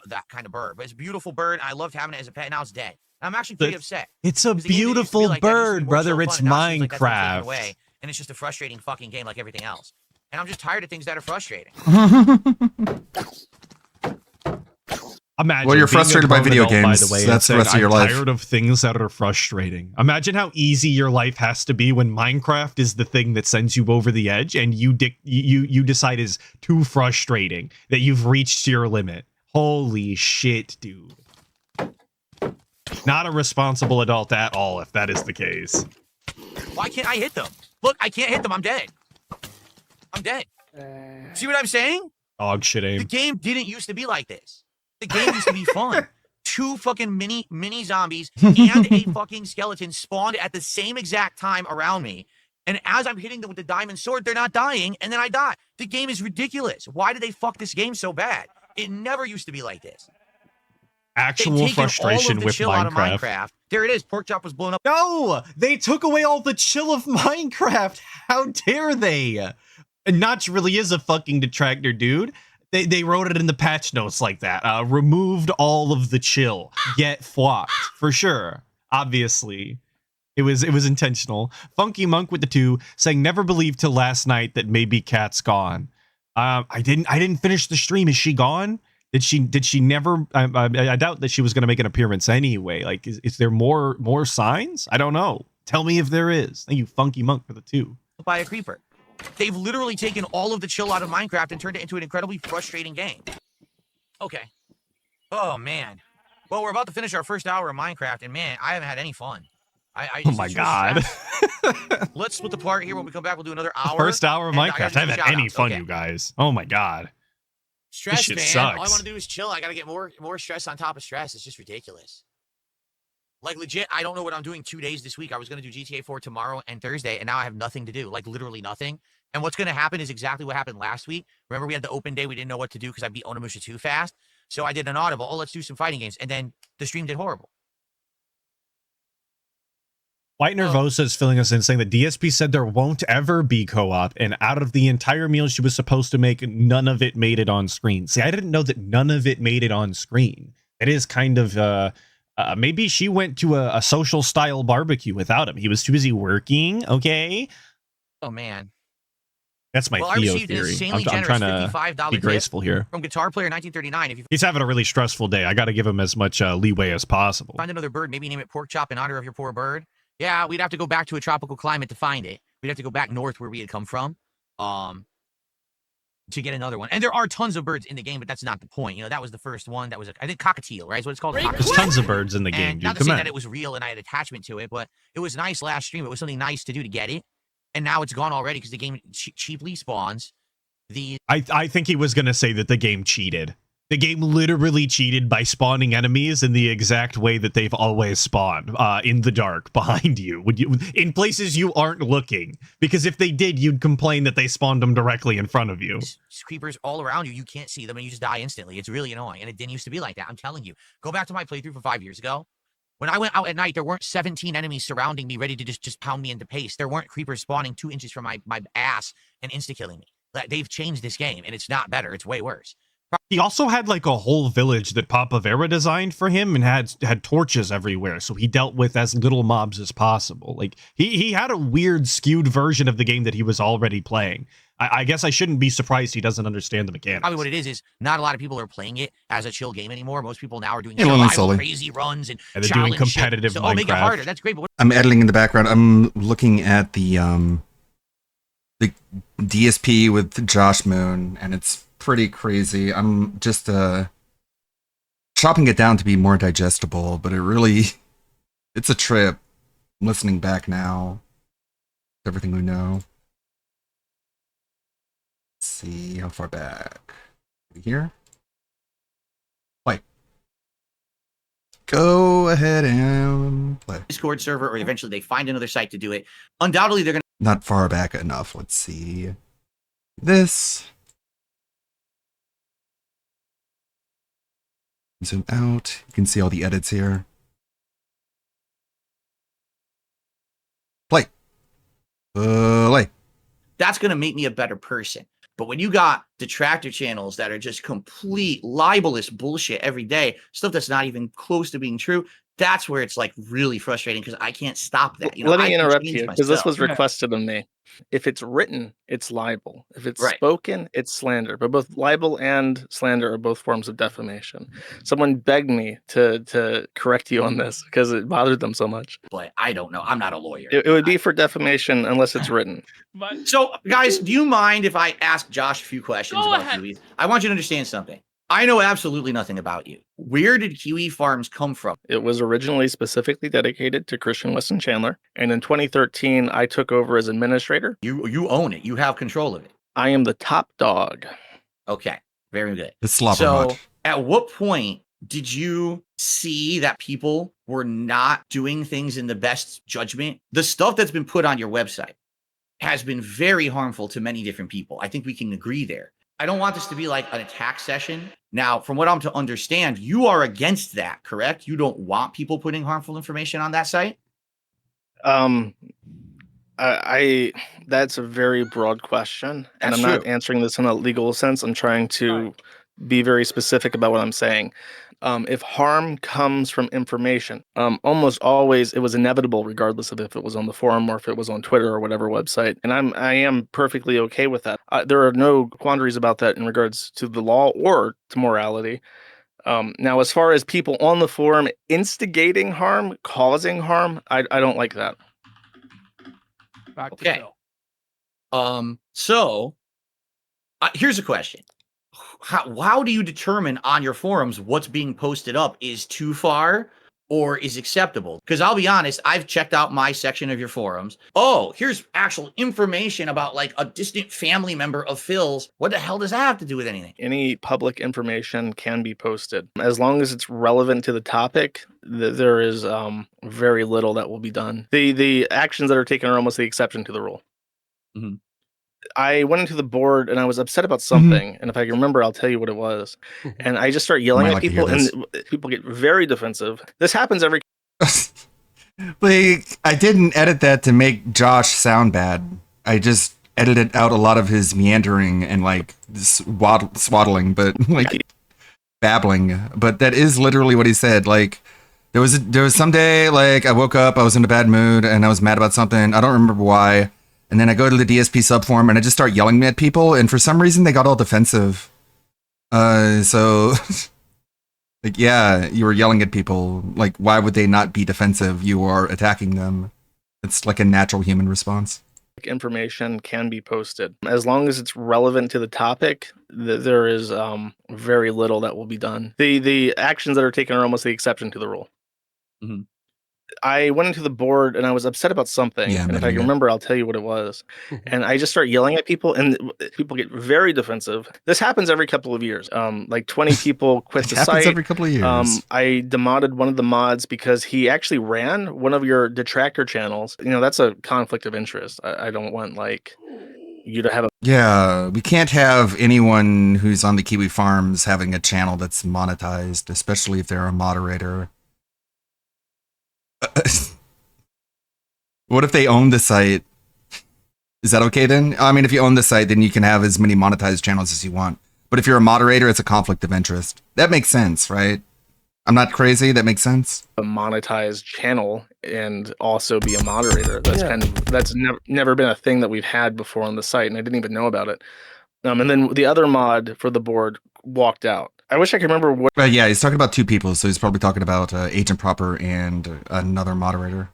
That kind of bird, but it's a beautiful bird. I loved having it as a pet. Now it's dead. I'm actually pretty upset. It's a beautiful bird, brother. It's Minecraft. And it's just a frustrating fucking game like everything else. and I'm just tired of things that are frustrating. Imagine well, you're frustrated by video games. By the way, that's the rest of your life. Tired of things that are frustrating. Imagine how easy your life has to be when Minecraft is the thing that sends you over the edge, and you decide is too frustrating that you've reached your limit. Holy shit, dude! Not a responsible adult at all, if that is the case. Why can't I hit them? Look, I can't hit them. I'm dead. I'm dead. See what I'm saying? Dog shit aim. The game didn't used to be like this. The game used to be fun. 2 fucking mini zombies and a fucking skeleton spawned at the same exact time around me. And as I'm hitting them with the diamond sword, they're not dying, and then I die. The game is ridiculous. Why did they fuck this game so bad? It never used to be like this. Actual frustration with Minecraft. There it is. Pork chop was blown up. No! They took away all the chill of Minecraft. How dare they? And Notch really is a fucking detractor, dude. They wrote it in the patch notes like that. Removed all of the chill. Get flocked. For sure. Obviously. It was intentional. Funky Monk with the 2 saying never believed till last night that maybe Cat's gone. I didn't finish the stream. Is she gone? Did she never I doubt that she was gonna make an appearance anyway. Like is there more signs? I don't know. Tell me if there is. Thank you, Funky Monk, for the 2. By a creeper. They've literally taken all of the chill out of Minecraft and turned it into an incredibly frustrating game. Okay. Oh, man. Well, we're about to finish our first hour of Minecraft, and man, I haven't had any fun. Oh my god. Let's split the part here. When we come back, we'll do another hour. First hour of Minecraft. I haven't had any fun, you guys. Oh my god. Stress, man. Sucks. All I want to do is chill. I got to get more stress on top of stress. It's just ridiculous. Like, legit, I don't know what I'm doing 2 days this week. I was going to do GTA 4 tomorrow and Thursday, and now I have nothing to do. Like, literally nothing. And what's going to happen is exactly what happened last week. Remember, we had the open day. We didn't know what to do because I beat Onimusha too fast. So I did an audible. Oh, let's do some fighting games. And then the stream did horrible. White Nervosa is filling us in saying that DSP said there won't ever be co-op, and out of the entire meal she was supposed to make, none of it made it on screen. See, I didn't know that none of it made it on screen. It is kind of... maybe she went to a social style barbecue without him. He was too busy working. Okay. Oh man, that's my Theo theory. I'm trying to be graceful here. From Guitar Player 1939. If he's having a really stressful day, I got to give him as much leeway as possible. Find another bird. Maybe name it Pork Chop in honor of your poor bird. Yeah, we'd have to go back to a tropical climate to find it. We'd have to go back north where we had come from. To get another one. And there are tons of birds in the game, but that's not the point. You know, that was the first one. That was, I think, cockatiel, right? Is what it's called. There's tons of birds in the game, dude. Not to say that it was real and I had attachment to it, but it was nice last stream. It was something nice to do to get it. And now it's gone already because the game cheaply spawns. I think he was going to say that the game cheated. The game literally cheated by spawning enemies in the exact way that they've always spawned, in the dark, behind you, in places you aren't looking. Because if they did, you'd complain that they spawned them directly in front of you. Creepers all around you, you can't see them, and you just die instantly. It's really annoying, and it didn't used to be like that. I'm telling you. Go back to my playthrough from 5 years ago. When I went out at night, there weren't 17 enemies surrounding me, ready to just pound me into paste. There weren't creepers spawning 2 inches from my ass and insta-killing me. They've changed this game, and it's not better. It's way worse. He also had like a whole village that Papa Vera designed for him and had torches everywhere, so he dealt with as little mobs as possible. Like he had a weird skewed version of the game that he was already playing. I guess I shouldn't be surprised he doesn't understand the mechanics. Probably what it is not a lot of people are playing it as a chill game anymore. Most people now are doing crazy runs and they're doing competitive shit. Minecraft. Make it harder. That's great. But I'm editing in the background. I'm looking at the DSP with Josh Moon, and it's pretty crazy. I'm just chopping it down to be more digestible, but it's a trip. I'm listening back now. Everything we know. Let's see how far back. Here. Play. Go ahead and play. Discord server, or eventually they find another site to do it. Undoubtedly, they're gonna. Not far back enough. Let's see. This. Zoom out. You can see all the edits here. Play. Play. That's going to make me a better person. But when you got detractor channels that are just complete libelous bullshit every day, stuff that's not even close to being true, That's where it's like really frustrating because I can't stop that. Let me interrupt you because this was requested of me. If it's written, it's libel. If it's spoken, it's slander. But both libel and slander are both forms of defamation. Someone begged me to correct you on this because it bothered them so much. But I don't know. I'm not a lawyer. It would be for defamation unless it's written. So, guys, do you mind if I ask Josh a few questions about Kiwis? I want you to understand something. I know absolutely nothing about you. Where did Kiwi Farms come from? It was originally specifically dedicated to Christian Weston Chandler. And in 2013, I took over as administrator. You own it. You have control of it. I am the top dog. Okay. Very good. The slobber So much. at what point did you see that people were not doing things in the best judgment? The stuff that's been put on your website has been very harmful to many different people. I think we can agree there. I don't want this to be like an attack session. Now, from what I'm to understand, you are against that, correct? You don't want people putting harmful information on that site? That's a very broad question, and I'm not answering this in a legal sense. I'm trying to be very specific about what I'm saying. If harm comes from information, almost always it was inevitable, regardless of if it was on the forum or if it was on Twitter or whatever website. And I am perfectly okay with that. There are no quandaries about that in regards to the law or to morality. Now, as far as people on the forum instigating harm, causing harm, I don't like that. Back to Phil. So here's a question. How do you determine on your forums what's being posted up is too far or is acceptable? Because I'll be honest, I've checked out my section of your forums. Oh, here's actual information about like a distant family member of Phil's. What the hell does that have to do with anything? Any public information can be posted. As long as it's relevant to the topic, there is very little that will be done. The actions that are taken are almost the exception to the rule. Mm-hmm. I went into the board and I was upset about something. And if I can remember, I'll tell you what it was. And I just start yelling at people and people get very defensive. This happens every. Like, I didn't edit that to make Josh sound bad. I just edited out a lot of his meandering and like swaddling, but like babbling. But that is literally what he said. Like, there was some day, like, I woke up, I was in a bad mood and I was mad about something. I don't remember why. And then I go to the DSP subforum and I just start yelling at people. And for some reason, they got all defensive. So, like, yeah, you were yelling at people. Like, why would they not be defensive? You are attacking them. It's like a natural human response. Information can be posted. As long as it's relevant to the topic, there is very little that will be done. The actions that are taken are almost the exception to the rule. Mm-hmm. I went into the board and I was upset about something. And if I can remember, I'll tell you what it was. And I just start yelling at people and people get very defensive. This happens every couple of years. Like 20 people quit the site. Happens every couple of years. I demodded one of the mods because he actually ran one of your detractor channels. You know, that's a conflict of interest. I don't want like you to have a. Yeah, we can't have anyone who's on the Kiwi Farms having a channel that's monetized, especially if they're a moderator. What if they own the site? Is that okay then? I mean, if you own the site, then you can have as many monetized channels as you want. But if you're a moderator, it's a conflict of interest. That makes sense, right? I'm not crazy. That makes sense. A monetized channel and also be a moderator. That's never been a thing that we've had before on the site, and I didn't even know about it. And then the other mod for the board walked out. I wish I could remember what. Yeah, he's talking about two people, so he's probably talking about Agent Proper and another moderator.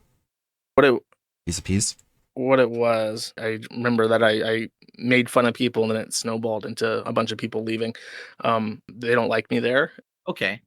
Piece of peace. What it was, I remember that I made fun of people and then it snowballed into a bunch of people leaving. They don't like me there. Okay.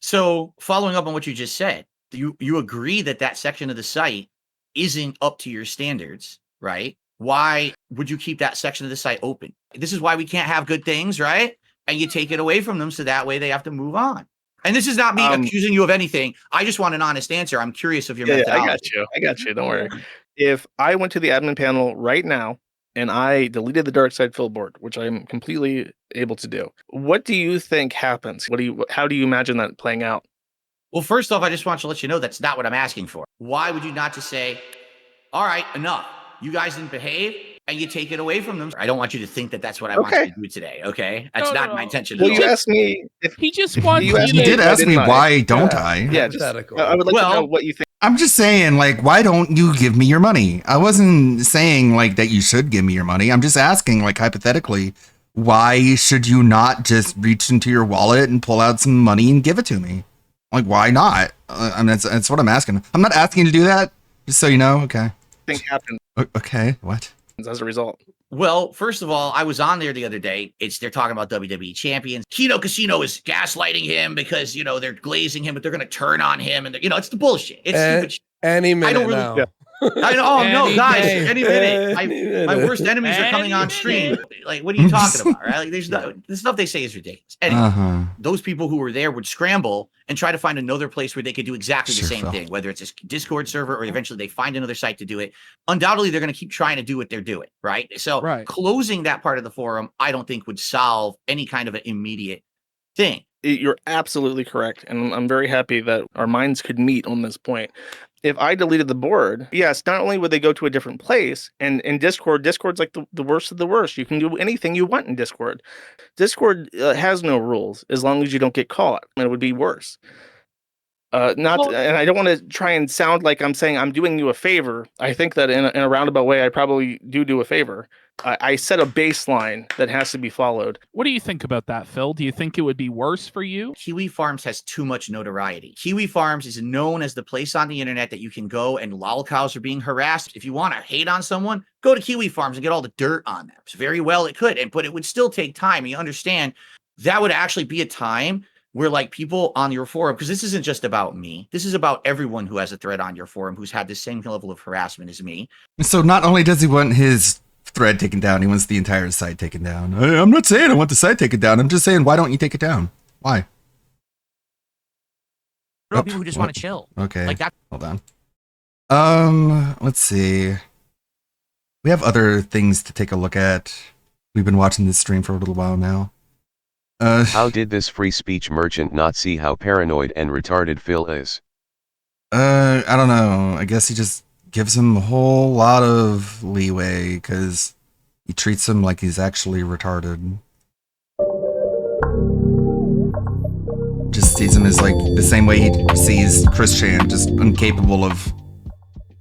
So following up on what you just said, you agree that section of the site isn't up to your standards, right? Why would you keep that section of the site open? This is why we can't have good things, right? And you take it away from them so that way they have to move on. And this is not me accusing you of anything. I just want an honest answer. I'm curious of your methodology. I got you. Don't worry. If I went to the admin panel right now and I deleted the Dark Side Fill board, which I'm completely able to do, what do you think happens? How do you imagine that playing out? Well, first off, I just want to let you know that's not what I'm asking for. Why would you not just say, all right, enough. You guys didn't behave. and you take it away from them. I don't want you to think that that's what I want you to do today. Okay, that's not my intention. Well, you asked me if he just wants. You did ask me why don't I? Yeah, I would like to know what you think. I'm just saying, like, why don't you give me your money? I wasn't saying like that you should give me your money. I'm just asking, like, hypothetically, why should you not just reach into your wallet and pull out some money and give it to me? Like, why not? I mean, that's what I'm asking. I'm not asking you to do that, just so you know. Okay. Thing happened. Okay. What? As a result. Well, first of all, I was on there the other day. They're talking about WWE champions. Kino Casino is gaslighting him because, you know, they're glazing him, but they're going to turn on him. And, you know, it's the bullshit. It's stupid shit. Any minute I don't really, now. I know. Oh, no, guys, any minute. My worst enemies are coming on stream. Like, what are you talking about? Right? Like, the stuff they say is ridiculous. Anyway, those people who were there would scramble and try to find another place where they could do exactly the same thing, whether it's a Discord server or eventually they find another site to do it. Undoubtedly, they're going to keep trying to do what they're doing, right? So closing that part of the forum, I don't think would solve any kind of an immediate thing. You're absolutely correct. And I'm very happy that our minds could meet on this point. If I deleted the board, yes, not only would they go to a different place, and in Discord's like the worst of the worst. You can do anything you want in Discord. Discord has no rules as long as you don't get caught, and it would be worse. And I don't want to try and sound like I'm saying I'm doing you a favor. I think that in a roundabout way, I probably do a favor. I set a baseline that has to be followed. What do you think about that, Phil? Do you think it would be worse for you? Kiwi Farms has too much notoriety. Kiwi Farms is known as the place on the internet that you can go and lolcows are being harassed. If you want to hate on someone, go to Kiwi Farms and get all the dirt on them. So very well it could, but it would still take time. You understand that would actually be a time where like people on your forum, because this isn't just about me, this is about everyone who has a thread on your forum who's had the same level of harassment as me. So not only does he want his thread taken down, he wants the entire site taken down. I'm not saying I want the site taken down. I'm just saying, why don't you take it down? Why? People who just want to chill. Okay. Like that. Hold on. Let's see. We have other things to take a look at. We've been watching this stream for a little while now. How did this free speech merchant not see how paranoid and retarded Phil is? I don't know. I guess he just gives him a whole lot of leeway because he treats him like he's actually retarded. Just sees him as like the same way he sees Chris Chan, just incapable of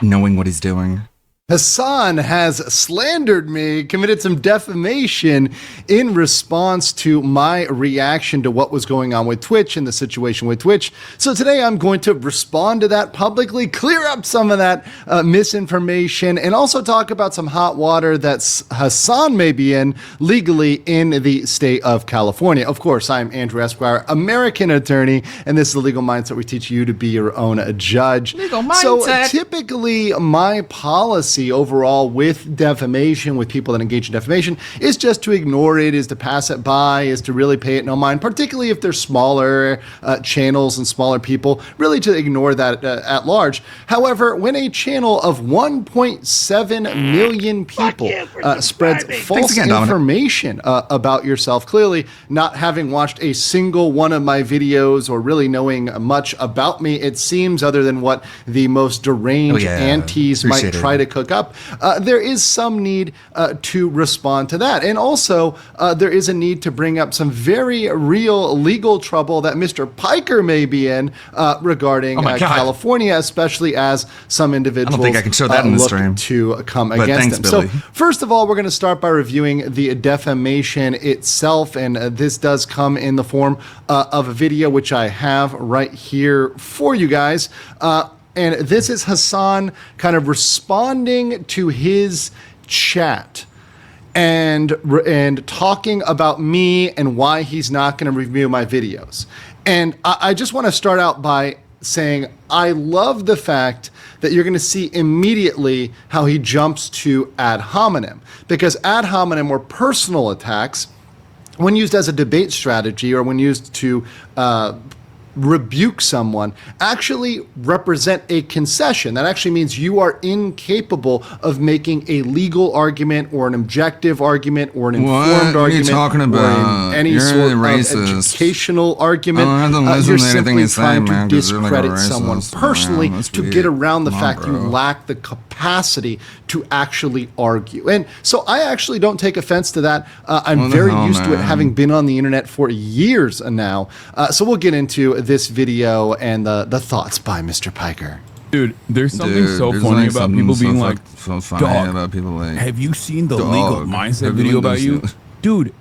knowing what he's doing. Hassan has slandered me, committed some defamation in response to my reaction to what was going on with Twitch and the situation with Twitch. So today I'm going to respond to that publicly, clear up some of that misinformation, and also talk about some hot water that Hassan may be in legally in the state of California. Of course, I'm Andrew Esquire, American attorney, and this is the Legal Mindset. We teach you to be your own judge. Legal Mindset. So typically my policy overall with defamation, with people that engage in defamation, is just to ignore it, is to pass it by, is to really pay it no mind, particularly if they're smaller channels and smaller people, really to ignore that at large. However, when a channel of 1.7 million people spreads false information about yourself, clearly not having watched a single one of my videos or really knowing much about me, it seems, other than what the most deranged aunties might try to cook up, there is some need to respond to that. And also, there is a need to bring up some very real legal trouble that Mr. Piker may be in regarding California, especially as some individuals I don't think I can show that in the stream to come against them. Billy. So first of all, we're going to start by reviewing the defamation itself, and this does come in the form of a video which I have right here for you guys. And this is Hassan kind of responding to his chat and talking about me and why he's not going to review my videos. And I just want to start out by saying I love the fact that you're going to see immediately how he jumps to ad hominem, because ad hominem or personal attacks, when used as a debate strategy or when used to rebuke someone actually represent a concession. That actually means you are incapable of making a legal argument or an objective argument or an informed argument. What are you talking about? Or any You're sort racist. of educational argument. I don't listen You're to anything simply you say, trying man, to 'cause you're like a discredit someone racist. personally Man, that's to weird. get around the Come on, fact you bro. lack the capacity to actually argue. And so I actually don't take offense to that. I'm What the very hell, used to it, man? having been on the internet for years now. So we'll get into this video and the thoughts by Mr. Piker. Dude, there's something Dude, so there's funny like about something people so being like, so funny dog, about people like, have you seen the dog, legal mindset have you video been about you? listening? Dude,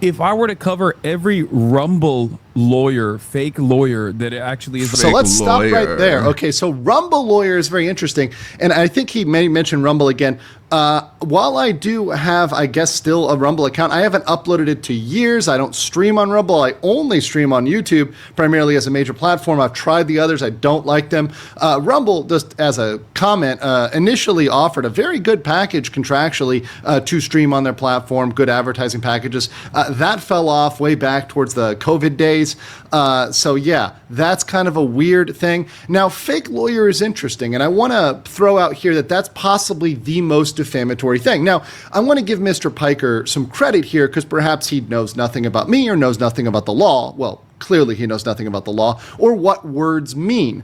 if I were to cover every Rumble lawyer, fake lawyer that it actually is. So let's stop right there. Okay, so Rumble lawyer is very interesting, and I think he may mention Rumble again. While I do have, I guess, still a Rumble account, I haven't uploaded it to years. I don't stream on Rumble. I only stream on YouTube, primarily as a major platform. I've tried the others. I don't like them. Rumble, just as a comment, initially offered a very good package contractually to stream on their platform, good advertising packages. That fell off way back towards the COVID days. So yeah, that's kind of a weird thing. Now, fake lawyer is interesting, and I want to throw out here that that's possibly the most defamatory thing. Now, I want to give Mr. Piker some credit here because perhaps he knows nothing about me or knows nothing about the law. Well, clearly he knows nothing about the law or what words mean.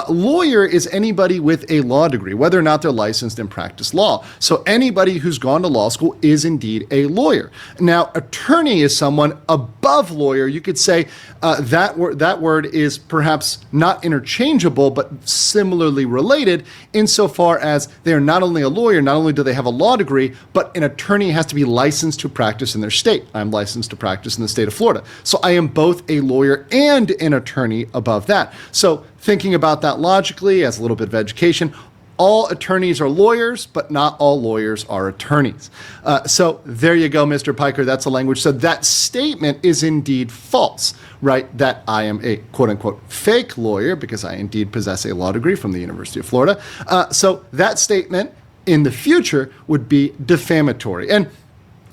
Lawyer is anybody with a law degree, whether or not they're licensed and practice law. So anybody who's gone to law school is indeed a lawyer. Now, attorney is someone above lawyer. You could say that word is perhaps not interchangeable, but similarly related insofar as they are not only a lawyer, not only do they have a law degree, but an attorney has to be licensed to practice in their state. I'm licensed to practice in the state of Florida. So I am both a lawyer and an attorney above that. So thinking about that logically as a little bit of education, all attorneys are lawyers, but not all lawyers are attorneys. So there you go, Mr. Piker. That's a language. So that statement is indeed false, right? That I am a quote unquote fake lawyer because I indeed possess a law degree from the University of Florida. So that statement in the future would be defamatory. And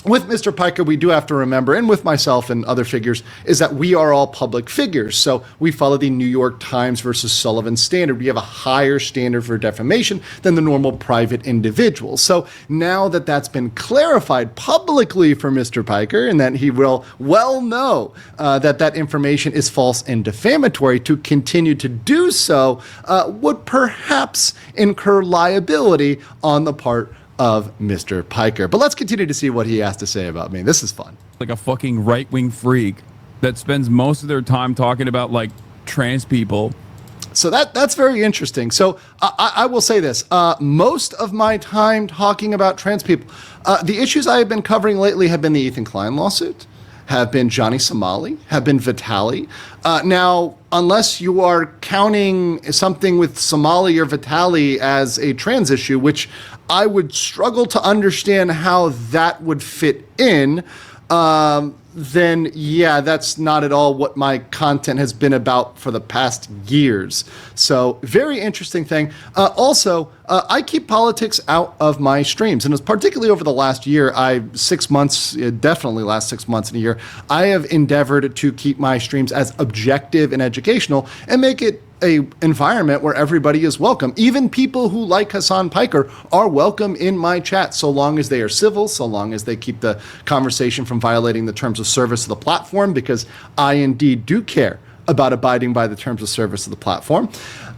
with Mr. Piker, we do have to remember, and with myself and other figures, is that we are all public figures. So we follow the New York Times versus Sullivan standard. We have a higher standard for defamation than the normal private individual. So now that that's been clarified publicly for Mr. Piker, and that he will well know that information is false and defamatory, to continue to do so would perhaps incur liability on the part of Mr. Piker. But let's continue to see what he has to say about me. This is fun. Like a fucking right-wing freak that spends most of their time talking about like trans people. So that's very interesting. So I will say this. Most of my time talking about trans people, the issues I have been covering lately have been the Ethan Klein lawsuit, have been Johnny Somali, have been Vitali. Now, unless you are counting something with Somali or Vitali as a trans issue, which I would struggle to understand how that would fit in, then yeah, that's not at all what my content has been about for the past years. So very interesting thing. Also, I keep politics out of my streams, and it's particularly over the last year, 6 months, definitely last 6 months and a year, I have endeavored to keep my streams as objective and educational and make it a environment where everybody is welcome. Even people who like Hassan Piker are welcome in my chat, so long as they are civil, so long as they keep the conversation from violating the terms of service of the platform, because I indeed do care about abiding by the terms of service of the platform.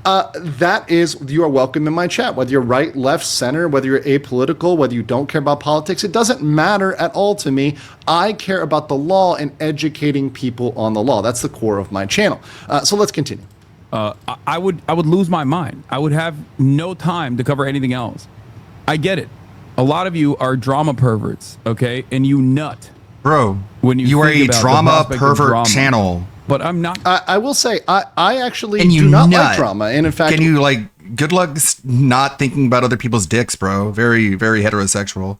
That is, you are welcome in my chat, whether you're right, left, center, whether you're apolitical, whether you don't care about politics. It doesn't matter at all to me. I care about the law and educating people on the law. That's the core of my channel. So let's continue. I would lose my mind. I would have no time to cover anything else. I get it. A lot of you are drama perverts, okay? And you nut. Bro, when you are think a about drama the pervert drama. channel. But I'm not. I will say, I actually And you do not nut. like drama. And in fact, Can you good luck not thinking about other people's dicks, bro? Very, very heterosexual.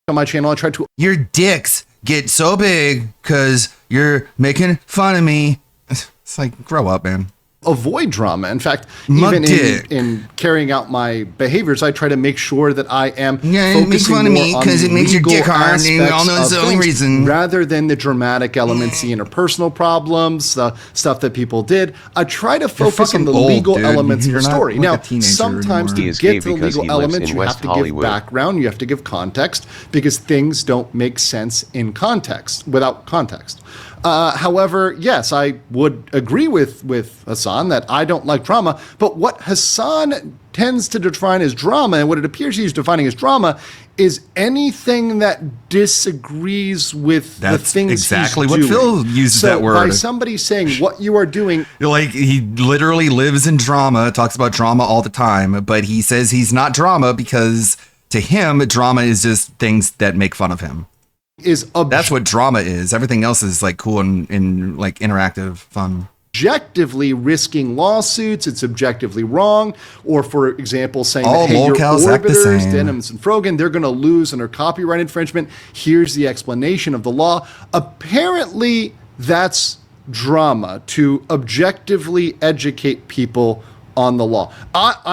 On my channel, I try to. Your dicks get so big because you're making fun of me. It's like, grow up, man. avoid drama. In fact, even in carrying out my behaviors, I try to make sure that I am it makes fun of me because it makes your dick hard, and we all know it's the only reason. Rather than the dramatic elements, the interpersonal problems, the stuff that people did, I try to focus on the legal elements of the story. Now, sometimes to get to the legal elements, you have to give background, you have to give context, because things don't make sense in context, without context. However, yes, I would agree with Hassan that I don't like drama, but what Hassan tends to define as drama, and what it appears he's defining as drama, is anything that disagrees with the things exactly he's what doing. Phil uses so that word. By somebody saying what you are doing, like he literally lives in drama, talks about drama all the time, but he says he's not drama because to him, drama is just things that make fun of him. That's what drama is. Everything else is like cool and like interactive fun. Objectively risking lawsuits, it's objectively wrong. Or, for example, saying all that, hey, your orbiters, Denims and Frogan, they're going to lose under copyright infringement. Here's the explanation of the law. Apparently, that's drama, to objectively educate people on the law.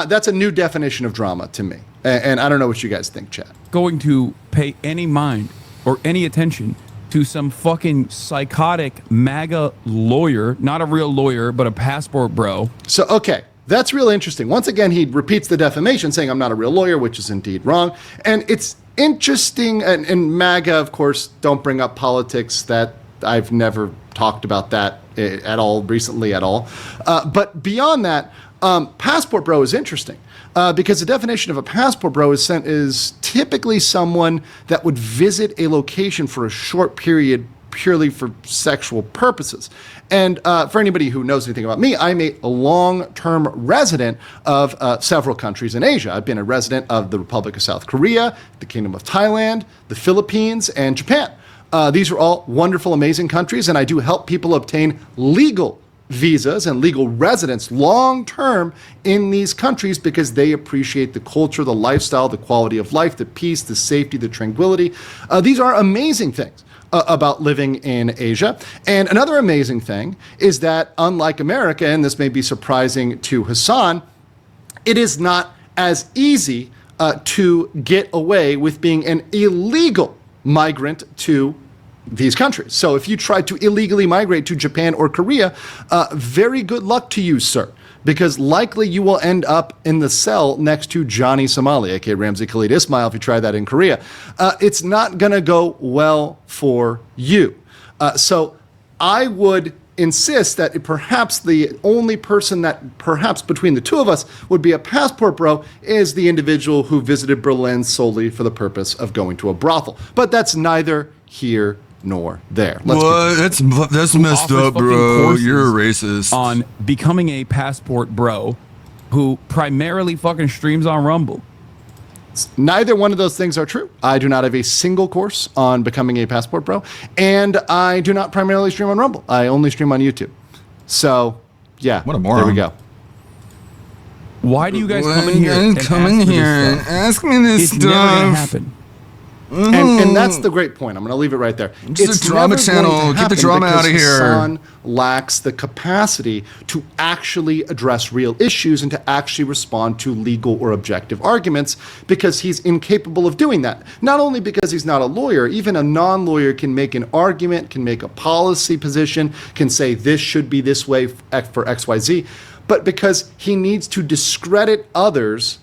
That's a new definition of drama to me. And I don't know what you guys think, chat. Going to pay any mind or any attention to some fucking psychotic MAGA lawyer, not a real lawyer, but a passport bro. So, okay, that's really interesting. Once again, he repeats the defamation, saying I'm not a real lawyer, which is indeed wrong. And it's interesting, and MAGA, of course, don't bring up politics. That I've never talked about that at all recently at all. But beyond that, passport bro is interesting. Because the definition of a passport bro is typically someone that would visit a location for a short period purely for sexual purposes. And for anybody who knows anything about me, I'm a long-term resident of several countries in Asia. I've been a resident of the Republic of South Korea, the Kingdom of Thailand, the Philippines, and Japan. These are all wonderful, amazing countries, and I do help people obtain legal visas and legal residence long-term in these countries because they appreciate the culture, the lifestyle, the quality of life, the peace, the safety, the tranquility. These are amazing things about living in Asia. And another amazing thing is that, unlike America, and this may be surprising to Hassan, it is not as easy to get away with being an illegal migrant to these countries. So if you try to illegally migrate to Japan or Korea, very good luck to you, sir, because likely you will end up in the cell next to Johnny Somali, aka Ramzi Khalid Ismail, if you try that in Korea. It's not going to go well for you. So I would insist that perhaps the only person that perhaps between the two of us would be a passport bro is the individual who visited Berlin solely for the purpose of going to a brothel. But that's neither here nor there. That's messed up, bro. You're a racist. On becoming a passport bro who primarily fucking streams on Rumble. Neither one of those things are true. I do not have a single course on becoming a passport bro, and I do not primarily stream on Rumble. I only stream on YouTube. So, yeah. What a moron. There we go. Why do you guys come in here and ask me this stuff? It's stuff? never gonna happen. And that's the great point. I'm going to leave it right there. It's a drama channel. Keep the drama out of here. Hassan lacks the capacity to actually address real issues and to actually respond to legal or objective arguments because he's incapable of doing that. Not only because he's not a lawyer, even a non-lawyer can make an argument, can make a policy position, can say this should be this way for XYZ, but because he needs to discredit others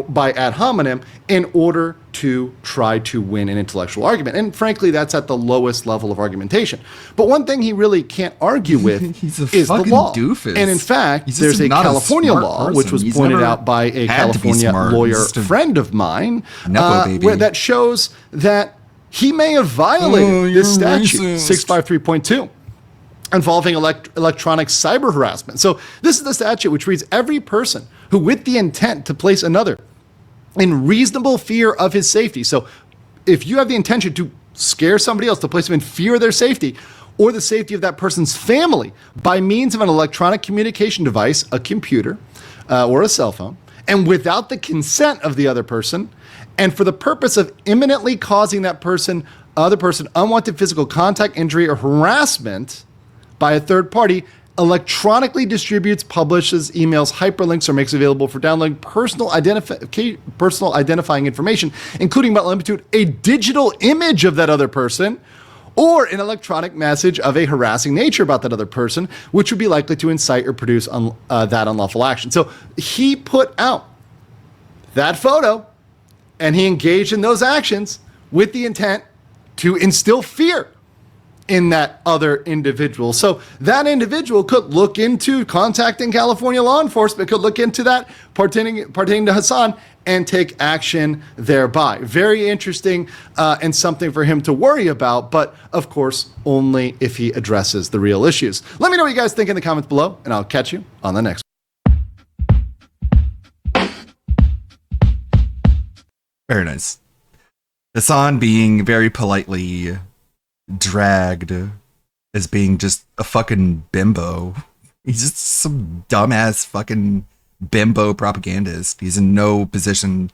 by ad hominem in order to try to win an intellectual argument. And frankly, that's at the lowest level of argumentation. But one thing he really can't argue with is the law. Doofus. And in fact, there's a California law, which was pointed out by a California lawyer friend of mine, where that shows that he may have violated this statute, 653.2. involving electronic cyber harassment. So this is the statute which reads, every person who with the intent to place another in reasonable fear of his safety. So if you have the intention to scare somebody else, to place them in fear of their safety or the safety of that person's family by means of an electronic communication device, a computer or a cell phone, and without the consent of the other person, and for the purpose of imminently causing that other person unwanted physical contact, injury, or harassment by a third party, electronically distributes, publishes, emails, hyperlinks, or makes available for downloading personal identifying information, including but limited to a digital image of that other person, or an electronic message of a harassing nature about that other person, which would be likely to incite or produce that unlawful action. So he put out that photo, and he engaged in those actions with the intent to instill fear in that other individual. So that individual could look into contacting California law enforcement, could look into that pertaining to Hassan, and take action thereby. Very interesting and something for him to worry about, but of course, only if he addresses the real issues. Let me know what you guys think in the comments below, and I'll catch you on the next one. Very nice. Hassan being very politely dragged as being just a fucking bimbo. He's just some dumbass fucking bimbo propagandist. He's in no position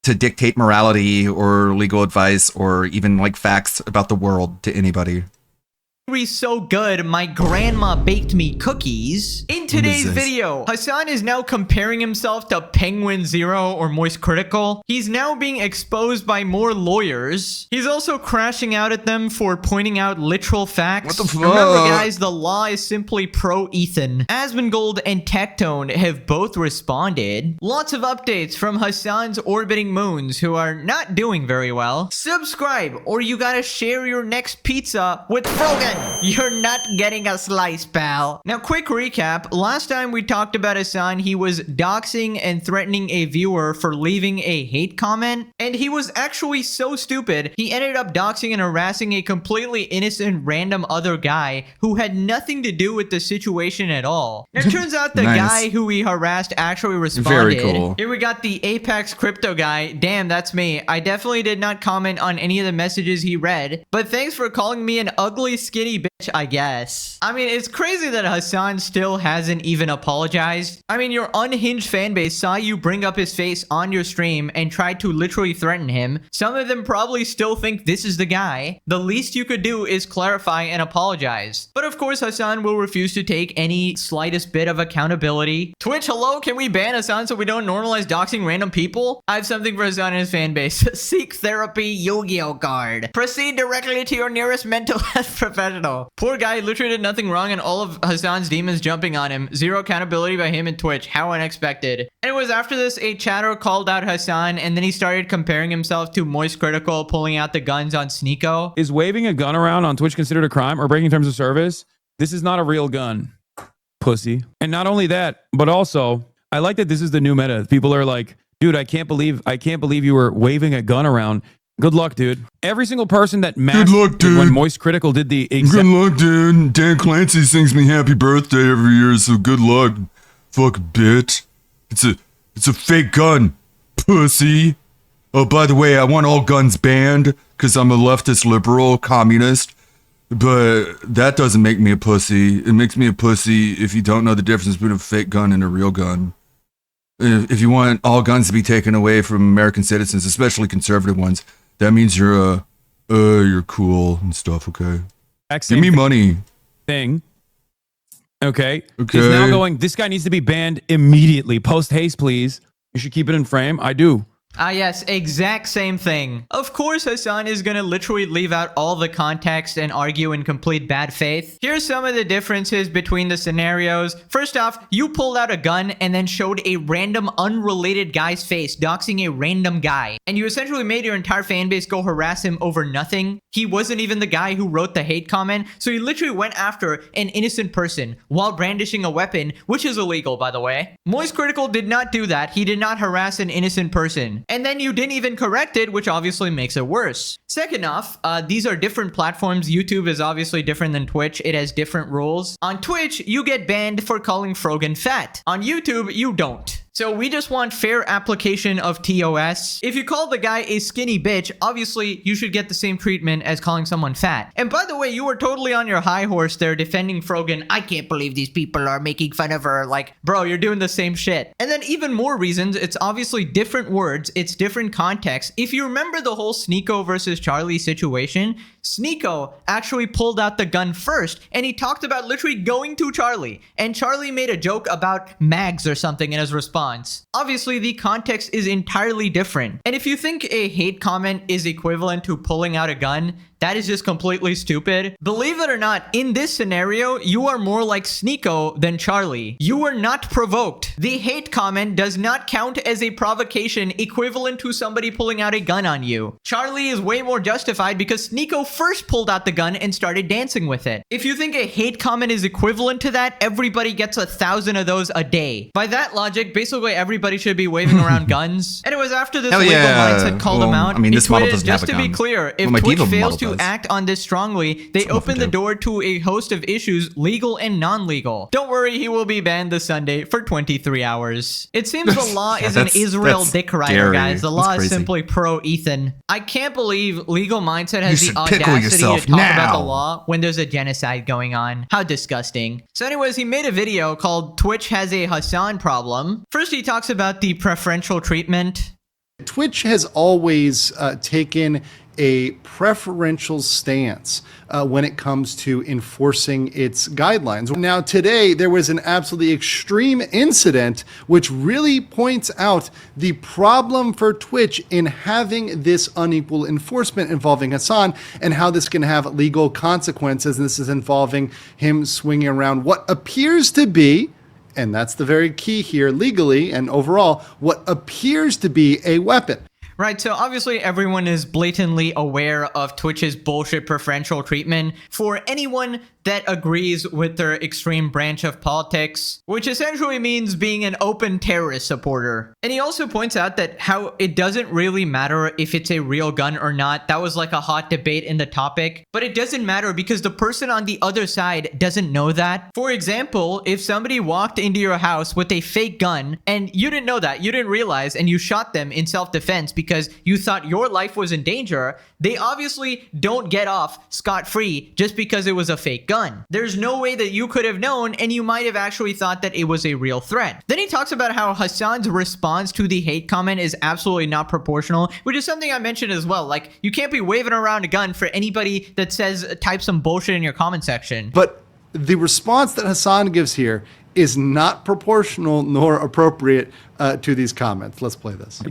to dictate morality or legal advice or even like facts about the world to anybody. So good, my grandma baked me cookies. In today's video, Hassan is now comparing himself to Penguin Zero or Moist Critical. He's now being exposed by more lawyers. He's also crashing out at them for pointing out literal facts. What the fuck? Remember guys, the law is simply pro-Ethan. Asmongold and Tectone have both responded. Lots of updates from Hassan's orbiting moons who are not doing very well. Subscribe or you gotta share your next pizza with Frogan. You're not getting a slice, pal. Now, quick recap. Last time we talked about Hassan, he was doxing and threatening a viewer for leaving a hate comment. And he was actually so stupid, he ended up doxing and harassing a completely innocent random other guy who had nothing to do with the situation at all. Now, it turns out the guy who he harassed actually responded. Very cool. Here we got the Apex Crypto guy. Damn, that's me. I definitely did not comment on any of the messages he read, but thanks for calling me an ugly, skinny bitch, I guess. I mean, it's crazy that Hassan still hasn't even apologized. I mean, your unhinged fan base saw you bring up his face on your stream and tried to literally threaten him. Some of them probably still think this is the guy. The least you could do is clarify and apologize. But of course, Hassan will refuse to take any slightest bit of accountability. Twitch, hello? Can we ban Hassan so we don't normalize doxing random people? I have something for Hassan and his fan base. Seek therapy, Yu-Gi-Oh card. Proceed directly to your nearest mental health professional. Poor guy literally did nothing wrong and all of Hassan's demons jumping on him. Zero accountability by him and Twitch. How unexpected. And it was after this, a chatter called out Hassan and then he started comparing himself to Moist Critical, pulling out the guns on Sneeko. Is waving a gun around on Twitch considered a crime or breaking terms of service? This is not a real gun, pussy. And not only that, but also, I like that this is the new meta. People are like, dude, I can't believe you were waving a gun around. Good luck, dude. Every single person that masked when Moist Critical did the exact... Good luck, dude. Dan Clancy sings me happy birthday every year, so good luck, fuck bitch. It's a fake gun, pussy. Oh, by the way, I want all guns banned because I'm a leftist liberal communist, but that doesn't make me a pussy. It makes me a pussy if you don't know the difference between a fake gun and a real gun. If you want all guns to be taken away from American citizens, especially conservative ones, that means you're cool and stuff, okay? Give me money. Thing. Okay. Is now going, this guy needs to be banned immediately. Post haste, please. You should keep it in frame. I do. Ah, yes, exact same thing. Of course, Hassan is gonna literally leave out all the context and argue in complete bad faith. Here's some of the differences between the scenarios. First off, you pulled out a gun and then showed a random unrelated guy's face, doxing a random guy. And you essentially made your entire fan base go harass him over nothing. He wasn't even the guy who wrote the hate comment, so he literally went after an innocent person while brandishing a weapon, which is illegal, by the way. Moist Critical did not do that. He did not harass an innocent person. And then you didn't even correct it, which obviously makes it worse. Second off, these are different platforms. YouTube is obviously different than Twitch. It has different rules. On Twitch, you get banned for calling Frogan fat. On YouTube, you don't. So we just want fair application of TOS. If you call the guy a skinny bitch, obviously you should get the same treatment as calling someone fat. And by the way, you were totally on your high horse there defending Frogan. I can't believe these people are making fun of her. Like, bro, you're doing the same shit. And then even more reasons, it's obviously different words, it's different context. If you remember the whole Sneako versus Charlie situation, Sneako actually pulled out the gun first, and he talked about literally going to Charlie, and Charlie made a joke about mags or something in his response. Obviously, the context is entirely different. And if you think a hate comment is equivalent to pulling out a gun, that is just completely stupid. Believe it or not, in this scenario, you are more like Sneako than Charlie. You were not provoked. The hate comment does not count as a provocation equivalent to somebody pulling out a gun on you. Charlie is way more justified because Sneako first pulled out the gun and started dancing with it. If you think a hate comment is equivalent to that, everybody gets 1,000 of those a day. By that logic, basically everybody should be waving around guns. And it was after this legal mindset called him out. I mean, this model doesn't just have a to be gun. clear, if Twitch fails to act on this strongly, they open the door to a host of issues, legal and non-legal. Don't worry, he will be banned this Sunday for 23 hours. It seems the law is an Israel dick rider, guys. The law is simply pro-Ethan. I can't believe Legal Mindset has the audacity to talk about the law when there's a genocide going on. How disgusting. So anyways, he made a video called Twitch has a Hasan problem. First, he talks about the preferential treatment. Twitch has always taken a preferential stance when it comes to enforcing its guidelines. Now, today, there was an absolutely extreme incident which really points out the problem for Twitch in having this unequal enforcement involving Hasan and how this can have legal consequences. And this is involving him swinging around what appears to be, and that's the very key here legally and overall, what appears to be a weapon. Right, so obviously everyone is blatantly aware of Twitch's bullshit preferential treatment for anyone that agrees with their extreme branch of politics, which essentially means being an open terrorist supporter. And he also points out that how it doesn't really matter if it's a real gun or not. That was like a hot debate in the topic, but it doesn't matter because the person on the other side doesn't know that. For example, if somebody walked into your house with a fake gun and you didn't know that, you didn't realize, and you shot them in self-defense because you thought your life was in danger, they obviously don't get off scot-free just because it was a fake gun. There's no way that you could have known, and you might have actually thought that it was a real threat. Then he talks about how Hasan's response to the hate comment is absolutely not proportional, which is something I mentioned as well. Like, you can't be waving around a gun for anybody that says type some bullshit in your comment section. But the response that Hasan gives here is not proportional nor appropriate to these comments. Let's play this.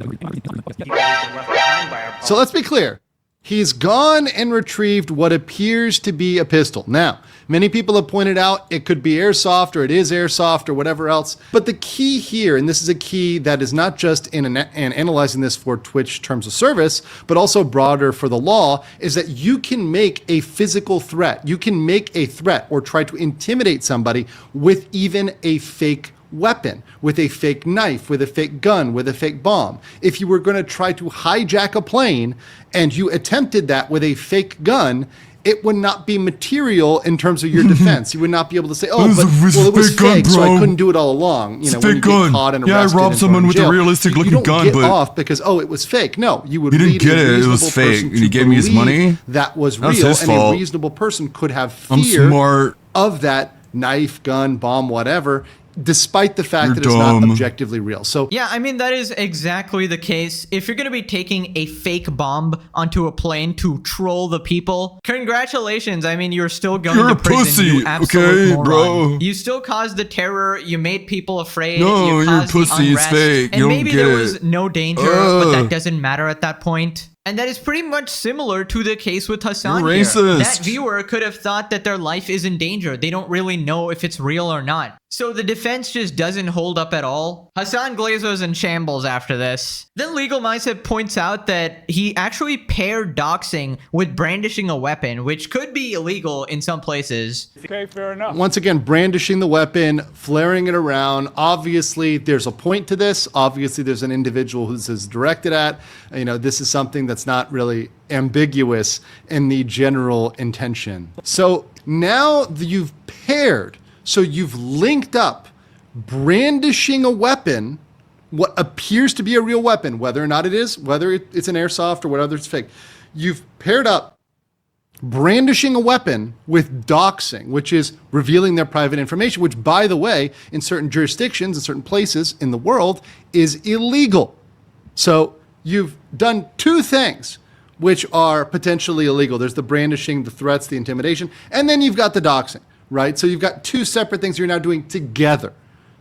So let's be clear. He's gone and retrieved what appears to be a pistol. Now, many people have pointed out it could be airsoft or it is airsoft or whatever else. But the key here, and this is a key that is not just in analyzing this for Twitch terms of service, but also broader for the law, is that you can make a physical threat. You can make a threat or try to intimidate somebody with even a fake weapon, with a fake knife, with a fake gun, with a fake bomb. If you were going to try to hijack a plane and you attempted that with a fake gun, it would not be material in terms of your defense. You would not be able to say, "Oh, but well, it was fake, so I couldn't do it all along." You know, when you get caught and arrested, I robbed someone with a realistic looking gun, but you don't but get off because it was fake. No, you would. He didn't get it. It was fake, and he gave me his money. That was real, and a reasonable person could have fear of that knife, gun, bomb, whatever, despite the fact that it's not objectively real. So yeah, I mean, that is exactly the case. If you're going to be taking a fake bomb onto a plane to troll the people, congratulations. I mean, you're still going to prison. Pussy, you absolute moron. bro. You still caused the terror. You made people afraid. No, you caused your pussy is fake. And you maybe don't get there was no danger, but that doesn't matter at that point. And that is pretty much similar to the case with Hasan You're here. racist. That viewer could have thought that their life is in danger. They don't really know if it's real or not. So the defense just doesn't hold up at all. Hasan Glazer's in shambles after this. Then Legal Mindset points out that he actually paired doxing with brandishing a weapon, which could be illegal in some places. Okay, fair enough. Once again, brandishing the weapon, flaring it around. Obviously, there's a point to this. Obviously, there's an individual who this is directed at. You know, this is something that's not really ambiguous in the general intention. So now that you've paired, so you've linked up brandishing a weapon what appears to be a real weapon, whether or not it is, whether it's an airsoft or whatever it's fake. You've paired up brandishing a weapon with doxing, which is revealing their private information, which, by the way, in certain jurisdictions, in certain places in the world, is illegal. So you've done two things which are potentially illegal. There's the brandishing, the threats, the intimidation, and then you've got the doxing, right? So you've got two separate things you're now doing together.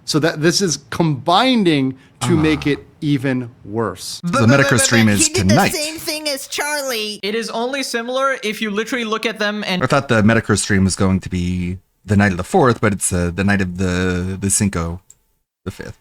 So that this is combining to make it even worse. The Metacritic stream is tonight. The same thing as Charlie. It is only similar if you literally look at them and... I thought the Metacritic stream was going to be the night of the 4th, but it's the night of the Cinco, the 5th.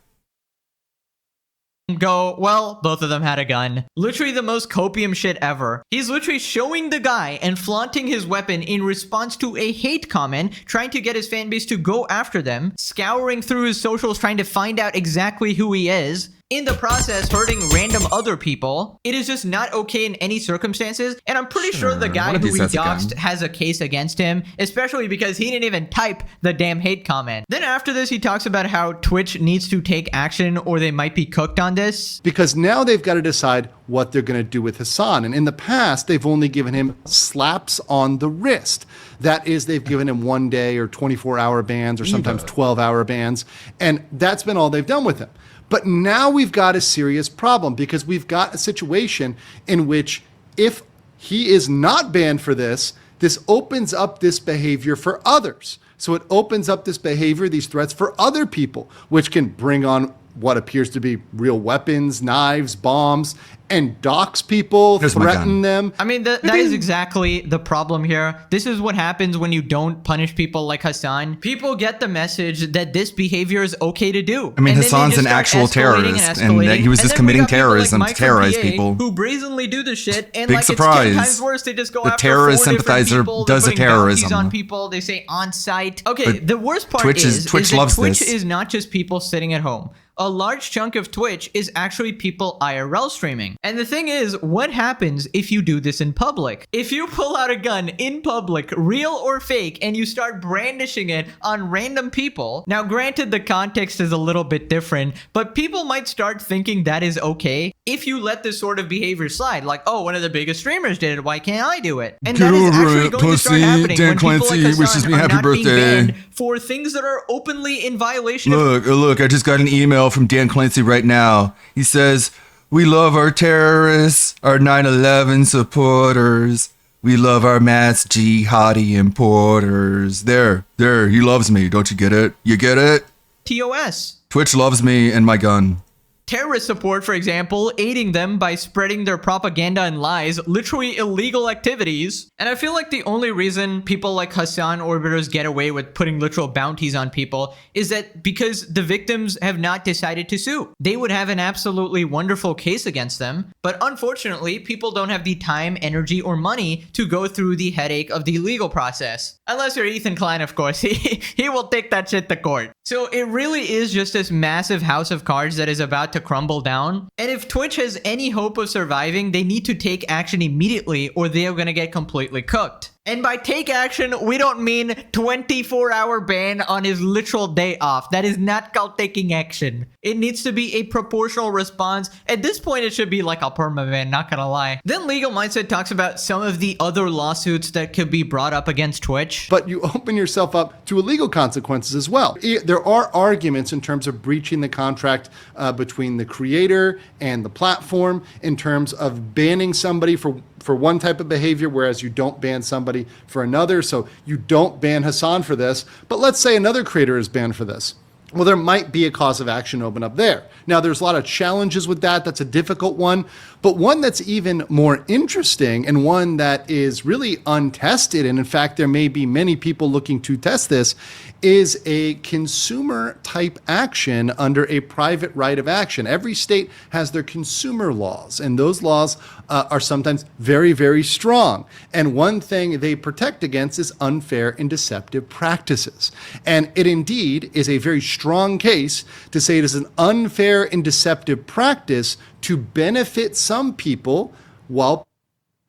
Go, well, both of them had a gun. Literally the most copium shit ever. He's literally showing the guy and flaunting his weapon in response to a hate comment, trying to get his fan base to go after them, scouring through his socials trying to find out exactly who he is, in the process hurting random other people. It is just not okay in any circumstances, and I'm pretty sure the guy who he doxed has a case against him, especially because he didn't even type the damn hate comment. Then after this, he talks about how Twitch needs to take action or they might be cooked on this. Because now they've got to decide what they're going to do with Hasan, and in the past, they've only given him slaps on the wrist. That is, they've given him 1 day or 24-hour bans or sometimes 12-hour bans, and that's been all they've done with him. But now we've got a serious problem because we've got a situation in which if he is not banned for this, this opens up this behavior for others. So it opens up this behavior, these threats for other people, which can bring on what appears to be real weapons, knives, bombs, and dox people, threaten them. I mean, that is exactly the problem here. This is what happens when you don't punish people like Hasan. People get the message that this behavior is okay to do. I mean, Hasan's an actual terrorist, and that he was just committing terrorism to terrorize people. Who brazenly do this shit, and Big like surprise. It's 10 times worse. They just go The after terrorist 4 different sympathizer people. does They're a putting bounties terrorism. on people. They say on site. Okay, But the worst part Twitch is that loves Twitch this. is not just people sitting at home. A large chunk of Twitch is actually people IRL streaming. And the thing is, what happens if you do this in public? If you pull out a gun in public, real or fake, and you start brandishing it on random people, now granted the context is a little bit different, but people might start thinking that is okay if you let this sort of behavior slide. Like, oh, one of the biggest streamers did it, why can't I do it? And that is actually going to start happening when people like Hasan are not being banned for things that are openly in violation of... Look, I just got an email from Dan Clancy right now. He says, we love our terrorists, our 9/11 supporters. We love our mass jihadi importers. There, he loves me. Don't you get it? You get it? TOS. Twitch loves me and my gun. Terrorist support, for example, aiding them by spreading their propaganda and lies, literally illegal activities. And I feel like the only reason people like Hasan orbiters get away with putting literal bounties on people is that because the victims have not decided to sue. They would have an absolutely wonderful case against them, but unfortunately, people don't have the time, energy, or money to go through the headache of the legal process. Unless you're Ethan Klein, of course. He will take that shit to court. So it really is just this massive house of cards that is about to crumble down. And if Twitch has any hope of surviving, they need to take action immediately or they are going to get completely cooked. And by take action, we don't mean 24-hour ban on his literal day off. That is not called taking action. It needs to be a proportional response. At this point, it should be like a perma ban, not gonna lie. Then Legal Mindset talks about some of the other lawsuits that could be brought up against Twitch. But you open yourself up to illegal consequences as well. There are arguments in terms of breaching the contract between the creator and the platform in terms of banning somebody for one type of behavior, whereas you don't ban somebody for another. So you don't ban Hasan for this, but let's say another creator is banned for this. Well, there might be a cause of action open up there. Now, there's a lot of challenges with that. That's a difficult one. But one that's even more interesting and one that is really untested, and in fact, there may be many people looking to test this, is a consumer type action under a private right of action. Every state has their consumer laws, and those laws are sometimes very, very strong. And one thing they protect against is unfair and deceptive practices. And it indeed is a very strong case to say it is an unfair and deceptive practice to benefit some people while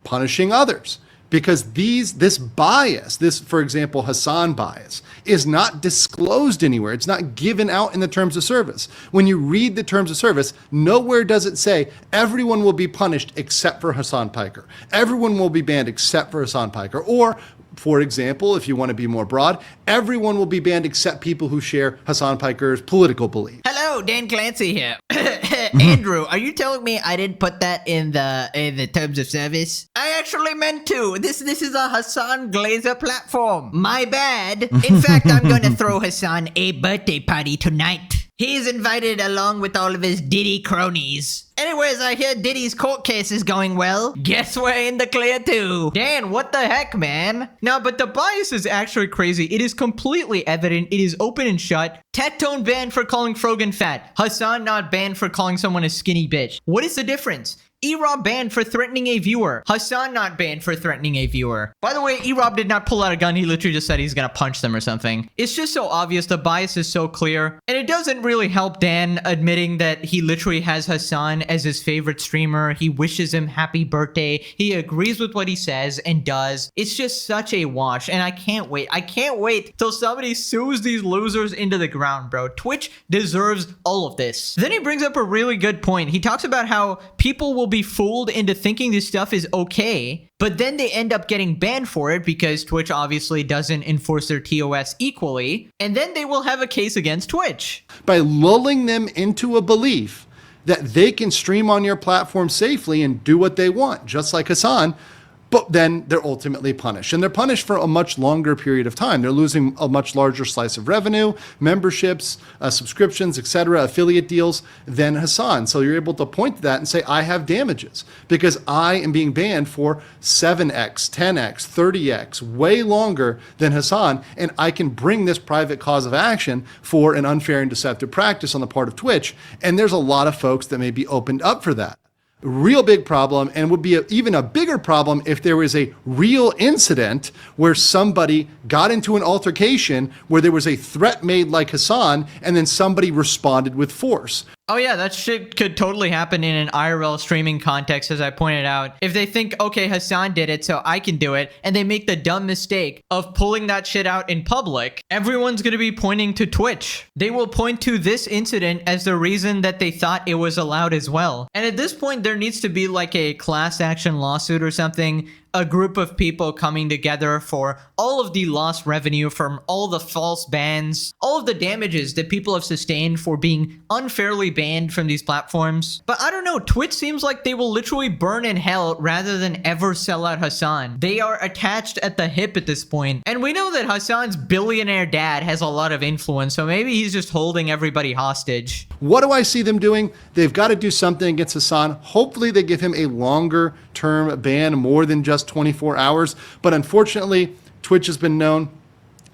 punishing others. because this bias, this, for example, Hasan bias, is not disclosed anywhere. It's not given out in the terms of service. When you read the terms of service, nowhere does it say everyone will be punished except for Hasan Piker. Everyone will be banned except for Hasan Piker. Or, for example, if you want to be more broad, everyone will be banned except people who share Hasan Piker's political beliefs. Hello, Dan Clancy here. Andrew, are you telling me I didn't put that in the terms of service? I actually meant to. This is a Hasan Glazer platform. My bad. In fact, I'm going to throw Hasan a birthday party tonight. He's invited along with all of his Diddy cronies. Anyways, I hear Diddy's court case is going well. Guess we're in the clear too. Dan, what the heck, man? No, but the bias is actually crazy. It is completely evident. It is open and shut. Tectone banned for calling Frogan fat. Hasan not banned for calling someone a skinny bitch. What is the difference? E-Rob banned for threatening a viewer. Hasan not banned for threatening a viewer. By the way, E-Rob did not pull out a gun. He literally just said he's gonna punch them or something. It's just so obvious. The bias is so clear. And it doesn't really help Dan admitting that he literally has Hasan as his favorite streamer. He wishes him happy birthday. He agrees with what he says and does. It's just such a wash. And I can't wait. I can't wait till somebody sues these losers into the ground, bro. Twitch deserves all of this. Then he brings up a really good point. He talks about how people will be fooled into thinking this stuff is okay, but then they end up getting banned for it because Twitch obviously doesn't enforce their TOS equally, and then they will have a case against Twitch. By lulling them into a belief that they can stream on your platform safely and do what they want, just like Hasan, but then they're ultimately punished. And they're punished for a much longer period of time. They're losing a much larger slice of revenue, memberships, subscriptions, etc., affiliate deals than Hasan. So you're able to point to that and say, I have damages because I am being banned for 7x, 10x, 30x, way longer than Hasan, and I can bring this private cause of action for an unfair and deceptive practice on the part of Twitch. And there's a lot of folks that may be opened up for that. Real big problem, and would be even a bigger problem if there was a real incident where somebody got into an altercation where there was a threat made like Hasan and then somebody responded with force. Oh yeah, that shit could totally happen in an IRL streaming context, as I pointed out. If they think, okay, Hasan did it, so I can do it, and they make the dumb mistake of pulling that shit out in public, everyone's gonna be pointing to Twitch. They will point to this incident as the reason that they thought it was allowed as well. And at this point, there needs to be like a class action lawsuit or something, a group of people coming together for all of the lost revenue from all the false bans, all of the damages that people have sustained for being unfairly banned from these platforms. But I don't know, Twitch seems like they will literally burn in hell rather than ever sell out Hasan. They are attached at the hip at this point. And we know that Hasan's billionaire dad has a lot of influence, so maybe he's just holding everybody hostage. What do I see them doing? They've got to do something against Hasan. Hopefully they give him a longer term ban, more than just 24 hours. But unfortunately, Twitch has been known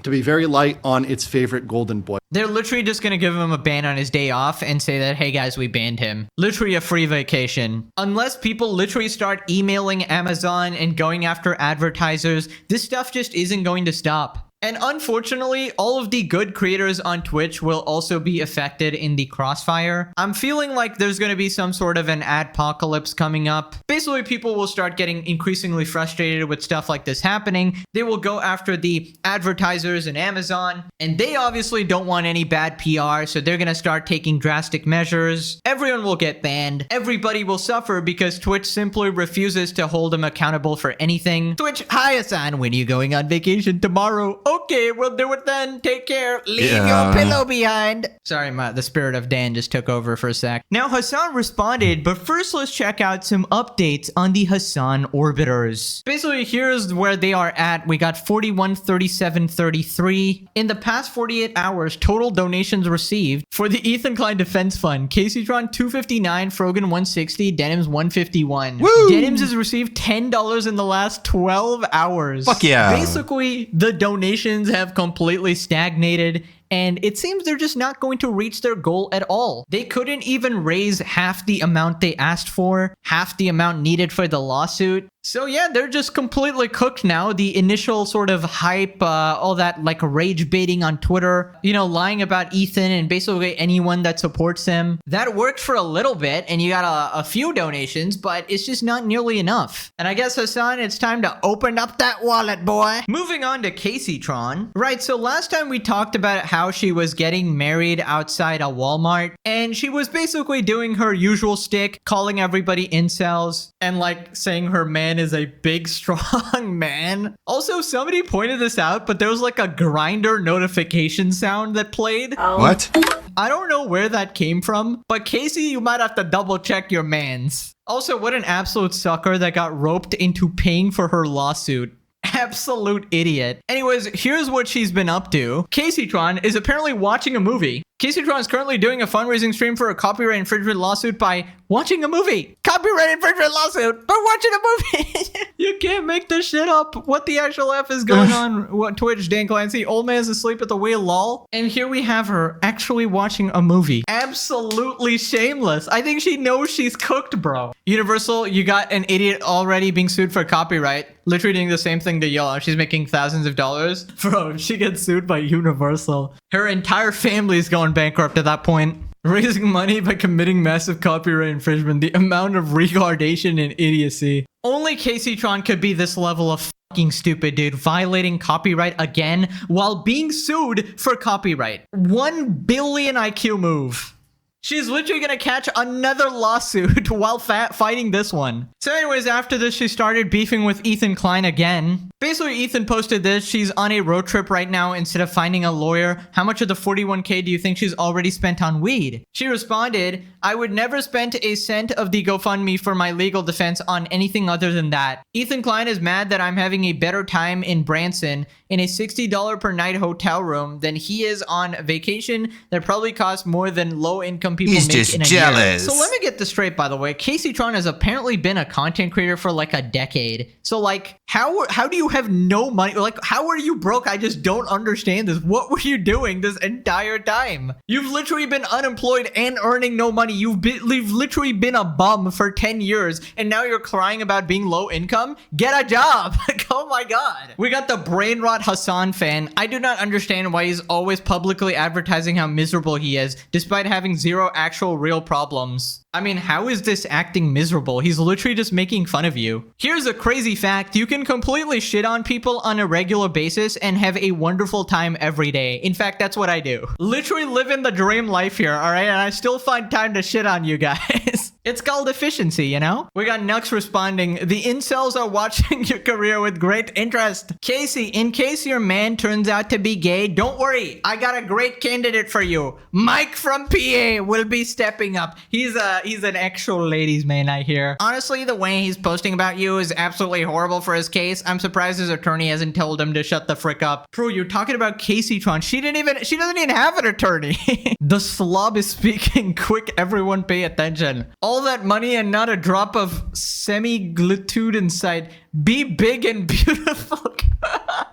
to be very light on its favorite golden boy. They're literally just going to give him a ban on his day off and say that, hey guys, we banned him. Literally a free vacation. Unless people literally start emailing Amazon and going after advertisers, this stuff just isn't going to stop. And unfortunately, all of the good creators on Twitch will also be affected in the crossfire. I'm feeling like there's going to be some sort of an adpocalypse coming up. Basically, people will start getting increasingly frustrated with stuff like this happening. They will go after the advertisers and Amazon, and they obviously don't want any bad PR, so they're going to start taking drastic measures. Everyone will get banned. Everybody will suffer because Twitch simply refuses to hold them accountable for anything. Twitch, hi Hasan, when are you going on vacation tomorrow? Okay, we'll do it then. Take care. Leave your pillow behind. Sorry, the spirit of Dan just took over for a sec. Now, Hasan responded, but first let's check out some updates on the Hasan orbiters. Basically, here's where they are at. We got 41, 37, 33. In the past 48 hours, total donations received for the Ethan Klein Defense Fund. Caseytron 259, Frogan 160, Denims 151. Woo! Denims has received $10 in the last 12 hours. Fuck yeah. Basically, the donations have completely stagnated and it seems they're just not going to reach their goal at all. They couldn't even raise half the amount they asked for, half the amount needed for the lawsuit. So yeah, they're just completely cooked now. The initial sort of hype, all that like rage baiting on Twitter, you know, lying about Ethan and basically anyone that supports him. That worked for a little bit and you got a few donations, but it's just not nearly enough. And I guess, Hassan, it's time to open up that wallet, boy. Moving on to Casey Tron. Right, so last time we talked about how she was getting married outside a Walmart, and she was basically doing her usual shtick, calling everybody incels and like saying her man is a big, strong man. Also, somebody pointed this out, but there was like a Grindr notification sound that played. What? I don't know where that came from, but Casey, you might have to double check your mans. Also, what an absolute sucker that got roped into paying for her lawsuit. Absolute idiot. Anyways, here's what she's been up to. Casey Tron is apparently watching a movie. Casey Tron is currently doing a fundraising stream for a copyright infringement lawsuit by watching a movie. Copyright infringement lawsuit by watching a movie. You can't make this shit up. What the actual F is going on? What Twitch, Dan Clancy? Old man's asleep at the wheel, lol. And here we have her actually watching a movie. Absolutely shameless. I think she knows she's cooked, bro. Universal, you got an idiot already being sued for copyright. Literally doing the same thing to y'all. She's making thousands of dollars. Bro, she gets sued by Universal. Her entire family is going bankrupt at that point. Raising money by committing massive copyright infringement. The amount of retardation and idiocy. Only Casey Tron could be this level of fucking stupid, dude. Violating copyright again while being sued for copyright. 1 billion IQ move. She's literally gonna catch another lawsuit while fighting this one. So anyways, after this, she started beefing with Ethan Klein again. Basically, Ethan posted this. She's on a road trip right now instead of finding a lawyer. How much of the 41K do you think she's already spent on weed? She responded, I would never spend a cent of the GoFundMe for my legal defense on anything other than that. Ethan Klein is mad that I'm having a better time in Branson in a $60 per night hotel room than he is on vacation that probably costs more than low-income people He's make just in a jealous. year. So let me get this straight, by the way. Casey Tron has apparently been a content creator for like a decade. So like, how do you have no money? Like, how are you broke? I just don't understand this. What were you doing this entire time? You've literally been unemployed and earning no money. You've literally been a bum for 10 years, and now you're crying about being low income? Get a job. Oh my god. We got the brain rot Hassan fan. I do not understand why he's always publicly advertising how miserable he is, despite having zero actual real problems. I mean, how is this acting miserable? He's literally just making fun of you. Here's a crazy fact. You can completely shit on people on a regular basis and have a wonderful time every day. In fact, that's what I do. Literally living the dream life here, alright? And I still find time to shit on you guys. It's called efficiency, you know? We got Nux responding, the incels are watching your career with great interest. Casey, in case your man turns out to be gay, don't worry. I got a great candidate for you. Mike from PA will be stepping up. He's an actual ladies man, I hear. Honestly, the way he's posting about you is absolutely horrible for his case. I'm surprised his attorney hasn't told him to shut the frick up. Bro, you're talking about Casey Tron. She doesn't even have an attorney. The slob is speaking. Quick, everyone pay attention. All that money and not a drop of semi-glitude inside. Be big and beautiful. I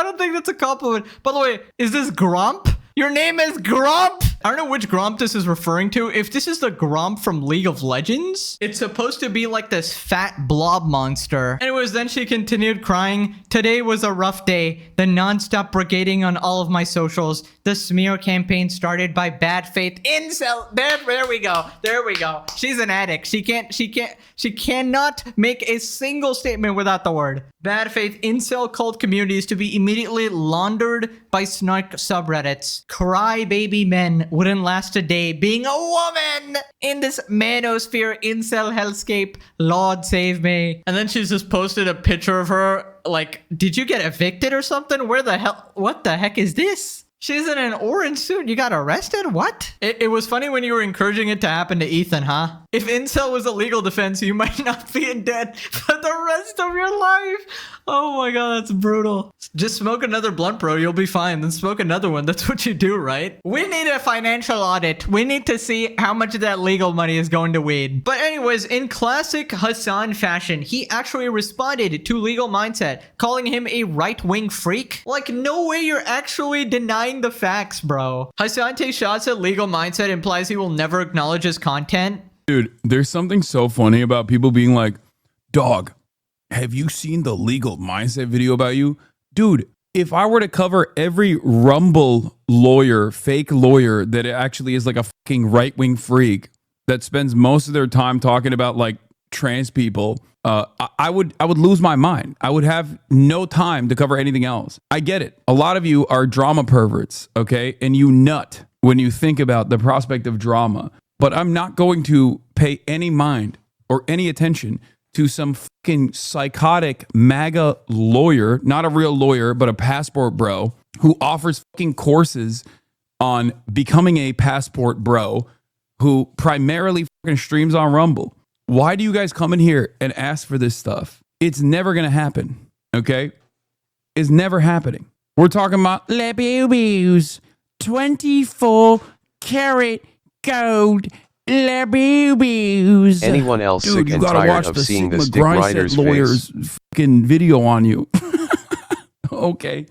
don't think that's a compliment. By the way, is this Gromp? Your name is Gromp? I don't know which Gromp this is referring to. If this is the Gromp from League of Legends, it's supposed to be like this fat blob monster. Anyways, then she continued crying. Today was a rough day. The non-stop brigading on all of my socials. The smear campaign started by bad faith incel. There we go. There we go. She's an addict. She cannot make a single statement without the word. Bad faith incel cult communities to be immediately laundered by snark subreddits. Cry baby men wouldn't last a day being a woman in this manosphere incel hellscape. Lord save me. And then she's just posted a picture of her like, did you get evicted or something? Where the hell? What the heck is this? She's in an orange suit. You got arrested? What? It was funny when you were encouraging it to happen to Ethan, huh? If incel was a legal defense, you might not be in debt for the rest of your life. Oh my god, that's brutal. Just smoke another blunt, bro. You'll be fine. Then smoke another one. That's what you do, right? We need a financial audit. We need to see how much of that legal money is going to weed. But anyways, in classic Hasan fashion, he actually responded to Legal Mindset, calling him a right-wing freak. Like, no way you're actually denying the facts, bro. Hasan takes shots at Legal Mindset, implies he will never acknowledge his content. Dude, there's something so funny about people being like, dog, have you seen the Legal Mindset video about you? Dude, if I were to cover every Rumble lawyer, fake lawyer that actually is like a fucking right-wing freak that spends most of their time talking about like trans people, I would lose my mind. I would have no time to cover anything else. I get it. A lot of you are drama perverts, okay? And you nut when you think about the prospect of drama. But I'm not going to pay any mind or any attention to some fucking psychotic MAGA lawyer, not a real lawyer, but a passport bro, who offers fucking courses on becoming a passport bro, who primarily fucking streams on Rumble. Why do you guys come in here and ask for this stuff? It's never going to happen, okay? It's never happening. We're talking about Le Boobies, 24 karat gold Le Boobies. Anyone else Dude, sick and tired of seeing the Dick Riders lawyer's fucking video on you? Okay.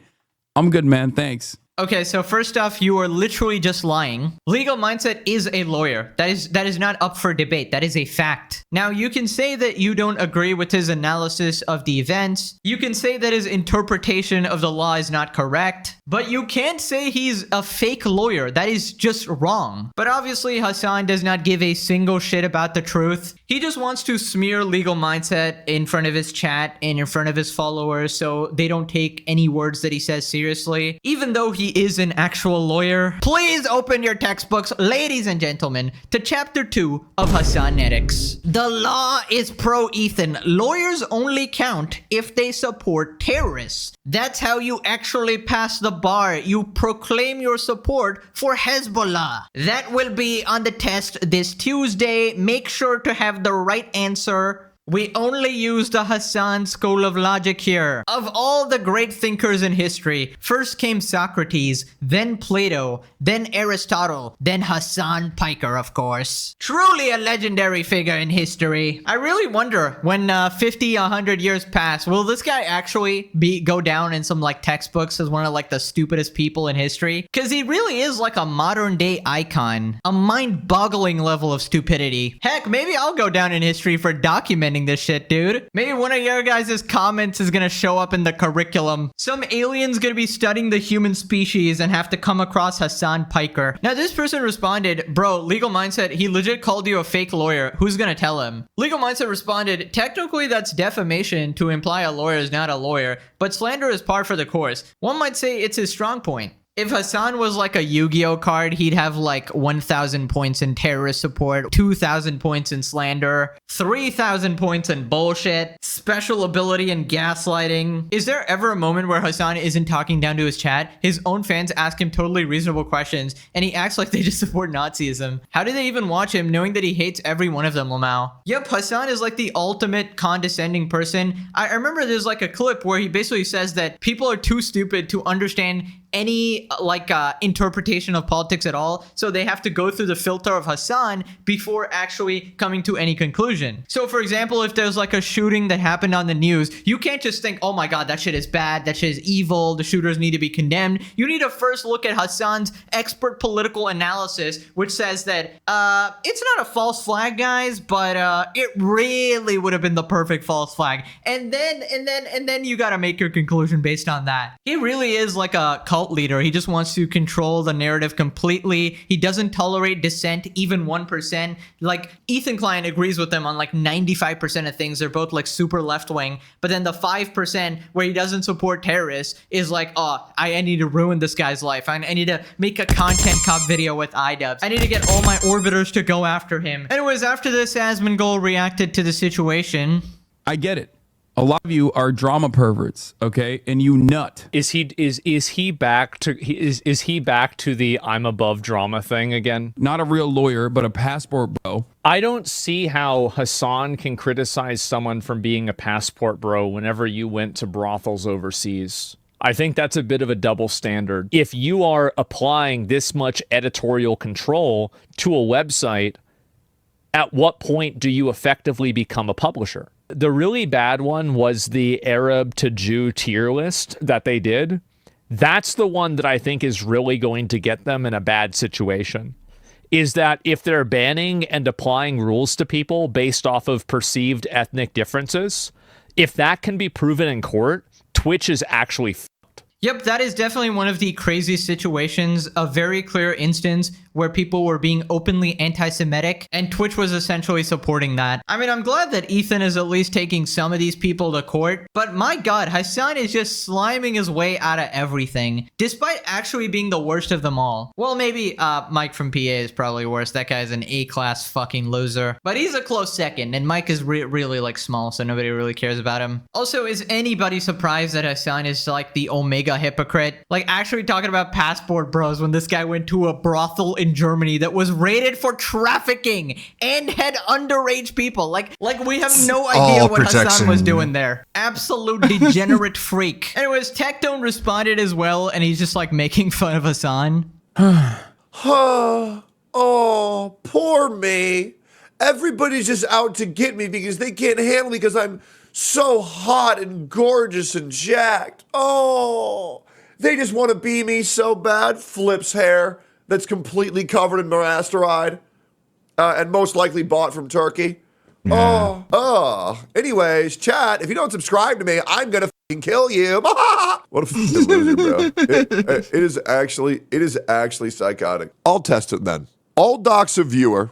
I'm good, man. Thanks. Okay, so first off, you are literally just lying. Legal Mindset is a lawyer. That is not up for debate. That is a fact. Now, you can say that you don't agree with his analysis of the events. You can say that his interpretation of the law is not correct. But you can't say he's a fake lawyer. That is just wrong. But obviously, Hasan does not give a single shit about the truth. He just wants to smear Legal Mindset in front of his chat and in front of his followers so they don't take any words that he says seriously, even though he is an actual lawyer. Please open your textbooks, ladies and gentlemen, to chapter 2 of Hasanetics. The law is pro-Ethan. Lawyers only count if they support terrorists. That's how you actually pass the bar. You proclaim your support for Hezbollah. That will be on the test this Tuesday. Make sure to have the right answer. We only use the Hasan school of logic here. Of all the great thinkers in history, first came Socrates, then Plato, then Aristotle, then Hasan Piker, of course. Truly a legendary figure in history. I really wonder, when 50, 100 years pass, will this guy actually go down in some like textbooks as one of like the stupidest people in history? Because he really is like a modern day icon. A mind-boggling level of stupidity. Heck, maybe I'll go down in history for documenting this shit, dude. Maybe one of your guys' comments is gonna show up in the curriculum. Some alien's gonna be studying the human species and have to come across Hasan Piker. Now, this person responded, bro, Legal Mindset, he legit called you a fake lawyer. Who's gonna tell him? Legal Mindset responded, technically that's defamation to imply a lawyer is not a lawyer, but slander is par for the course. One might say it's his strong point. If Hasan was like a Yu-Gi-Oh card, he'd have like 1,000 points in terrorist support, 2,000 points in slander, 3,000 points in bullshit, special ability in gaslighting. Is there ever a moment where Hasan isn't talking down to his chat? His own fans ask him totally reasonable questions, and he acts like they just support Nazism. How do they even watch him knowing that he hates every one of them, Lamau? Yep, Hasan is like the ultimate condescending person. I remember there's like a clip where he basically says that people are too stupid to understand any interpretation of politics at all, so they have to go through the filter of Hasan before actually coming to any conclusion. So for example, if there's like a shooting that happened on the news, you can't just think, oh my god, that shit is bad, that shit is evil, the shooters need to be condemned. You need to first look at Hasan's expert political analysis, which says that it's not a false flag, guys, but it really would have been the perfect false flag. And then you gotta make your conclusion based on that. He really is like a cult leader. He just wants to control the narrative completely. He doesn't tolerate dissent, even 1%. Like, Ethan Klein agrees with them on like 95% of things. They're both like super left-wing. But then the 5% where he doesn't support terrorists is like, oh, I need to ruin this guy's life. I need to make a content cop video with iDubbbz. I need to get all my orbiters to go after him. Anyways, after this, Asmongold reacted to the situation. I get it. A lot of you are drama perverts, okay? And you nut. Is he back to the I'm above drama thing again? Not a real lawyer, but a passport bro. I don't see how Hassan can criticize someone from being a passport bro whenever you went to brothels overseas. I think that's a bit of a double standard. If you are applying this much editorial control to a website, at what point do you effectively become a publisher? The really bad one was the Arab to Jew tier list that they did. That's the one that I think is really going to get them in a bad situation. Is that if they're banning and applying rules to people based off of perceived ethnic differences, if that can be proven in court, Twitch is actually fucked. Yep, that is definitely one of the crazy situations, a very clear instance where people were being openly anti-Semitic, and Twitch was essentially supporting that. I mean, I'm glad that Ethan is at least taking some of these people to court, but my god, Hassan is just sliming his way out of everything, despite actually being the worst of them all. Well, maybe Mike from PA is probably worse. That guy's an A-class fucking loser. But he's a close second, and Mike is really, like, small, so nobody really cares about him. Also, is anybody surprised that Hassan is, like, the Omega hypocrite? Like, actually talking about passport bros when this guy went to a brothel in Germany that was rated for trafficking and had underage people. Like we have no idea what Hassan was doing there. Absolute degenerate freak. Anyways, Tectone responded as well, and he's just like making fun of Hassan. Oh, poor me. Everybody's just out to get me because they can't handle me because I'm so hot and gorgeous and jacked. Oh, they just want to be me so bad. Flip's hair that's completely covered in marasteride and most likely bought from Turkey. Yeah. Anyways, chat, if you don't subscribe to me, I'm going to fucking kill you. What a fucking loser, bro. It is actually psychotic. I'll test it then. I'll dox a viewer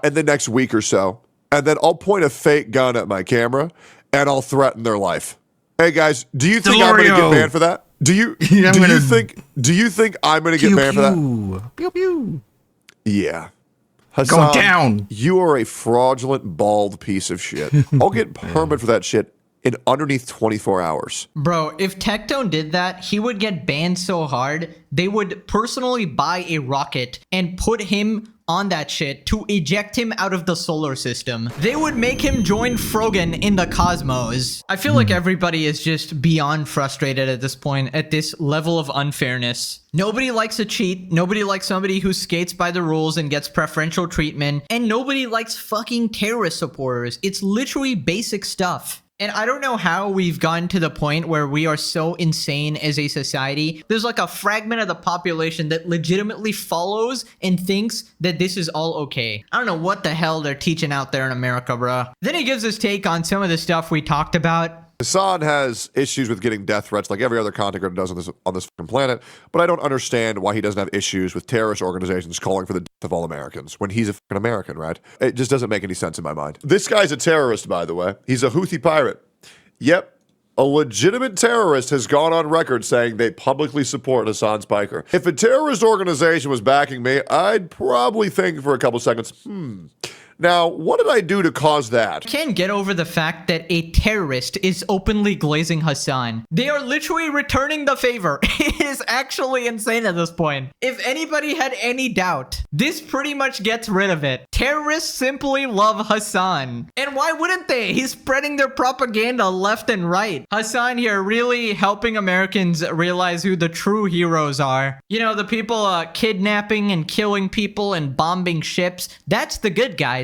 in the next week or so, and then I'll point a fake gun at my camera, and I'll threaten their life. Hey, guys, do you think I'm going to get banned for that? Do you think I'm going to get banned for that? Pew pew. Yeah. Hassan, go down. You are a fraudulent, bald piece of shit. I'll get permit for that shit in underneath 24 hours. Bro, if Tectone did that, he would get banned so hard, they would personally buy a rocket and put him on that shit to eject him out of the solar system. They would make him join Frogan in the cosmos. I feel like everybody is just beyond frustrated at this point, at this level of unfairness. Nobody likes a cheat, nobody likes somebody who skates by the rules and gets preferential treatment, and nobody likes fucking terrorist supporters. It's literally basic stuff. And I don't know how we've gotten to the point where we are so insane as a society. There's like a fragment of the population that legitimately follows and thinks that this is all okay. I don't know what the hell they're teaching out there in America, bro. Then he gives his take on some of the stuff we talked about. Hassan has issues with getting death threats like every other content creator does on this fucking planet, but I don't understand why he doesn't have issues with terrorist organizations calling for the death of all Americans when he's a fucking American, right? It just doesn't make any sense in my mind. This guy's a terrorist, by the way. He's a Houthi pirate. Yep. A legitimate terrorist has gone on record saying they publicly support Hassan Spiker. If a terrorist organization was backing me, I'd probably think for a couple seconds, Now, what did I do to cause that? I can't get over the fact that a terrorist is openly glazing Hassan. They are literally returning the favor. It is actually insane at this point. If anybody had any doubt, this pretty much gets rid of it. Terrorists simply love Hassan. And why wouldn't they? He's spreading their propaganda left and right. Hassan here really helping Americans realize who the true heroes are. You know, the people kidnapping and killing people and bombing ships. That's the good guys.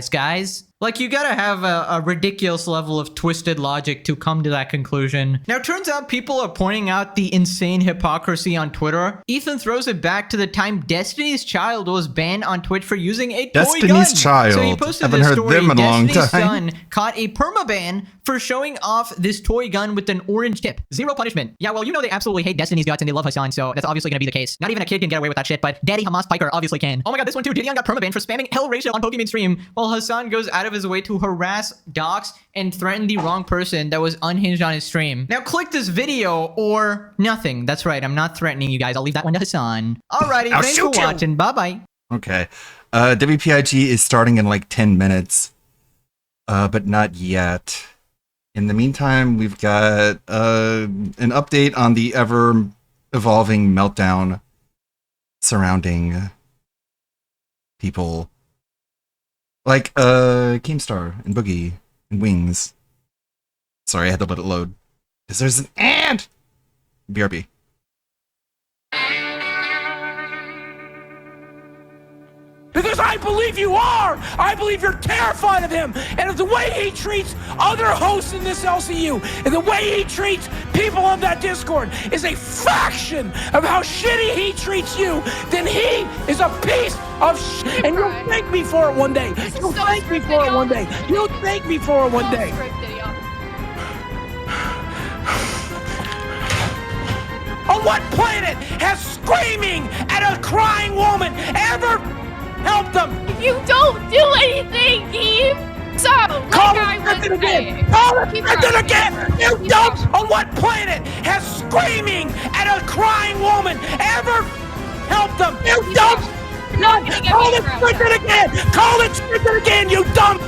Like, you gotta have a ridiculous level of twisted logic to come to that conclusion. Now, it turns out people are pointing out the insane hypocrisy on Twitter. Ethan throws it back to the time Destiny's Child was banned on Twitch for using a toy gun. Destiny's Child. So he posted Haven't this heard story. them in a long Destiny's time. son caught a permaban for showing off this toy gun with an orange tip. Zero punishment. Yeah, well, you know they absolutely hate Destiny's guts and they love Hassan, so that's obviously gonna be the case. Not even a kid can get away with that shit, but Daddy Hamas Piker obviously can. Oh my god, this one too. Didion got permabanned for spamming Hell Ratio on Pokemon stream, while Hassan goes out of his way to harass, dox, and threaten the wrong person that was unhinged on his stream. Now click this video or nothing. That's right, I'm not threatening you guys. I'll leave that one to Hassan. Alrighty, thanks for watching. Bye-bye. Okay. WPIG is starting in like 10 minutes. But not yet. In the meantime, we've got an update on the ever-evolving meltdown surrounding people like Keemstar and Boogie and Wings. Sorry, I had to let it load. Because there's an ant! BRB. Because I believe you are! I believe you're terrified of him! And of the way he treats other hosts in this LCU, and the way he treats people on that Discord is a fraction of how shitty he treats you, then he is a piece of shit! And you'll thank me for it one day! You'll thank me for it one day! You'll thank me for it one day! On what planet has screaming at a crying woman ever helped them? You don't do anything, Keem! So, call it again! Call it again! You don't! On what planet has screaming at a crying woman ever helped them? You don't! Call it scripted again! Call it scripted again, you dumb!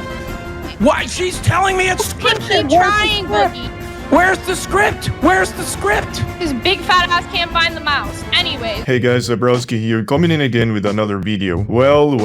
Why, she's telling me it's scripted! Keep trying, Boogie. Where's the script? Where's the script? His big fat ass can't find the mouse. Anyways. Hey guys, Zabrowski here, coming in again with another video. Well,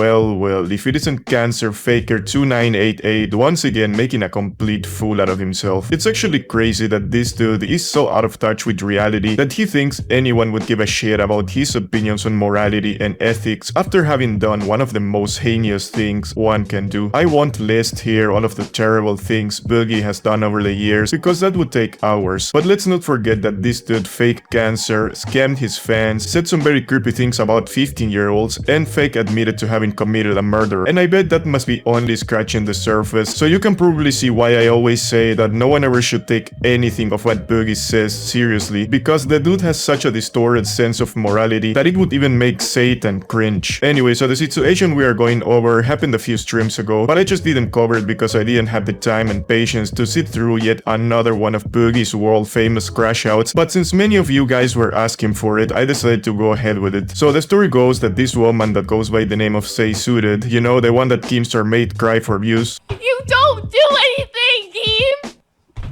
if it isn't Cancer Faker 2988 once again making a complete fool out of himself. It's actually crazy that this dude is so out of touch with reality that he thinks anyone would give a shit about his opinions on morality and ethics after having done one of the most heinous things one can do. I won't list here all of the terrible things Boogie has done over the years because that would take hours, but let's not forget that this dude Fake Cancer scammed his fans, said some very creepy things about 15-year-olds, and Fake admitted to having committed a murder, and I bet that must be only scratching the surface, so you can probably see why I always say that no one ever should take anything of what Boogie says seriously, because the dude has such a distorted sense of morality that it would even make Satan cringe. Anyway, so the situation we are going over happened a few streams ago, but I just didn't cover it because I didn't have the time and patience to sit through yet another one of Boogie's world famous crash outs, but since many of you guys were asking for it, I decided to go ahead with it. So the story goes that this woman that goes by the name of Say Suited, you know, the one that Keemstar made cry for views. You don't do anything, Keem!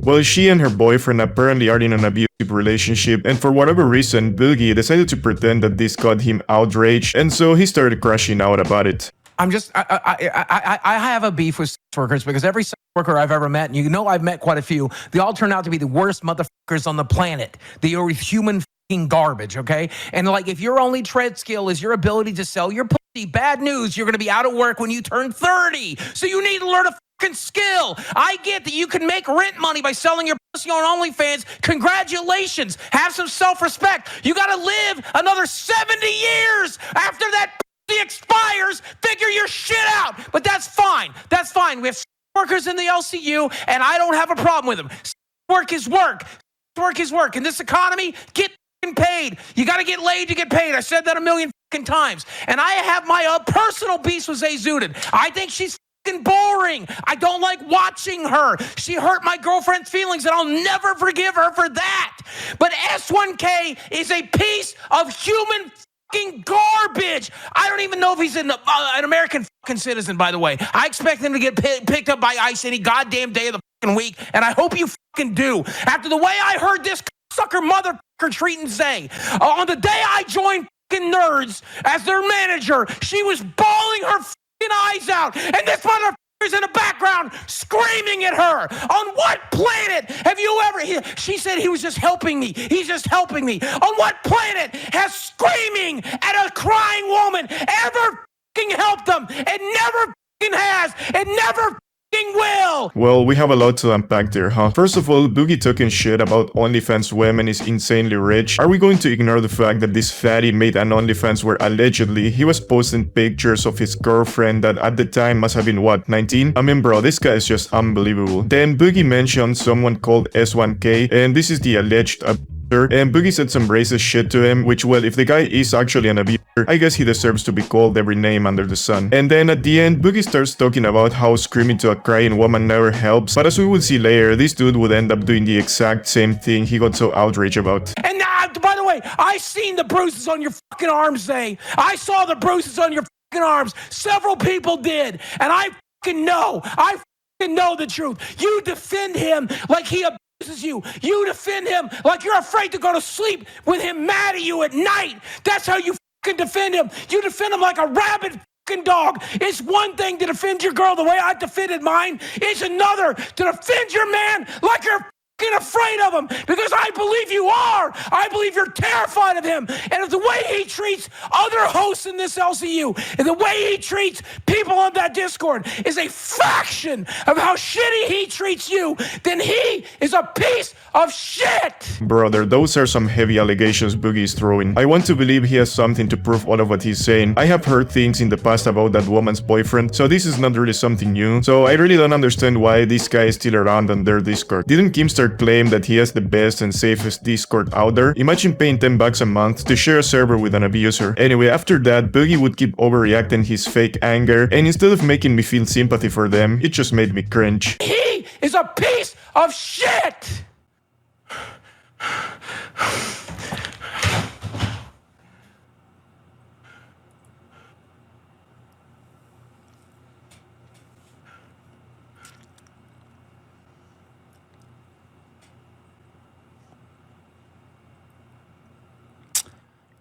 Well, she and her boyfriend apparently are in an abusive relationship, and for whatever reason, Boogie decided to pretend that this got him outraged, and so he started crashing out about it. I have a beef with sex workers because every sex worker I've ever met, and you know I've met quite a few, they all turn out to be the worst motherfuckers on the planet. They are human fucking garbage, okay? And like, if your only tread skill is your ability to sell your pussy, bad news, you're gonna be out of work when you turn 30. So you need to learn a fucking skill. I get that you can make rent money by selling your pussy on OnlyFans. Congratulations. Have some self-respect. You gotta live another 70 years after that expires. Figure your shit out. But that's fine. That's fine. We have workers in the LCU, and I don't have a problem with them. Work is work. Work is work. In this economy, get paid. You got to get laid to get paid. I said that a million times. And I have my personal beef with Zayzudin. I think she's boring. I don't like watching her. She hurt my girlfriend's feelings, and I'll never forgive her for that. But S1K is a piece of human garbage. I don't even know if he's an American fucking citizen, by the way. I expect him to get picked up by ICE any goddamn day of the fucking week, and I hope you fucking do. After the way I heard this sucker motherfucker treating Zay, on the day I joined fucking Nerds as their manager, she was bawling her fucking eyes out, and this motherfucker is in the background screaming at her. On what planet have you ever... She said he was just helping me. He's just helping me. On what planet has screaming at a crying woman ever fucking helped them? It never fucking has. It never will. Well, we have a lot to unpack there, huh? First of all, Boogie talking shit about OnlyFans women is insanely rich. Are we going to ignore the fact that this fatty made an OnlyFans where allegedly he was posting pictures of his girlfriend that at the time must have been, what, 19? I mean, bro, this guy is just unbelievable. Then Boogie mentioned someone called S1K, and this is the alleged and Boogie said some racist shit to him, which, well, if the guy is actually an abuser, I guess he deserves to be called every name under the sun. And then at the end, Boogie starts talking about how screaming to a crying woman never helps, but as we will see later, this dude would end up doing the exact same thing he got so outraged about. And by the way, I seen the bruises on your fucking arms, Zay. I saw the bruises on your fucking arms. Several people did, and I fucking know. I know the truth. You defend him like he abuses you. You defend him like you're afraid to go to sleep with him mad at you at night. That's how you fucking defend him. You defend him like a rabid fucking dog. It's one thing to defend your girl the way I defended mine. It's another to defend your man like you're afraid of him, because I believe you are. I believe you're terrified of him. And if the way he treats other hosts in this LCU and the way he treats people on that Discord is a fraction of how shitty he treats you, then he is a piece of shit. Brother, those are some heavy allegations Boogie's throwing. I want to believe he has something to prove all of what he's saying. I have heard things in the past about that woman's boyfriend, so this is not really something new. So I really don't understand why this guy is still around on their Discord. Didn't Keemstar claim that he has the best and safest Discord out there? Imagine paying $10 a month to share a server with an abuser. Anyway, after that, Boogie would keep overreacting his fake anger, and instead of making me feel sympathy for them, it just made me cringe. He is a piece of shit!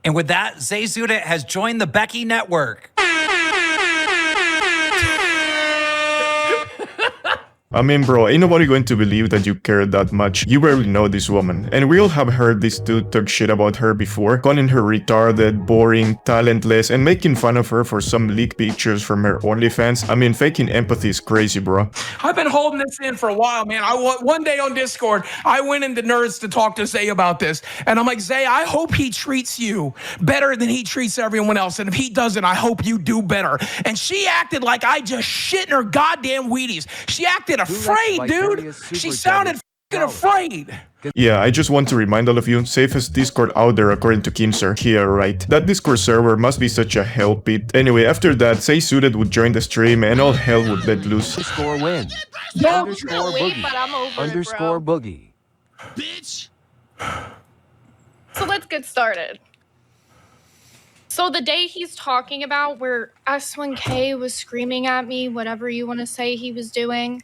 And with that, Zay Zuda has joined the Becky Network. I mean, bro, ain't nobody going to believe that you care that much. You barely know this woman. And we all have heard this dude talk shit about her before, calling her retarded, boring, talentless, and making fun of her for some leaked pictures from her OnlyFans. I mean, faking empathy is crazy, bro. I've been holding this in for a while, man. One day on Discord, I went into Nerds to talk to Zay about this. And I'm like, Zay, I hope he treats you better than he treats everyone else. And if he doesn't, I hope you do better. And she acted like I just shit in her goddamn Wheaties. She acted afraid, dude. She sounded fucking afraid. Yeah, I just want to remind all of you, safest Discord out there according to Keemstar. Here, right? That Discord server must be such a hell pit. Anyway, after that, Zay Suited would join the stream and all hell would let loose. Underscore win. Underscore boogie. Underscore boogie. Bitch! So let's get started. So the day he's talking about where S1K was screaming at me, whatever you want to say he was doing.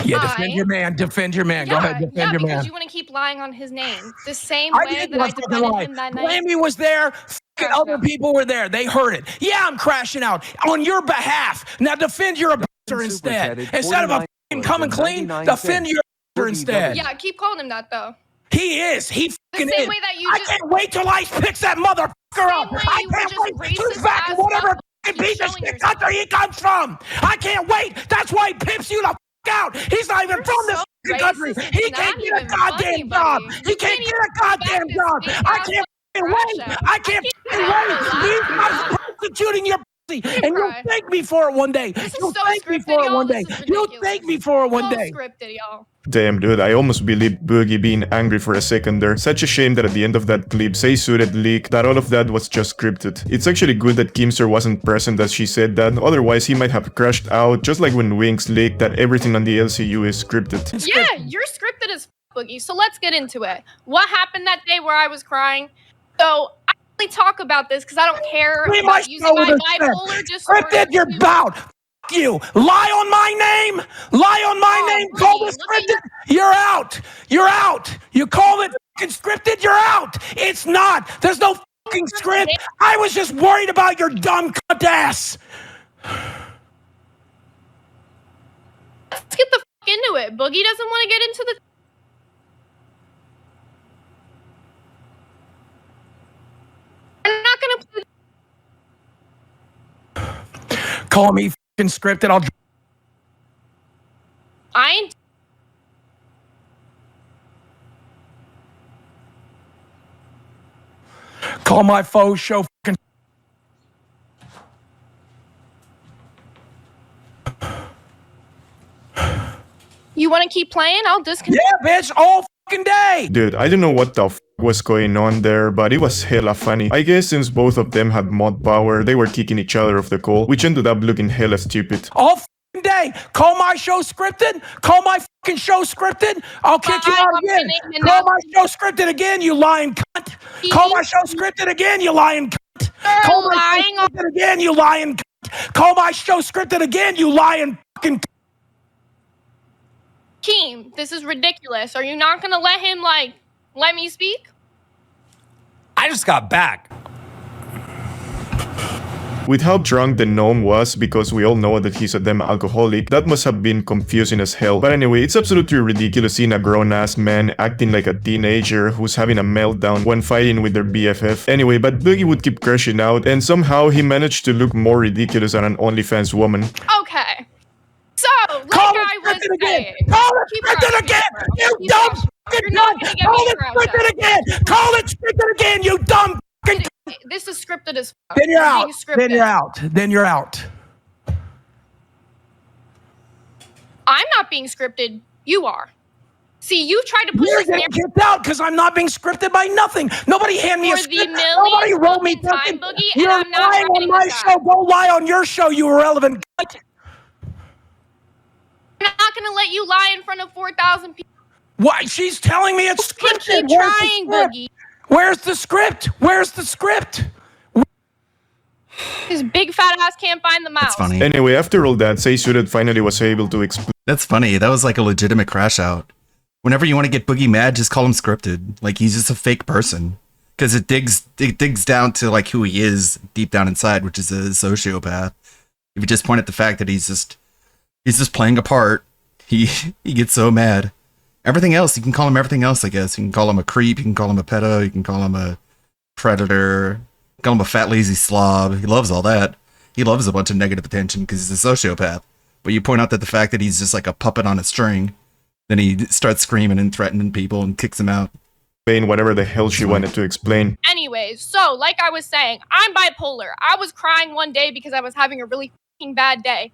Yeah, defend your man. Defend your man. Go ahead, defend your man. Because you want to keep lying on his name. The same way that I defended him that night. Blamey was there. Fucking other people were there. They heard it. Yeah, I'm crashing out on your behalf. Now defend your abuser instead. Instead of a fucking coming clean, defend your abuser instead. Yeah, keep calling him that though. He is. He fucking the same is. Way that you I can't wait till Ice picks that motherfucker up. I can't wait. He's back in whatever piece of shit country he comes from. I can't wait. That's why he pimps you the fuck out. He's not even from this country. He can't get a goddamn job. He can't get a goddamn job. I can't wait. I can't wait. He's not prostituting your pussy. And you'll thank me for it one day. You'll thank me for it one day. You'll thank me for it one day. Damn, dude, I almost believed Boogie being angry for a second there. Such a shame that at the end of that clip, Zay Suited leaked that all of that was just scripted. It's actually good that Keemstar wasn't present as she said that, otherwise he might have crashed out, just like when Winx leaked that everything on the LCU is scripted. Yeah, you're scripted as Boogie, so let's get into it. What happened that day where I was crying? So, I only talk about this because I don't care about using my bipolar disorder. Scripted your bout! You lie on my name, name, call it scripted, you're out, you call it fucking scripted, you're out. It's not, there's no fucking script. I was just worried about your dumb cunt ass. Let's get the fuck into it. Boogie doesn't want to get into the I'm not gonna call me fucking scripted, I'll I ain't call my foes show fucking You want to keep playing? I'll disconnect. Yeah, bitch, all fucking day. Dude, I don't know what the was going on there, but it was hella funny. I guess since both of them had mod power, they were kicking each other off the call, which ended up looking hella stupid. All fucking day. Call my show scripted. Call my fucking show scripted. I'll kick you out again. Call my show scripted again, you lying cunt. Call my show scripted again, you lying cunt. Call my show scripted again, you lying cunt. Call my show scripted again, you lying fucking cunt. Keem, this is ridiculous. Are you not gonna let him let me speak? I just got back. With how drunk the gnome was, because we all know that he's a damn alcoholic, that must have been confusing as hell. But anyway, it's absolutely ridiculous seeing a grown-ass man acting like a teenager who's having a meltdown when fighting with their BFF. Anyway, but Boogie would keep crashing out, and somehow he managed to look more ridiculous than an OnlyFans woman. Okay. So, I was saying... Call it scripted again! You dumb fucking cunt! Call it scripted again! Call it scripted again, you dumb fucking cunt! This is scripted as fuck. Then you're out. Then you're out. Then you're out. I'm not being scripted. You are. See, you tried to push You're this getting kicked out because I'm not being scripted by nothing. Nobody hand me a script. Nobody wrote me something. You're lying on my show. Go lie on your show, you irrelevant cunt. I'm not going to let you lie in front of 4,000 people. Why? She's telling me it's scripted. Keep trying, Boogie. Where's the script? Where's the script? His big fat ass can't find the mouse. That's funny. Anyway, after all that, Seisudet finally was able to explain. That's funny. That was like a legitimate crash out. Whenever you want to get Boogie mad, just call him scripted. Like he's just a fake person. Because it digs down to like who he is deep down inside, which is a sociopath. If you just point at the fact that he's just playing a part, he gets so mad. Everything else, you can call him everything else, I guess. You can call him a creep, you can call him a pedo, you can call him a predator, call him a fat lazy slob. He loves all that. He loves a bunch of negative attention because he's a sociopath. But you point out that the fact that he's just like a puppet on a string, then he starts screaming and threatening people and kicks them out. Whatever the hell she wanted to explain. Anyways, so like I was saying, I'm bipolar. I was crying one day because I was having a really fucking bad day.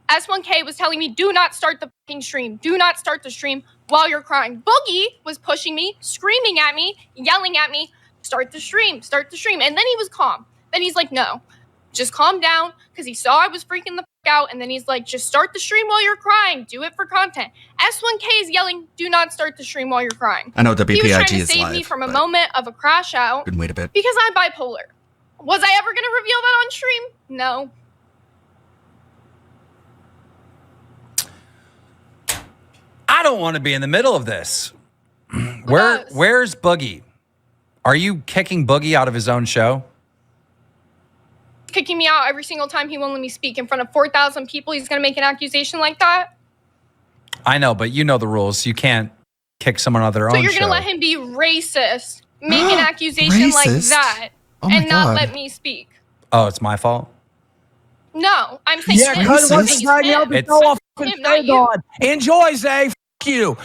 S1K was telling me, do not start the fucking stream. Do not start the stream while you're crying. Boogie was pushing me, screaming at me, yelling at me, start the stream, start the stream. And then he was calm. Then he's like, no, just calm down, because he saw I was freaking the fuck out. And then he's like, just start the stream while you're crying. Do it for content. S1K is yelling, do not start the stream while you're crying. I know WPIG is live. He was trying to save me from a moment of a crash out. Couldn't wait a bit. Because I'm bipolar. Was I ever going to reveal that on stream? No. I don't want to be in the middle of this. Where's Boogie? Are you kicking Boogie out of his own show? Kicking me out every single time he won't let me speak in front of 4,000 people. He's going to make an accusation like that. I know, but you know the rules. You can't kick someone out of their own show. So you're going to let him be racist, make an accusation like that, and not let me speak? Oh, it's my fault? No, I'm saying yeah, because what's the time y'all be so fucking on? Enjoy, Zay. F you.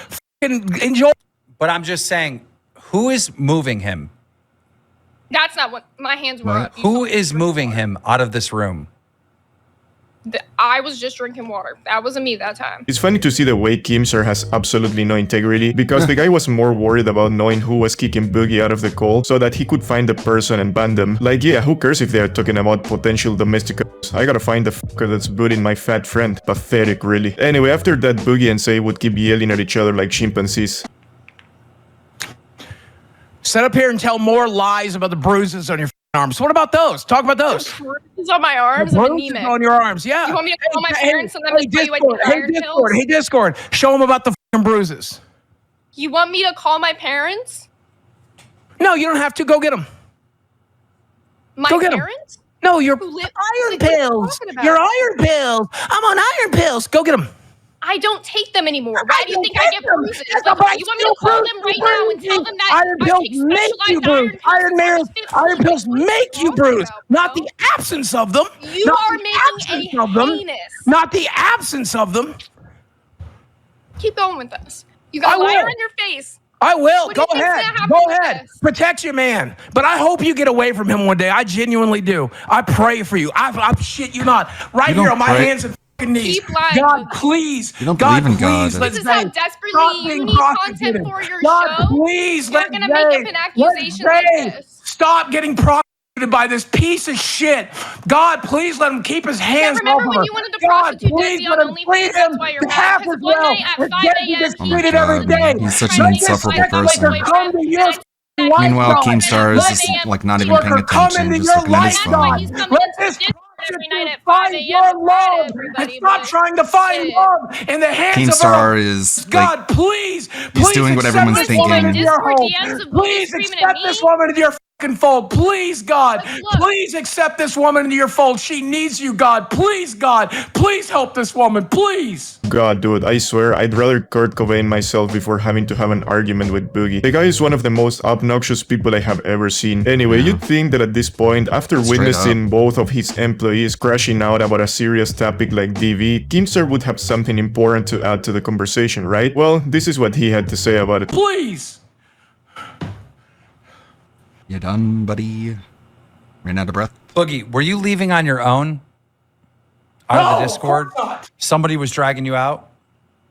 Fucking enjoy. But I'm just saying, who is moving him? That's not what my hands were up. Who is moving him out of this room? I was just drinking water. That wasn't me that time. It's funny to see the way Keemstar has absolutely no integrity, because the guy was more worried about knowing who was kicking Boogie out of the call so that he could find the person and ban them. Like, yeah, who cares if they're talking about potential domestic abuse? I gotta find the fucker that's booting my fat friend. Pathetic, really. Anyway, after that, Boogie and Say would keep yelling at each other like chimpanzees. Sit up here and tell more lies about the bruises on your arms. What about those? Talk about those. Bruises on my arms. I'm anemic. On your arms, yeah. You want me to call my parents and then tell you I take iron pills? Hey, Discord. Show them about the fucking bruises. You want me to call my parents? No, you don't have to. Go get them. My Go get parents? Them. No, your iron pills. Your iron pills. I'm on iron pills. Go get them. I don't take them anymore. Why do you think I get bruises? You want me to call them right now and tell them that iron pills make you bruise? Iron pills make you bruise, not the absence of them. You are making a heinous. Not the absence of them. Keep going with this. You got a liar in your face. I will. Go ahead. Go ahead. Protect your man. But I hope you get away from him one day. I genuinely do. I pray for you. I shit you not. Right here on my hands and knees. God, please. You don't believe in God. This is how desperately you need content for your show. Please, you're going to make up an accusation like this. Stop getting prostituted by this piece of shit. God, please let him keep his hands off of her. Remember when you wanted to prostitute Desi on OnlyFans? That's why you're mad. Because one night at 5 a.m. every day. He's such an insufferable person. Meanwhile, Keemstar is just like not even paying attention, just looking at his phone. Let this every night at 5 find a.m. your and cry to love, and everybody, stop but trying to find shit. love in the hands Keemstar of is God, like, please, he's please doing what accept everyone's this thinking. woman into your Discord home. DMs of Boogie Please screaming at accept me. this woman into your fucking fold. Please, God. Look. Please accept this woman into your fold. She needs you, God. Please, God. Please help this woman. Please. God, dude, I swear I'd rather Kurt Cobain myself before having to have an argument with Boogie. The guy is one of the most obnoxious people I have ever seen. Anyway, you'd think that at this point, after witnessing both of his employees crashing out about a serious topic like DV, Keemstar would have something important to add to the conversation, right? Well, this is what he had to say about it. Please. You done, buddy? Ran out of breath? Boogie, were you leaving on your own? Out of the Discord? Somebody was dragging you out?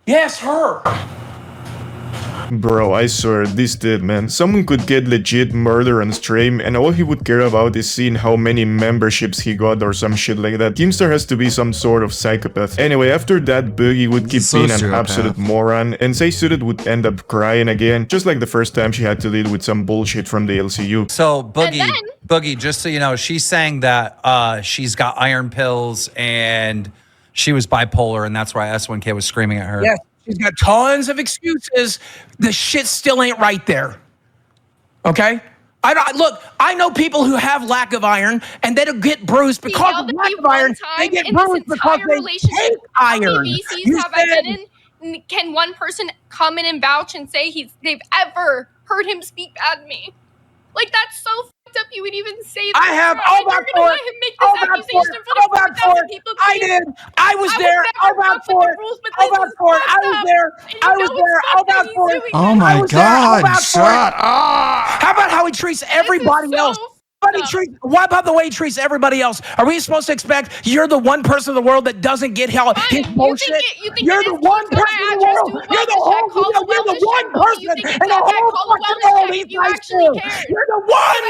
Yes, her. Bro, I swear, this dude, man. Someone could get legit murder on stream and all he would care about is seeing how many memberships he got or some shit like that. Keemstar has to be some sort of psychopath. Anyway, after that, Boogie would keep being an absolute moron, and Zaysuited would end up crying again, just like the first time she had to deal with some bullshit from the LCU. So, Boogie, just so you know, she's saying that she's got iron pills and she was bipolar, and that's why S1K was screaming at her. Yes. She's got tons of excuses. The shit still ain't right there. Okay? I know people who have lack of iron and they don't get bruised because of lack of iron. They get bruised because they take iron. VCs have I been in? Can one person come in and vouch and say they've ever heard him speak bad to me? Like, that's so fucked up you would even say that. I have all back for it. All back for it. All back for it. I did. I was there. All back for it. All back for it. I was there. I was there. All back for it. Oh my God, shut up. How about how he treats everybody else? What about the way he treats everybody else? Are we supposed to expect you're the one person in the world that doesn't get his bullshit? You're the one person in the world. You're the one person in the whole fucking world he's nice to. You're the one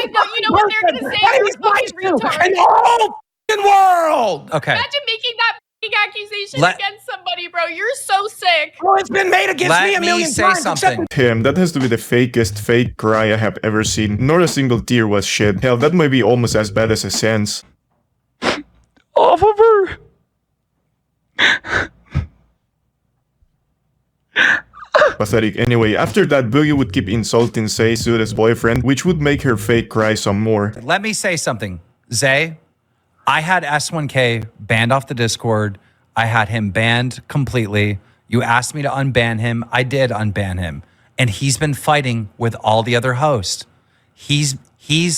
person that he's nice to in the whole fucking world. Okay. Imagine making that accusation against somebody, bro. You're so sick. Well, it's been made against me a million times. Damn, that has to be the fakest fake cry I have ever seen. Not a single tear was shed. Hell, that might be almost as bad as a sense. Off of her. Pathetic. Anyway, after that, Boogie would keep insulting Zaysuited's boyfriend, which would make her fake cry some more. Let me say something. Zay, I had S1K banned off the Discord. I had him banned completely. You asked me to unban him. I did unban him. And he's been fighting with all the other hosts. He's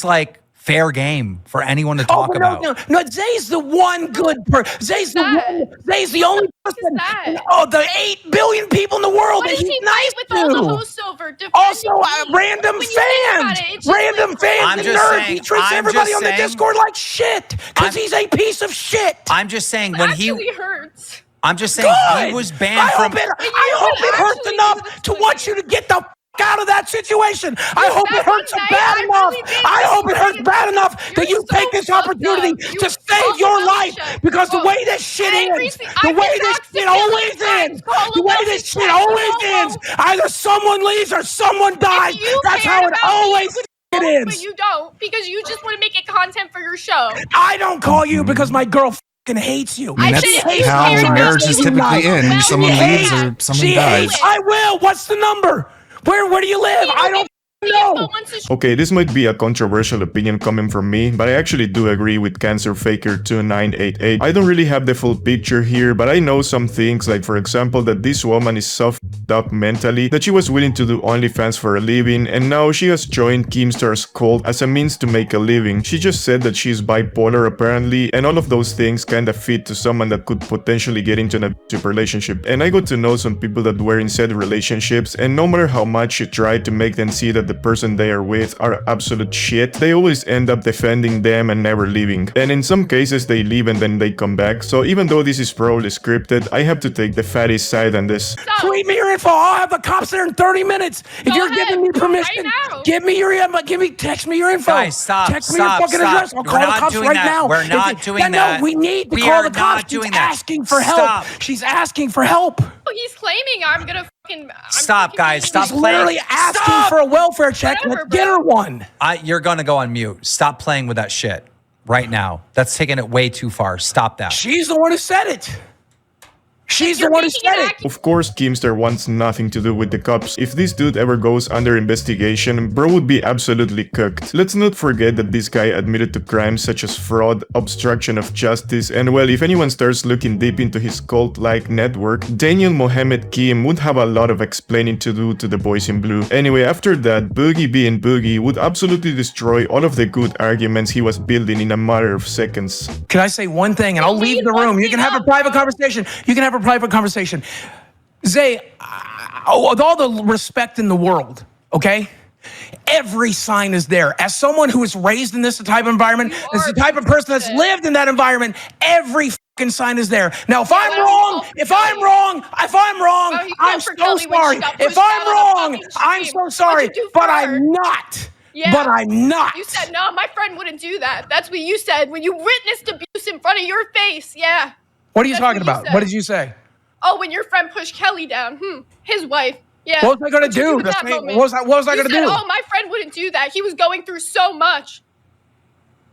like fair game for anyone to talk about. No, Zay's the one good person. Zay's the only person. The 8 billion people in the world that he's nice to. Also, random fans. Random fans and nerds. He treats everybody on the Discord like shit because he's a piece of shit. I'm just saying when he hurts. I'm just saying he was banned from. I hope it hurts enough to want you to get the out of that situation. I hope it hurts bad enough. I hope it hurts bad enough that you take this opportunity to save your life because the way this shit ends, the way this shit always ends, the way this shit always ends, either someone leaves or someone dies. That's how it always ends. But you don't because you just want to make it content for your show. I don't call you because my girl hates you. I mean, that's how marriages typically end. Someone leaves or someone dies. I will. What's the number? Where do you live? I don't know. Okay, this might be a controversial opinion coming from me, but I actually do agree with Cancer Faker 2988. I don't really have the full picture here, but I know some things, like for example that this woman is so f***ed up mentally that she was willing to do OnlyFans for a living, and now she has joined Keemstar's cult as a means to make a living. She just said that she's bipolar apparently, and all of those things kinda fit to someone that could potentially get into an abusive relationship. And I got to know some people that were in said relationships, and no matter how much you try to make them see that the person they are with are absolute shit, they always end up defending them and never leaving. And in some cases they leave and then they come back, so even though this is probably scripted, I have to take the fatty side on this. Tweet me your info, I'll have the cops there in 30 minutes. If you're giving me permission, text me your info. Guys, stop. Text me your fucking address. I'll call the cops right now. We're not doing that. No, we need to call the cops. She's asking for help. She's asking for help. He's claiming I'm gonna fucking... Stop, guys. Stop He's playing. literally asking for a welfare check. Let's get her one. You're gonna go on mute. Stop playing with that shit. right now. That's taking it way too far. Stop that. She's the one who said it. She's the one who said it. Of course, Keemstar wants nothing to do with the cops. If this dude ever goes under investigation, bro would be absolutely cooked. Let's not forget that this guy admitted to crimes such as fraud, obstruction of justice, and well, if anyone starts looking deep into his cult-like network, Daniel Mohammed Keem would have a lot of explaining to do to the boys in blue. Anyway, after that, Boogie being Boogie would absolutely destroy all of the good arguments he was building in a matter of seconds. Can I say one thing, and I'll leave the room. You can have a private conversation. You can have a private conversation. Zay, with all the respect in the world, okay? Every sign is there. As someone who is raised in this type of environment, as the type of person that's lived in that environment, every fucking sign is there. Now, if I'm wrong, I'm so sorry. If I'm wrong, I'm so sorry. But I'm not. Yeah. But I'm not. You said, no, my friend wouldn't do that. That's what you said when you witnessed abuse in front of your face. Yeah. What are you talking about? What did you say? Oh, when your friend pushed Kelly down. His wife. Yeah. What was I going to do? What was I going to do? Oh, my friend wouldn't do that. He was going through so much.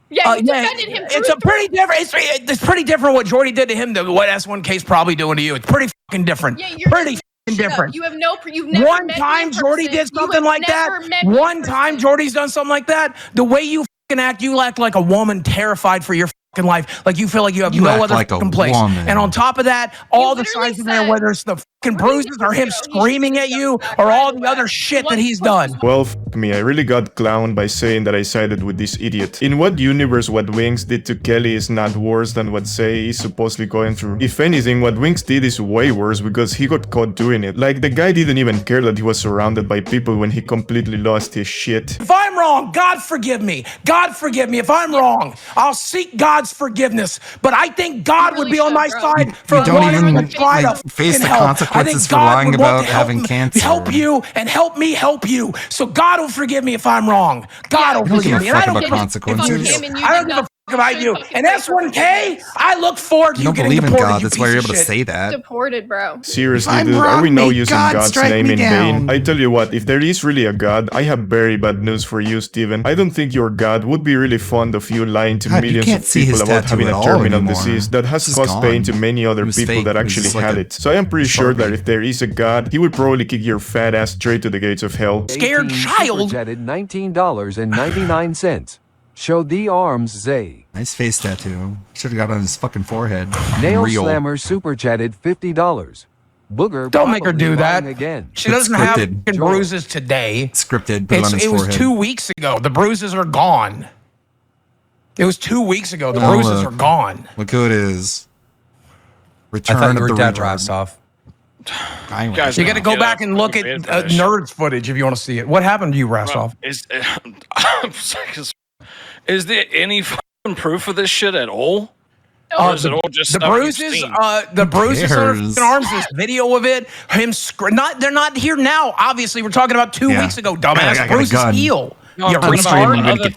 Yeah, you defended him. It's pretty different. It's pretty different what Jordy did to him than what S1K's probably doing to you. It's pretty fucking different. Yeah, you're pretty fucking different. You have you've never one met time Jordy did something like that. One time Jordy's done something like that. The way you fucking act, you act like a woman terrified for your fucking life. Like you feel like you have no other fucking place. And on top of that, all the signs are there, whether it's the fucking bruises or him screaming at you or all the other shit that he's done. Well, f me, I really got clowned by saying that I sided with this idiot. In what universe what Winx did to Kelly is not worse than what Zay is supposedly going through. If anything, what Winx did is way worse because he got caught doing it. Like, the guy didn't even care that he was surrounded by people when he completely lost his shit. If I'm wrong, God forgive me. God forgive me. If I'm wrong, I'll seek God's forgiveness. But I think God would be on my side for wanting to try to face the help. consequences for lying about having cancer. Help you and help me help you. So God will forgive me if I'm wrong. God will forgive me. And I don't give a fuck about you. And S1K, I look forward to you getting deported. You believe in God, that's why you're able to say that. Deported, bro. Seriously, dude, are we now using God's name in vain? I tell you what, if there is really a God, I have very bad news for you, Steven. I don't think your God would be really fond of you lying to millions of people about having a terminal disease that has caused pain to many other people that actually had it. So I am pretty sure that if there is a God, he would probably kick your fat ass straight to the gates of hell. Scared child. $19.99. Show the arms, Zay. Nice face tattoo. Should have got on his fucking forehead. Nail Slammer super chatted $50. Booger. Don't make her do that. Again. She doesn't have bruises today. Scripted. Put it on his forehead. It was 2 weeks ago. The bruises are gone. It was 2 weeks ago. The bruises are gone. Look who it is. Return I thought you of were the dead, Reborn. Rastoff. Guys, you got to go back and look at Nerds footage if you want to see it. What happened to you, Rastoff? Is there any fucking proof of this shit at all? Or is it all just the bruises? The bruises on his arms. There's video of it. They're not here now. Obviously, we're talking about 2 weeks ago. Dumbass. Bruises heal. No, I'm talking about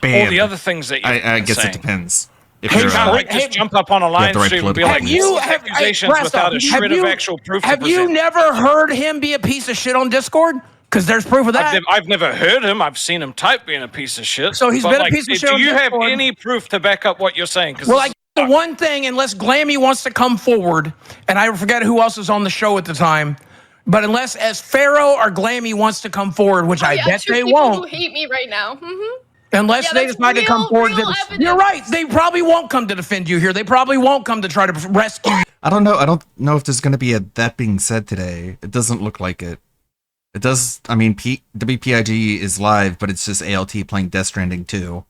all the other things that you're I guess saying. it depends. If You you're, can't just jump up on a live stream and be like, accusations without a shred of actual proof to Have you present. never heard him be a piece of shit on Discord? Because there's proof of that. I've never heard him. I've seen him type being a piece of shit. So he's But, been a like, piece of shit Do on you have Discord. any proof to back up what you're saying? Well, I the one thing, unless Glammy wants to come forward, and I forget who else was on the show at the time, but unless as Pharaoh or Glammy wants to come forward, which I bet they won't. Who hate me right now. Unless they decide to come forward. You're right. They probably won't come to defend you here. They probably won't come to try to rescue you. I don't know. I don't know if there's going to be a that being said today. It doesn't look like it. It does. I mean, WPIG is live, but it's just ALT playing Death Stranding 2,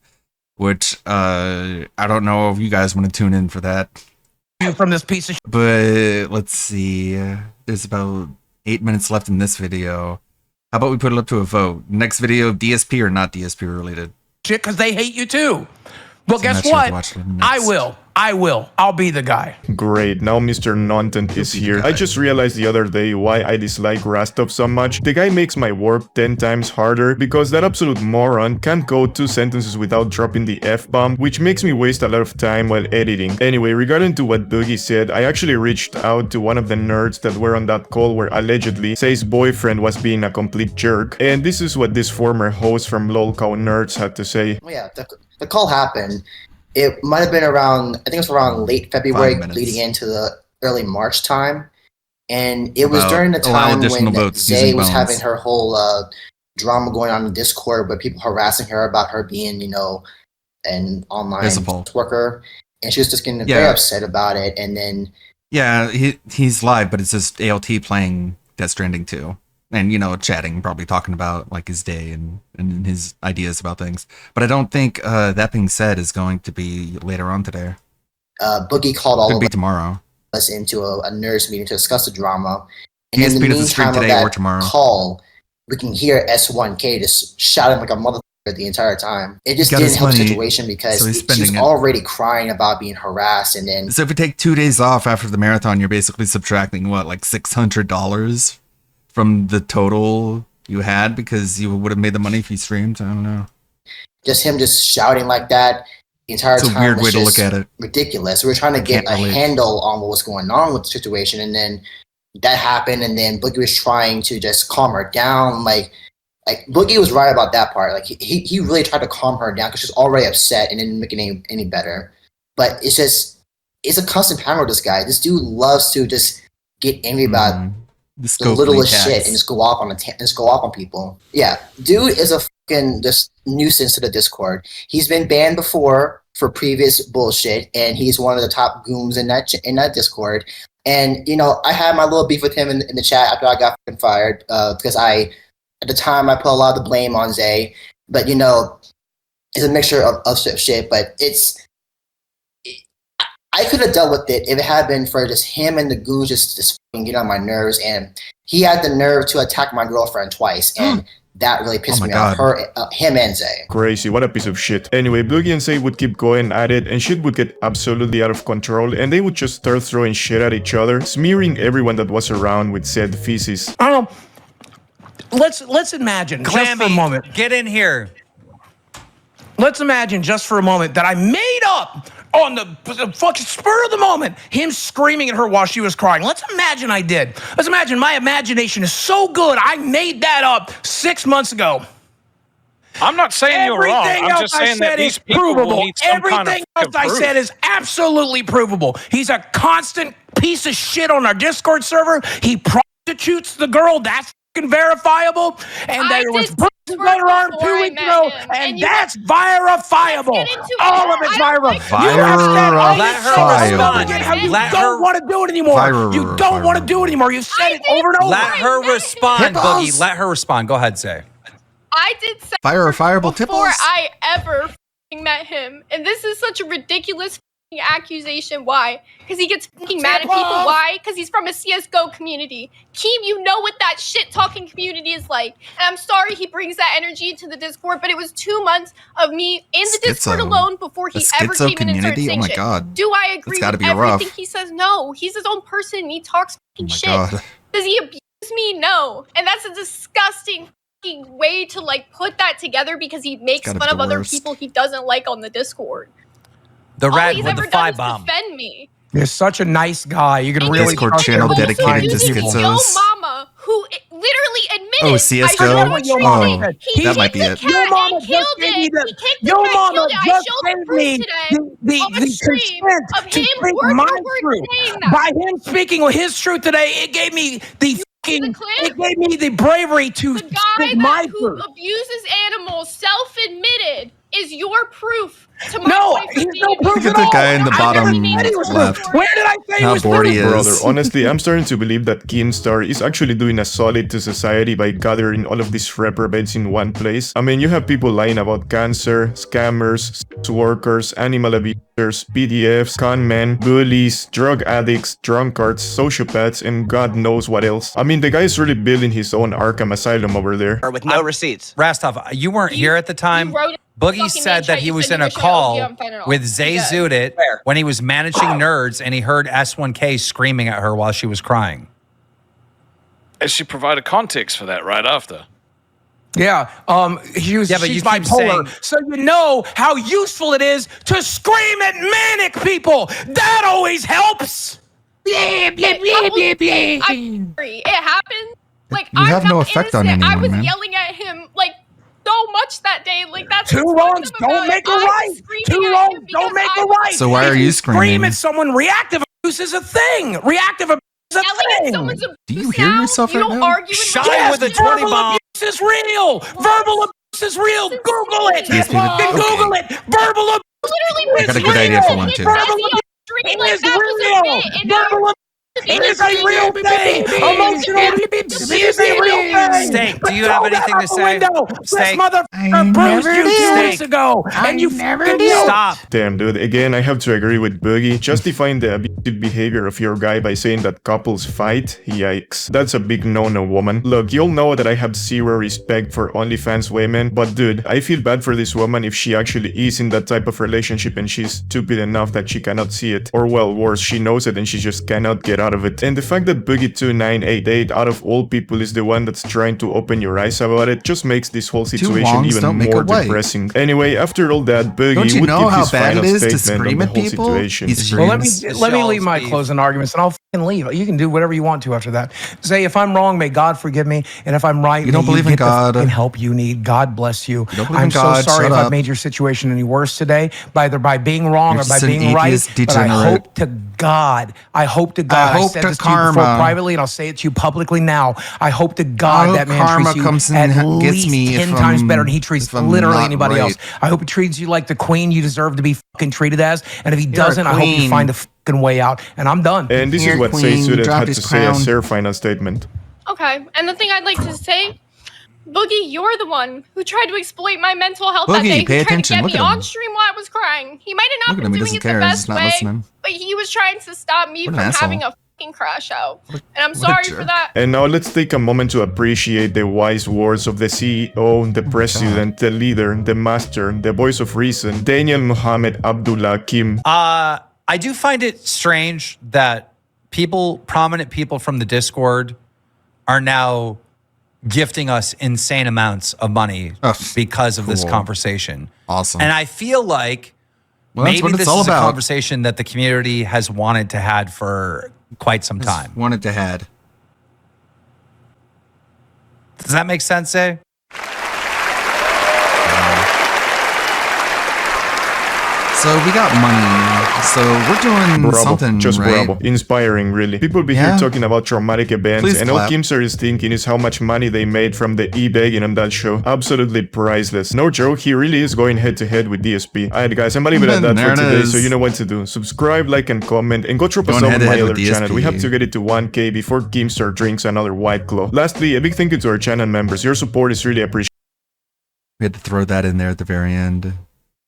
which I don't know if you guys want to tune in for that. From this piece of But let's see. There's about 8 minutes left in this video. How about we put it up to a vote? Next video, DSP or not DSP related? shit because they hate you too. Well, So guess I'm not sure what? to watch them I next. will. I'll be the guy. Great, now Mr. Nontent is here. I just realized the other day why I dislike Rastov so much. The guy makes my work 10 times harder because that absolute moron can't code 2 sentences without dropping the F-bomb, which makes me waste a lot of time while editing. Anyway, regarding to what Boogie said, I actually reached out to one of the nerds that were on that call where allegedly Say's boyfriend was being a complete jerk, and this is what this former host from LOLcow Nerds had to say. Yeah, the call happened. It might have been around, I think it was around late February, leading into the early March time. And it was during the time when Zay was having her whole drama going on in Discord, with people harassing her about her being, an online worker. And she was just getting very upset about it. And then... Yeah, he's live, but it's just ALT playing Death Stranding 2. And, chatting, probably talking about, like, his day and his ideas about things. But I don't think, that being said, is going to be later on today. Boogie called all of tomorrow. Us into a nerds meeting to discuss the drama. And in the meantime of that call, we can hear S1K just shouting like a motherfucker the entire time. It just didn't help the situation because she's already crying about being harassed. And then... So if you take 2 days off after the marathon, you're basically subtracting, like $600 from the total you had because you would have made the money if you streamed? I don't know. Just him just shouting like that the entire time. It's a weird way to look at it. Ridiculous. We were trying to get a handle on what was going on with the situation, and then that happened, and then Boogie was trying to just calm her down. Like Boogie was right about that part. Like he really tried to calm her down because she was already upset and didn't make it any better. But it's a constant pattern with this guy. This dude loves to just get angry about the littlest shit and just go off on people. Yeah, dude is a fucking just nuisance to the Discord. He's been banned before for previous bullshit, and he's one of the top goons in that Discord. And I had my little beef with him in the chat after I got fucking fired because at the time I put a lot of the blame on Zay, but it's a mixture of shit. But I could have dealt with it if it had been for just him and the goons just get on my nerves, and he had the nerve to attack my girlfriend twice, and that really pissed me off. Him and Zay. Crazy, what a piece of shit. Anyway, Boogie and Zay would keep going at it, and shit would get absolutely out of control, and they would just start throwing shit at each other, smearing everyone that was around with said feces. I don't know. Let's imagine just for a moment. Get in here. Let's imagine just for a moment that I made up on the fucking spur of the moment him screaming at her while she was crying. Let's imagine I did. Let's imagine my imagination is so good I made that up 6 months ago. I'm not saying you're wrong. I'm just saying that these people will need some kind of Everything else I said is absolutely provable. He's a constant piece of shit on our Discord server. He prostitutes the girl. That's fucking verifiable. And there was later on 2 weeks ago, and that's verifiable. All of it's verifiable. You have said all Let this her stuff respond. again, how you Let don't her- want to do it anymore. You don't want to do it anymore. You've said it over and over. Let her respond, Hippos. Boogie. Let her respond. Go ahead, Zay. I did say Fire or fireable before tipples? I ever f***ing met him, and this is such a ridiculous f***ing accusation. Why? Because he gets f***ing mad at people. Why? Because he's from a CS:GO community. Keem, you know what that shit-talking community is like. And I'm sorry he brings that energy into the Discord, but it was 2 months of me in the Discord alone before he ever came in and started saying shit. God. Do I agree with be everything rough. he says? No. He's his own person, and he talks f***ing shit. God. Does he abuse me? No. And that's a disgusting f***ing way to put that together because he makes fun of other people he doesn't like on the Discord. The All red he's with ever the done five is bomb. defend me. You're such a nice guy. You can really Discord trust channel him. dedicated to Yo schizos. mama, who literally admitted Oh, CS:GO? That might be it. Your mama just gave me the. Your mama just gave me the consent to speak my truth. By him speaking with his truth today, it gave me the it gave me the bravery to speak my who truth. abuses animals, self-admitted, is your proof to my No, point of he's no view. proof Look at the guy in the bottom left. Where did I say he How was bored he proof? is. Brother, honestly, I'm starting to believe that Keemstar is actually doing a solid to society by gathering all of these reprobates in one place. I mean, you have people lying about cancer, scammers, sex workers, animal abusers, PDFs, con men, bullies, drug addicts, drunkards, sociopaths, and God knows what else. I mean, the guy is really building his own Arkham Asylum over there. With no receipts. Rastov, you weren't here at the time. wrote it Boogie fucking said chat. that he You was said in you a were showing call OG on fentanyl. with Zay Yeah. Zudit when he was managing nerds and he heard S1K screaming at her while she was crying. And she provided context for that right after. Yeah, she's but you keep bipolar. saying- So you know how useful it is to scream at manic people. That always helps. I'm sorry. It happened. You have no effect on innocent. I anyone, was man. yelling at him so much that day. Like that's two wrongs don't make a right. Two wrongs don't make a right. So why are you screaming? Scream at someone. Reactive abuse is a thing. Reactive abuse is a thing. Do you hear yourself right now? Shy with a 20 bomb. Abuse is real. Verbal abuse is real. Google it. Google it. Verbal abuse. Literally, I got a good idea for one too. Verbal abuse is real. Verbal abuse is a real thing. Emotional abuse is a real thing. Steak, do you have anything to say? This motherfucker bruised you 2 weeks ago, and you fucking stop. Damn, dude. Again, I have to agree with Boogie. Justifying the abusive behavior of your guy by saying that couples fight? Yikes. That's a big no-no, woman. Look, you'll know that I have zero respect for OnlyFans women, but dude, I feel bad for this woman if she actually is in that type of relationship and she's stupid enough that she cannot see it. Or well, worse, she knows it and she just cannot get out of it. And the fact that Boogie2988 out of all people is the one that's trying to open your eyes about it just makes this whole situation even more depressing. Anyway, after all that, Boogie would give his final statement on the whole situation. Well, let me leave my closing arguments and I'll fucking leave. You can do whatever you want to after that. Say if I'm wrong, may God forgive me, and if I'm right, you don't believe in God, the help you need. God bless you. I'm so sorry if I've made your situation any worse today, either by being wrong or by being right. But I hope to God, I said this to you before privately, and I'll say it to you publicly now. I hope to God that man treats you at least 10 times better than he treats literally anybody else. I hope he treats you like the queen you deserve to be fucking treated as, and if he doesn't, I hope you find a fucking way out. And I'm done. And this is what Say Suited had to say as her final statement. Okay, and the thing I'd like to say, Boogie, you're the one who tried to exploit my mental health that day. He tried to get me on stream while I was crying. He might have not been doing it the best way, but he was trying to stop me from having a fucking crash out. And I'm sorry for that. And now let's take a moment to appreciate the wise words of the CEO, the president, the leader, the master, the voice of reason, Daniel Muhammad Abdullah Kim. I do find it strange that prominent people from the Discord are now gifting us insane amounts of money because of this conversation. Awesome. And I feel like maybe this is a conversation that the community has wanted to had for quite some time. Wanted to had. Does that make sense, eh? So we got money. So we're doing something just right. Bravo. Inspiring, really. People be here talking about traumatic events, and all Kimster is thinking is how much money they made from the e-begging on that show. Absolutely priceless. No joke, he really is going head-to-head with DSP. Alright guys, I'm gonna leave it at that for today, so you know what to do. Subscribe, like, and comment, and go drop us on my other channel. We have to get it to 1K before Kimster drinks another White Claw. Lastly, a big thank you to our channel members. Your support is really appreciated. We had to throw that in there at the very end.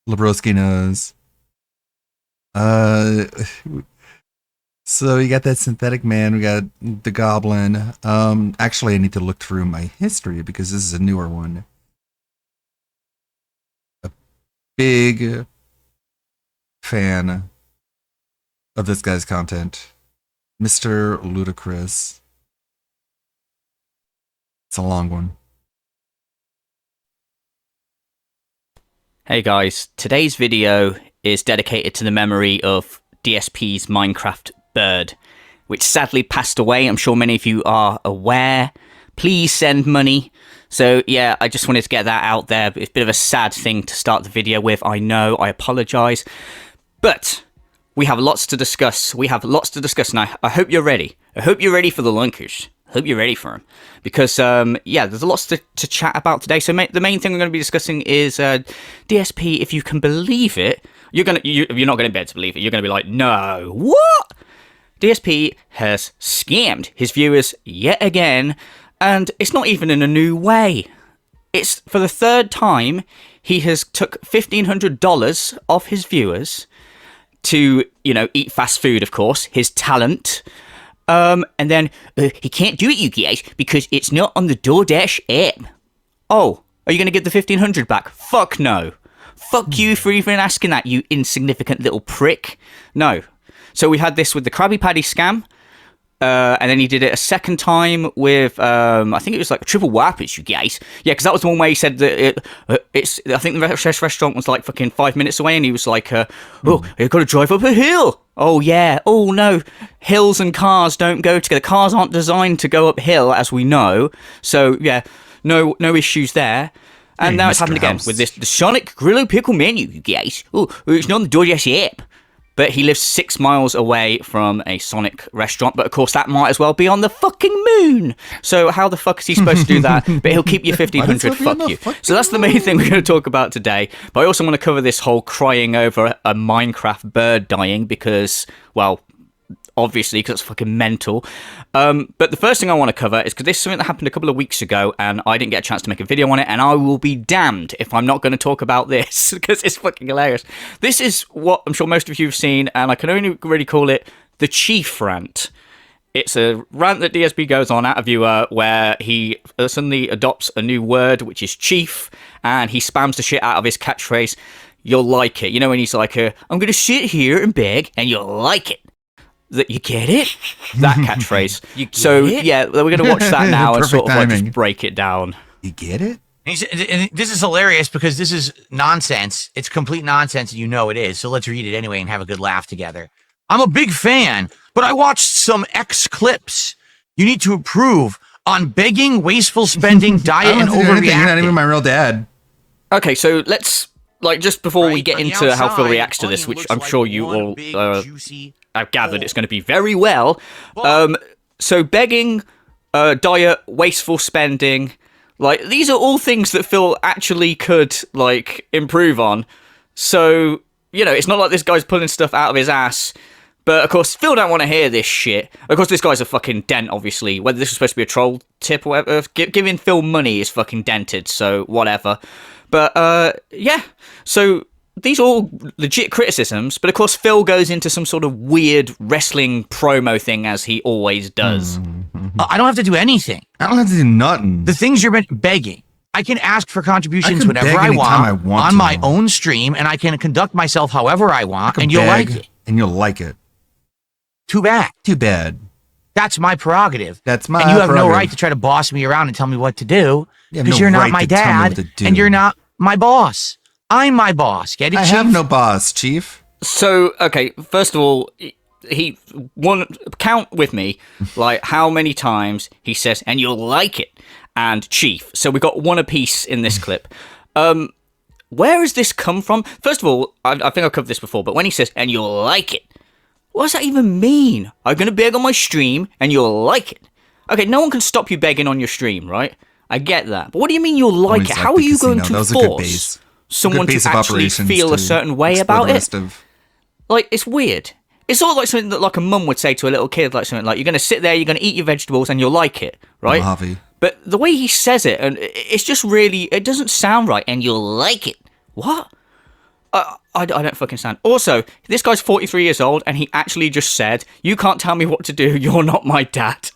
Lebroski knows. So we got that synthetic man, we got the goblin. Actually I need to look through my history because this is a newer one. A big fan of this guy's content. Mr. Ludacris. It's a long one. Hey guys, today's video is dedicated to the memory of DSP's Minecraft bird, which sadly passed away. I'm sure many of you are aware. Please send money. So yeah, I just wanted to get that out there. It's a bit of a sad thing to start the video with. I know, I apologize. But we have lots to discuss. And I hope you're ready. I hope you're ready for the lunkers. I hope you're ready for them. Because, yeah, there's lots to chat about today. So the main thing we're going to be discussing is DSP, if you can believe it. You're not going to be able to believe it. You're going to be like, no, what? DSP has scammed his viewers yet again, and it's not even in a new way. It's for the third time he has took $1,500 off his viewers to, eat fast food, of course, his talent. And then he can't do it, you guys, because it's not on the DoorDash app. Oh, are you going to get the $1,500 back? Fuck no. Fuck you for even asking that, you insignificant little prick. No. So we had this with the Krabby Patty scam. And then he did it a second time with, I think it was like Triple Whoppers, you guys. Yeah, because that was the one where he said that I think the restaurant was like fucking 5 minutes away, and he was like, oh, you've got to drive up a hill. Oh, yeah. Oh, no. Hills and cars don't go together. Cars aren't designed to go uphill, as we know. So, yeah, no issues there. And now it's happened again with the Sonic Grillo Pickle menu, you guys. Oh, it's not on the DoorDash app. But he lives 6 miles away from a Sonic restaurant. But of course, that might as well be on the fucking moon. So how the fuck is he supposed to do that? But he'll keep you 1,500, fuck you. So that's the main thing we're going to talk about today. But I also want to cover this whole crying over a Minecraft bird dying because, well, obviously, because it's fucking mental. But the first thing I want to cover is because this is something that happened a couple of weeks ago and I didn't get a chance to make a video on it, and I will be damned if I'm not going to talk about this because it's fucking hilarious. This is what I'm sure most of you have seen, and I can only really call it the Chief rant. It's a rant that DSP goes on at a viewer where he suddenly adopts a new word, which is chief, and he spams the shit out of his catchphrase, "You'll like it." You know when he's like, I'm going to sit here and beg, and you'll like it. That you get it? That catchphrase. Yeah, we're going to watch that now and sort of like just break it down. You get it? And this is hilarious because this is nonsense. It's complete nonsense, and you know it is. So let's read it anyway and have a good laugh together. I'm a big fan, but I watched some X clips. You need to improve on begging, wasteful spending, diet, and overreacting. You're not even my real dad. Okay, so let's, like, just before we get into how Phil reacts to this, which I'm sure you all I've gathered it's going to be very well. So begging, diet, wasteful spending, like, these are all things that Phil actually could, like, improve on. So, you know, it's not like this guy's pulling stuff out of his ass. But, of course, Phil don't want to hear this shit. Of course, this guy's a fucking dent, obviously. Whether this was supposed to be a troll tip or whatever, giving Phil money is fucking dented, so whatever. But, yeah. So these are all legit criticisms, but of course Phil goes into some sort of weird wrestling promo thing as he always does. I don't have to do anything. I don't have to do nothing. The things you're begging. I can ask for contributions whenever I want on my own stream, and I can conduct myself however I want, and you'll like it. And you'll like it. Too bad. Too bad. That's my prerogative. That's my And you have no right to try to boss me around and tell me what to do, because you're not my dad, and you're not my boss. I'm my boss. Get it, Chief? I have no boss, Chief. So, okay, first of all, count with me, like, how many times he says, and you'll like it, and Chief. So we got one apiece in this clip. Where has this come from? First of all, I think I've covered this before, but when he says, and you'll like it, what does that even mean? I'm going to beg on my stream, and you'll like it. Okay, no one can stop you begging on your stream, right? I get that. But what do you mean you'll like it? How are you going to force someone to actually feel a certain way about it? Like, it's weird. It's sort of like something that, like, a mum would say to a little kid, like something like, you're going to sit there, you're going to eat your vegetables, and you'll like it, right? Mojave. But the way he says it, and it's just really, it doesn't sound right, and you'll like it. What? I don't fucking understand. Also, this guy's 43 years old, and he actually just said, you can't tell me what to do, you're not my dad.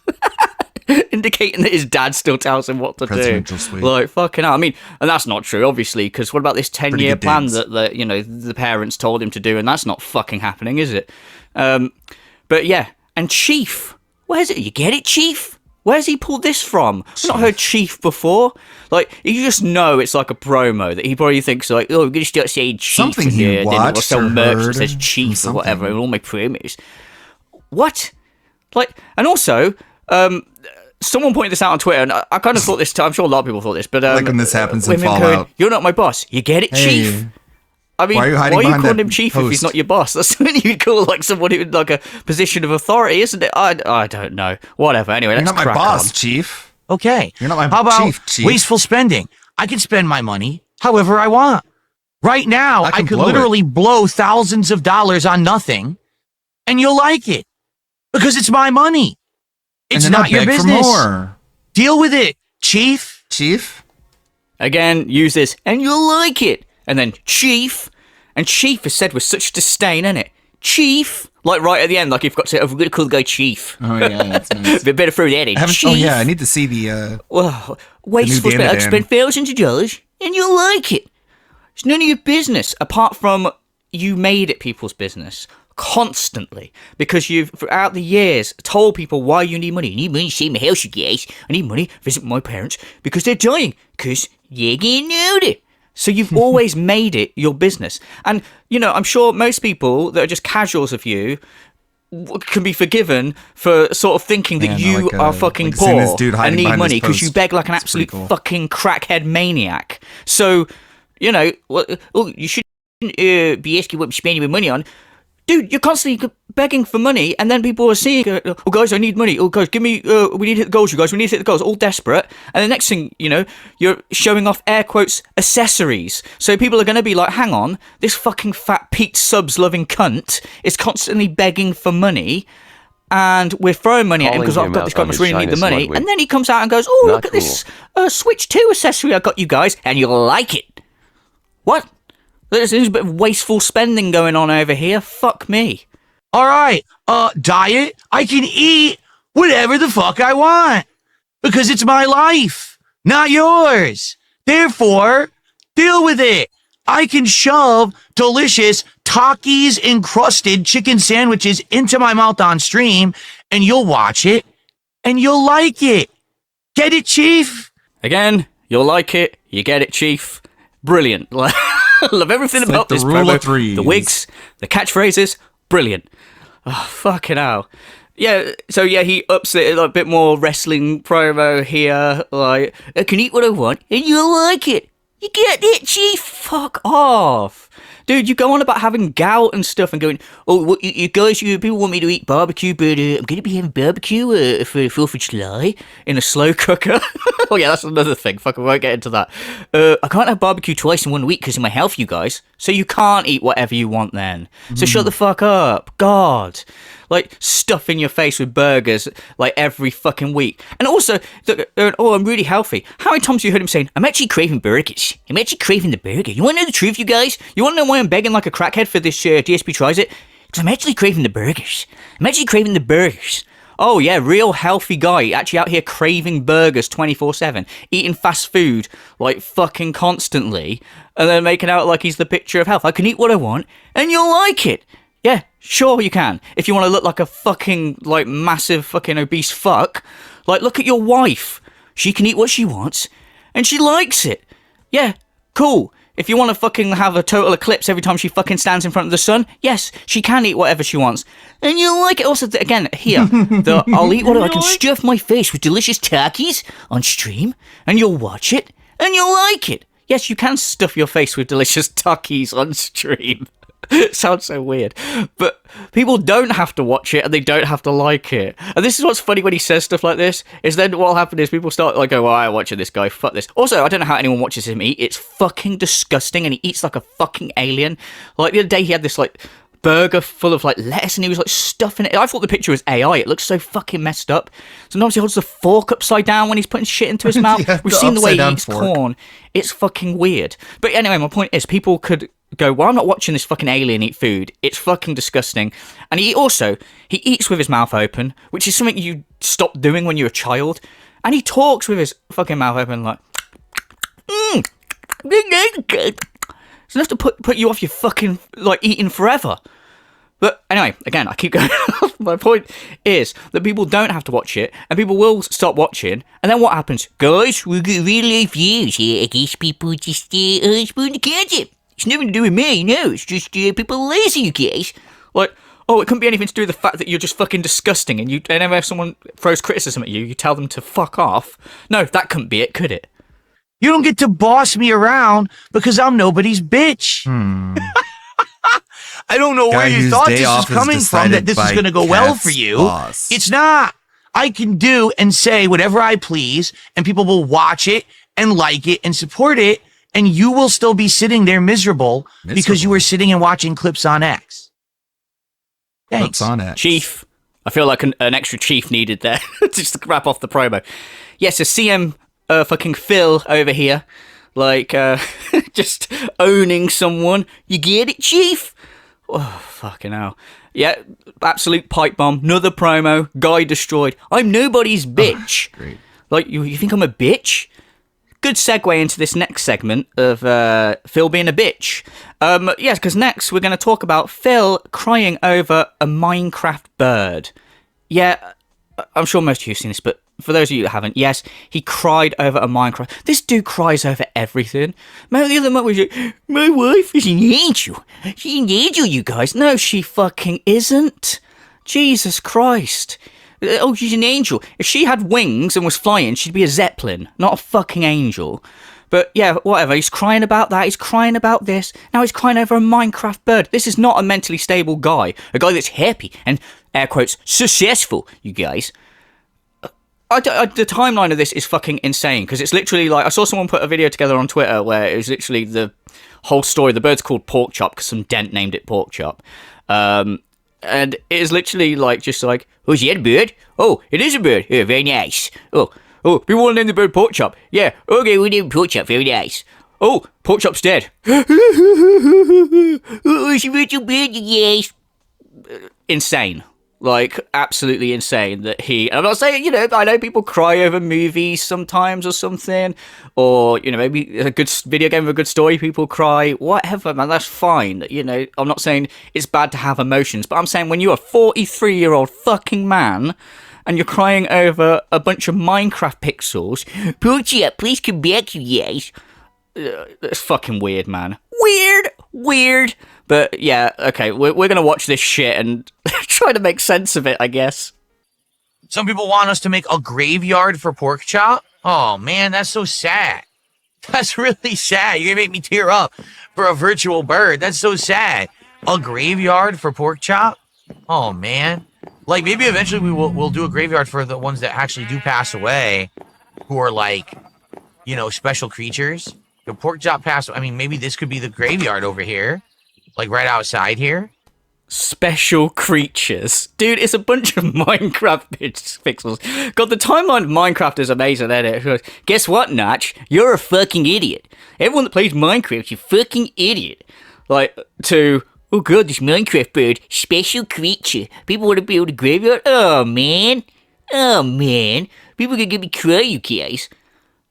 Indicating that his dad still tells him what to do. Suite. Like, fucking hell. I mean, and that's not true, obviously, because what about this 10-year plan that you know, the parents told him to do, and that's not fucking happening, is it? But yeah, and Chief. Where's it? You get it, Chief? Where's he pulled this from? I've not heard Chief before. Like, you just know it's like a promo that he probably thinks like, oh, we're going to start saying Chief. Something he watched or sell merch that says Chief or whatever in all my promos. What? Like, and also, someone pointed this out on Twitter, and I kind of thought this, I'm sure a lot of people thought this, but like when this happens in Fallout. You're not my boss. You get it, Chief? I mean, why are you calling him Chief if he's not your boss? That's something you call like somebody in like a position of authority, isn't it? I don't know. Whatever. Anyway, you're let's not my boss, on. Chief. Okay. You're not my How about Chief. Wasteful spending? I can spend my money however I want. Right now, I could literally blow thousands of dollars on nothing, and you'll like it because it's my money. It's not your business. Deal with it, Chief. Chief. Again, use this, and you'll like it. And then Chief. And Chief is said with such disdain, isn't it? Chief. Like right at the end, like you've got to say, oh, we're going to call the guy Chief. Oh, yeah, that's nice. Bit better throw that in. Chief. Oh, yeah, I need to see the... well, wasteful spend. I'd spend thousands of dollars, and you'll like it. It's none of your business, apart from you made it people's business. Constantly. Because you've, throughout the years, told people why you need money. You need money to save my house, you guys. I need money to visit my parents because they're dying. Because you're getting older. So you've always made it your business. And, you know, I'm sure most people that are just casuals of you can be forgiven for sort of thinking that you are fucking poor and need money because you beg like an absolute fucking crackhead maniac. So, you know, you shouldn't be asking what you're spending your money on. Dude, you're constantly begging for money, and then people are seeing, oh, guys, I need money. Oh, guys, give me, we need to hit the goals, you guys. We need to hit the goals. All desperate. And the next thing, you know, you're showing off, air quotes, accessories. So people are going to be like, hang on, this fucking fat Pete Subs-loving cunt is constantly begging for money, and we're throwing money at him because I've got this guy must really need the money. And then he comes out and goes, oh, look at this Switch 2 accessory I got you guys, and you'll like it. What? There's a bit of wasteful spending going on over here. Fuck me. All right, diet, I can eat whatever the fuck I want because it's my life, not yours. Therefore, deal with it. I can shove delicious Takis encrusted chicken sandwiches into my mouth on stream, and you'll watch it, and you'll like it. Get it, Chief? Again, you'll like it. You get it, Chief. Brilliant. Love everything about this promo. The wigs, the catchphrases, brilliant. Oh, fucking hell. Yeah, so yeah, he ups it a bit more wrestling promo here. Like, I can eat what I want, and you'll like it. You get it, Chief? Fuck off. Dude, you go on about having gout and stuff and going, oh, what, you guys, people want me to eat barbecue, but I'm going to be having barbecue for 4th of July in a slow cooker. Oh, yeah, that's another thing. Fuck, I won't get into that. I can't have barbecue twice in 1 week because of my health, you guys. So you can't eat whatever you want then. So shut the fuck up. God. Like, stuffing your face with burgers, like, every fucking week. And also, oh, I'm really healthy. How many times have you heard him saying, I'm actually craving burgers. I'm actually craving the burger. You want to know the truth, you guys? You want to know why I'm begging like a crackhead for this DSP Tries It? Because I'm actually craving the burgers. I'm actually craving the burgers. Oh, yeah, real healthy guy. Actually out here craving burgers 24/7. Eating fast food, like, fucking constantly. And then making out like he's the picture of health. I can eat what I want, and you'll like it. Yeah, sure you can. If you want to look like a fucking, like, massive fucking obese fuck, like, look at your wife. She can eat what she wants, and she likes it. Yeah, cool. If you want to fucking have a total eclipse every time she fucking stands in front of the sun, yes, she can eat whatever she wants. And you'll like it. Also, again, here, I'll eat whatever. I can stuff my face with delicious Takis on stream, and you'll watch it, and you'll like it. Yes, you can stuff your face with delicious Takis on stream. Sounds so weird, but people don't have to watch it and they don't have to like it. And this is what's funny when he says stuff like this, is then what'll happen is people start like, oh, well, I'm watching this guy, fuck this. Also, I don't know how anyone watches him eat. It's fucking disgusting, and he eats like a fucking alien. Like the other day he had this like burger full of like lettuce and he was like stuffing it. I thought the picture was AI. It looks so fucking messed up. Sometimes he holds the fork upside down when he's putting shit into his mouth. Yeah, we've seen the way he eats corn. It's fucking weird. But anyway, my point is people could go, well, I'm not watching this fucking alien eat food. It's fucking disgusting. And he eats with his mouth open, which is something you stopped doing when you were a child. And he talks with his fucking mouth open like, it's enough to put you off your fucking, like, eating forever. But anyway, again, I keep going. My point is that people don't have to watch it, and people will stop watching, and then what happens? Guys, we get real life views. I guess people just spoon to catch it. It's nothing to do with me, no. It's just people are lazy, you guys. Like, oh, it couldn't be anything to do with the fact that you're just fucking disgusting, and whenever someone throws criticism at you, you tell them to fuck off. No, that couldn't be it, could it? You don't get to boss me around because I'm nobody's bitch. I don't know where you thought this is coming from, that this is going to go well for you. Boss. It's not. I can do and say whatever I please, and people will watch it and like it and support it, and you will still be sitting there miserable because you were sitting and watching clips on X. Thanks. Clips on X. Chief. I feel like an extra chief needed there just to wrap off the promo. Yes, a CM fucking Phil over here, like, just owning someone. You get it, Chief? Oh, fucking hell. Yeah, absolute pipe bomb. Another promo. Guy destroyed. I'm nobody's bitch. Great. Like, you think I'm a bitch? Good segue into this next segment of Phil being a bitch. Yes, because next we're going to talk about Phil crying over a Minecraft bird. Yeah, I'm sure most of you have seen this, but for those of you that haven't, yes, he cried over a Minecraft. This dude cries over everything. Maybe the other month was like, my wife is an angel. She's an angel, you guys. No, she fucking isn't. Jesus Christ. Oh, she's an angel. If she had wings and was flying, she'd be a Zeppelin, not a fucking angel. But yeah, whatever. He's crying about that. He's crying about this. Now he's crying over a Minecraft bird. This is not a mentally stable guy. A guy that's happy and, air quotes, successful, you guys. The timeline of this is fucking insane, because it's literally like, I saw someone put a video together on Twitter where it was literally the whole story. The bird's called Pork Chop because some dent named it Pork Chop. And it is literally like, just like, oh, is that a bird? Oh, it is a bird. Yeah, very nice. Oh, we want to name the bird Pork Chop. Yeah, okay, we name Pork Chop. Very nice. Oh, Pork Chop's dead. Oh, she made your bird, yes. Insane. Like, absolutely insane that I'm not saying, I know people cry over movies sometimes or something, or, maybe a good video game with a good story, people cry, whatever, man, that's fine. I'm not saying it's bad to have emotions, but I'm saying when you're a 43-year-old fucking man and you're crying over a bunch of Minecraft pixels, please come back, you guys. That's fucking weird, man. Weird. But yeah, okay, we're gonna watch this shit and try to make sense of it, I guess. Some people want us to make a graveyard for Pork Chop. Oh man, that's so sad. That's really sad. You're gonna make me tear up for a virtual bird. That's so sad. A graveyard for Pork Chop? Oh man. Like maybe eventually we'll do a graveyard for the ones that actually do pass away, who are like, special creatures. The Pork Chop passed. I mean, maybe this could be the graveyard over here. Like right outside here? Special creatures. Dude, it's a bunch of Minecraft pixels. God, the timeline of Minecraft is amazing, isn't it? Guess what, Notch? You're a fucking idiot. Everyone that plays Minecraft, you fucking idiot. Like, to, oh god, this Minecraft bird, special creature. People want to build a graveyard? Oh, man. People are gonna get me cry, you guys.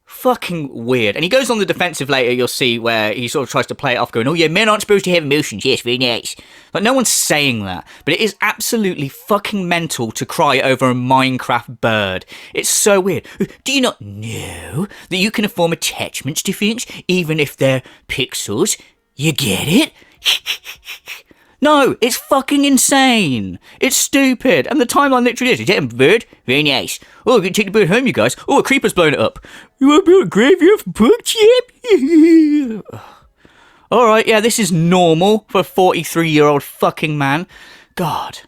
Fucking weird. And he goes on the defensive later, you'll see, where he sort of tries to play it off going, oh yeah, men aren't supposed to have emotions. Yes, very nice. Like, no one's saying that. But it is absolutely fucking mental to cry over a Minecraft bird. It's so weird. Do you not know that you can form attachments to things, even if they're pixels? You get it? No, it's fucking insane. It's stupid. And the timeline literally is that a bird? Very nice. Oh, we're going to take the bird home, you guys. Oh, a creeper's blown it up. You want to build a graveyard for Pork Chop? Alright, yeah, this is normal for a 43-year-old fucking man. God.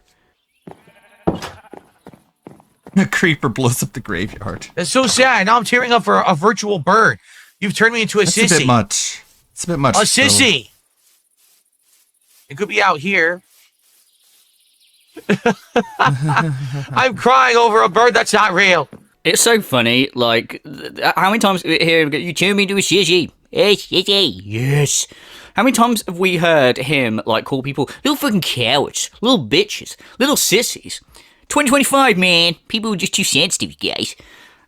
A creeper blows up the graveyard. That's so sad. Now I'm tearing up for a virtual bird. You've turned me into a sissy. It's a bit much. It's a bit much. A sissy. It could be out here. I'm crying over a bird that's not real. It's so funny, like, how many times here you turn me into a sissy? Yes. How many times have we heard him, like, call people little fucking cowards, little bitches, little sissies? 2025, man. People are just too sensitive, guys.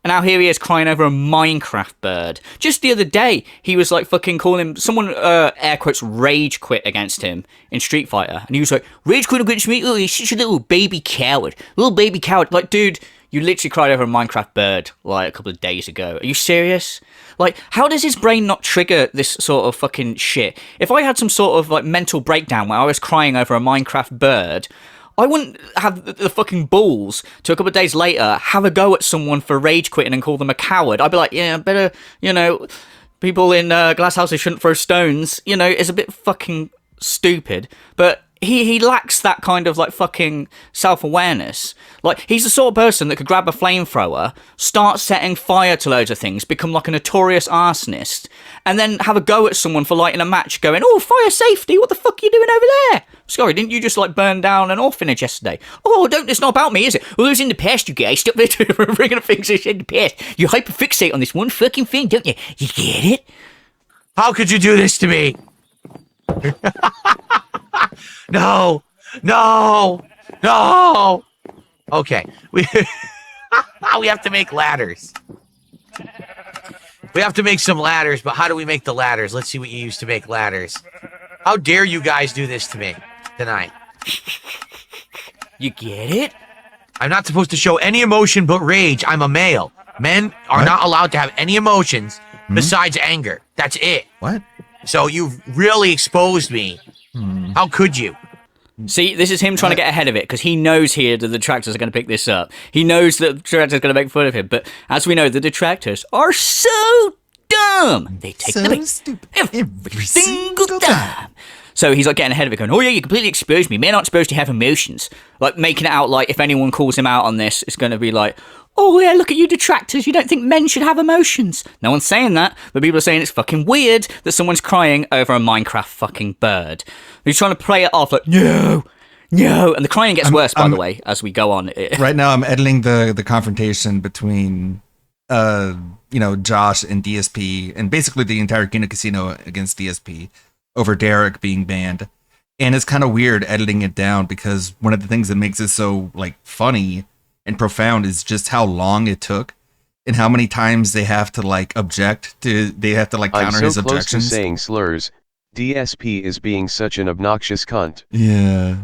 And now here he is crying over a Minecraft bird. Just the other day, he was like fucking calling someone, air quotes, rage quit against him in Street Fighter. And he was like, rage quit against me? Oh, he's such a little baby coward. Little baby coward. Like, dude, you literally cried over a Minecraft bird, like, a couple of days ago. Are you serious? Like, how does his brain not trigger this sort of fucking shit? If I had some sort of, like, mental breakdown where I was crying over a Minecraft bird, I wouldn't have the fucking balls to a couple of days later have a go at someone for rage quitting and call them a coward. I'd be like, yeah, better, people in glass houses shouldn't throw stones. It's a bit fucking stupid. But he lacks that kind of, like, fucking self-awareness. Like, he's the sort of person that could grab a flamethrower, start setting fire to loads of things, become like a notorious arsonist, and then have a go at someone for lighting a match going, oh, fire safety, what the fuck are you doing over there? Sorry, didn't you just, like, burn down an orphanage yesterday? Oh, it's not about me, is it? Well, it was in the past, you guys. Stop bringing up things that's in the past. You hyperfixate on this one fucking thing, don't you? You get it? How could you do this to me? No. Okay, we have to make ladders. We have to make some ladders, but how do we make the ladders? Let's see what you use to make ladders. How dare you guys do this to me tonight? You get it? I'm not supposed to show any emotion but rage. I'm a male. Men are not allowed to have any emotions besides anger. That's it. What? So you've really exposed me. How could you? See, this is him trying to get ahead of it because he knows here that the detractors are going to pick this up. He knows that the detractors are going to make fun of him. But as we know, the detractors are so dumb. They take the bait every single time. So he's like getting ahead of it, going, "Oh yeah, you completely exposed me. Men aren't supposed to have emotions." Like making it out like if anyone calls him out on this, it's going to be like, "Oh yeah, look at you detractors. You don't think men should have emotions." No one's saying that, but people are saying it's fucking weird that someone's crying over a Minecraft fucking bird. He's trying to play it off like, no, and the crying gets worse, by the way, as we go on. Right now, I'm editing the confrontation between, Josh and DSP, and basically the entire Kino Casino against DSP over Derek being banned. And it's kind of weird editing it down because one of the things that makes it so like funny and profound is just how long it took and how many times they have to like object to, they have to like counter his objections. I'm so close to saying slurs. DSP is being such an obnoxious cunt. Yeah.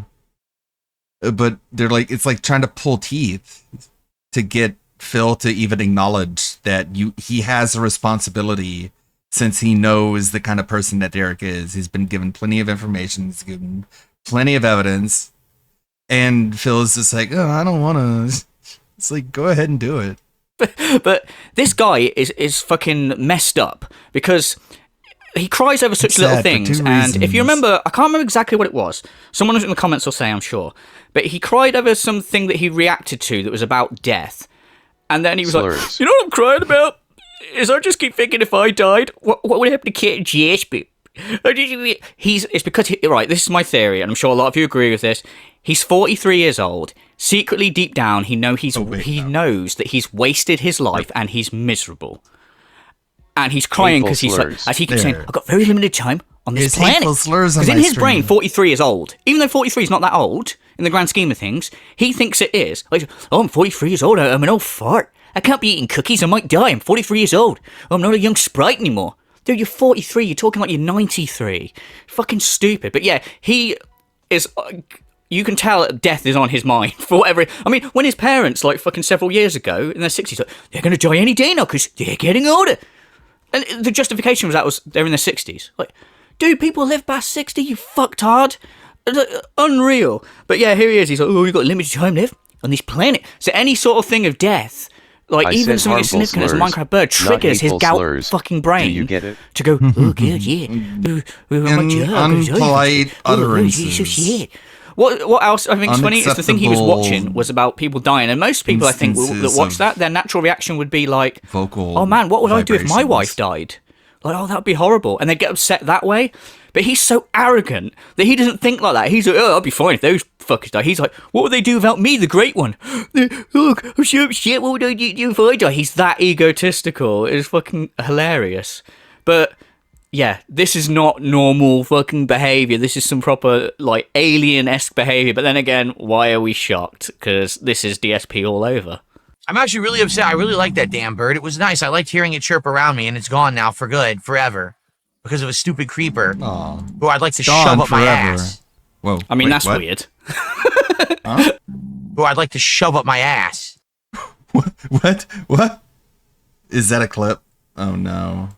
But they're like, it's like trying to pull teeth to get Phil to even acknowledge that he has a responsibility since he knows the kind of person that Derek is. He's been given plenty of information, he's given plenty of evidence, and Phil's just like, oh, I don't want to. It's like, go ahead and do it. But this guy is fucking messed up because he cries over such little things. And if you remember, I can't remember exactly what it was. Someone in the comments will say, I'm sure. But he cried over something that he reacted to that was about death. And then he was like, you know what I'm crying about? Is I just keep thinking if I died, what would happen to Kit Jasper? It's because, right, this is my theory, and I'm sure a lot of you agree with this. He's 43 years old. Secretly, deep down, he knows that he's wasted his life and he's miserable. And he's crying because he's like, as he keeps saying, I've got very limited time on this planet. Because in his brain, 43 is old. Even though 43 is not that old, in the grand scheme of things, he thinks it is. Like, oh, I'm 43 years old, I'm an old fart. I can't be eating cookies, I might die, I'm 43 years old. Oh, I'm not a young sprite anymore. Dude, you're 43, you're talking like you're 93. Fucking stupid. But yeah, he is... you can tell death is on his mind for whatever... I mean, when his parents, like fucking several years ago, in their 60s, like, they're going to die any day now because they're getting older. And the justification was they're in their 60s. Like, dude, people live past 60, you fucktard. Unreal. But yeah, here he is. He's like, oh, you've got limited time left on this planet. So any sort of thing of death... Like, even something as significant as a Minecraft bird triggers his gout fucking brain. Do you get it? To go, oh, God, yeah. Unpolite utterances. What else I think is funny is the thing he was watching was about people dying. And most people, I think, that watch that, their natural reaction would be like, oh, man, what would I do if my wife died? Like, oh, that would be horrible. And they get upset that way. But he's so arrogant that he doesn't think like that. He's like, oh, I'll be fine if those fuckers die. He's like, what would they do without me, the great one? Look, I'm so shit, what would I do if I die? He's that egotistical. It's fucking hilarious. But, yeah, this is not normal fucking behaviour. This is some proper, like, alien-esque behaviour. But then again, why are we shocked? Because this is DSP all over. I'm actually really upset. I really like that damn bird. It was nice. I liked hearing it chirp around me, and it's gone now for good, forever. Because of a stupid creeper who I'd like to shove up my ass. Whoa. I mean, that's weird. Huh? Who I'd like to shove up my ass. What? Is that a clip? Oh, no.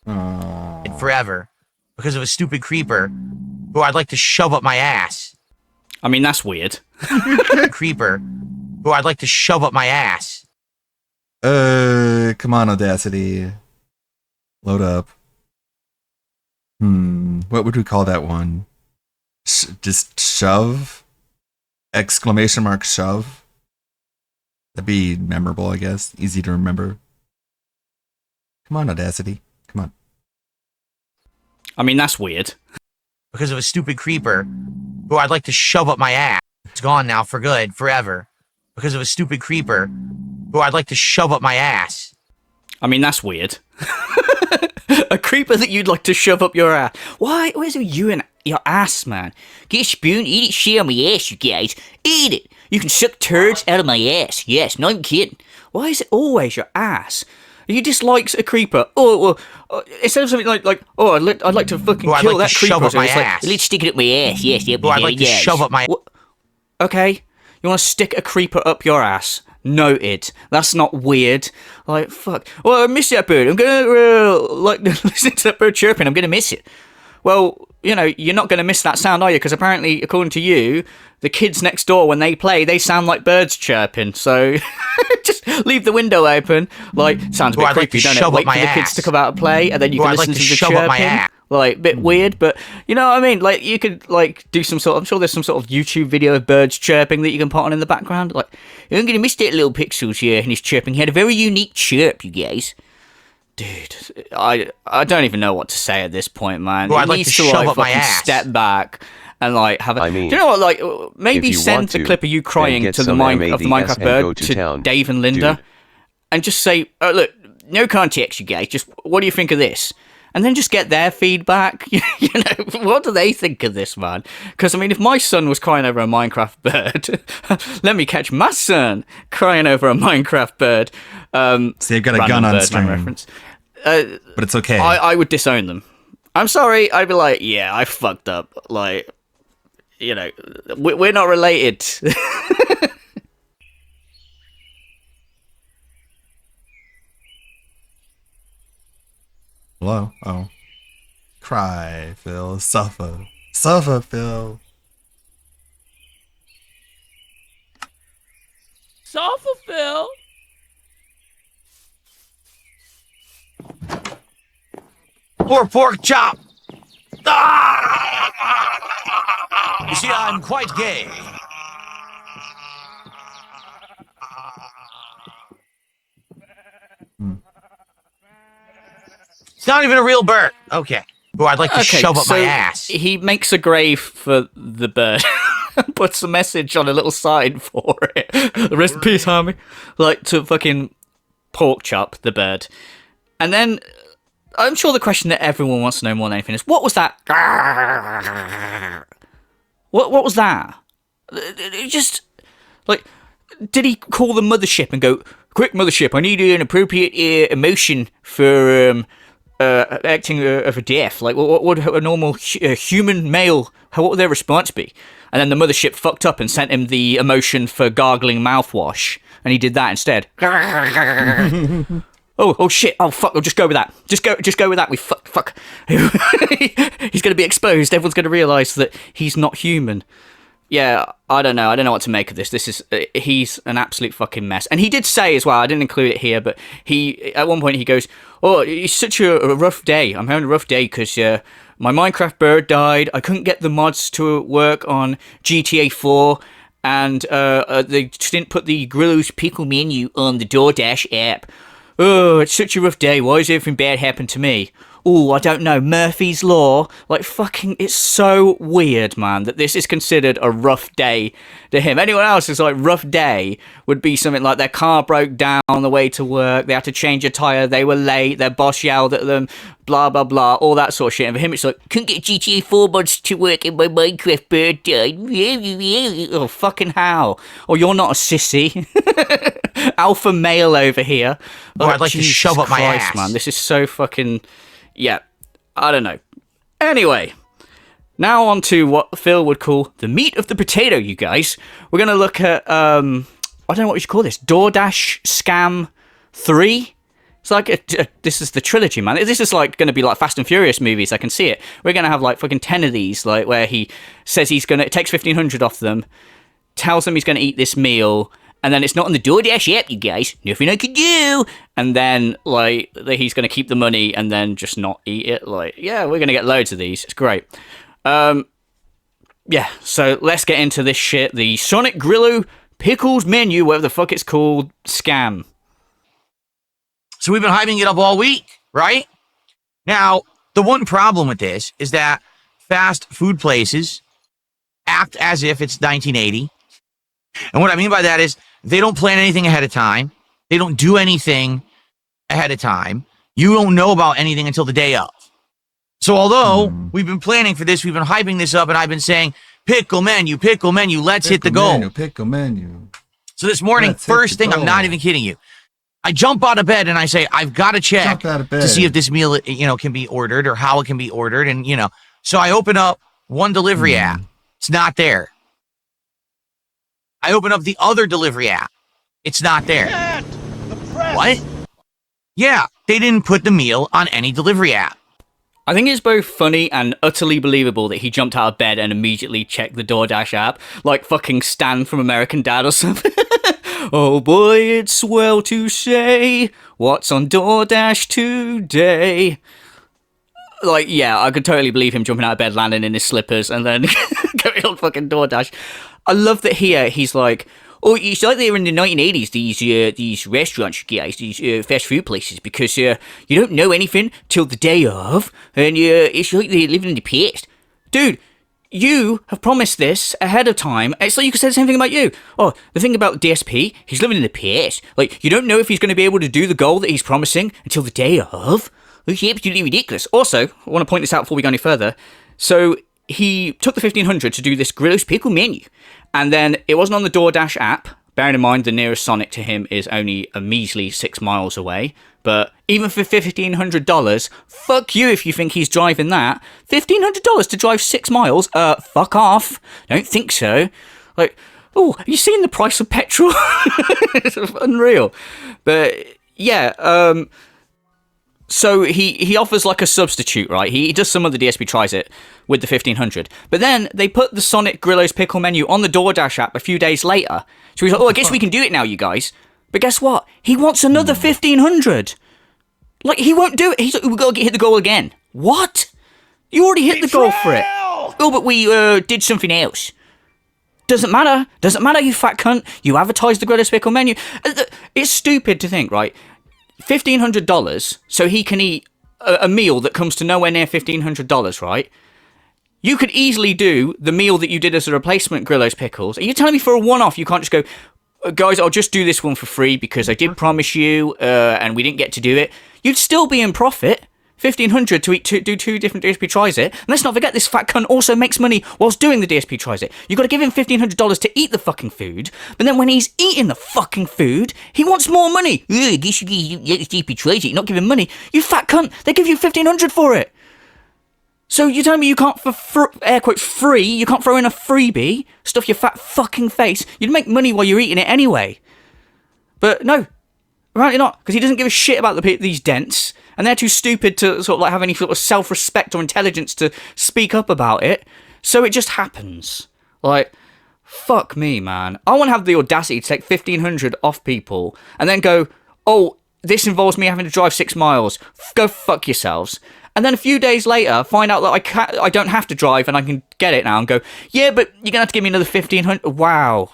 Oh. Forever. Because of a stupid creeper who I'd like to shove up my ass. I mean, that's weird. Creeper who I'd like to shove up my ass. Come on, Audacity. Load up. What would we call that one? Just shove? Exclamation mark shove? That'd be memorable, I guess. Easy to remember. Come on, Audacity. Come on. I mean, that's weird. Because of a stupid creeper who I'd like to shove up my ass. It's gone now for good, forever. Because of a stupid creeper who I'd like to shove up my ass. I mean, that's weird. A creeper that you'd like to shove up your ass. Why? Where's you and your ass, man? Get a spoon, eat it, shit on my ass, you guys. Eat it. You can suck turds out of my ass. Yes, not even kidding. Why is it always your ass? You dislike a creeper. Oh, well, instead of something like, oh, I'd like to fucking kill that creeper. Shove up my ass. Like, let's stick it up my ass. Yes, yeah, I'd like to shove up my. Okay, you want to stick a creeper up your ass? Noted. That's not weird. Like, fuck. Well, I miss that bird. I'm gonna, listen to that bird chirping. I'm gonna miss it. Well, you're not going to miss that sound, are you? Because apparently, according to you, the kids next door, when they play, they sound like birds chirping. So just leave the window open. Like, sounds a bit creepy, don't it? Wait for the kids to come out and play, and then you can listen to the chirping. Like, bit weird, but you know what I mean? Like, you could, like, do some sort of, I'm sure there's some sort of YouTube video of birds chirping that you can put on in the background. Like, you're going to miss that little Pixels here, and he's chirping. He had a very unique chirp, you guys. Dude, I don't even know what to say at this point, man. Well, I'd like to shove up my ass. Step back and like have a. I mean, do you know what? Like maybe send a clip of you crying to the Minecraft bird to Dave and Linda, and just say, oh, "Look, no context, you guys. Just what do you think of this?" And then just get their feedback. You know, what do they think of this, man? Because I mean, if my son was crying over a Minecraft bird, let me catch my son crying over a Minecraft bird. So you've got a gun on stream. Reference. But it's okay. I would disown them. I'm sorry. I'd be like, yeah, I fucked up. Like, you know, we're not related. Hello? Oh. Cry, Phil. Suffer. Suffer, Phil. Suffer, Phil. Poor pork chop. You see, I'm quite gay. It's not even a real bird. Okay. Oh, I'd like to shove up my ass. He makes a grave for the bird. Puts a message on a little sign for it. Rest in peace, homie. Like, to fucking pork chop the bird. And then, I'm sure the question that everyone wants to know more than anything is, what was that? What was that? It just, like, did he call the mothership and go, quick mothership, I need an appropriate emotion for acting of a death? Like, what would a normal human male, what would their response be? And then the mothership fucked up and sent him the emotion for gargling mouthwash, and he did that instead. Oh shit! Oh fuck! I'll just go with that. Just go with that. We fuck. He's gonna be exposed. Everyone's gonna realise that he's not human. Yeah, I don't know. I don't know what to make of this. This is he's an absolute fucking mess. And he did say as well, I didn't include it here, but he at one point he goes, "Oh, it's such a rough day. I'm having a rough day because my Minecraft bird died. I couldn't get the mods to work on GTA 4, and they didn't put the Grillo's Pickle menu on the DoorDash app. Oh, it's such a rough day. Why is everything bad happen to me? Oh, I don't know. Murphy's Law. Like, fucking, it's so weird, man, that this is considered a rough day to him. Anyone else is like, rough day would be something like their car broke down on the way to work, they had to change a tyre, they were late, their boss yelled at them, blah, blah, blah, all that sort of shit. And for him, it's like, couldn't get GTA 4 mods to work and my Minecraft bird died. Oh, fucking hell. Or you're not a sissy. Alpha male over here. Oh, I'd like to shove up my ass. Man, this is so fucking... Yeah, I don't know. Anyway, now on to what Phil would call the meat of the potato, you guys. We're going to look at, I don't know what we should call this, DoorDash Scam 3? It's like, this is the trilogy, man. This is like going to be like Fast and Furious movies, I can see it. We're going to have like fucking 10 of these, like where he says he's going to, it takes 1,500 off them, tells them he's going to eat this meal, and then it's not on the DoorDash app, you guys. Nothing I could do. And then, like, he's going to keep the money and then just not eat it. Like, yeah, we're going to get loads of these. It's great. Yeah, so let's get into this shit. The Sonic Grillo Pickles menu, whatever the fuck it's called, scam. So we've been hyping it up all week, right? Now, the one problem with this is that fast food places act as if it's 1980. And what I mean by that is they don't plan anything ahead of time. They don't do anything ahead of time. You don't know about anything until the day of. So although we've been planning for this, we've been hyping this up, and I've been saying, pickle menu, let's hit the goal. Pickle menu. So this morning, first thing, I'm not even kidding you, I jump out of bed and I say, I've got to check to see if this meal, can be ordered or how it can be ordered. And, so I open up one delivery app. It's not there. I open up the other delivery app. It's not there. What? Yeah, they didn't put the meal on any delivery app. I think it's both funny and utterly believable that he jumped out of bed and immediately checked the DoorDash app, like fucking Stan from American Dad or something. Oh boy, it's swell to say, what's on DoorDash today? Like, yeah, I could totally believe him jumping out of bed, landing in his slippers, and then going on fucking DoorDash. I love that here he's like, oh, it's like they were in the 1980s, these restaurants, guys, these fast food places, because you don't know anything till the day of, and it's like they're living in the past. Dude, you have promised this ahead of time. It's like you could say the same thing about you. Oh, the thing about DSP, he's living in the past. Like, you don't know if he's going to be able to do the goal that he's promising until the day of. It's absolutely ridiculous. Also, I want to point this out before we go any further. So, he took the 1500 to do this Grillo's Pickle menu. And then it wasn't on the DoorDash app. Bearing in mind the nearest Sonic to him is only a measly 6 miles away. But even for $1,500, fuck you if you think he's driving that. $1,500 to drive 6 miles? Fuck off. Don't think so. Like, oh, have you seen the price of petrol? It's unreal. But, yeah, so he offers like a substitute, right? He does some of the DSP tries it with the 1500. But then they put the Sonic Grillo's Pickle menu on the DoorDash app a few days later. So he's like, oh, I guess we can do it now, you guys. But guess what? He wants another 1500. Like, he won't do it. He's like, we've got to hit the goal again. What? You already hit the goal for it. Oh, but we did something else. Doesn't matter. Doesn't matter, you fat cunt. You advertised the Grillo's Pickle menu. It's stupid to think, right? $1,500 so he can eat a meal that comes to nowhere near $1,500, right? You could easily do the meal that you did as a replacement Grillo's Pickles. Are you telling me for a one-off you can't just go, guys, I'll just do this one for free because I did promise you and we didn't get to do it? You'd still be in profit. $1,500 to do 2 different DSP tries it. And let's not forget this fat cunt also makes money whilst doing the DSP tries it. You got to give him $1,500 to eat the fucking food, but then when he's eating the fucking food, he wants more money. I guess you get the DSP tries it. You're not giving money. You fat cunt. They give you $1,500 for it. So you're telling me you can't, for air quotes, free, you can't throw in a freebie, stuff your fat fucking face. You'd make money while you're eating it anyway. But no, apparently not, because he doesn't give a shit about these dents. And they're too stupid to sort of like have any sort of self-respect or intelligence to speak up about it. So it just happens. Like, fuck me, man. I want to have the audacity to take $1,500 off people and then go, oh, this involves me having to drive 6 miles. Go fuck yourselves. And then a few days later, find out that I don't have to drive and I can get it now and go, yeah, but you're going to have to give me another $1,500. Wow.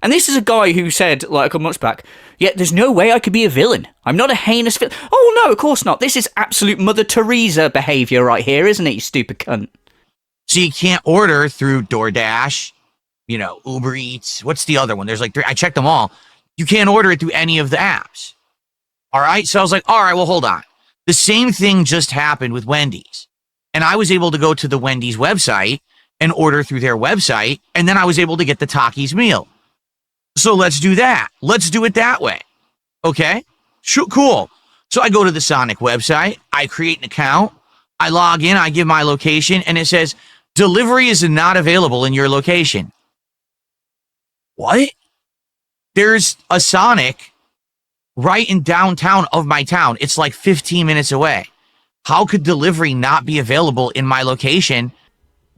And this is a guy who said, like, a couple months back, yeah, there's no way I could be a villain. I'm not a heinous villain. Oh, no, of course not. This is absolute Mother Teresa behavior right here, isn't it, you stupid cunt? So you can't order through DoorDash, Uber Eats. What's the other one? There's like 3. I checked them all. You can't order it through any of the apps. All right? So I was like, all right, well, hold on. The same thing just happened with Wendy's. And I was able to go to the Wendy's website and order through their website, and then I was able to get the Takis meal. So let's do that. Let's do it that way. Okay? Sure, cool. So I go to the Sonic website. I create an account. I log in. I give my location. And it says, delivery is not available in your location. What? There's a Sonic right in downtown of my town. It's like 15 minutes away. How could delivery not be available in my location?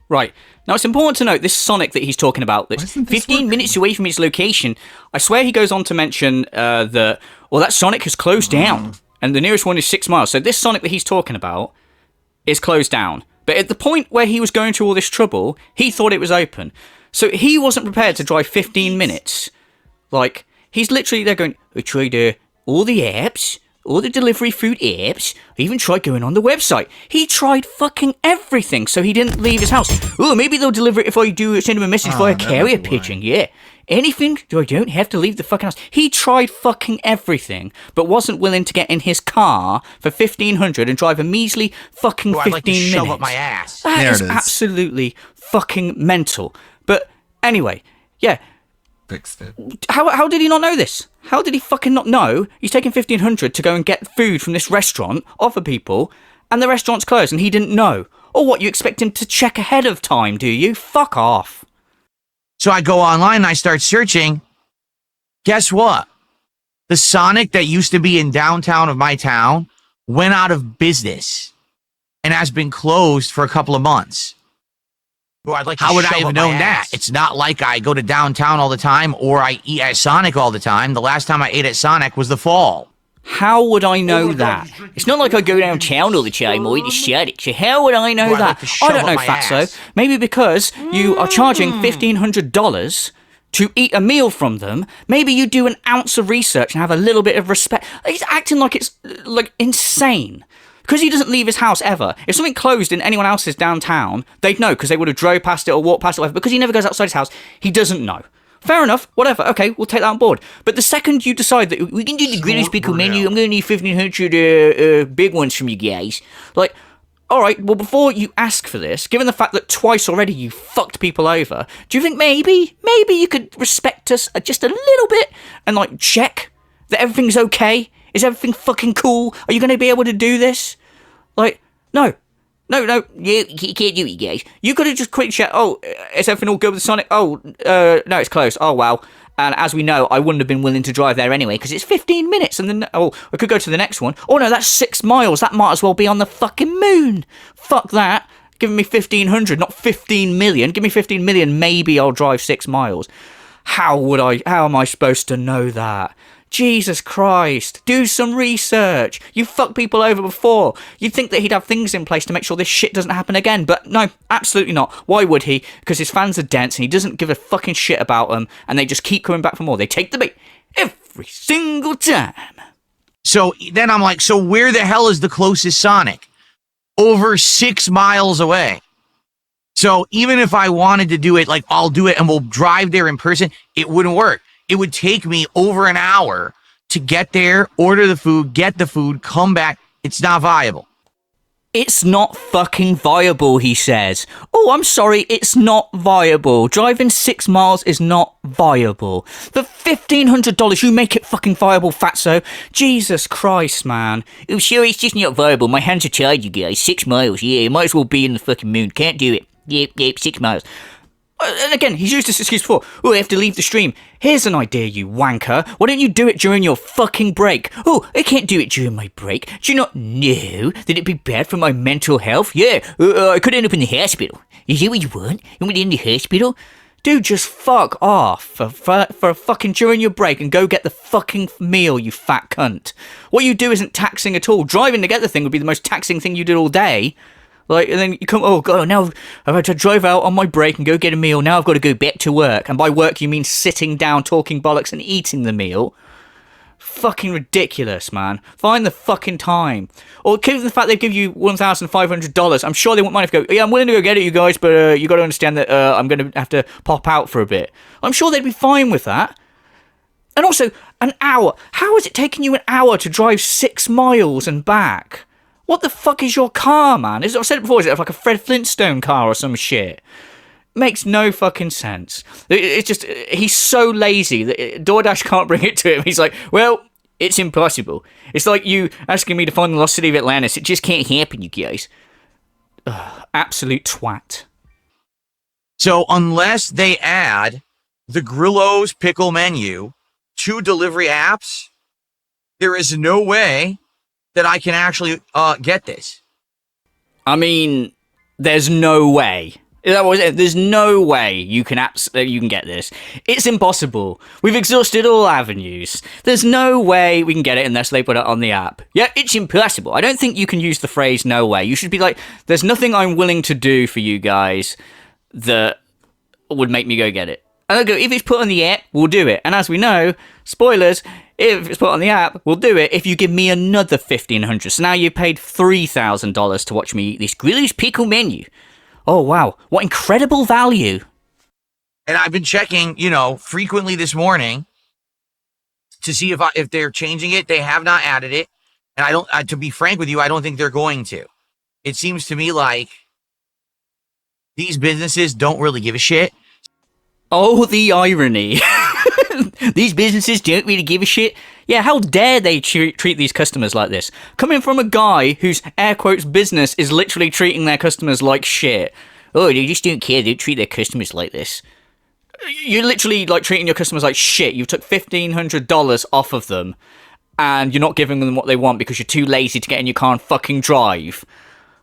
Right. Now, it's important to note this Sonic that he's talking about, that's 15 minutes away from his location. I swear he goes on to mention that Sonic has closed down, and the nearest one is 6 miles. So this Sonic that he's talking about is closed down. But at the point where he was going through all this trouble, he thought it was open. So he wasn't prepared to drive 15 minutes. Like, he's literally there going, I tried all the apps, all the delivery food apps. I even tried going on the website. He tried fucking everything, so he didn't leave his house. Oh, maybe they'll deliver it if I send him a message via carrier pigeon. Yeah. Anything so I don't have to leave the fucking house. He tried fucking everything, but wasn't willing to get in his car for $1,500 and drive a measly fucking 15 I'd like to minutes. shove up my ass. That is absolutely fucking mental. But anyway, yeah. Fixed it. How did he not know this? How did he fucking not know he's taking $1,500 to go and get food from this restaurant, offer people, and the restaurant's closed and he didn't know? Or what, you expect him to check ahead of time, do you? Fuck off. So I go online and I start searching. Guess what? The Sonic that used to be in downtown of my town went out of business. and has been closed for a couple of months. Well, I'd like to How would I shove have up known my that? ass. It's not like I go to downtown all the time or I eat at Sonic all the time. The last time I ate at Sonic was the fall. How would I know that? It's not like I go downtown all the time or eat at Sonic, so how would I know Well, I'd that? like to shove I don't up know, my Fatso. ass. Maybe because you are charging $1,500 to eat a meal from them, maybe you do an ounce of research and have a little bit of respect. He's acting like it's like insane. Because he doesn't leave his house ever. If something closed in anyone else's downtown, they'd know because they would have drove past it or walked past it, whatever. Because he never goes outside his house, he doesn't know. Fair enough, whatever, okay, we'll take that on board. But the second you decide that we can do the Greenwich Pickle menu, I'm going to need 1,500 big ones from you guys. Like, alright, well, before you ask for this, given the fact that twice already you fucked people over, do you think maybe you could respect us just a little bit and, like, check that everything's okay? Is everything fucking cool? Are you going to be able to do this? Like, no, you can't do it, you guys. You could have just quickly checked, oh, is everything all good with Sonic? Oh, no, it's closed. Oh, wow. And as we know, I wouldn't have been willing to drive there anyway, because it's 15 minutes, and then, oh, I could go to the next one. Oh, no, that's 6 miles. That might as well be on the fucking moon. Fuck that. Give me 1,500, not 15 million. Give me 15 million, maybe I'll drive 6 miles. How am I supposed to know that? Jesus Christ, do some research. You fucked people over before. You'd think that he'd have things in place to make sure this shit doesn't happen again, but no, absolutely not. Why would he? Because his fans are dense and he doesn't give a fucking shit about them, and they just keep coming back for more. They take the bait every single time. So then I'm like, so where the hell is the closest Sonic? Over 6 miles away. So even if I wanted to do it, like I'll do it and we'll drive there in person, it wouldn't work. It would take me over an hour to get there, order the food, get the food, come back. It's not viable. It's not fucking viable, he says. Oh, I'm sorry, it's not viable. Driving 6 miles is not viable. For $1,500, you make it fucking viable, Fatso. Jesus Christ, man. Oh, sure, it's just not viable. My hands are tired, you guys. 6 miles, yeah, might as well be in the fucking moon. Can't do it. Yep, 6 miles. And again, he's used this excuse before. Oh, I have to leave the stream. Here's an idea, you wanker. Why don't you do it during your fucking break? Oh, I can't do it during my break. Do you not know that it'd be bad for my mental health? Yeah, I could end up in the hospital. Is that what you want? You want to end in the hospital? Dude, just fuck off for fucking during your break and go get the fucking meal, you fat cunt. What you do isn't taxing at all. Driving to get the thing would be the most taxing thing you did all day. Like, and then you come, oh god, now I've had to drive out on my break and go get a meal. Now I've got to go back to work. And by work, you mean sitting down, talking bollocks and eating the meal. Fucking ridiculous, man. Find the fucking time. Or given the fact they give you $1,500, I'm sure they won't mind if you go, yeah, I'm willing to go get it, you guys, but you got to understand that I'm going to have to pop out for a bit. I'm sure they'd be fine with that. And also, an hour. How is it taking you an hour to drive 6 miles and back? What the fuck is your car, man? I've said it before, is it like a Fred Flintstone car or some shit? Makes no fucking sense. It's just, he's so lazy that DoorDash can't bring it to him. He's like, well, it's impossible. It's like you asking me to find the lost city of Atlantis. It just can't happen, you guys. Ugh, absolute twat. So unless they add the Grillo's pickle menu to delivery apps, there is no way that I can actually get this. I mean, there's no way. There's no way you can get this. It's impossible. We've exhausted all avenues. There's no way we can get it unless they put it on the app. Yeah, it's impossible. I don't think you can use the phrase no way. You should be like, there's nothing I'm willing to do for you guys that would make me go get it. And I'll go, if it's put on the app, we'll do it. And as we know, spoilers, if it's put on the app, we'll do it if you give me another $1,500. So now you paid $3,000 to watch me eat this Grillo's pickle menu. Oh, wow. What incredible value. And I've been checking, frequently this morning to see if they're changing it. They have not added it. And I don't, to be frank with you, I don't think they're going to. It seems to me like these businesses don't really give a shit. Oh, the irony. These businesses don't really give a shit. Yeah, how dare they treat these customers like this? Coming from a guy whose air quotes business is literally treating their customers like shit. Oh, they just don't care. They don't treat their customers like this. You're literally like treating your customers like shit. You took $1,500 off of them and you're not giving them what they want because you're too lazy to get in your car and fucking drive.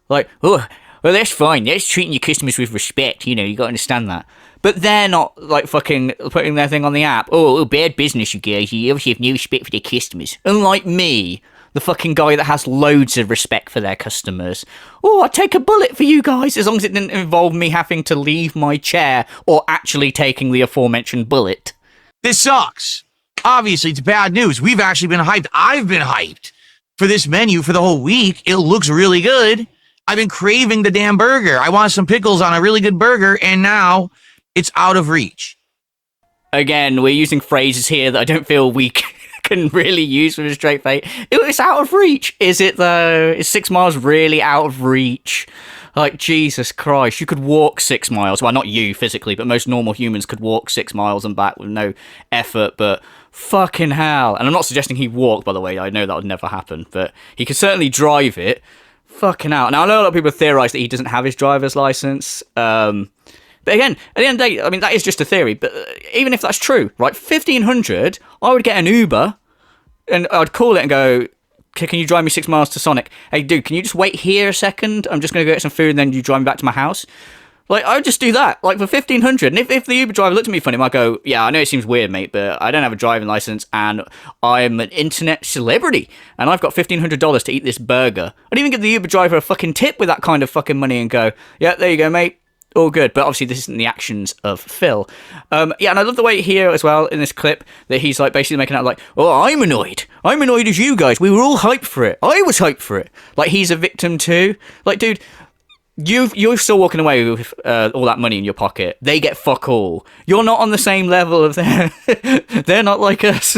Like, oh, well, that's fine. That's treating your customers with respect. You know, you got to understand that. But they're not, like, fucking putting their thing on the app. Oh, bad business, you guys. You obviously have no respect for their customers. Unlike me, the fucking guy that has loads of respect for their customers. Oh, I'd take a bullet for you guys, as long as it didn't involve me having to leave my chair or actually taking the aforementioned bullet. This sucks. Obviously, it's bad news. We've actually been hyped. I've been hyped for this menu for the whole week. It looks really good. I've been craving the damn burger. I want some pickles on a really good burger, and now it's out of reach. Again, we're using phrases here that I don't feel we can really use with a straight face. It's out of reach. Is it, though? Is 6 miles really out of reach? Like, Jesus Christ, you could walk 6 miles. Well, not you physically, but most normal humans could walk 6 miles and back with no effort, but fucking hell. And I'm not suggesting he walked, by the way. I know that would never happen, but he could certainly drive it. Fucking hell. Now, I know a lot of people theorize that he doesn't have his driver's license. But again, at the end of the day, I mean, that is just a theory. But even if that's true, right, 1,500, I would get an Uber, and I'd call it and go, can you drive me 6 miles to Sonic? Hey, dude, can you just wait here a second? I'm just going to go get some food, and then you drive me back to my house. Like, I would just do that, like, for 1,500. And if the Uber driver looked at me funny, I might go, yeah, I know it seems weird, mate, but I don't have a driving license, and I'm an internet celebrity, and I've got $1,500 to eat this burger. I'd even give the Uber driver a fucking tip with that kind of fucking money and go, yeah, there you go, mate. All good. But obviously this isn't the actions of Phil. Yeah, and I love the way here as well in this clip that he's like basically making out like, oh, I'm annoyed as you guys. We were all hyped for it. I was hyped for it. Like, he's a victim too. Like, dude, you're still walking away with all that money in your pocket. They get fuck all. You're not on the same level of their... They're not like us.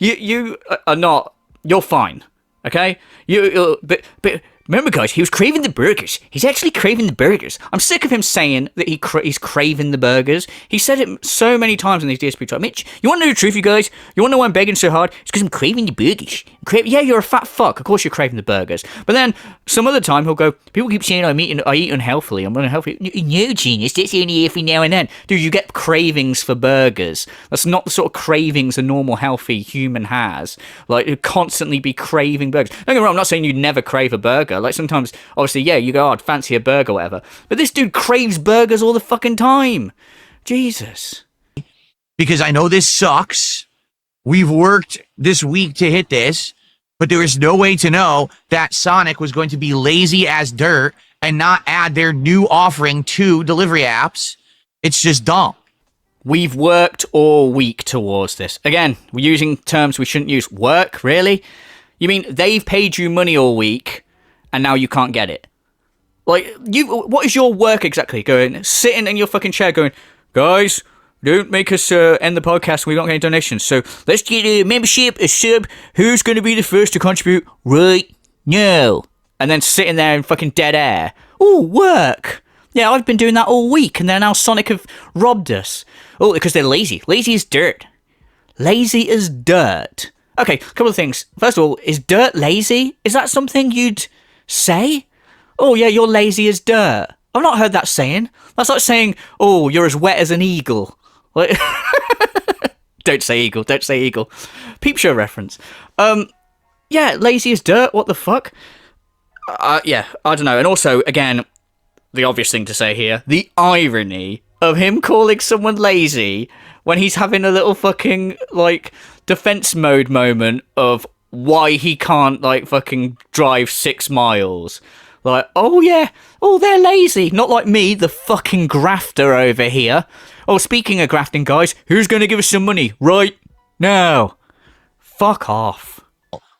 You are not... You're fine. Okay? But remember, guys, he was craving the burgers. He's actually craving the burgers. I'm sick of him saying that he's craving the burgers. He said it so many times in these DSP trials. Mitch, you want to know the truth, you guys? You want to know why I'm begging so hard? It's because I'm craving the burgers. Yeah, you're a fat fuck. Of course you're craving the burgers. But then, some other time, he'll go, people keep saying I eat unhealthily. I'm unhealthy. No, genius. That's only every now and then. Dude, you get cravings for burgers. That's not the sort of cravings a normal, healthy human has. Like, you constantly be craving burgers. Don't get me wrong, I'm not saying you'd never crave a burger. Like, sometimes, obviously, yeah, you go, oh, I'd fancy a burger or whatever. But this dude craves burgers all the fucking time. Jesus. Because I know this sucks. We've worked this week to hit this, but there is no way to know that Sonic was going to be lazy as dirt and not add their new offering to delivery apps. It's just dumb. We've worked all week towards this. Again, we're using terms we shouldn't use. Work? Really? You mean they've paid you money all week and now you can't get it? Like, what is your work exactly? Going, sitting in your fucking chair going, guys, don't make us end the podcast. We don't get any donations. So let's get a membership, a sub. Who's going to be the first to contribute right now? And then sitting there in fucking dead air. Oh, work. Yeah, I've been doing that all week, and then now Sonic have robbed us. Oh, because they're lazy. Lazy as dirt. Lazy as dirt. Okay, a couple of things. First of all, is dirt lazy? Is that something you'd say? Oh, yeah, you're lazy as dirt. I've not heard that saying. That's like saying, oh, you're as wet as an eagle. Like, don't say eagle, don't say eagle. Peep show reference. Yeah, lazy as dirt, what the fuck? Yeah, I don't know. And also, again, the obvious thing to say here, the irony of him calling someone lazy when he's having a little fucking, like, defense mode moment of why he can't, like, fucking drive 6 miles. Like, oh yeah, oh, they're lazy. Not like me, the fucking grafter over here. Oh, speaking of grafting, guys, who's going to give us some money right now? Fuck off.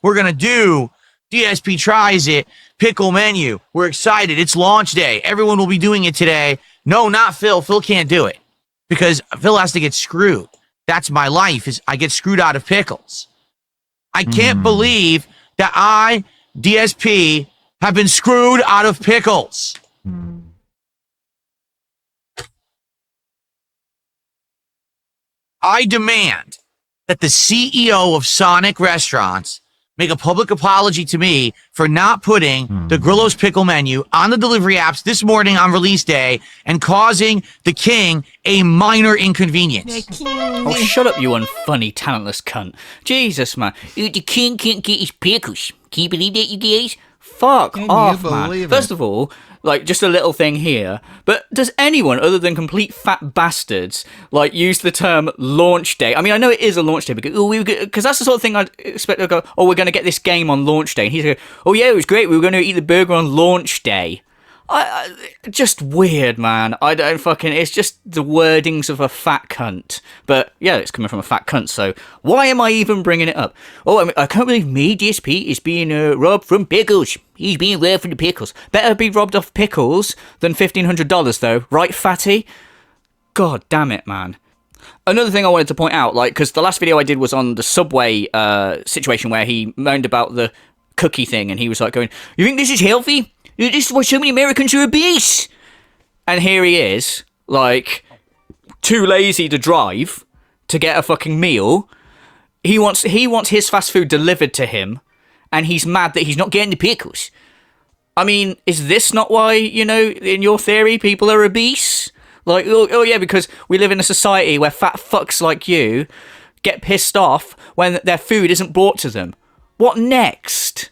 We're going to do DSP Tries It Pickle Menu. We're excited. It's launch day. Everyone will be doing it today. No, not Phil. Phil can't do it because Phil has to get screwed. That's my life, is I get screwed out of pickles. I can't believe that I, DSP, have been screwed out of pickles. I demand that the CEO of Sonic Restaurants make a public apology to me for not putting the Grillo's Pickle Menu on the delivery apps this morning on release day and causing the king a minor inconvenience. Oh, shut up, you unfunny, talentless cunt. Jesus, man. The king can't get his pickles. Can you believe that, you guys? Fuck Can off, you man. believe First it? of all, like, just a little thing here, but does anyone other than complete fat bastards, like, use the term launch day? I mean, I know it is a launch day, because that's the sort of thing I'd expect to go, oh, we're going to get this game on launch day. And he's going, oh, yeah, it was great. We were going to eat the burger on launch day. Just weird, man. I don't fucking... It's just the wordings of a fat cunt. But, yeah, it's coming from a fat cunt, so why am I even bringing it up? Oh, I mean, I can't believe me, DSP, is being robbed from pickles. He's being robbed from the pickles. Better be robbed off pickles than $1,500, though. Right, fatty? God damn it, man. Another thing I wanted to point out, like, because the last video I did was on the Subway situation where he moaned about the cookie thing, and he was like going, you think this is healthy? This is why so many Americans are obese. And here he is, like, too lazy to drive to get a fucking meal. He wants his fast food delivered to him, and he's mad that he's not getting the pickles. I mean, is this not why, you know, in your theory, people are obese? Like, oh yeah, because we live in a society where fat fucks like you get pissed off when their food isn't brought to them. What next?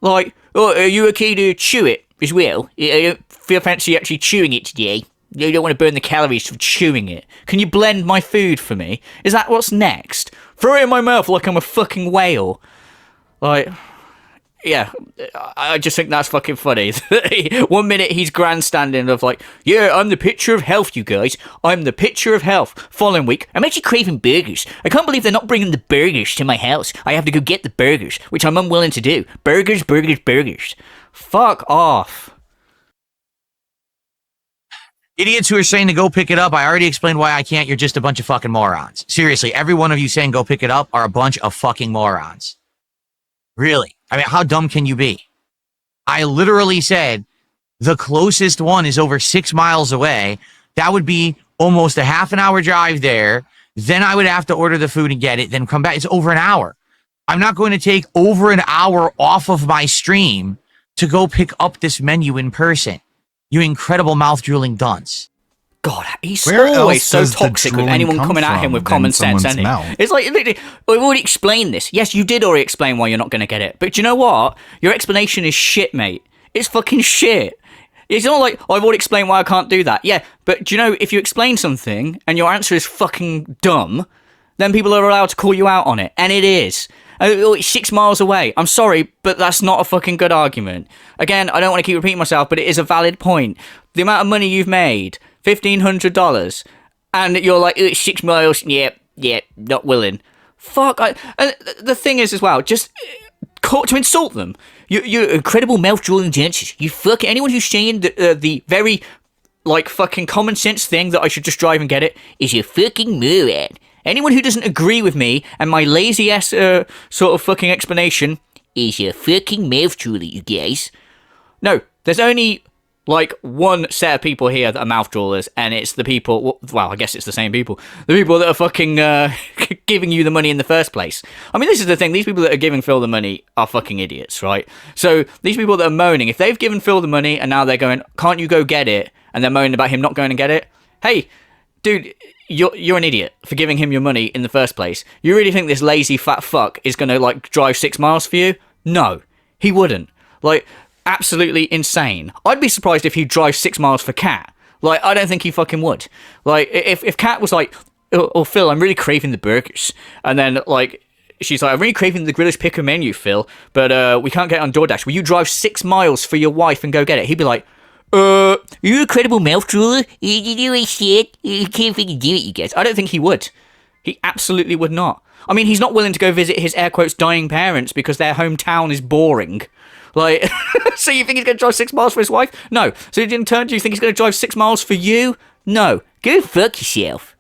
Like, oh, are you okay to chew it as well? I don't feel fancy actually chewing it today. You don't want to burn the calories from chewing it. Can you blend my food for me? Is that what's next? Throw it in my mouth like I'm a fucking whale. Like, yeah, I just think that's fucking funny. 1 minute he's grandstanding of like, yeah, I'm the picture of health, you guys. I'm the picture of health. Following week, I'm actually craving burgers. I can't believe they're not bringing the burgers to my house. I have to go get the burgers, which I'm unwilling to do. Burgers, burgers, burgers. Fuck off. Idiots who are saying to go pick it up, I already explained why I can't. You're just a bunch of fucking morons. Seriously, every one of you saying go pick it up are a bunch of fucking morons. Really. I mean, how dumb can you be? I literally said the closest one is over 6 miles away. That would be almost a half an hour drive there. Then I would have to order the food and get it, then come back. It's over an hour. I'm not going to take over an hour off of my stream to go pick up this menu in person. You incredible mouth-drooling dunce. God, he's always so toxic with anyone coming at him with common sense, and it's like, we've already explained this. Yes, you did already explain why you're not going to get it, but do you know what? Your explanation is shit, mate. It's fucking shit. It's not like, oh, I've already explained why I can't do that. Yeah, but do you know, if you explain something and your answer is fucking dumb, then people are allowed to call you out on it, and it is. Oh, it's 6 miles away. I'm sorry, but that's not a fucking good argument. Again, I don't want to keep repeating myself, but it is a valid point. The amount of money you've made, $1,500, and you're like, it's 6 miles, yeah, not willing. Fuck. The thing is as well, just to insult them. You're incredible mouth-drooling gents. You fuck anyone who's saying the very, like, fucking common sense thing that I should just drive and get it is a fucking moron. Anyone who doesn't agree with me and my lazy-ass sort of fucking explanation is a fucking mouth-drooler, you guys. No, there's only, like, one set of people here that are mouth-droolers, and it's the people, well, I guess it's the same people. The people that are fucking giving you the money in the first place. I mean, this is the thing. These people that are giving Phil the money are fucking idiots, right? So these people that are moaning, if they've given Phil the money and now they're going, can't you go get it? And they're moaning about him not going to get it. Hey, dude, you're an idiot for giving him your money in the first place. You really think this lazy fat fuck is going to, like, drive 6 miles for you? No, he wouldn't. Like, absolutely insane. I'd be surprised if he'd drive 6 miles for Kat. Like, I don't think he fucking would. Like, if Kat was like, oh, Phil, I'm really craving the burgers. And then, like, she's like, I'm really craving the Grillers Picker menu, Phil, but we can't get it on DoorDash. Will you drive 6 miles for your wife and go get it? He'd be like, you're a credible mouth drooler. You do a shit. You can't fucking do it, you guys. I don't think he would. He absolutely would not. I mean, he's not willing to go visit his air quotes dying parents because their hometown is boring. Like, so you think he's going to drive 6 miles for his wife? No. So in turn, do you think he's going to drive 6 miles for you? No. Go fuck yourself.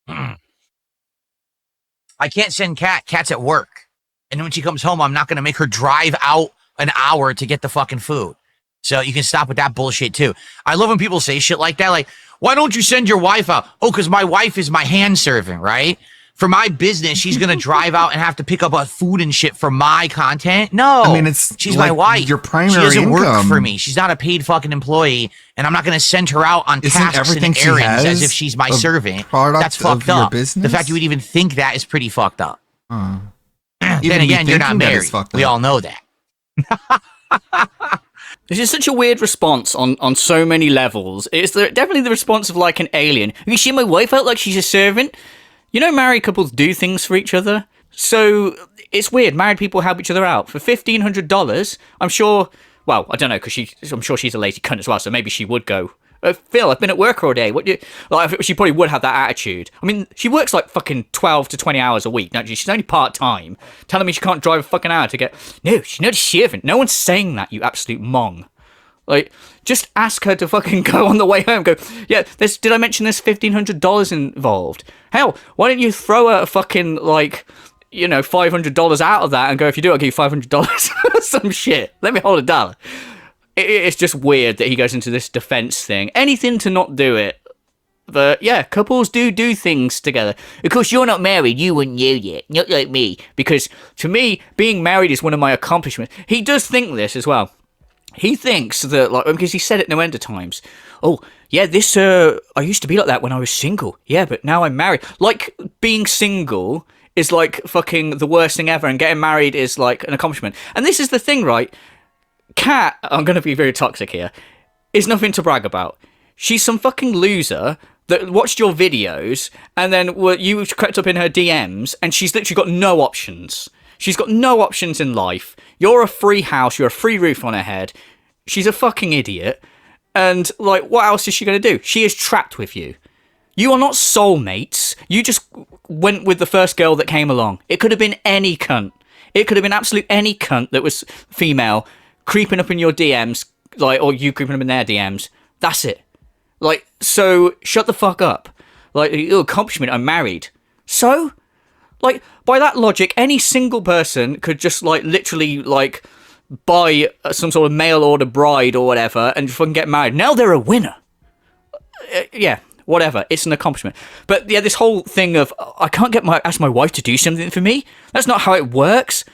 I can't send Kat. Kat's at work. And when she comes home, I'm not going to make her drive out an hour to get the fucking food. So you can stop with that bullshit too. I love when people say shit like that. Like, why don't you send your wife out? Oh, because my wife is my hand servant, right? For my business, she's going to drive out and have to pick up food and shit for my content? No. I mean, she's like my wife. Your primary She doesn't work income. for me. She's not a paid fucking employee, and I'm not going to send her out on Isn't tasks everything and she errands has as if she's my a servant. product That's fucked of your up. business? The fact you would even think that is pretty fucked up. Then again, you're not married. We all know that. This is such a weird response on so many levels. It's definitely the response of like an alien. You see my wife out like she's a servant? You know married couples do things for each other? So it's weird. Married people help each other out. For $1,500, I'm sure... Well, I don't know, because I'm sure she's a lazy cunt as well, so maybe she would go, Phil, I've been at work all day. She probably would have that attitude. I mean, she works like fucking 12 to 20 hours a week. Now, she's only part-time. Telling me she can't drive a fucking hour to get... No, she's not a servant. No one's saying that, you absolute mong. Like, just ask her to fucking go on the way home. Go, yeah, did I mention there's $1,500 involved? Hell, why don't you throw her a fucking, like... $500 out of that and go, if you do, I'll give you $500. Some shit. Let me hold $1. It's just weird that he goes into this defense thing. Anything to not do it. But yeah, couples do things together. Of course, you're not married. You wouldn't know yet. Not like me. Because to me, being married is one of my accomplishments. He does think this as well. He thinks that, like, because he said it no end of times. Oh, yeah, I used to be like that when I was single. Yeah, but now I'm married. Like, being single is like fucking the worst thing ever, and getting married is like an accomplishment. And this is the thing, right? Kat, I'm going to be very toxic here, is nothing to brag about. She's some fucking loser that watched your videos, and then you crept up in her DMs, and she's literally got no options. She's got no options in life. You're a free house, you're a free roof on her head. She's a fucking idiot. And, like, what else is she going to do? She is trapped with you. You are not soulmates. You just went with the first girl that came along. It could have been any cunt. It could have been absolute any cunt that was female creeping up in your DMs, like, or you creeping up in their DMs. That's it. Like, so shut the fuck up. Like, accomplishment, I'm married. So, like, by that logic, any single person could just, like, literally, like, buy some sort of mail order bride or whatever and fucking get married. Now they're a winner. Yeah. Whatever, it's an accomplishment. But yeah, this whole thing of I can't ask my wife to do something for me. That's not how it works.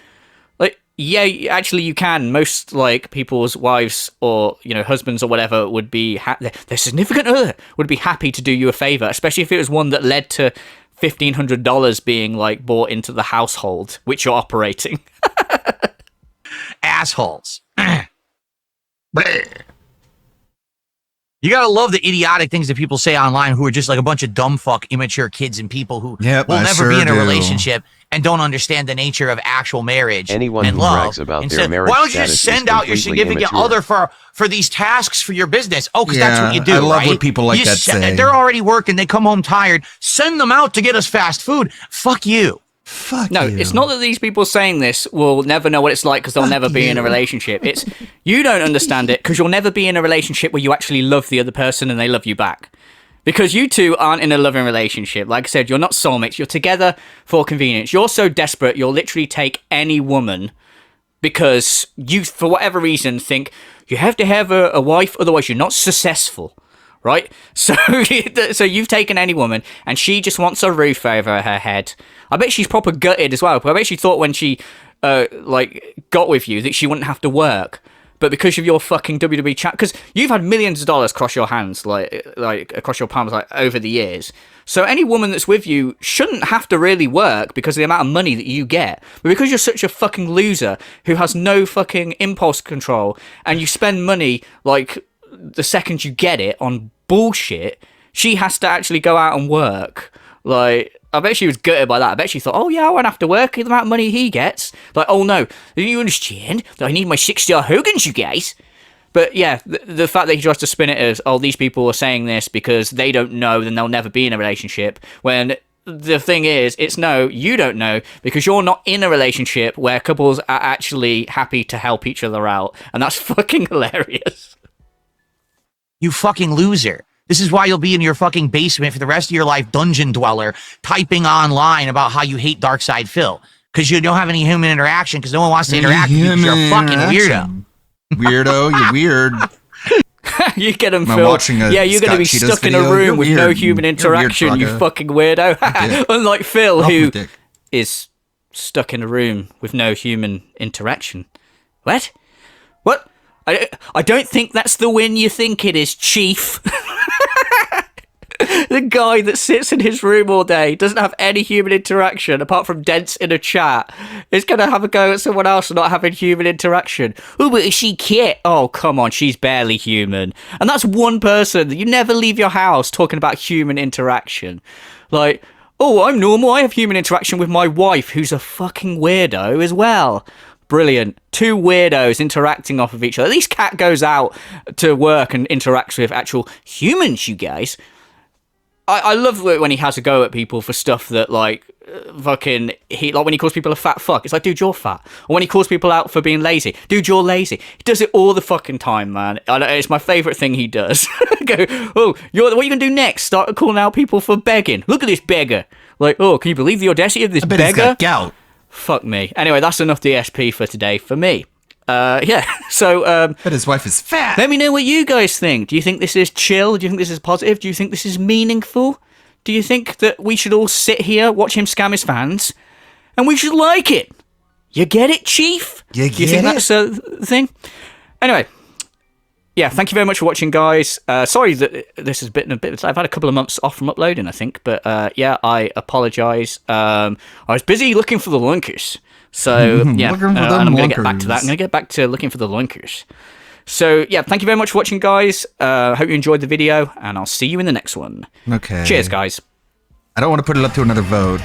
Like, yeah, actually you can. Most like people's wives or husbands or whatever would be their significant other would be happy to do you a favor, especially if it was one that led to $1,500 being like brought into the household which you're operating. Assholes. You gotta love the idiotic things that people say online who are just like a bunch of dumb fuck, immature kids and people who will never be in a relationship and don't understand the nature of actual marriage and love. Brags about their marriage why don't you just send out your significant other for these tasks for your business? Oh, because that's what you do, I love right? what people like that say. They're already working. They come home tired. Send them out to get us fast food. Fuck you. No, it's not that these people saying this will never know what it's like because they'll never be in a relationship. It's you don't understand it because you'll never be in a relationship where you actually love the other person and they love you back. Because you two aren't in a loving relationship. Like I said, you're not soulmates. You're together for convenience. You're so desperate, you'll literally take any woman because you, for whatever reason, think you have to have a wife, otherwise you're not successful. Right? So you've taken any woman and she just wants a roof over her head. I bet she's proper gutted as well. I bet she thought when she got with you that she wouldn't have to work. But because of your fucking WWE chat, because you've had millions of dollars across your hands, like across your palms, like over the years. So any woman that's with you shouldn't have to really work because of the amount of money that you get. But because you're such a fucking loser who has no fucking impulse control and you spend money like the second you get it on bullshit, she has to actually go out and work. Like, I bet she was gutted by that. I bet she thought, oh yeah, I won't have to work the amount of money he gets. Like, oh no, do you understand that I need my 6-star Hogans, you guys? But yeah, the fact that he tries to spin it as, oh, these people are saying this because they don't know, then they'll never be in a relationship, when the thing is, it's no, you don't know, because you're not in a relationship where couples are actually happy to help each other out, and that's fucking hilarious. You fucking loser. This is why you'll be in your fucking basement for the rest of your life, dungeon dweller, typing online about how you hate Darkside Phil. Because you don't have any human interaction, because no one wants to interact with you because you're a fucking weirdo. Weirdo, you're weird. You get him, Phil. Yeah, you're going to be stuck in a room with no human interaction, you fucking weirdo. Unlike Phil, who is stuck in a room with no human interaction. What? What? I don't think that's the win you think it is, Chief. The guy that sits in his room all day, doesn't have any human interaction apart from dents in a chat, is going to have a go at someone else not having human interaction. Oh, but is she cute? Oh, come on, she's barely human. And that's one person. You never leave your house talking about human interaction. Like, oh, I'm normal. I have human interaction with my wife, who's a fucking weirdo as well. Brilliant. Two weirdos interacting off of each other. At least Kat goes out to work and interacts with actual humans, you guys. I love it when he has a go at people for stuff that, like, like when he calls people a fat fuck. It's like, dude, you're fat. Or when he calls people out for being lazy. Dude, you're lazy. He does it all the fucking time, man. It's my favourite thing he does. Go, oh, what are you going to do next? Start calling out people for begging. Look at this beggar. Like, oh, can you believe the audacity of this beggar? He's got gout. Fuck me. Anyway, that's enough DSP for today for me. Yeah, so... but his wife is fat. Let me know what you guys think. Do you think this is chill? Do you think this is positive? Do you think this is meaningful? Do you think that we should all sit here, watch him scam his fans, and we should like it? You get it, Chief? Do you think that's a thing? Anyway... Yeah, thank you very much for watching, guys. Sorry that this has been a bit... I've had a couple of months off from uploading, I think. But yeah, I apologise. I was busy looking for the lunkers. So, yeah. And I'm going to get back to that. I'm going to get back to looking for the lunkers. So, yeah, thank you very much for watching, guys. Hope you enjoyed the video. And I'll see you in the next one. Okay. Cheers, guys. I don't want to put it up to another vote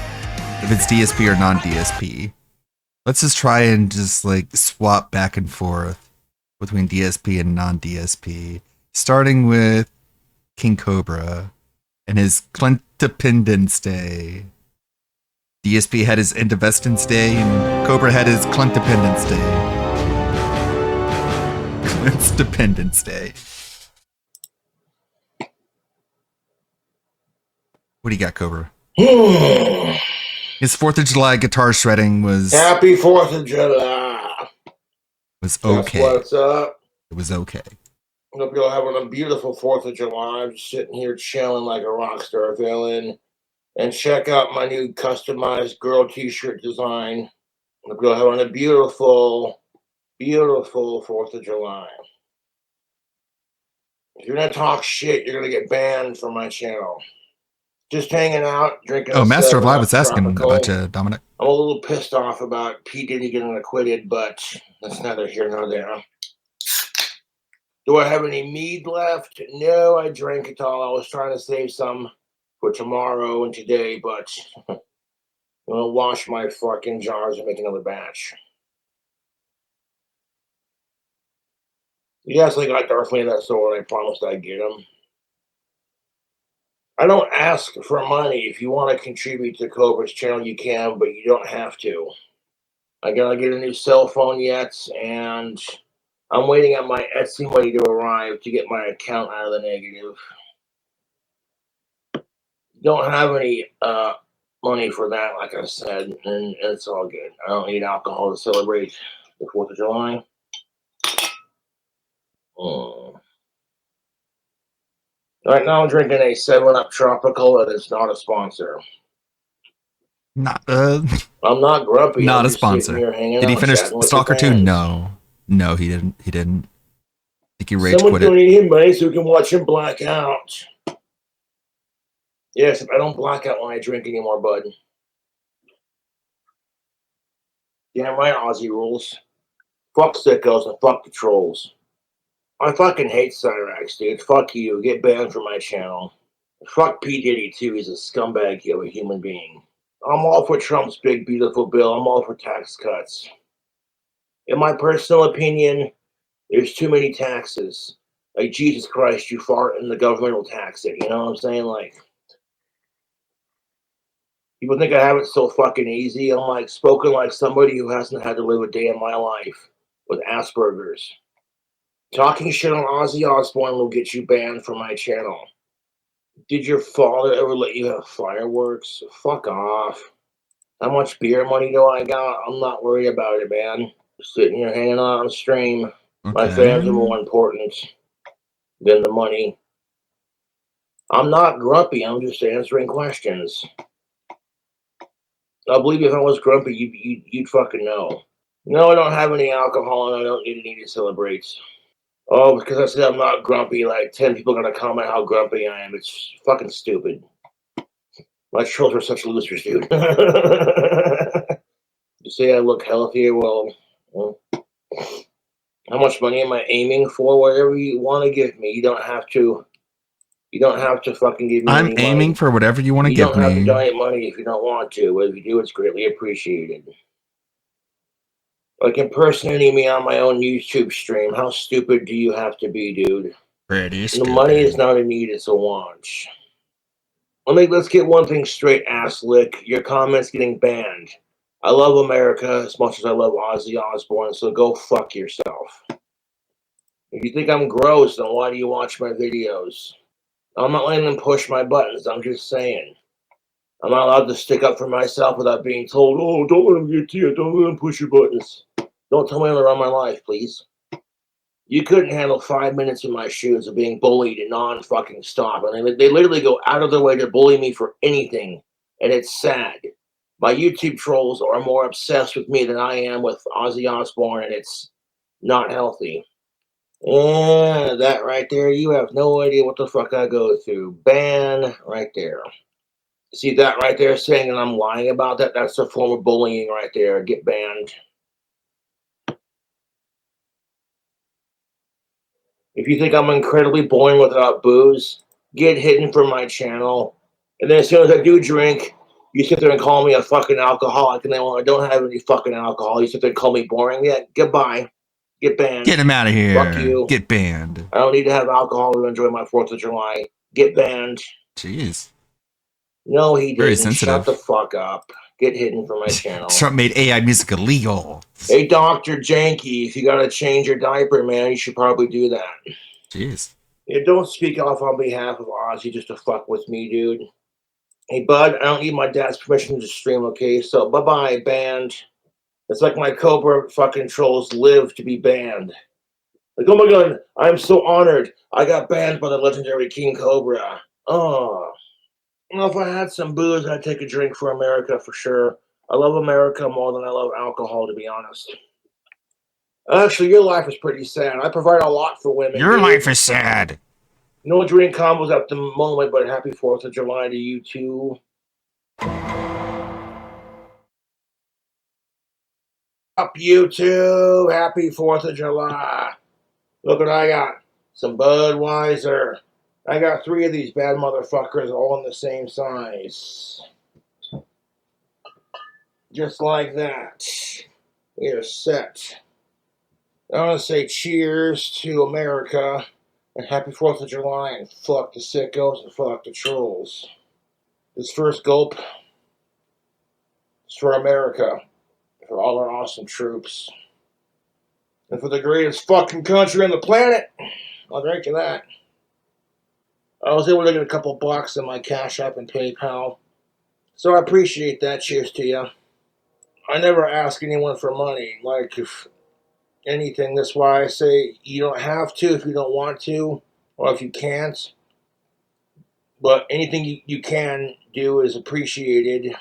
if it's DSP or non-DSP. Let's just try and just, like, swap back and forth between DSP and non-DSP, starting with King Cobra and his Clintopendence Day. DSP had his Independence Day, and Cobra had his Clintopendence Day. Clintopendence Day. What do you got, Cobra? His 4th of July guitar shredding was... Happy 4th of July. Was okay. That's what's up. It was okay. Hope you're having a beautiful 4th of July. I'm just sitting here chilling like a rock star villain. And check out my new customized girl t-shirt design. Hope you're having a beautiful, beautiful 4th of July. If you're gonna talk shit, you're gonna get banned from my channel. Just hanging out, drinking. Oh, Master of Live was asking about you, Dominic. I'm a little pissed off about P. Diddy getting acquitted, but that's neither here nor there. Do I have any mead left? No, I drank it all. I was trying to save some for tomorrow and today, but I'm gonna wash my fucking jars and make another batch. Yes, I got Darth Vader that sword. I promised I'd get him. I don't ask for money. If you want to contribute to Cobra's channel, you can, but you don't have to. I gotta get a new cell phone yet, and I'm waiting on my Etsy money to arrive to get my account out of the negative. Don't have any money for that, like I said, and it's all good. I don't need alcohol to celebrate the 4th of July. Right now I'm drinking a 7-Up Tropical that is not a sponsor. I'm not grumpy. Not a sponsor. Did he finish Stalker 2? No. No, he didn't. He didn't. I think he rage quit it. Someone donate him money so we can watch him black out. Yes, I don't black out when I drink anymore, bud. Damn right, Aussie rules. Fuck sickos and fuck the trolls. I fucking hate Cyrax, dude. Fuck you. Get banned from my channel. Fuck P. Diddy, too. He's a scumbag of a human being. I'm all for Trump's big, beautiful bill. I'm all for tax cuts. In my personal opinion, there's too many taxes. Like, Jesus Christ, you fart and the government will tax it. You know what I'm saying? Like, people think I have it so fucking easy. I'm like, spoken like somebody who hasn't had to live a day in my life with Asperger's. Talking shit on Ozzy Osbourne will get you banned from my channel. Did your father ever let you have fireworks? Fuck off. How much beer money do I got? I'm not worried about it, man. Sitting here hanging out on stream. Okay. My fans are more important than the money. I'm not grumpy. I'm just answering questions. I believe if I was grumpy, you'd fucking know. No, I don't have any alcohol, and I don't need any to celebrate. Oh, because I said I'm not grumpy, like 10 people are gonna comment how grumpy I am. It's fucking stupid. My trolls are such losers, dude. You say I look healthier, well, how much money am I aiming for? Whatever you want to give me. You don't have to fucking give me I'm any aiming money. for whatever you want to give You don't have to me. donate money if you don't want to. But if you do, it's greatly appreciated. Like impersonating me on my own YouTube stream. How stupid do you have to be, dude? Pretty stupid. The money is not a need, it's a want. Let's get one thing straight, ass lick. Your comments getting banned. I love America as much as I love Ozzy Osbourne, so go fuck yourself. If you think I'm gross, then why do you watch my videos? I'm not letting them push my buttons, I'm just saying. I'm not allowed to stick up for myself without being told, oh, don't let them get to you, don't let them push your buttons. Don't tell me how to run my life, please. You couldn't handle 5 minutes in my shoes of being bullied and non-fucking stop. I mean, they literally go out of their way to bully me for anything, and it's sad. My YouTube trolls are more obsessed with me than I am with Ozzy Osbourne, and it's not healthy. Yeah, that right there, you have no idea what the fuck I go through. Ban right there. See that right there saying that I'm lying about that? That's a form of bullying right there. Get banned. If you think I'm incredibly boring without booze, get hidden from my channel. And then as soon as I do drink, you sit there and call me a fucking alcoholic. And then when I don't have any fucking alcohol, you sit there and call me boring. Yeah, goodbye. Get banned. Get him out of here. Fuck you. Get banned. I don't need to have alcohol to enjoy my 4th of July. Get banned. Jeez. No, he didn't. Very sensitive. Shut the fuck up. Get hidden from my channel. Trump made AI music illegal. Hey, Dr. Janky, if you gotta change your diaper, man, you should probably do that. Jeez. Yeah, don't speak off on behalf of Ozzy just to fuck with me, dude. Hey, bud, I don't need my dad's permission to stream, okay? So, bye-bye, banned. It's like my Cobra fucking trolls live to be banned. Like, oh my god, I'm so honored. I got banned by the legendary King Cobra. Oh. Well, if I had some booze, I'd take a drink for America for sure. I love America more than I love alcohol, to be honest. Actually, your life is pretty sad. I provide a lot for women. Your life is sad. No drink combos at the moment, but happy 4th of July to you too. Up YouTube, happy 4th of July. Look what I got. Some Budweiser. I got 3 of these bad motherfuckers all in the same size. Just like that. We are set. I want to say cheers to America and happy 4th of July and fuck the sickos and fuck the trolls. This first gulp is for America, for all our awesome troops, and for the greatest fucking country on the planet. I'll drink to that. I was able to get a couple bucks in my Cash App and PayPal, so I appreciate that. Cheers to you. I never ask anyone for money, like if anything. That's why I say you don't have to if you don't want to, or if you can't. But anything you can do is appreciated.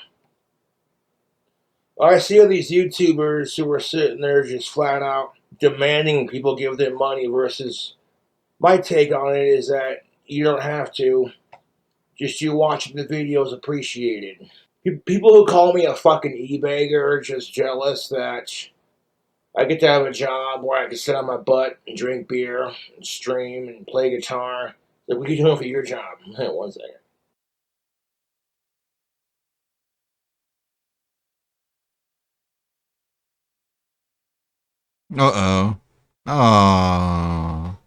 I see all these YouTubers who are sitting there just flat out demanding people give them money versus my take on it is that you don't have to. Just you watching the video is appreciated. People who call me a fucking e-bagger are just jealous that I get to have a job where I can sit on my butt and drink beer and stream and play guitar. Like, what are you doing for your job? 1 second. Uh-oh. Aww.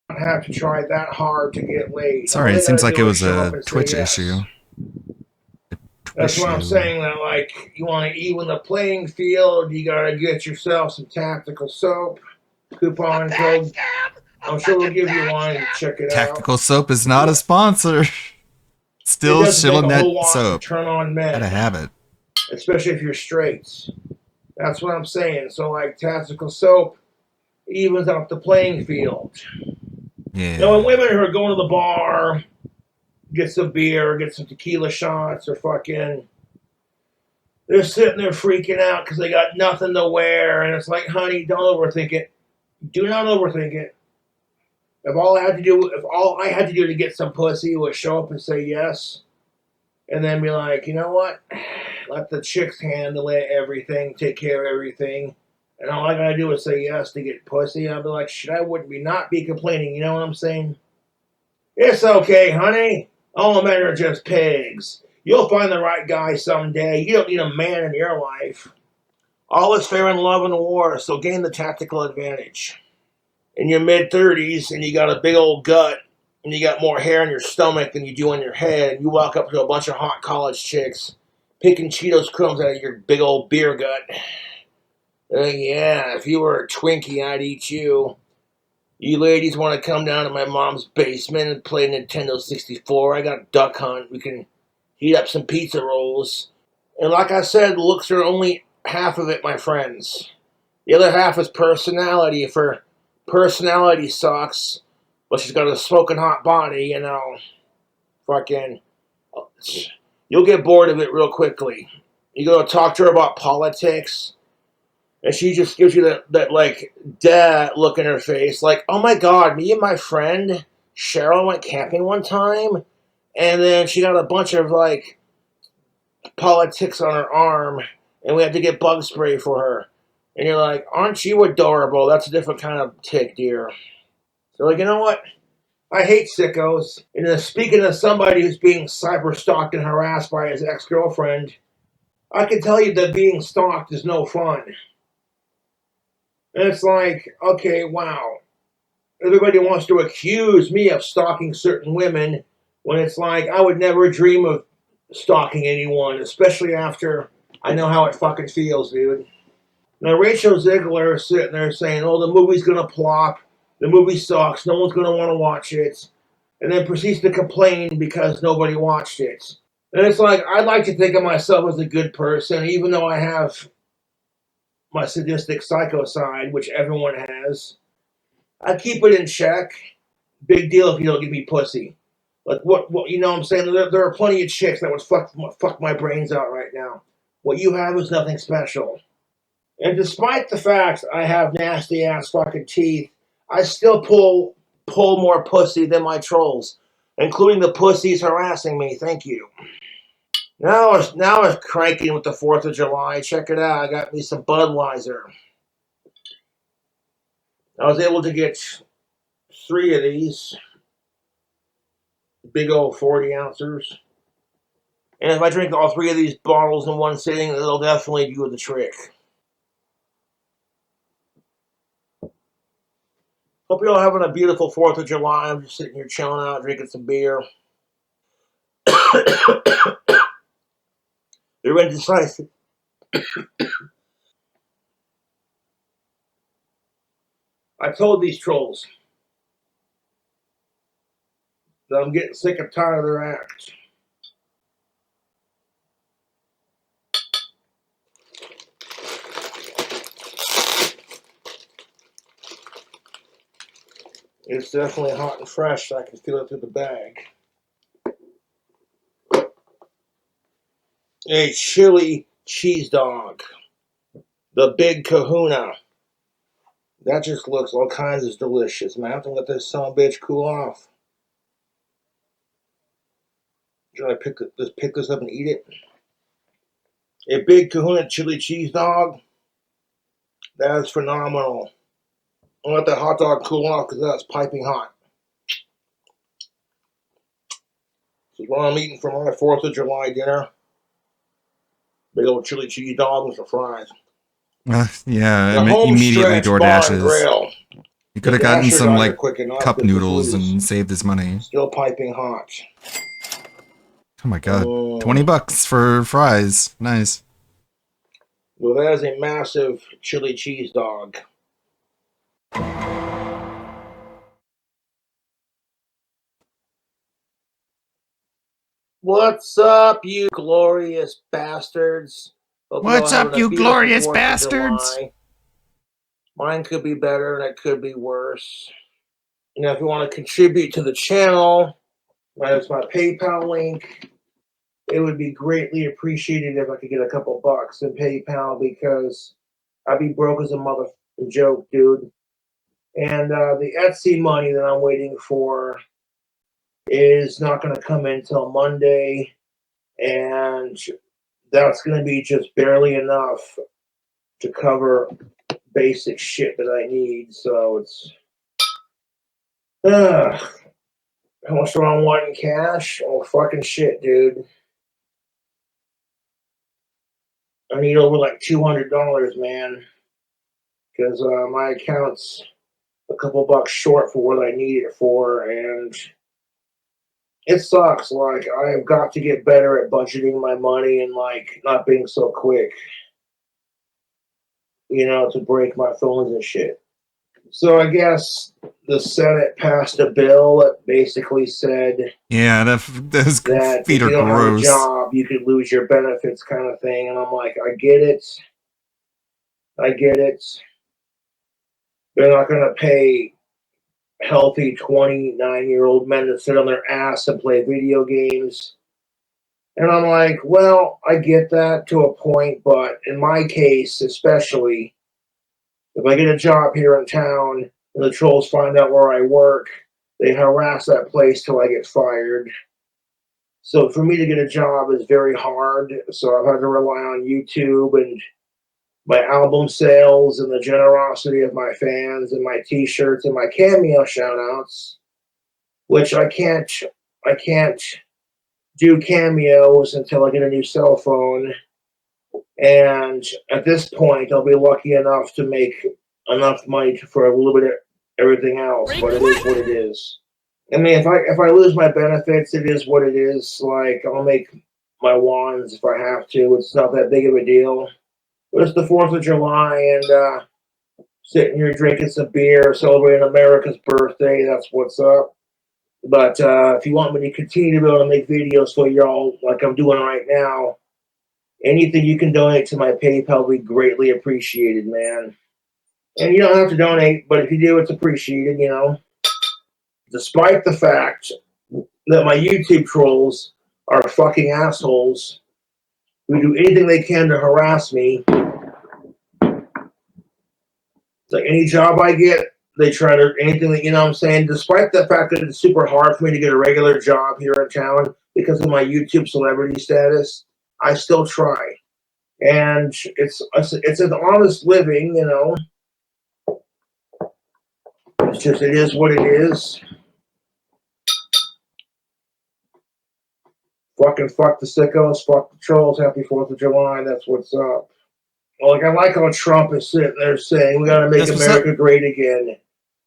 Don't have to try that hard to get laid. Sorry, it seems like it was a Twitch issue. That's what I'm saying, that like you want to even the playing field, you gotta get yourself some Tactical Soap. Coupon code. I'm sure we'll give you one. Check it out. Tactical Soap is not a sponsor. Still shilling that soap. Turn on men. Gotta have it. Especially if you're straight. That's what I'm saying. So, like, tactical soap evens out the playing field. Yeah. Now, when women who are going to the bar, get some beer, get some tequila shots, or fucking, they're sitting there freaking out because they got nothing to wear, and it's like, honey, don't overthink it. Do not overthink it. If all I had to do to get some pussy was show up and say yes, and then be like, you know what? Let the chicks handle it, everything, take care of everything. And all I gotta do is say yes to get pussy. I'd be like, shit, I wouldn't not be complaining. You know what I'm saying? It's okay, honey. All men are just pigs. You'll find the right guy someday. You don't need a man in your life. All is fair in love and war, so gain the tactical advantage. In your mid-30s, and you got a big old gut, and you got more hair on your stomach than you do on your head, and you walk up to a bunch of hot college chicks, picking Cheetos crumbs out of your big old beer gut. Yeah, if you were a Twinkie, I'd eat you. You ladies want to come down to my mom's basement and play Nintendo 64? I got Duck Hunt. We can heat up some pizza rolls. And like I said, looks are only half of it, my friends. The other half is personality. If her personality sucks, but she's got a smoking hot body, you know, fucking, you'll get bored of it real quickly. You go talk to her about politics, and she just gives you that like, dead look in her face. Like, oh my God, me and my friend Cheryl went camping one time, and then she got a bunch of, like, politics on her arm, and we had to get bug spray for her. And you're like, aren't you adorable? That's a different kind of tick, dear. So, like, you know what? I hate sickos. And speaking of somebody who's being cyber-stalked and harassed by his ex-girlfriend, I can tell you that being stalked is no fun. And it's like, okay, wow. Everybody wants to accuse me of stalking certain women when it's like, I would never dream of stalking anyone, especially after I know how it fucking feels, dude. Now, Rachel Ziegler is sitting there saying, oh, the movie's going to plop. The movie sucks. No one's going to want to watch it. And then proceeds to complain because nobody watched it. And it's like, I'd like to think of myself as a good person, even though I have my sadistic psycho side, which everyone has. I keep it in check. Big deal if you don't give me pussy. Like, what you know what I'm saying? There are plenty of chicks that would fuck my brains out right now. What you have is nothing special. And despite the fact I have nasty ass fucking teeth, I still pull more pussy than my trolls, including the pussies harassing me. Thank you. Now I was cranking with the 4th of July. Check it out. I got me some Budweiser. I was able to get 3 of these. Big old 40 ounces. And if I drink all 3 of these bottles in one sitting, it'll definitely do the trick. Hope you're all having a beautiful 4th of July. I'm just sitting here chilling out, drinking some beer. You're indecisive. I told these trolls that I'm getting sick and tired of their acts. It's definitely hot and fresh. So I can feel it through the bag. A chili cheese dog. The Big Kahuna. That just looks all kinds of delicious, man. I have to let this son of a bitch cool off. Should I pick this up and eat it? A Big Kahuna chili cheese dog. That is phenomenal. I'll let that hot dog cool off because that's piping hot. This is what I'm eating for my 4th of July dinner. Big old chili cheese dog with some fries. Yeah, immediately DoorDashes. You could have gotten some like cup noodles and saved this money. Still piping hot. Oh my God, $20 for fries. Nice. Well, that is a massive chili cheese dog. What's up, you glorious bastards? Hope What's y'all up, having a you beautiful glorious 4th of bastards? July. Mine could be better and it could be worse. You know, if you want to contribute to the channel, there's my PayPal link. It would be greatly appreciated if I could get a couple bucks in PayPal because I'd be broke as a motherfucking joke, dude. And the Etsy money that I'm waiting for is not going to come in until Monday. And that's going to be just barely enough to cover basic shit that I need. So it's... how much do I want in cash? Oh, fucking shit, dude. I need over like $200, man. Because my account's a couple bucks short for what I need it for. And it sucks. Like, I have got to get better at budgeting my money and, like, not being so quick. You know, to break my phones and shit. So I guess the Senate passed a bill that basically said... Yeah, those that feet are if you don't gross. have a job, you could lose your benefits kind of thing. And I'm like, I get it. I get it. They're not going to pay healthy 29-year-old men to sit on their ass and play video games. And I'm like, well, I get that to a point, but in my case, especially, if I get a job here in town and the trolls find out where I work, they harass that place till I get fired. So for me to get a job is very hard. So I've had to rely on YouTube and my album sales and the generosity of my fans and my t-shirts and my Cameo shoutouts, which I can't do cameos until I get a new cell phone. And at this point, I'll be lucky enough to make enough money for a little bit of everything else, but it is what it is. I mean, if I lose my benefits, it is what it is. Like, I'll make my wands if I have to. It's not that big of a deal. But it's the 4th of July, and sitting here drinking some beer, celebrating America's birthday. That's what's up. But if you want me to continue to be able to make videos for y'all like I'm doing right now, anything you can donate to my PayPal will be greatly appreciated, man. And you don't have to donate, but if you do, it's appreciated, you know. Despite the fact that my YouTube trolls are fucking assholes who do anything they can to harass me. Like any job I get, they try to, anything that, you know what I'm saying? Despite the fact that it's super hard for me to get a regular job here in town because of my YouTube celebrity status, I still try. And it's an honest living, you know. It's just, it is what it is. Fucking fuck the sickos, fuck the trolls, happy 4th of July, that's what's up. Like, I like how Trump is sitting there saying, we gotta make America great again.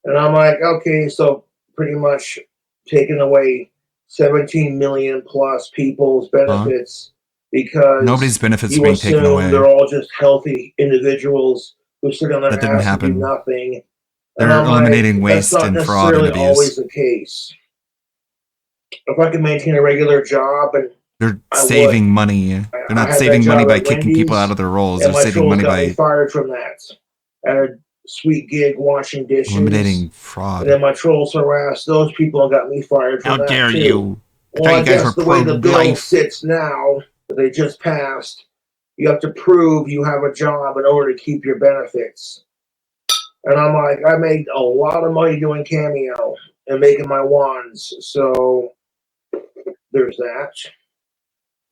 And I'm like, okay, so pretty much taking away 17 million plus people's benefits because nobody's benefits you are being taken assume away. they're all just healthy individuals who sit on their That didn't ass and do happen. nothing. They're eliminating waste that's not and fraud and necessarily always abuse. the case. If I can maintain a regular job and They're saving money. They're not saving money by kicking people out of their roles. They're saving money by fired from that. I had a sweet gig washing dishes. eliminating fraud. And then my trolls harassed those people and got me fired from How that dare too. you? Well, I you guys guess were the way the bill pro-life. sits now, that they just passed, you have to prove you have a job in order to keep your benefits. And I'm like, I made a lot of money doing Cameo and making my wands, so there's that.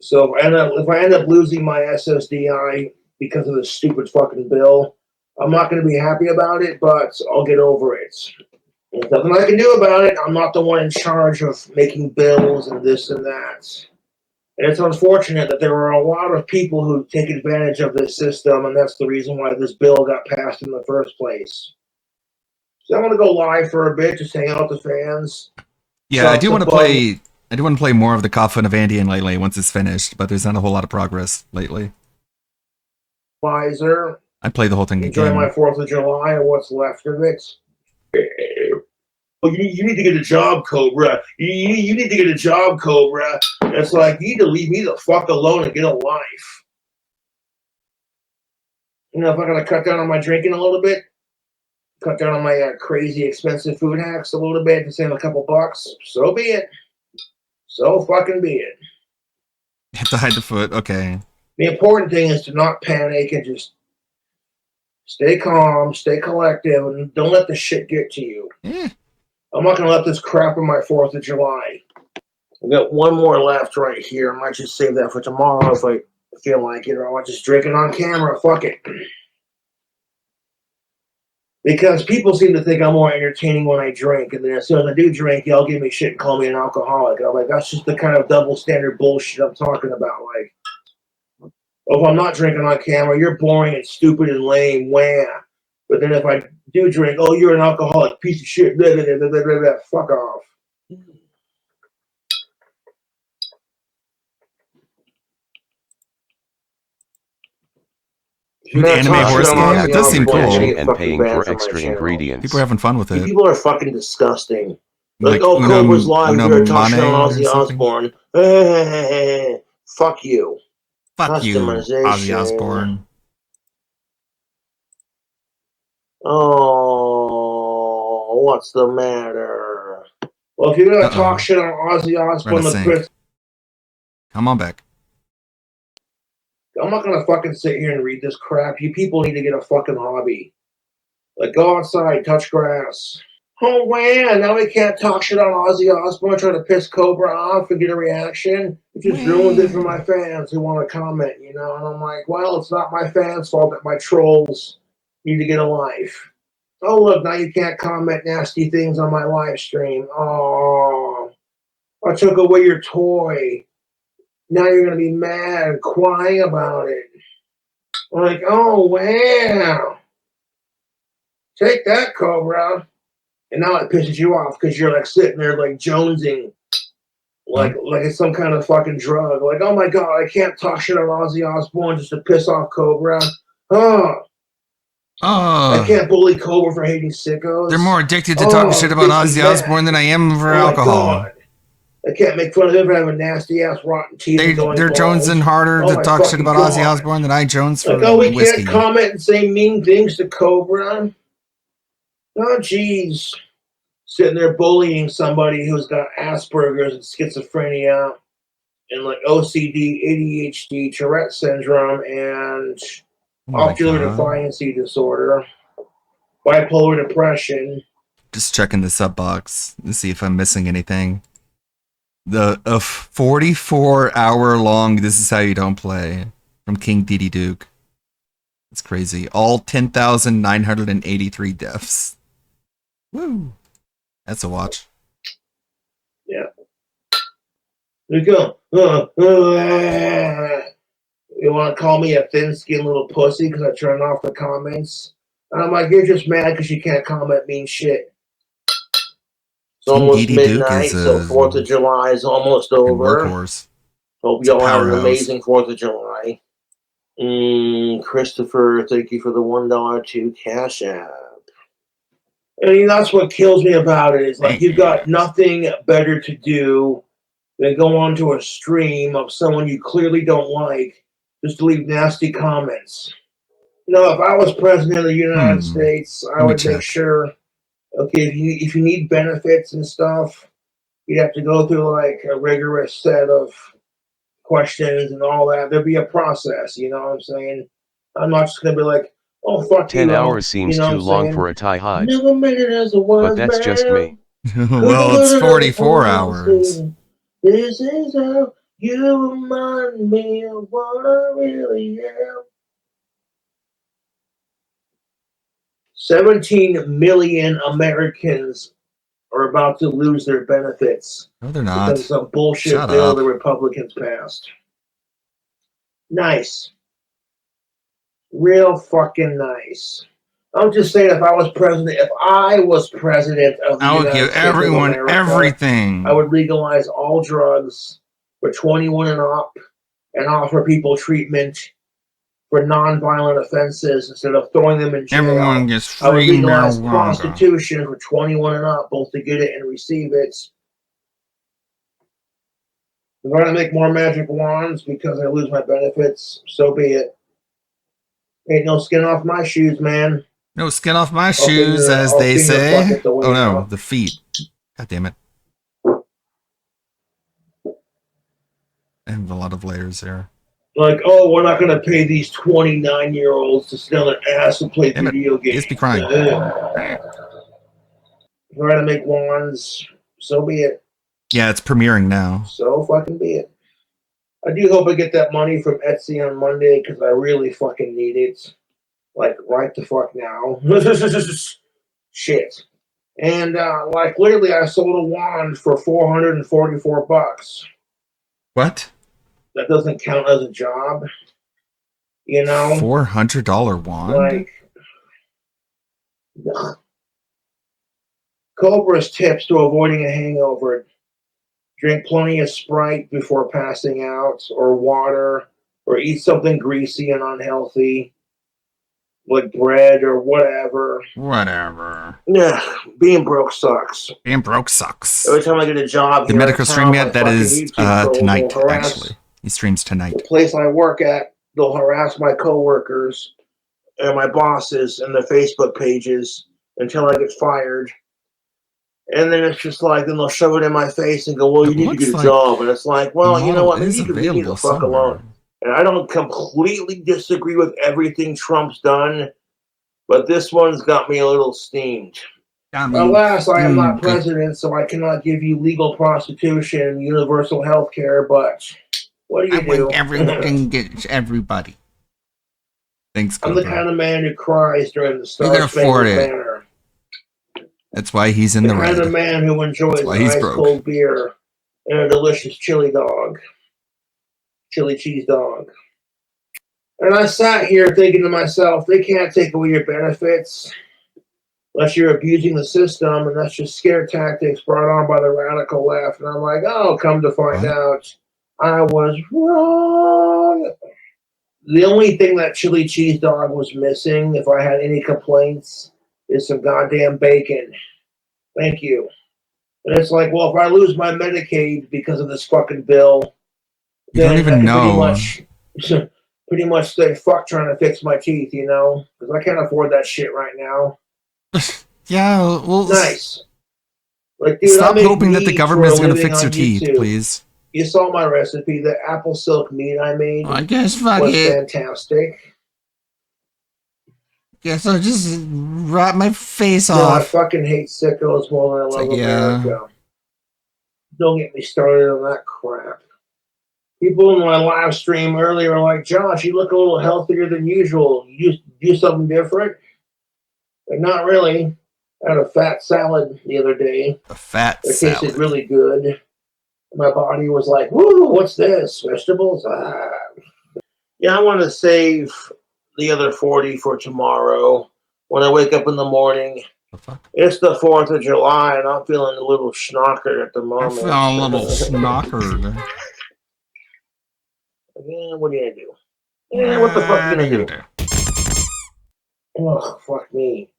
So if I end up losing my SSDI because of this stupid fucking bill, I'm not going to be happy about it, but I'll get over it. There's nothing I can do about it. I'm not the one in charge of making bills and this and that. And it's unfortunate that there are a lot of people who take advantage of this system, and that's the reason why this bill got passed in the first place. So I'm going to go live for a bit, just hang out with the fans. Yeah, I do want to play more of the Coffin of Andean lately once it's finished, but there's not a whole lot of progress lately. Wiser. I'd play the whole thing Enjoy again. my 4th of July and what's left of it. Oh, you need to get a job, Cobra. You need to get a job, Cobra. And it's like, you need to leave me the fuck alone and get a life. You know, if I gotta cut down on my drinking a little bit, cut down on my crazy expensive food hacks a little bit to save a couple bucks, so be it. So fucking be it. You have to hide the foot. Okay. The important thing is to not panic and just stay calm, stay collective, and don't let the shit get to you. Yeah. I'm not gonna let this crap on my 4th of July. I've got one more left right here. I might just save that for tomorrow if I feel like it, or I might just drink it on camera. Fuck it. Because people seem to think I'm more entertaining when I drink, and then as soon as I do drink, y'all give me shit and call me an alcoholic. And I'm like, that's just the kind of double standard bullshit I'm talking about. Like, if I'm not drinking on camera, you're boring and stupid and lame, wham. But then if I do drink, oh, you're an alcoholic piece of shit, blah, blah, blah, blah, blah, blah. Fuck off. An anime horse game? It does seem cool. And paying for extra ingredients. People are having fun with it. People are fucking disgusting. Like, oh, Cobra's live, you're talking on Ozzy Osbourne. Fuck you. Fuck you, Ozzy Osbourne. Oh, what's the matter? Well, if you're gonna talk shit on Ozzy Osbourne, come on back. I'm not gonna fucking sit here and read this crap. You people need to get a fucking hobby. Like, go outside, touch grass. Oh, wow, now we can't talk shit on Ozzy Osbourne, try to piss Cobra off and get a reaction. It just ruins it for my fans who want to comment, you know? And I'm like, well, it's not my fans' fault that my trolls need to get a life. Oh, look, now you can't comment nasty things on my live stream. Oh, I took away your toy. Now you're going to be mad and crying about it. I'm like, oh, wow. Take that, Cobra. And now it pisses you off because you're like sitting there like jonesing. Like it's some kind of fucking drug. Like, oh my God, I can't talk shit on Ozzy Osbourne just to piss off Cobra. I can't bully Cobra for hating sickos. They're more addicted to talking shit about Ozzy Osbourne than I am for alcohol. God. I can't make fun of him for having nasty ass rotten teeth. They're jonesing harder to talk shit about Ozzy Osbourne than I jones for we whiskey. Can't comment and say mean things to Cobra. Oh, jeez. Sitting there bullying somebody who's got Asperger's and schizophrenia and like OCD, ADHD, Tourette syndrome, and ocular defiancy disorder, bipolar depression. Just checking the sub box to see if I'm missing anything. The 44-hour-long This Is How You Don't Play from King Didi Duke. It's crazy. All 10,983 deaths. Woo. That's a watch. Yeah. There you go. You want to call me a thin-skinned little pussy because I turned off the comments? And I'm like, you're just mad because you can't comment mean shit. It's almost midnight, so 4th of July is almost over. Hope y'all have an amazing 4th of July. Christopher, thank you for the $1 to Cash App. I mean, that's what kills me about it. Is like you've got nothing better to do than go onto a stream of someone you clearly don't like just to leave nasty comments. You know, if I was president of the United States, I would make sure, okay, if you need benefits and stuff, you'd have to go through like a rigorous set of questions and all that. There'd be a process, you know what I'm saying? I'm not just going to be like, oh, fuck 10 hours seems too long for a tie hide. Never made it as a but that's just me. Well, it's 44 hours. This is how you remind me of what I really am. 17 million Americans are about to lose their benefits. No, they're not. Because of some bullshit bill the Republicans passed. Nice. Real fucking nice. I'm just saying, if I was president of the I would give everyone everything. I would legalize all drugs for 21 and up and offer people treatment for non-violent offenses instead of throwing them in jail. Everyone gets free I would legalize marijuana. prostitution for 21 and up, both to get it and receive it. If I'm going to make more magic wands because I lose my benefits, so be it. Ain't no skin off my shoes, man. No skin off my shoes, as they say. Oh no, the feet. God damn it. I have a lot of layers there. Like, oh, we're not going to pay these 29-year-olds to sit on their ass and play video games. Just be crying. Trying to make wands, so be it. Yeah, it's premiering now. So fucking be it. I do hope I get that money from Etsy on Monday because I really fucking need it. Like, right the fuck now. Shit. And, like, literally, I sold a wand for $444. What? That doesn't count as a job. You know? $400 wand? Like, Cobra's tips to avoiding a hangover. Drink plenty of Sprite before passing out, or water, or eat something greasy and unhealthy, like bread or whatever. Whatever. Yeah, being broke sucks. Being broke sucks. Every time I get a job, the medical stream yet? That is tonight, actually. He streams tonight. The place I work at, they'll harass my coworkers and my bosses and their Facebook pages until I get fired. And then it's just like, then they'll shove it in my face and go, well, you need to get a job. And it's like, well, you know what? Maybe you can leave me the fuck alone. And I don't completely disagree with everything Trump's done, but this one's got me a little steamed. Alas, I am not president, so I cannot give you legal prostitution and universal health care, but what do you do? Everyone gets everybody. Thanks, I'm the kind of man who cries during the Star-Spangled Banner. That's why he's in the red. The kind of man who enjoys an ice-cold beer and a delicious chili cheese dog. And I sat here thinking to myself, they can't take away your benefits unless you're abusing the system, and that's just scare tactics brought on by the radical left. And I'm like, oh, come to find out, I was wrong. The only thing that chili cheese dog was missing, if I had any complaints, is some goddamn bacon. Thank you. And it's like, well, if I lose my Medicaid because of this fucking bill, you don't even know. Pretty much say fuck trying to fix my teeth, you know, because I can't afford that shit right now. Yeah, well, nice. Like, dude, stop hoping that the government is going to fix your teeth, please. You saw my recipe, the apple silk meat I made. I guess fuck was it. Fantastic. Guess I'll just wrap my face off. off. I fucking hate sickos more than I love America. Don't get me started on that crap. People in my live stream earlier were like, Josh, you look a little healthier than usual. You do something different? Like, not really. I had a fat salad the other day. A fat salad. It tasted really good. My body was like, woo, what's this? Vegetables? Ah. Yeah, I want to save the other 40 for tomorrow. When I wake up in the morning, it's the 4th of July, and I'm feeling a little schnockered at the moment. I feel a little schnockered. Yeah, what are you gonna do? Yeah, what the fuck are you gonna do? Oh, fuck me.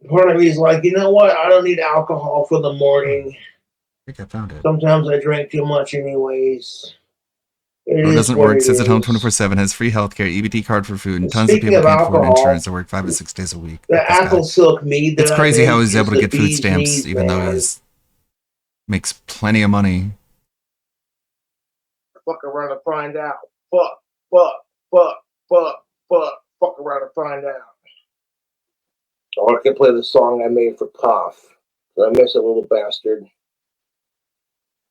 Part of me is like, you know what? I don't need alcohol for the morning. I think I found it. Sometimes I drink too much anyways. It doesn't work. Sits at home 24/7. Has free healthcare, EBT card for food, and tons of people can't afford insurance. I work 5 to 6 days a week. The apple silk meat. It's crazy how he's able to get food stamps, even though he makes plenty of money. Fuck around and find out. Fuck around and find out. Or I can play the song I made for Puff. I miss a little bastard.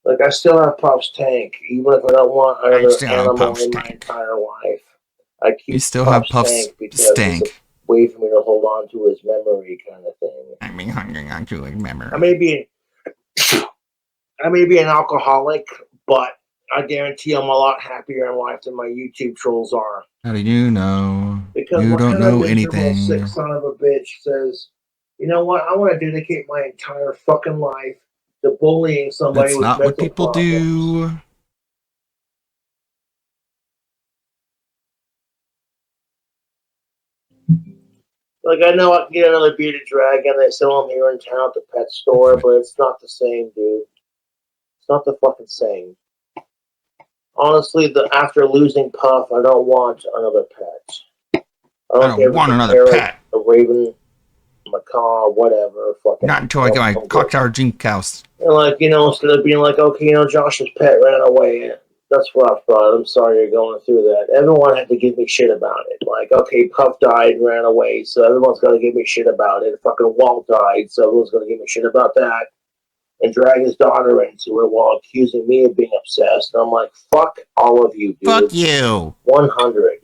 Like, I still have Puff's tank, even if I don't want another animal in my entire life. I keep you still have Puff's stank. It's a way for me to hold on to his memory, kind of thing. I mean, hanging on to his memory. I may be an alcoholic, but I guarantee I'm a lot happier in life than my YouTube trolls are. How do you know? Because you don't know anything. Sick son of a bitch says, you know what? I want to dedicate my entire fucking life to bullying somebody. That's with not what people do. Like, I know I can get another bearded dragon. They sell them here in town at the pet store, but it's not the same, dude. It's not the fucking same. Honestly, after losing Puff, I don't want another pet. I don't want another pet. A raven, macaw, whatever. Fucking. Not until I get my cocktail drink house. And like, instead of being like, okay, Josh's pet ran away. That's rough, bud. I'm sorry you're going through that. Everyone had to give me shit about it. Like, okay, Puff died and ran away, so everyone's going to give me shit about it. Fucking Walt died, so everyone's going to give me shit about that. And drag his daughter into it while accusing me of being obsessed. And I'm like, fuck all of you, dude. Fuck you. 100.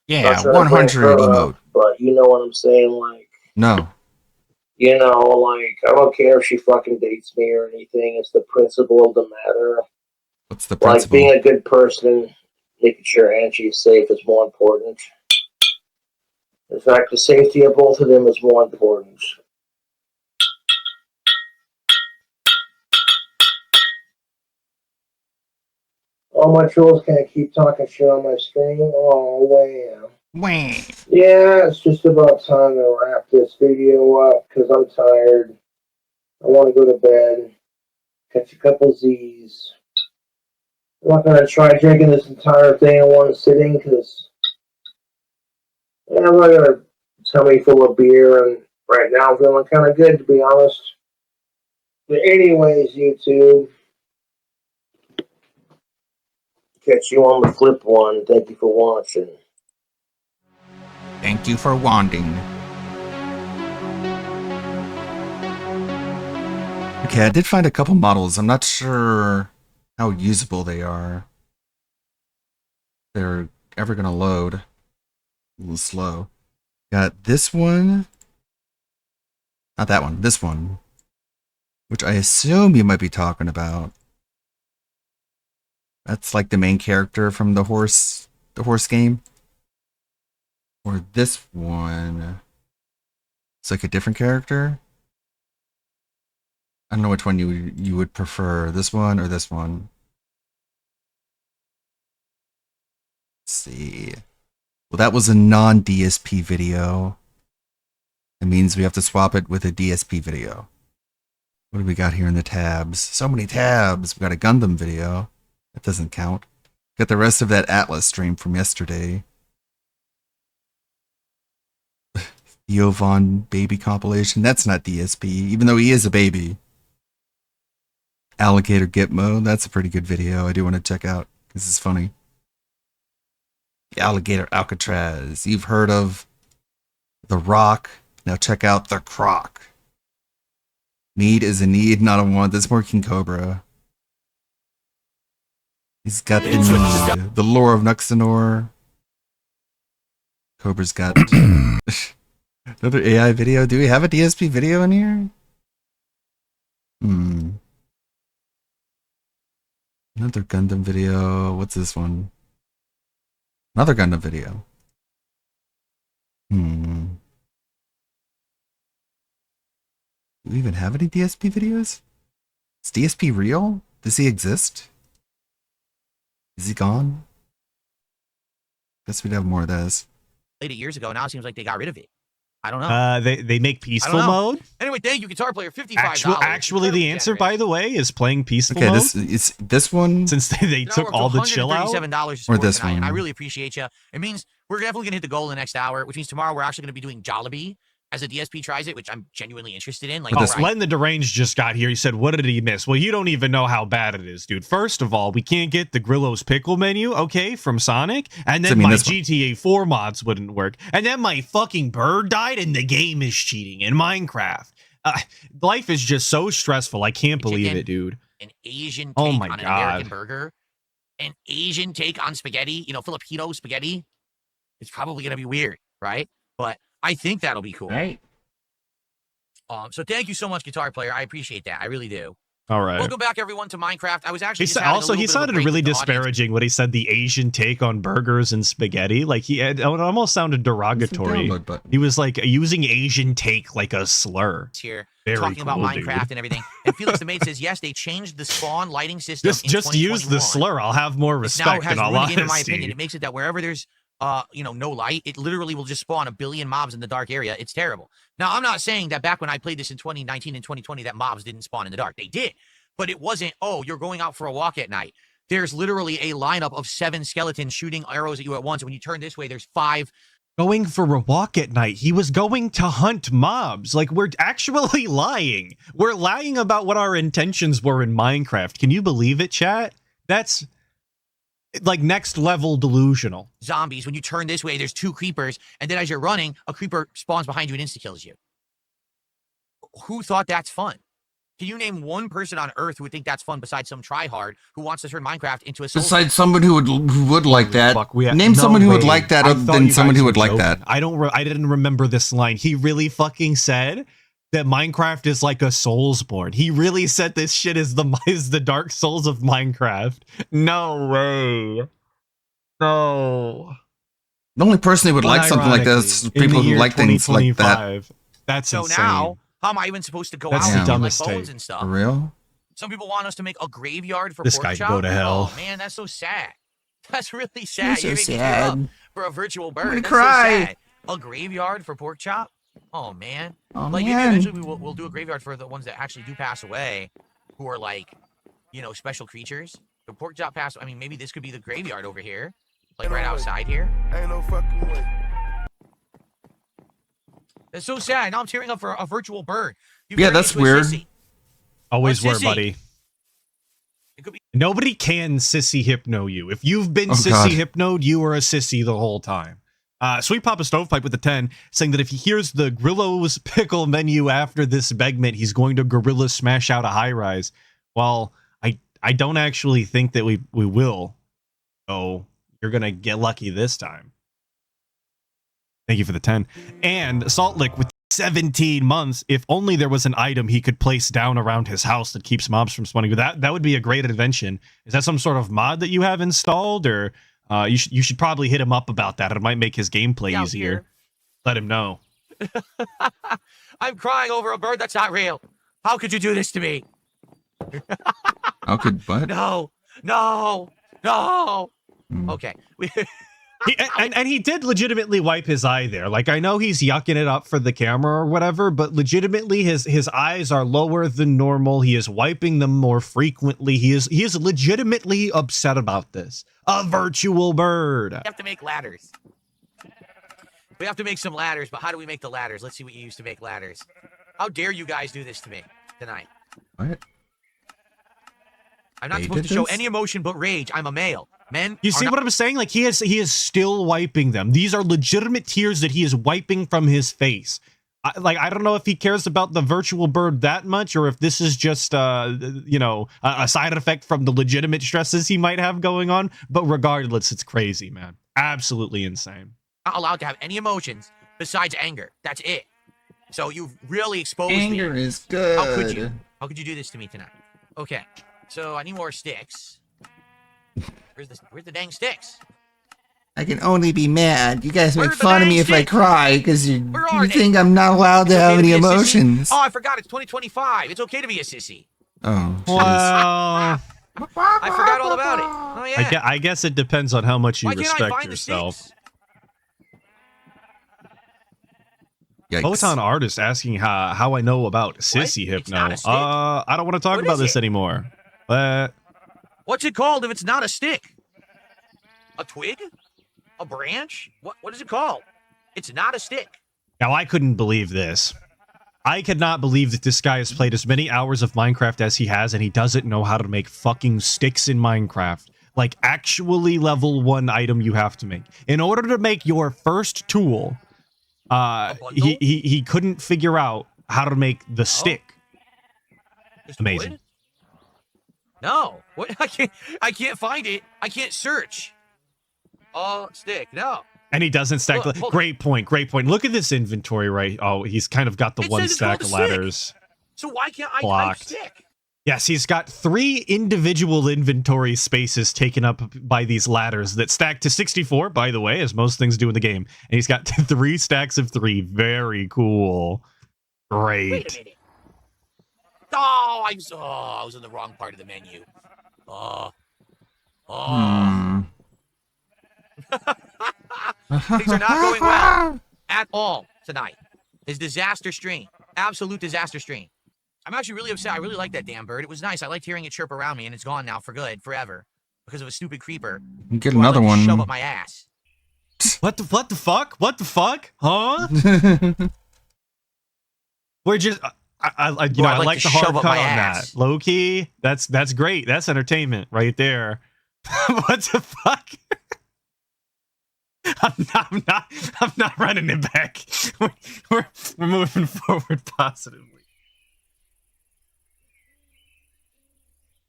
Yeah, 100 emote. But you know what I'm saying? Like, no. Like, I don't care if she fucking dates me or anything. It's the principle of the matter. What's the principle? Like, being a good person, making sure Angie's safe is more important. In fact, the safety of both of them is more important. All my trolls can't keep talking shit on my stream. Oh, wow. Yeah, it's just about time to wrap this video up because I'm tired. I want to go to bed, catch a couple Z's. I'm not going to try drinking this entire thing in one sitting because I'm not going to tummy full of beer, and right now I'm feeling kind of good, to be honest. But anyways, YouTube, catch you on the flip one. Thank you for watching. Thank you for wanting. Okay, I did find a couple models. I'm not sure how usable they are. They're ever gonna load. A little slow. Got this one. Not that one, this one. Which I assume you might be talking about. That's like the main character from the horse game. Or this one. It's like a different character. I don't know which one you would prefer, this one or this one. Let's see. Well, that was a non-DSP video. It means we have to swap it with a DSP video. What do we got here in the tabs? So many tabs. We got a Gundam video. That doesn't count. Got the rest of that Atlas stream from yesterday. Yovon baby compilation. That's not DSP, even though he is a baby. Alligator Gitmo. That's a pretty good video. I do want to check out. This is funny. The Alligator Alcatraz. You've heard of The Rock. Now check out The Croc. Need is a need, not a want. That's more King Cobra. He's got the need. The lore of Nuxanor. Cobra's got another AI video. Do we have a DSP video in here? Another Gundam video. What's this one? Another Gundam video. Do we even have any DSP videos? Is DSP real? Does he exist? Is he gone? Guess we'd have more of those. Played it years ago. Now it seems like they got rid of it. I don't know. They make peaceful mode. Anyway, thank you, Guitar Player. $55. Actually, the answer, by the way, is playing peaceful mode. Okay, this one. Since they took all the chill out. Or this one. And I really appreciate you. It means we're definitely gonna hit the goal in the next hour, which means tomorrow we're actually gonna be doing Jollibee as a DSP tries it, which I'm genuinely interested in. Like, Len the Deranged just got here. He said, what did he miss? Well, you don't even know how bad it is, dude. First of all, we can't get the Grillo's Pickle menu, okay, from Sonic. And then my GTA 4 mods wouldn't work. And then my fucking bird died and the game is cheating in Minecraft. Life is just so stressful. I can't believe it, dude. An Asian take on an American burger. An Asian take on spaghetti, Filipino spaghetti. It's probably going to be weird, right? But I think that'll be cool. Right. So thank you so much, Guitar Player. I appreciate that. I really do. All right. Welcome back, everyone, to Minecraft. I was actually he sounded really disparaging when he said the Asian take on burgers and spaghetti. Like it almost sounded derogatory. He was like using Asian take like a slur. Here, very talking cool, about Minecraft dude. and everything. And Felix the Maid says, yes, they changed the spawn lighting system. Just use the slur. I'll have more respect. Now it has in all really, in my honesty. opinion, it makes it that wherever there's no light, it literally will just spawn a billion mobs in the dark area. It's terrible. Now, I'm not saying that back when I played this in 2019 and 2020 that mobs didn't spawn in the dark. They did. But it wasn't, oh, you're going out for a walk at night. There's literally a lineup of 7 skeletons shooting arrows at you at once. When you turn this way, there's 5. Going for a walk at night. He was going to hunt mobs. Like, we're actually lying. We're lying about what our intentions were in Minecraft. Can you believe it, chat? That's like next level delusional. Zombies. When you turn this way, there's 2 creepers. And then as you're running, a creeper spawns behind you and insta-kills you. Who thought that's fun? Can you name one person on Earth who would think that's fun besides some tryhard who wants to turn Minecraft into a Souls besides someone who would like that? Name someone who would like that other than someone who would like that. I didn't remember this line. He really fucking said that Minecraft is like a Soulsborne. He really said this shit is the Dark Souls of Minecraft. No way. No. The only person who would like something like this is people who like things like that. That's so insane. Now, how am I even supposed to go That's out the and get like dumbest bones take. and stuff? For real? Some people want us to make a graveyard for This pork guy chop. can go to hell. Oh man, that's so sad. That's really sad. so You're making me sad. up for a virtual bird. gonna That's cry. So sad. A graveyard for pork chop? Oh man. Oh, like maybe man. eventually we'll do a graveyard for the ones that actually do pass away, who are like, special creatures. The pork chop pass. I mean, maybe this could be the graveyard over here, like right outside here. Ain't no fucking way. That's so sad. Now I'm tearing up for a virtual bird. You Yeah, turned that's me into a weird. sissy. Always A were, sissy. buddy. It could be. Nobody can sissy hypno you. If you've been Oh, sissy God. hypnoed, you were a sissy the whole time. Sweet Papa Stovepipe with the 10 saying that if he hears the Grillo's pickle menu after this segment, he's going to gorilla smash out a high rise. Well, I don't actually think that we will. So you're gonna get lucky this time. Thank you for the 10. And Salt Lick with 17 months. If only there was an item he could place down around his house that keeps mobs from spawning. That would be a great invention. Is that some sort of mod that you have installed, or you should probably hit him up about that? It might make his gameplay Out easier. here. Let him know. I'm crying over a bird that's not real. How could you do this to me? How could what? No. Okay. And he did legitimately wipe his eye there. Like, I know he's yucking it up for the camera or whatever, but legitimately his eyes are lower than normal. He is wiping them more frequently. He is legitimately upset about this. A virtual bird. We have to make ladders. We have to make some ladders, but how do we make the ladders? Let's see what you use to make ladders. How dare you guys do this to me tonight? What? I'm not They supposed did to show this? any emotion but rage. I'm a male. Men. You are see not- what I'm saying? Like, he is still wiping them. These are legitimate tears that he is wiping from his face. I don't know if he cares about the virtual bird that much, or if this is just a side effect from the legitimate stresses he might have going on. But regardless, it's crazy, man. Absolutely insane. Not allowed to have any emotions besides anger. That's it. So you've really exposed me. Anger is good. How could you? How could you do this to me tonight? Okay. So I need more sticks. Where's the dang sticks? I can only be mad. You guys Where make are the fun of me dang if I sticks? cry because you Where are they? think I'm not allowed to It's have okay any be a sissy? emotions. Oh, I forgot. It's 2025. It's okay to be a sissy. Oh, jeez. Well, I forgot all about it. Oh yeah. I guess it depends on how much you Why can't I respect find the yourself. sticks? Yikes. Photon Artist asking how I know about sissy hypno. not a stick. I don't want to talk What about is this it? anymore. But What's it called if it's not a stick? A twig? A branch? What is it called? It's not a stick. now I couldn't believe this. I could not believe that this guy has played as many hours of Minecraft as he has, and he doesn't know how to make fucking sticks in Minecraft. Like, actually level 1 item you have to make. In order to make your first tool, he couldn't figure out how to make the stick. Just Amazing. wood? No. What? I can't find it. I can't search. Stick. No. And he doesn't stack. Hold on. Great point. Great point. Look at this inventory, right? Oh, he's kind of got the It one says it's stack called of a stick. ladders. So why can't I type Blocked. stick? Yes, he's got 3 individual inventory spaces taken up by these ladders that stack to 64, by the way, as most things do in the game. And he's got 3 stacks of 3. Very cool. Great. Wait a minute. Oh, I was in the wrong part of the menu. Things are not going well at all tonight. It's disaster stream. Absolute disaster stream. I'm actually really upset. I really like that damn bird. It was nice. I liked hearing it chirp around me, and it's gone now for good, forever, because of a stupid creeper. Get another one. Shove up my ass. What the fuck? What the fuck? Huh? We're just I like the hard cut on that. Low key, that's great. That's entertainment right there. What the fuck? I'm not running it back. We're moving forward positively.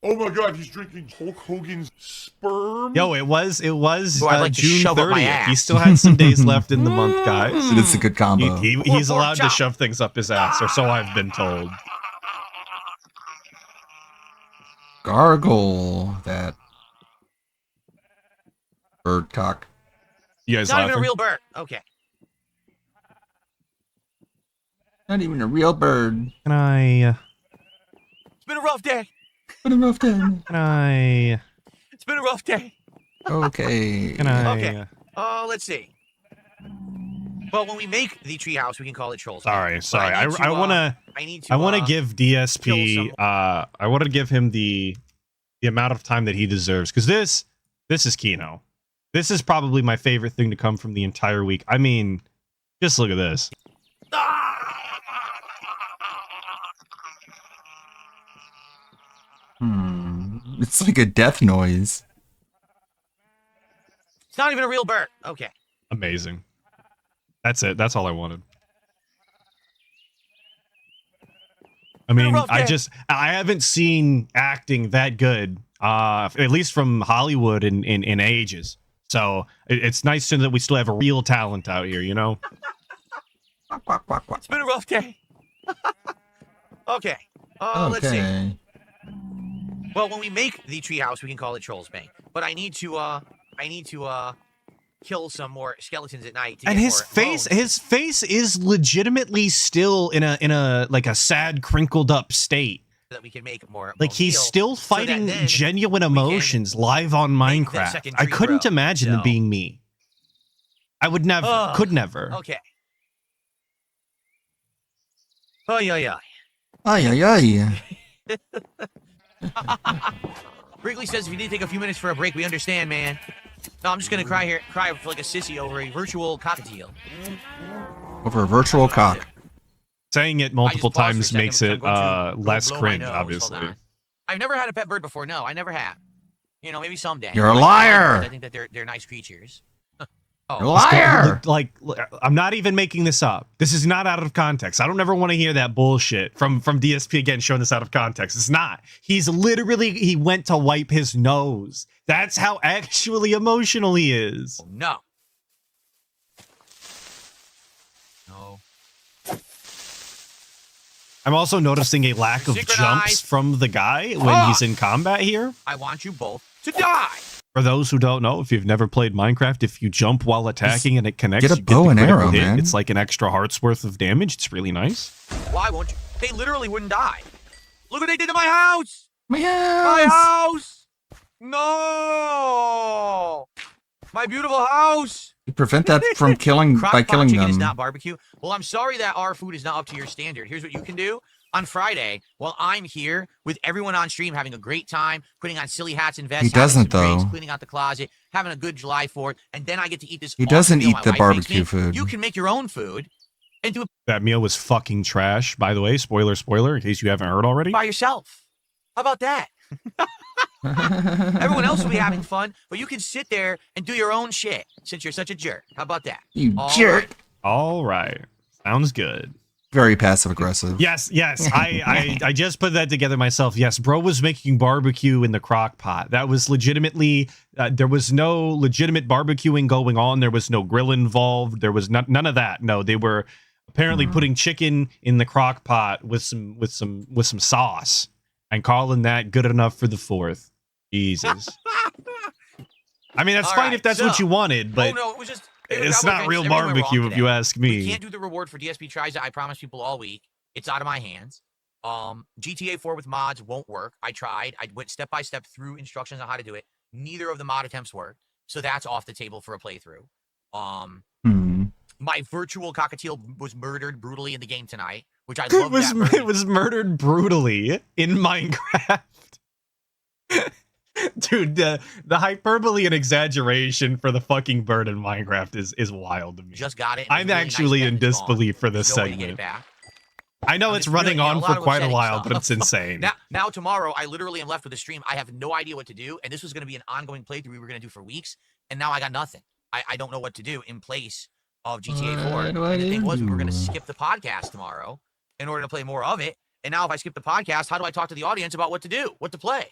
Oh my God, he's drinking Hulk Hogan's sperm. Yo, it was I'd like to June shove up my 30th. ass. He still had some days left in the month, guys. It's a good combo. He's allowed to shove things up his ass, or so I've been told. Gargle that bird cock. You guys Not laughing? even a real bird. Okay. Not even a real bird. Can I? It's been a rough day. Been a rough day. Can I? It's been a rough day. Okay. Can I? Okay. Let's see. Well, when we make the treehouse, we can call it Trolls. Sorry. I want to give DSP. I want to give him the amount of time that he deserves, because this is Kino. This is probably my favorite thing to come from the entire week. I mean, just look at this. It's like a death noise. It's not even a real bird. Okay. Amazing. That's it. That's all I wanted. I mean, I haven't seen acting that good, at least from Hollywood in ages. So it's nice to know that we still have a real talent out here, you know? It's been a rough day. Okay. Let's see. Well, when we make the treehouse, we can call it Trolls Bank. But I need to kill some more skeletons at night. And his face is legitimately still in a like a sad, crinkled up state. That we can make more. Like he's still fighting genuine emotions live on Minecraft. I couldn't imagine them being me. I would never, could never. Okay. Oh yeah. Wrigley says if you need to take a few minutes for a break, we understand, man. No, I'm just gonna cry for like a sissy over a virtual cockatiel. Over a virtual cock. Saying it multiple times makes it less cringe, obviously. I've never had a pet bird before. No, I never have. You know, maybe someday. You're a liar. I think that they're nice creatures. You're a liar. Like, I'm not even making this up. This is not out of context. I don't ever want to hear that bullshit from DSP again showing this out of context. It's not. He went to wipe his nose. That's how actually emotional he is. Oh, no. I'm also noticing a lack of jumps from the guy when he's in combat here. I want you both to die. For those who don't know, if you've never played Minecraft, if you jump while attacking and it connects, get a bow and arrow, man. It's like an extra heart's worth of damage. It's really nice. Why won't you? They literally wouldn't die. Look what they did to my house. My house. My house. No. My beautiful house. You prevent that from killing by killing them. Is not barbecue. Well, I'm sorry that our food is not up to your standard. Here's what you can do. On Friday, while I'm here with everyone on stream having a great time, putting on silly hats and vests, he doesn't though. Cleaning out the closet, having a good July 4th, and then I get to eat this. He doesn't eat the barbecue food. You can make your own food and do it. That meal was fucking trash, by the way. Spoiler, in case you haven't heard already. By yourself. How about that? Everyone else will be having fun, but you can sit there and do your own shit since you're such a jerk. How about that? You jerk. All right. Sounds good. Very passive aggressive. Yes. I just put that together myself. Yes, bro was making barbecue in the crock pot. That was legitimately, there was no legitimate barbecuing going on. There was no grill involved. There was none of that. No, they were apparently putting chicken in the crock pot with some sauce and calling that good enough for the 4th. Jesus. I mean, that's fine if that's what you wanted, but no, it was just. It's not real barbecue if you ask me. We can't do the reward for DSP Tries It. I promise people all week. It's out of my hands. GTA 4 with mods won't work. I tried. I went step by step through instructions on how to do it. Neither of the mod attempts worked. So that's off the table for a playthrough. My virtual cockatiel was murdered brutally in the game tonight, which I love. It was murdered brutally in Minecraft. Dude, the hyperbole and exaggeration for the fucking bird in Minecraft is wild to me. Just got it. I'm actually in disbelief for this segment. I know it's running on for quite a while, but it's insane. Now tomorrow, I literally am left with a stream. I have no idea what to do, and this was going to be an ongoing playthrough we were going to do for weeks, and now I got nothing. I don't know what to do in place of GTA 4. And the thing was, we were going to skip the podcast tomorrow in order to play more of it, and now if I skip the podcast, how do I talk to the audience about what to do, what to play?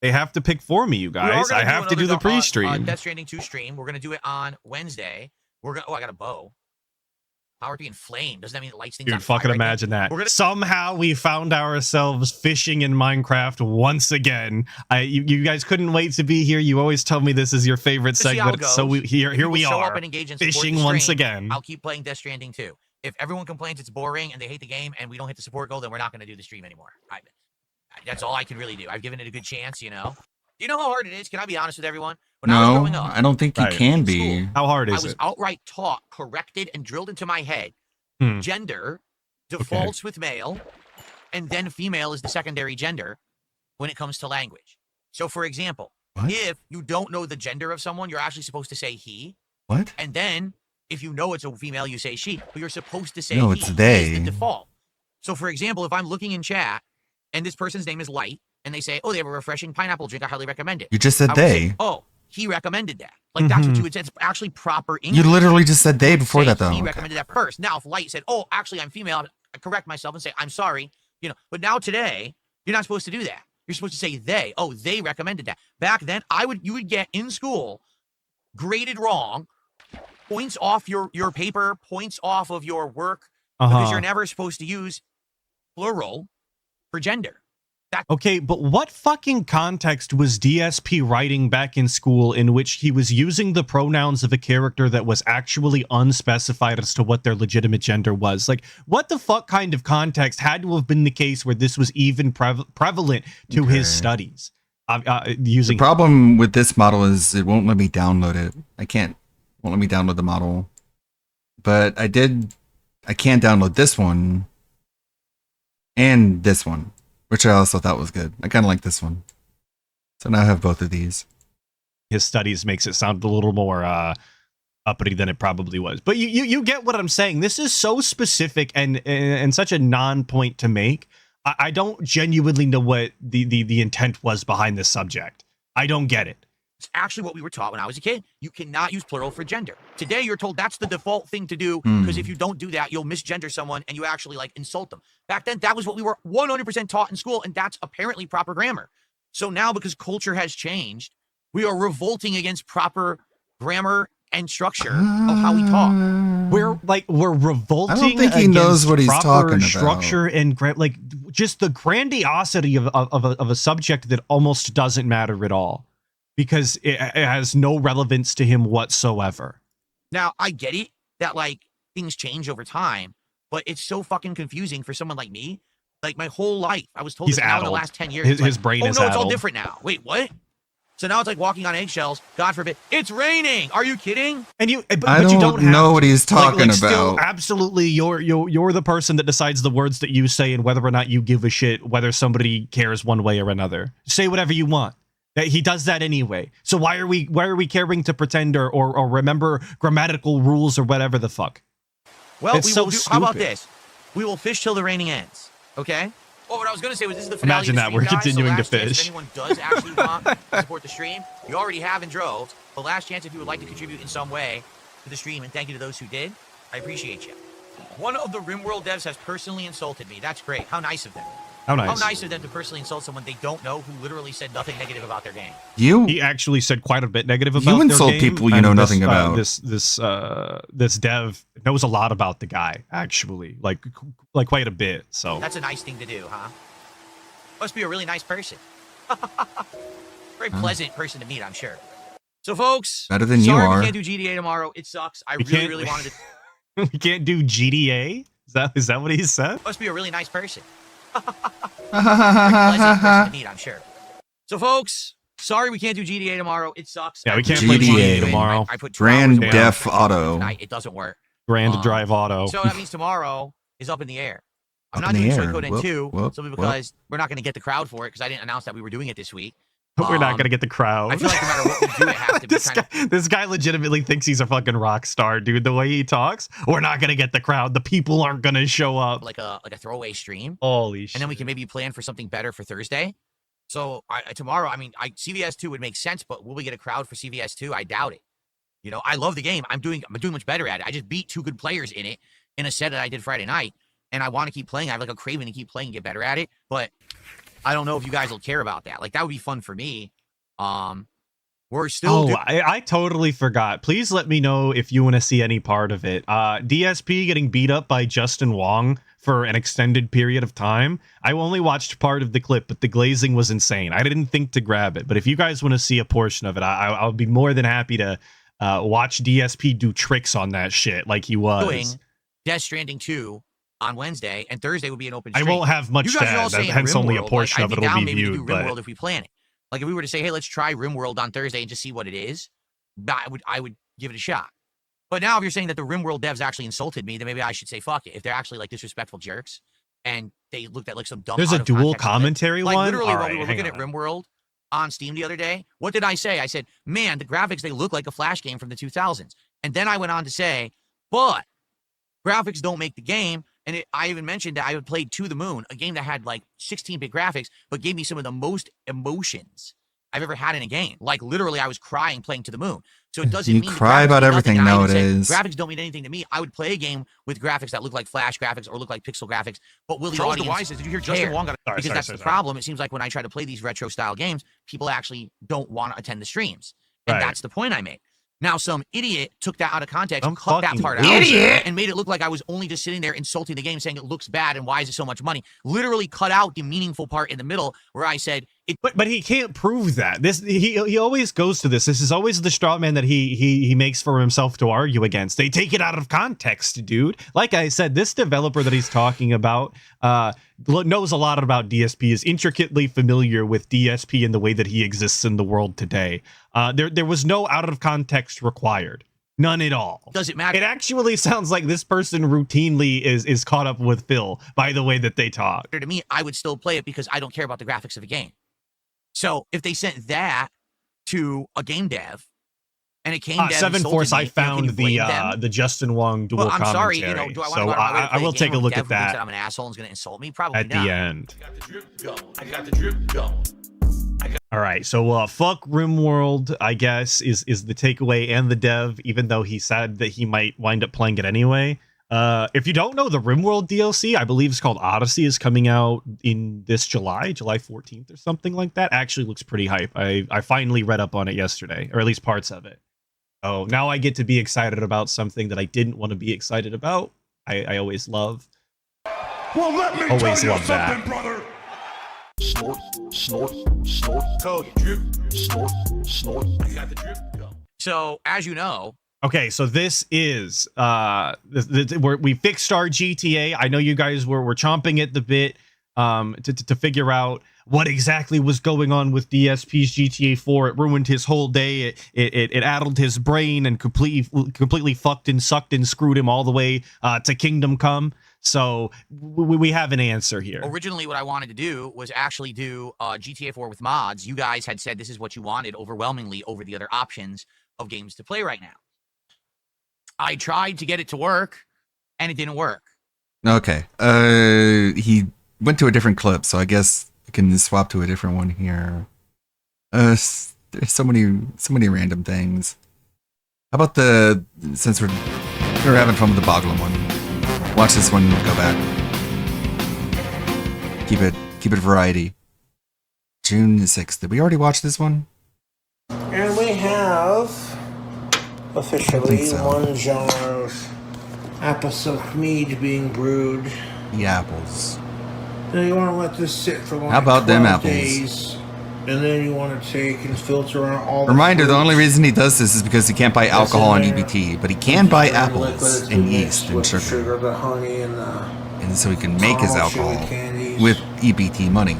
They have to pick for me, you guys. I have to do the pre-stream. Death Stranding 2 stream. We're going to do it on Wednesday. Oh, I got a bow. Power being flame. Doesn't that mean it lights things Dude, on fire? fucking imagine that. Somehow we found ourselves fishing in Minecraft once again. You guys couldn't wait to be here. You always tell me this is your favorite segment. So here we are, fishing once again. I'll keep playing Death Stranding 2. If everyone complains it's boring and they hate the game and we don't hit the support goal, then we're not going to do the stream anymore. That's all I can really do. I've given it a good chance, you know. Do you know how hard it is? Can I be honest with everyone? When I was growing up, I don't think you can be. How hard is it? I was outright taught, corrected, and drilled into my head. Gender defaults with male, and then female is the secondary gender when it comes to language. So, for example, if you don't know the gender of someone, you're actually supposed to say he. What? And then, if you know it's a female, you say she. But you're supposed to say no, he. it's they. Is the default. So, for example, if I'm looking in chat, and this person's name is Light, and they say, oh, they have a refreshing pineapple drink, I highly recommend it. You just said they. Say, oh, he recommended that. Like, that's what you would say. It's actually proper English. You literally just said they before that, though. He recommended that first. Now, if Light said, oh, actually, I'm female, I correct myself and say, I'm sorry. You know, but now today, you're not supposed to do that. You're supposed to say they. Oh, they recommended that. Back then, you would get in school graded wrong, points off your paper, points off of your work, because you're never supposed to use plural for gender. Okay, but what fucking context was DSP writing back in school in which he was using the pronouns of a character that was actually unspecified as to what their legitimate gender was? Like, what the fuck kind of context had to have been the case where this was even prevalent to his studies? The problem with this model is it won't let me download it. Won't let me download the model. But I can download this one and this one, which I also thought was good. I kind of like this one. So now I have both of these. His studies makes it sound a little more uppity than it probably was. But you get what I'm saying. This is so specific and such a non-point to make. I don't genuinely know what the intent was behind this subject. I don't get it. It's actually what we were taught when I was a kid. You cannot use plural for gender. Today, you're told that's the default thing to do, because if you don't do that, you'll misgender someone and you actually like insult them. Back then, that was what we were 100% taught in school, and that's apparently proper grammar. So now, because culture has changed, we are revolting against proper grammar and structure of how we talk. We're revolting. I don't think he knows what he's talking about. Structure and like just the grandiosity of a subject that almost doesn't matter at all, because it has no relevance to him whatsoever. Now, I get it that like things change over time, but it's so fucking confusing for someone like me. Like my whole life, I was told He's this now in the addled. last 10 years. His brain is oh no, it's all addled. different now. Wait, what? So now it's like walking on eggshells. God forbid. It's raining. Are you kidding? And you, but I you don't know what he's talking like still, about. absolutely, you're the person that decides the words that you say and whether or not you give a shit whether somebody cares one way or another. Say whatever you want. He does that anyway. So why are we caring to pretend or remember grammatical rules or whatever the fuck? Well, it's we will do. How about this? We will fish till the raining ends. Okay. Well, what I was going to say was this is the finale. Imagine that we're continuing to fish. If anyone does actually want to support the stream, you already have in droves. The last chance, if you would like to contribute in some way to the stream, and thank you to those who did, I appreciate you. One of the RimWorld devs has personally insulted me. That's great. How nice of them. How nice. How nice of them to personally insult someone they don't know who literally said nothing negative about their game. He actually said quite a bit negative about their game. You insult people you know nothing about. This dev knows a lot about the guy, actually, like quite a bit. So that's a nice thing to do, huh? Must be a really nice person. Very pleasant person to meet, I'm sure. So, folks, better than you sorry are. We can't do GTA tomorrow. It sucks. I really wanted to. We can't do GTA. Is that what he said? Must be a really nice person. Very pleasant person to meet, I'm sure. So, folks, Sorry, we can't do GTA tomorrow. It sucks. Yeah, we can't play GTA tomorrow. I put Grand Theft Auto. Tonight. It doesn't work. Grand Drive Auto. So that means tomorrow is up in the air. I'm not doing Suikoden 2 simply because we're not going to get the crowd for it because I didn't announce that we were doing it this week. We're not going to get the crowd. I feel like no matter what we do, it has to be this guy legitimately thinks he's a fucking rock star, dude. The way he talks, we're not going to get the crowd. The people aren't going to show up. Like a throwaway stream. Holy shit. And then we can maybe plan for something better for Thursday. So tomorrow, I mean, CVS 2 would make sense, but will we get a crowd for CVS 2? I doubt it. You know, I love the game. I'm doing much better at it. I just beat 2 good players in it in a set that I did Friday night, and I want to keep playing. I have like a craving to keep playing and get better at it, but I don't know if you guys will care about that. Like that would be fun for me. We're still. I totally forgot. Please let me know if you want to see any part of it. DSP getting beat up by Justin Wong for an extended period of time. I only watched part of the clip, but the glazing was insane. I didn't think to grab it, but if you guys want to see a portion of it, I'll be more than happy to watch DSP do tricks on that shit like he was. Doing Death Stranding 2 on Wednesday, and Thursday will be an open stream. I won't have much to add, hence only a portion of it will be viewed. But RimWorld if we plan it. Like if we were to say, hey, let's try RimWorld on Thursday and just see what it is, I would give it a shot. But now if you're saying that the RimWorld devs actually insulted me, then maybe I should say fuck it. If they're actually like disrespectful jerks and they looked at like some dumb. There's a dual commentary one. Like literally when we were looking at RimWorld on Steam the other day, what did I say? I said, man, the graphics, they look like a Flash game from the 2000s. And then I went on to say, but graphics don't make the game. And I even mentioned that I had played To the Moon, a game that had like 16-bit graphics, but gave me some of the most emotions I've ever had in a game. Like literally, I was crying playing To the Moon. So it doesn't mean you cry about everything nowadays. Graphics don't mean anything to me. I would play a game with graphics that look like Flash graphics or look like pixel graphics, but will the audience Did you hear Justin Wong? Because that's the problem. It seems like when I try to play these retro style games, people actually don't want to attend the streams, and that's the point I make. Now, some idiot took that out of context, cut that part out, and made it look like I was only just sitting there insulting the game, saying it looks bad and why is it so much money? Literally cut out the meaningful part in the middle where I said it. But he can't prove that. He always goes to this. This is always the straw man that he makes for himself to argue against. They take it out of context, dude. Like I said, this developer that he's talking about knows a lot about DSP, is intricately familiar with DSP and the way that he exists in the world today. There was no out of context required. None at all. Does it matter? It actually sounds like this person routinely is caught up with Phil by the way that they talk. To me, I would still play it because I don't care about the graphics of the game. So if they sent that to a game dev and it came dev Seven Force, I found the Justin Wong dual commentary. I'm sorry, you know, do I want to go out of my way to play I will take a look at that. I'm an asshole and is going to insult me? Probably at not. the end. I got the drip going. All right, so fuck RimWorld, I guess, is the takeaway, and the dev, even though he said that he might wind up playing it anyway. If you don't know, the RimWorld DLC, I believe it's called Odyssey, is coming out in this July 14th or something like that. Actually looks pretty hype. I finally read up on it yesterday, or at least parts of it. Oh, now I get to be excited about something that I didn't want to be excited about. I always love. Well, let me always tell you love something, that. brother. Snort, snort, snort, code, drip, snort, snort. I got the drip. Go. So, as you know, okay, so this is we fixed our GTA. I know you guys were chomping at the bit to figure out what exactly was going on with DSP's GTA 4. It ruined his whole day. It addled his brain and completely fucked and sucked and screwed him all the way to Kingdom Come. So we have an answer here. Originally, what I wanted to do was actually do GTA 4 with mods. You guys had said this is what you wanted overwhelmingly over the other options of games to play right now. I tried to get it to work, and it didn't work. Okay. He went to a different clip, so I guess we can swap to a different one here. There's so many random things. How about since we're having fun with the Boglum one, watch this one go back. Keep it variety. June 6th. Did we already watch this one? And we have officially one jar of apple mead being brewed. The apples. Then you want to let this sit for like How about them 12 apples? days, and then you want to take and filter out all the Reminder, the fruits. only reason he does this is because he can't buy alcohol on EBT, but he can buy apples and yeast and sugar. The honey and so he can make his caramel alcohol chewy candies. with EBT money.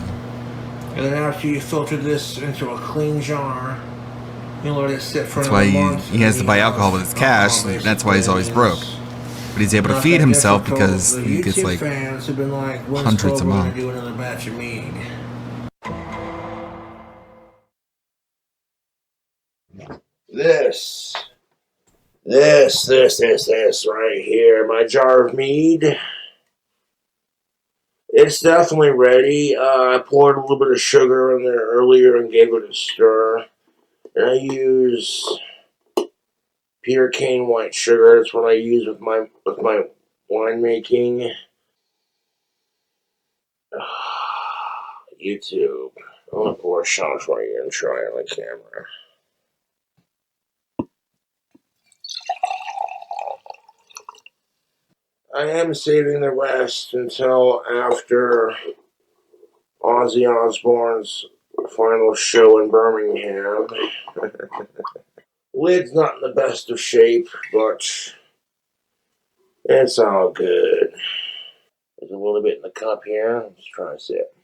And then after you filter this into a clean jar, you'll let it sit for That's why month. he has to buy alcohol with his cash. That's why he's always broke. But he's able to feed himself because he gets like hundreds a month. Do another batch of mead. This right here, my jar of mead. It's definitely ready. I poured a little bit of sugar in there earlier and gave it a stir. And I use pure cane white sugar. That's what I use with my winemaking. YouTube. I'm gonna pour a shot for you and try it on camera. I am saving the rest until after Ozzy Osbourne's final show in Birmingham. Lid's not in the best of shape, but it's all good. There's a little bit in the cup here. Let's try a sip.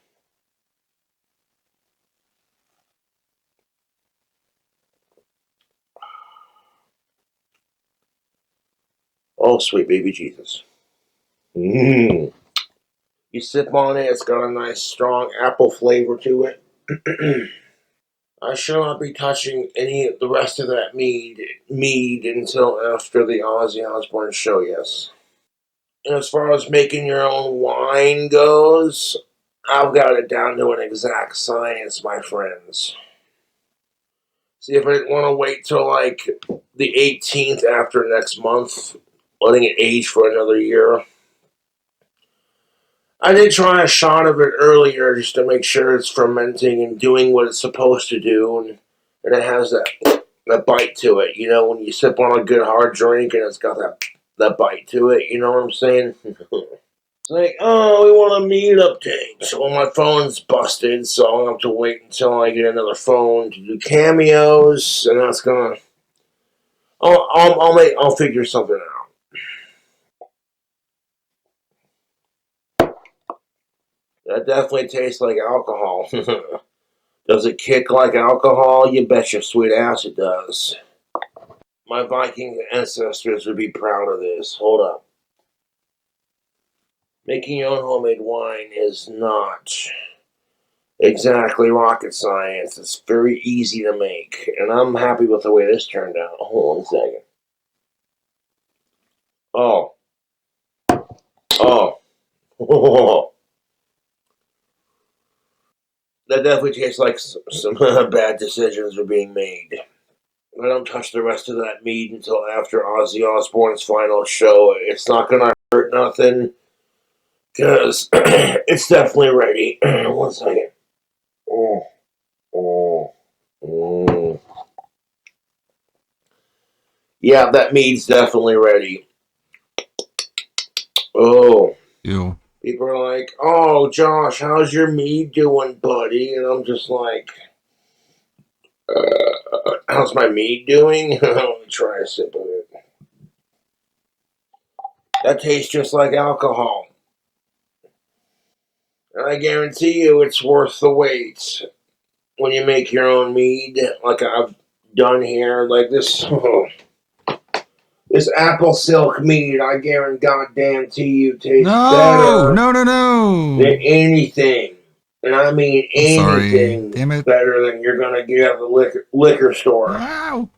Oh, sweet baby Jesus. You sip on it, it's got a nice strong apple flavor to it. I shall not be touching any of the rest of that mead until after the Ozzy Osbourne show, yes. And as far as making your own wine goes, I've got it down to an exact science, my friends. See, if I didn't want to wait till like the 18th after next month, letting it age for another year, I did try a shot of it earlier just to make sure it's fermenting and doing what it's supposed to do, and it has that bite to it. You know, when you sip on a good hard drink and it's got that bite to it, you know what I'm saying? It's like, oh, we want a meat update. So my phone's busted, so I'll have to wait until I get another phone to do cameos, and that's gonna. I'll figure something out. That definitely tastes like alcohol. Does it kick like alcohol? You bet your sweet ass it does. My Viking ancestors would be proud of this. Hold up. Making your own homemade wine is not exactly rocket science. It's very easy to make. And I'm happy with the way this turned out. Hold on a second. Oh. That definitely tastes like some bad decisions are being made. I don't touch the rest of that mead until after Ozzy Osbourne's final show. It's not gonna hurt nothing, because it's definitely ready. 1 second. Yeah, that mead's definitely ready. Oh. Ew. People are like, oh, Josh, how's your mead doing, buddy? And I'm just like, how's my mead doing? Let me try a sip of it. That tastes just like alcohol. And I guarantee you it's worth the wait when you make your own mead, like I've done here. Like this, this apple silk mead, I guarantee you tastes better than anything. And I mean anything better than you're going to get at the liquor store. Wow.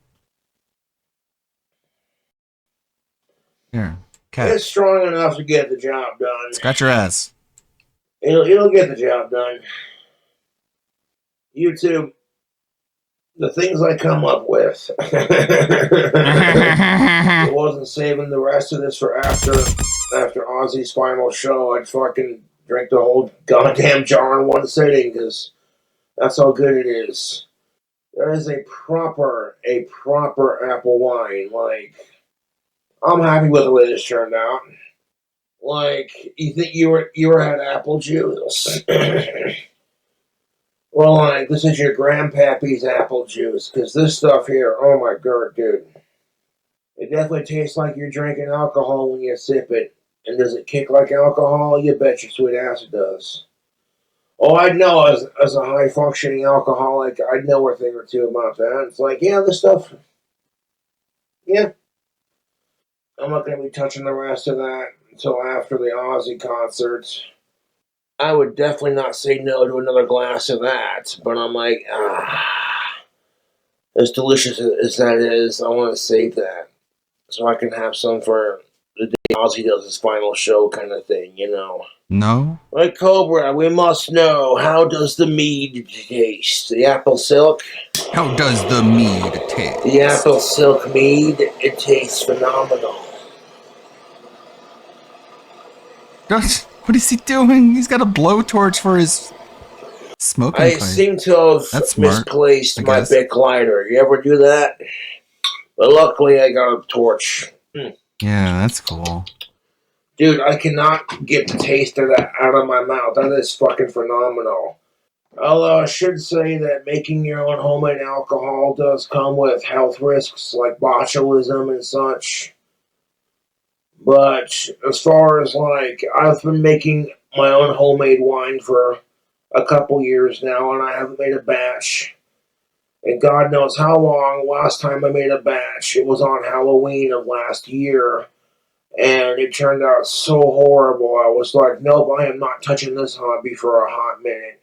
Here, it's strong enough to get the job done. Scratch your ass. It'll get the job done. YouTube, the things I come up with. It wasn't saving the rest of this for after Ozzy's final show. I'd fucking drink the whole goddamn jar in one sitting, because that's how good it is. That is a proper apple wine. Like, I'm happy with the way this turned out. Like, you think you were had apple juice? Well, like, this is your grandpappy's apple juice, because this stuff here, oh my god, dude. It definitely tastes like you're drinking alcohol when you sip it. And does it kick like alcohol? You bet your sweet ass it does. Oh, I know as a high functioning alcoholic, I know a thing or two about that. It's like, yeah, this stuff. Yeah. I'm not going to be touching the rest of that until after the Ozzy concerts. I would definitely not say no to another glass of that, but I'm like, as delicious as that is, I want to save that so I can have some for the day Ozzy does his final show kind of thing, you know. No? Like Cobra, we must know, how does the mead taste? The apple silk? How does the mead taste? The apple silk mead, it tastes phenomenal. What is he doing? He's got a blowtorch for his smoking I pipe. seem to have misplaced my Bic lighter. You ever do that? But luckily, I got a torch. Yeah, that's cool. Dude, I cannot get the taste of that out of my mouth. That is fucking phenomenal. Although I should say that making your own homemade alcohol does come with health risks like botulism and such. But as far as like, I've been making my own homemade wine for a couple years now, and I haven't made a batch. And God knows how long. Last time I made a batch, it was on Halloween of last year. And it turned out so horrible. I was like, nope, I am not touching this hobby for a hot minute.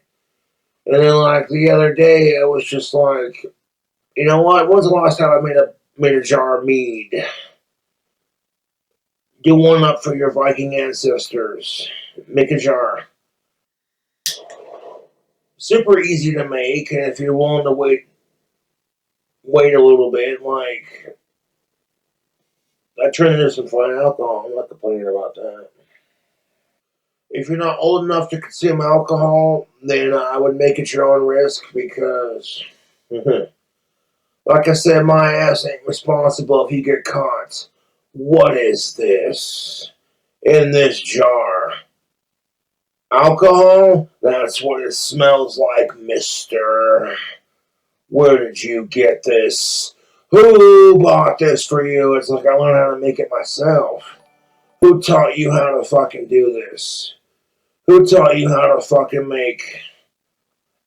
And then like the other day, I was just like, you know what? When's the last time I made a jar of mead? Do one up for your Viking ancestors. Make a jar. Super easy to make, and if you're willing to wait a little bit, like, I turned into some fine alcohol. I'm not complaining about that. If you're not old enough to consume alcohol, then I would make it your own risk because, like I said, my ass ain't responsible if you get caught. What is this in this jar? Alcohol? That's what it smells like, mister. Where did you get this? Who bought this for you? It's like I learned how to make it myself. Who taught you how to fucking do this? Who taught you how to fucking make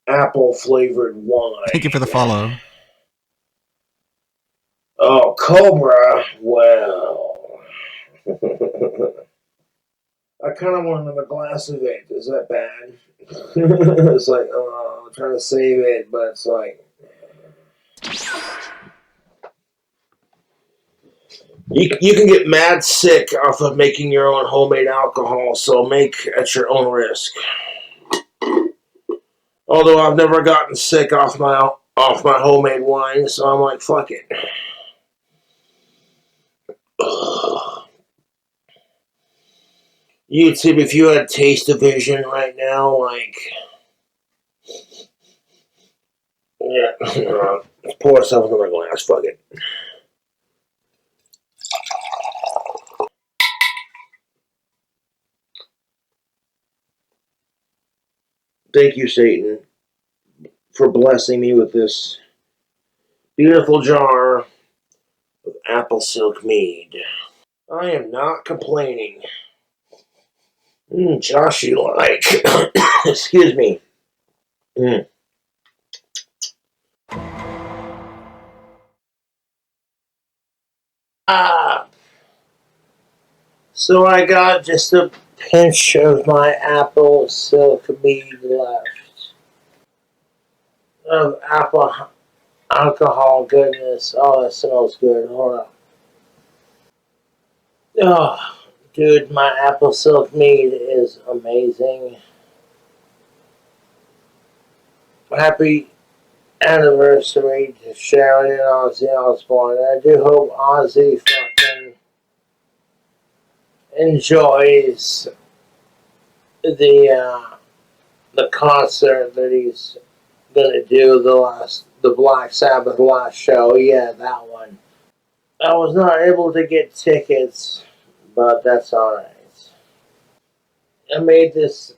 apple-flavored wine? Thank you for the follow. Oh, Cobra. Well. I kind of want another glass of it. Is that bad? It's like, I'm trying to save it, but it's like... You can get mad sick off of making your own homemade alcohol, so make at your own risk. Although I've never gotten sick off my homemade wine, so I'm like, fuck it. YouTube, if you had Taste-O-Vision right now, like, yeah, let's pour yourself another glass, fuck it. Thank you, Satan, for blessing me with this beautiful jar of apple silk mead. I am not complaining. Josh, you like. Excuse me. So I got just a pinch of my apple silk mead left. Of apple alcohol goodness. Oh, that smells good. Hold on. Oh, dude, my apple silk mead is amazing. Happy anniversary to Sharon and Ozzy Osbourne. I do hope Ozzy fucking enjoys the concert that he's gonna do, the Black Sabbath last show. Yeah, that one. I was not able to get tickets, but that's alright. I made this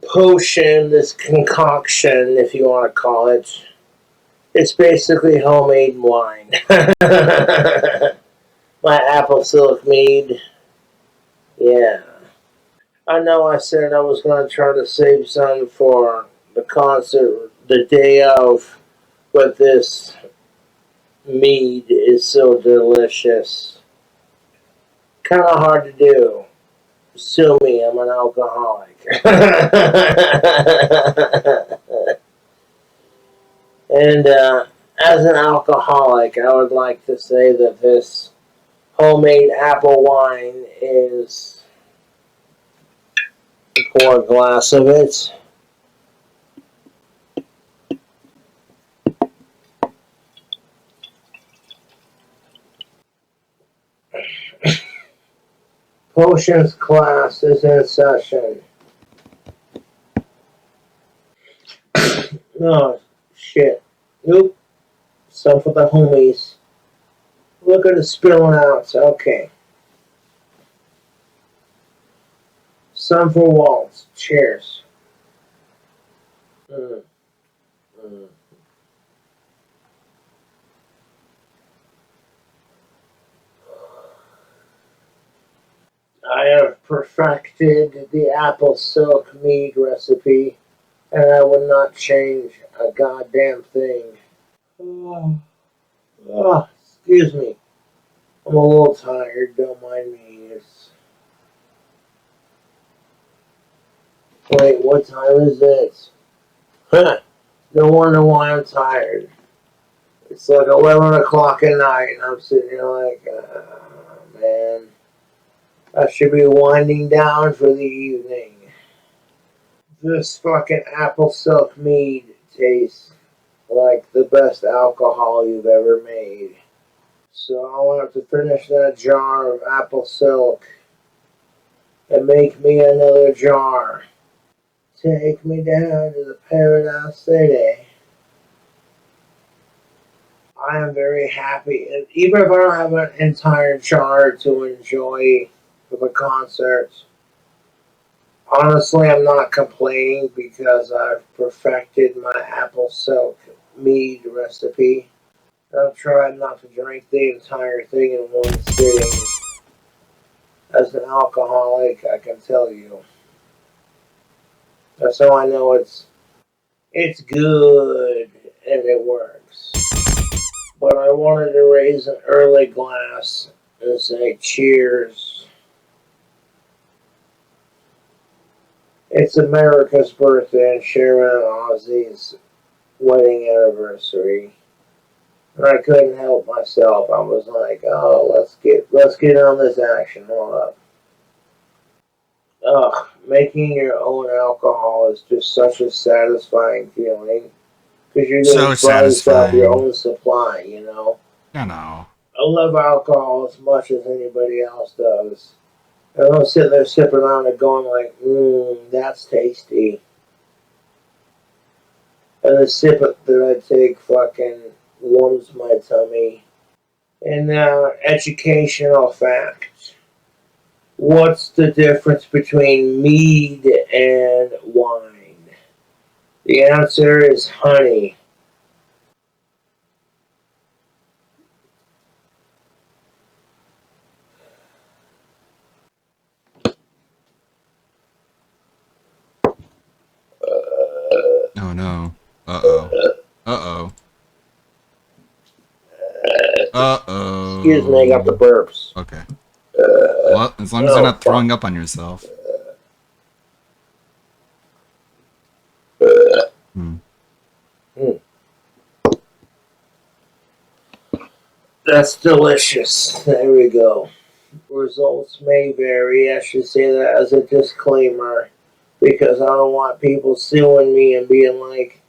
potion, this concoction, if you want to call it. It's basically homemade wine. My apple silk mead. Yeah. I know I said I was going to try to save some for the concert the day of, but this mead is so delicious. Kind of hard to do. Sue me, I'm an alcoholic. And as an alcoholic, I would like to say that this homemade apple wine is... Pour a glass of it. Potions class is in session. Oh, shit. Nope. Some for the homies. Look at it spilling out. Okay. Some for Waltz. Cheers. I have perfected the apple silk mead recipe, and I would not change a goddamn thing. Oh, excuse me. I'm a little tired, don't mind me. Wait, what time is it? Huh, no wonder why I'm tired. It's like 11 o'clock at night, and I'm sitting here like, man, I should be winding down for the evening. This fucking apple silk mead tastes like the best alcohol you've ever made. So I'll have to finish that jar of apple silk and make me another jar. Take me down to the Paradise City. I am very happy. And even if I don't have an entire jar to enjoy for the concert, honestly, I'm not complaining because I've perfected my apple silk mead recipe. I've tried not to drink the entire thing in one sitting. As an alcoholic, I can tell you. That's how I know it's good and it works. But I wanted to raise an early glass and say cheers. It's America's birthday and Sharon and Ozzy's wedding anniversary. And I couldn't help myself. I was like, oh, let's get on this action. Hold up. Ugh, making your own alcohol is just such a satisfying feeling. Because you're going to buy yourself your own supply, you know? I know. I love alcohol as much as anybody else does. And I'm sitting there sipping on it going like, that's tasty. And the sip that I take fucking warms my tummy. And now, educational fact. What's the difference between mead and wine? The answer is honey. Oh no. Uh-oh. Uh-oh. Uh-oh. Excuse me, I got the burps. Okay. Well, as long as you're not throwing up on yourself. That's delicious. There we go. Results may vary. I should say that as a disclaimer because I don't want people suing me and being like,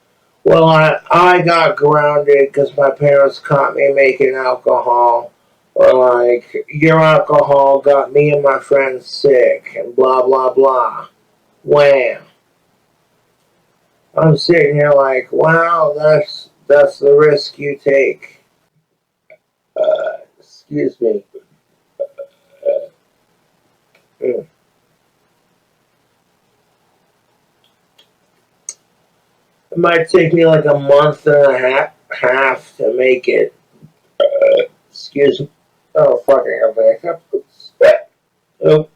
well, I got grounded because my parents caught me making alcohol. Or like, your alcohol got me and my friends sick and blah, blah, blah. Wham. I'm sitting here like, wow, that's the risk you take. Excuse me. It might take me like a month and a half to make it. Excuse me. Oh, fucking hell. Oh.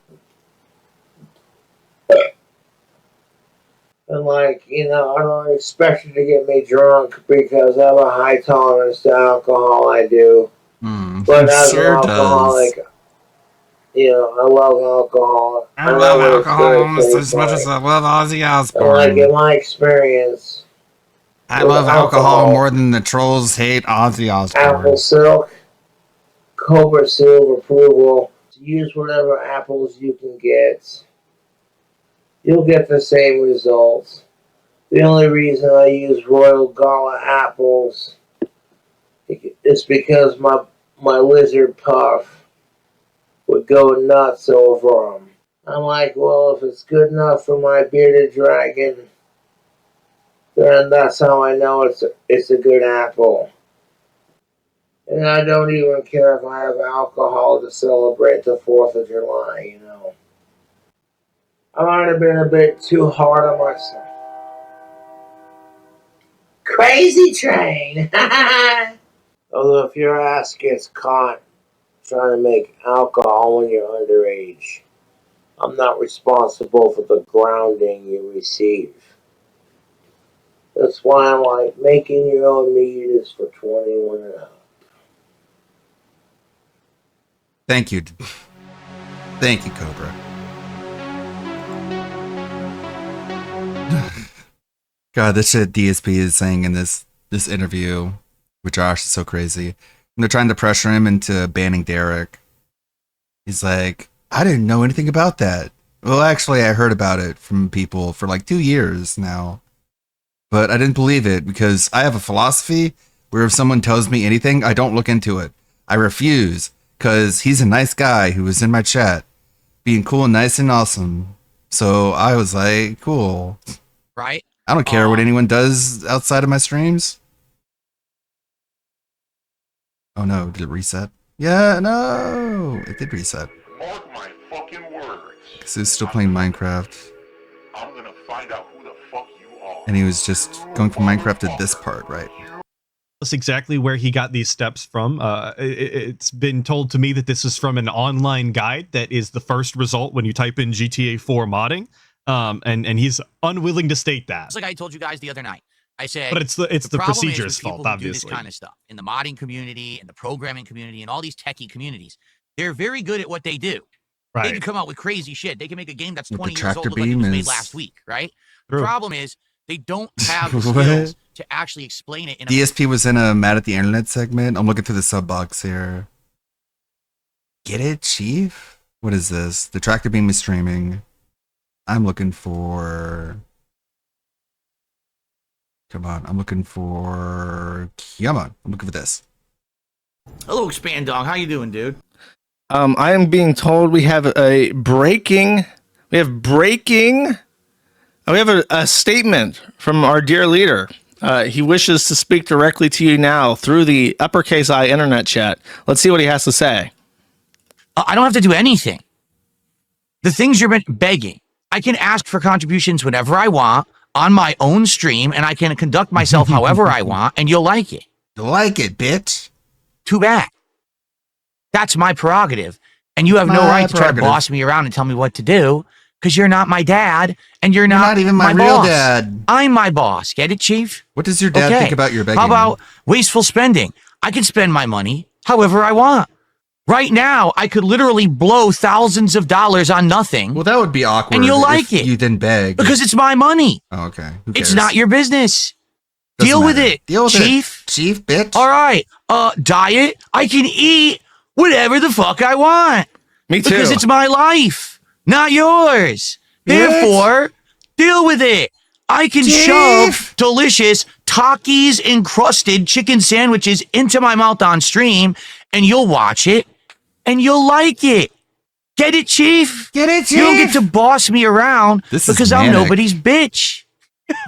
And like, you know, I don't expect you to get me drunk because I have a high tolerance to alcohol. I do. But as an alcoholic, you know, I love alcohol. I love alcohol almost as much as I love Ozzy Osbourne. Like in my experience, I love alcohol more than the trolls hate Ozzy Osbourne. Apple Silk, Cobra Seal of approval. Use whatever apples you can get. You'll get the same results. The only reason I use Royal Gala apples is because my lizard puff would go nuts over them. I'm like, well, if it's good enough for my bearded dragon, then that's how I know it's a good apple. And I don't even care if I have alcohol to celebrate the 4th of July, you know. I might have been a bit too hard on myself. Crazy train! Although if your ass gets caught trying to make alcohol when you're underage, I'm not responsible for the grounding you receive. That's why I'm like, making your own mead is for 21 and up. Thank you. Thank you, Cobra. God, this shit DSP is saying in this interview with Josh is so crazy. And they're trying to pressure him into banning Derek. He's like, I didn't know anything about that. Well, actually, I heard about it from people for like 2 years now. But I didn't believe it because I have a philosophy where if someone tells me anything, I don't look into it. I refuse because he's a nice guy who was in my chat being cool and nice and awesome. So I was like, cool. Right? I don't care what anyone does outside of my streams. Oh no, did it reset? Yeah, no, it did reset. Mark my fucking words. Because it's still playing Minecraft. I'm gonna find out who the fuck you are. And he was just going from Minecraft to this part, right? That's exactly where he got these steps from. It's been told to me that this is from an online guide that is the first result when you type in GTA 4 modding. And he's unwilling to state that. It's like I told you guys the other night. I said, but it's the procedure's fault, obviously. Do this kind of stuff in the modding community, in the programming community, and all these techie communities. They're very good at what they do. Right. They can come out with crazy shit. They can make a game that's With 20 the years old tractor look like it beam was made is- last week, right? True. The problem is they don't have the What? skills to actually explain it in a DSP was in a Mad at the Internet segment. I'm looking through the sub box here. Get it, Chief? What is this? The tractor beam is streaming. I'm looking for... Come on. I'm looking for this. Hello, Expand Dog. How you doing, dude? I am being told we have breaking. We have a statement from our dear leader. He wishes to speak directly to you now through the uppercase I internet chat. Let's see what he has to say. I don't have to do anything. The things you're begging, I can ask for contributions whenever I want on my own stream, and I can conduct myself however I want, and you'll like it. You'll like it, bitch. Too bad. That's my prerogative. And you have no right to try to boss me around and tell me what to do, because you're not my dad, and you're not even my real boss. dad. I'm my boss. Get it, Chief? What does your dad think about your begging? How about wasteful spending? I can spend my money however I want. Right now, I could literally blow thousands of dollars on nothing. Well, that would be awkward. And you'll like if it. You didn't beg. Because it's my money. Oh, okay. Who It's cares? not your business. Doesn't Deal with matter. it, Deal with Chief. it. Chief, bitch. All right. Diet. I can eat whatever the fuck I want. Me too. Because it's my life, not yours. Yes. Therefore, deal with it. I can shove delicious Takis encrusted chicken sandwiches into my mouth on stream, and you'll watch it, and you'll like it. Get it, Chief? Get it, Chief? You don't get to boss me around This is because I'm manic. nobody's bitch.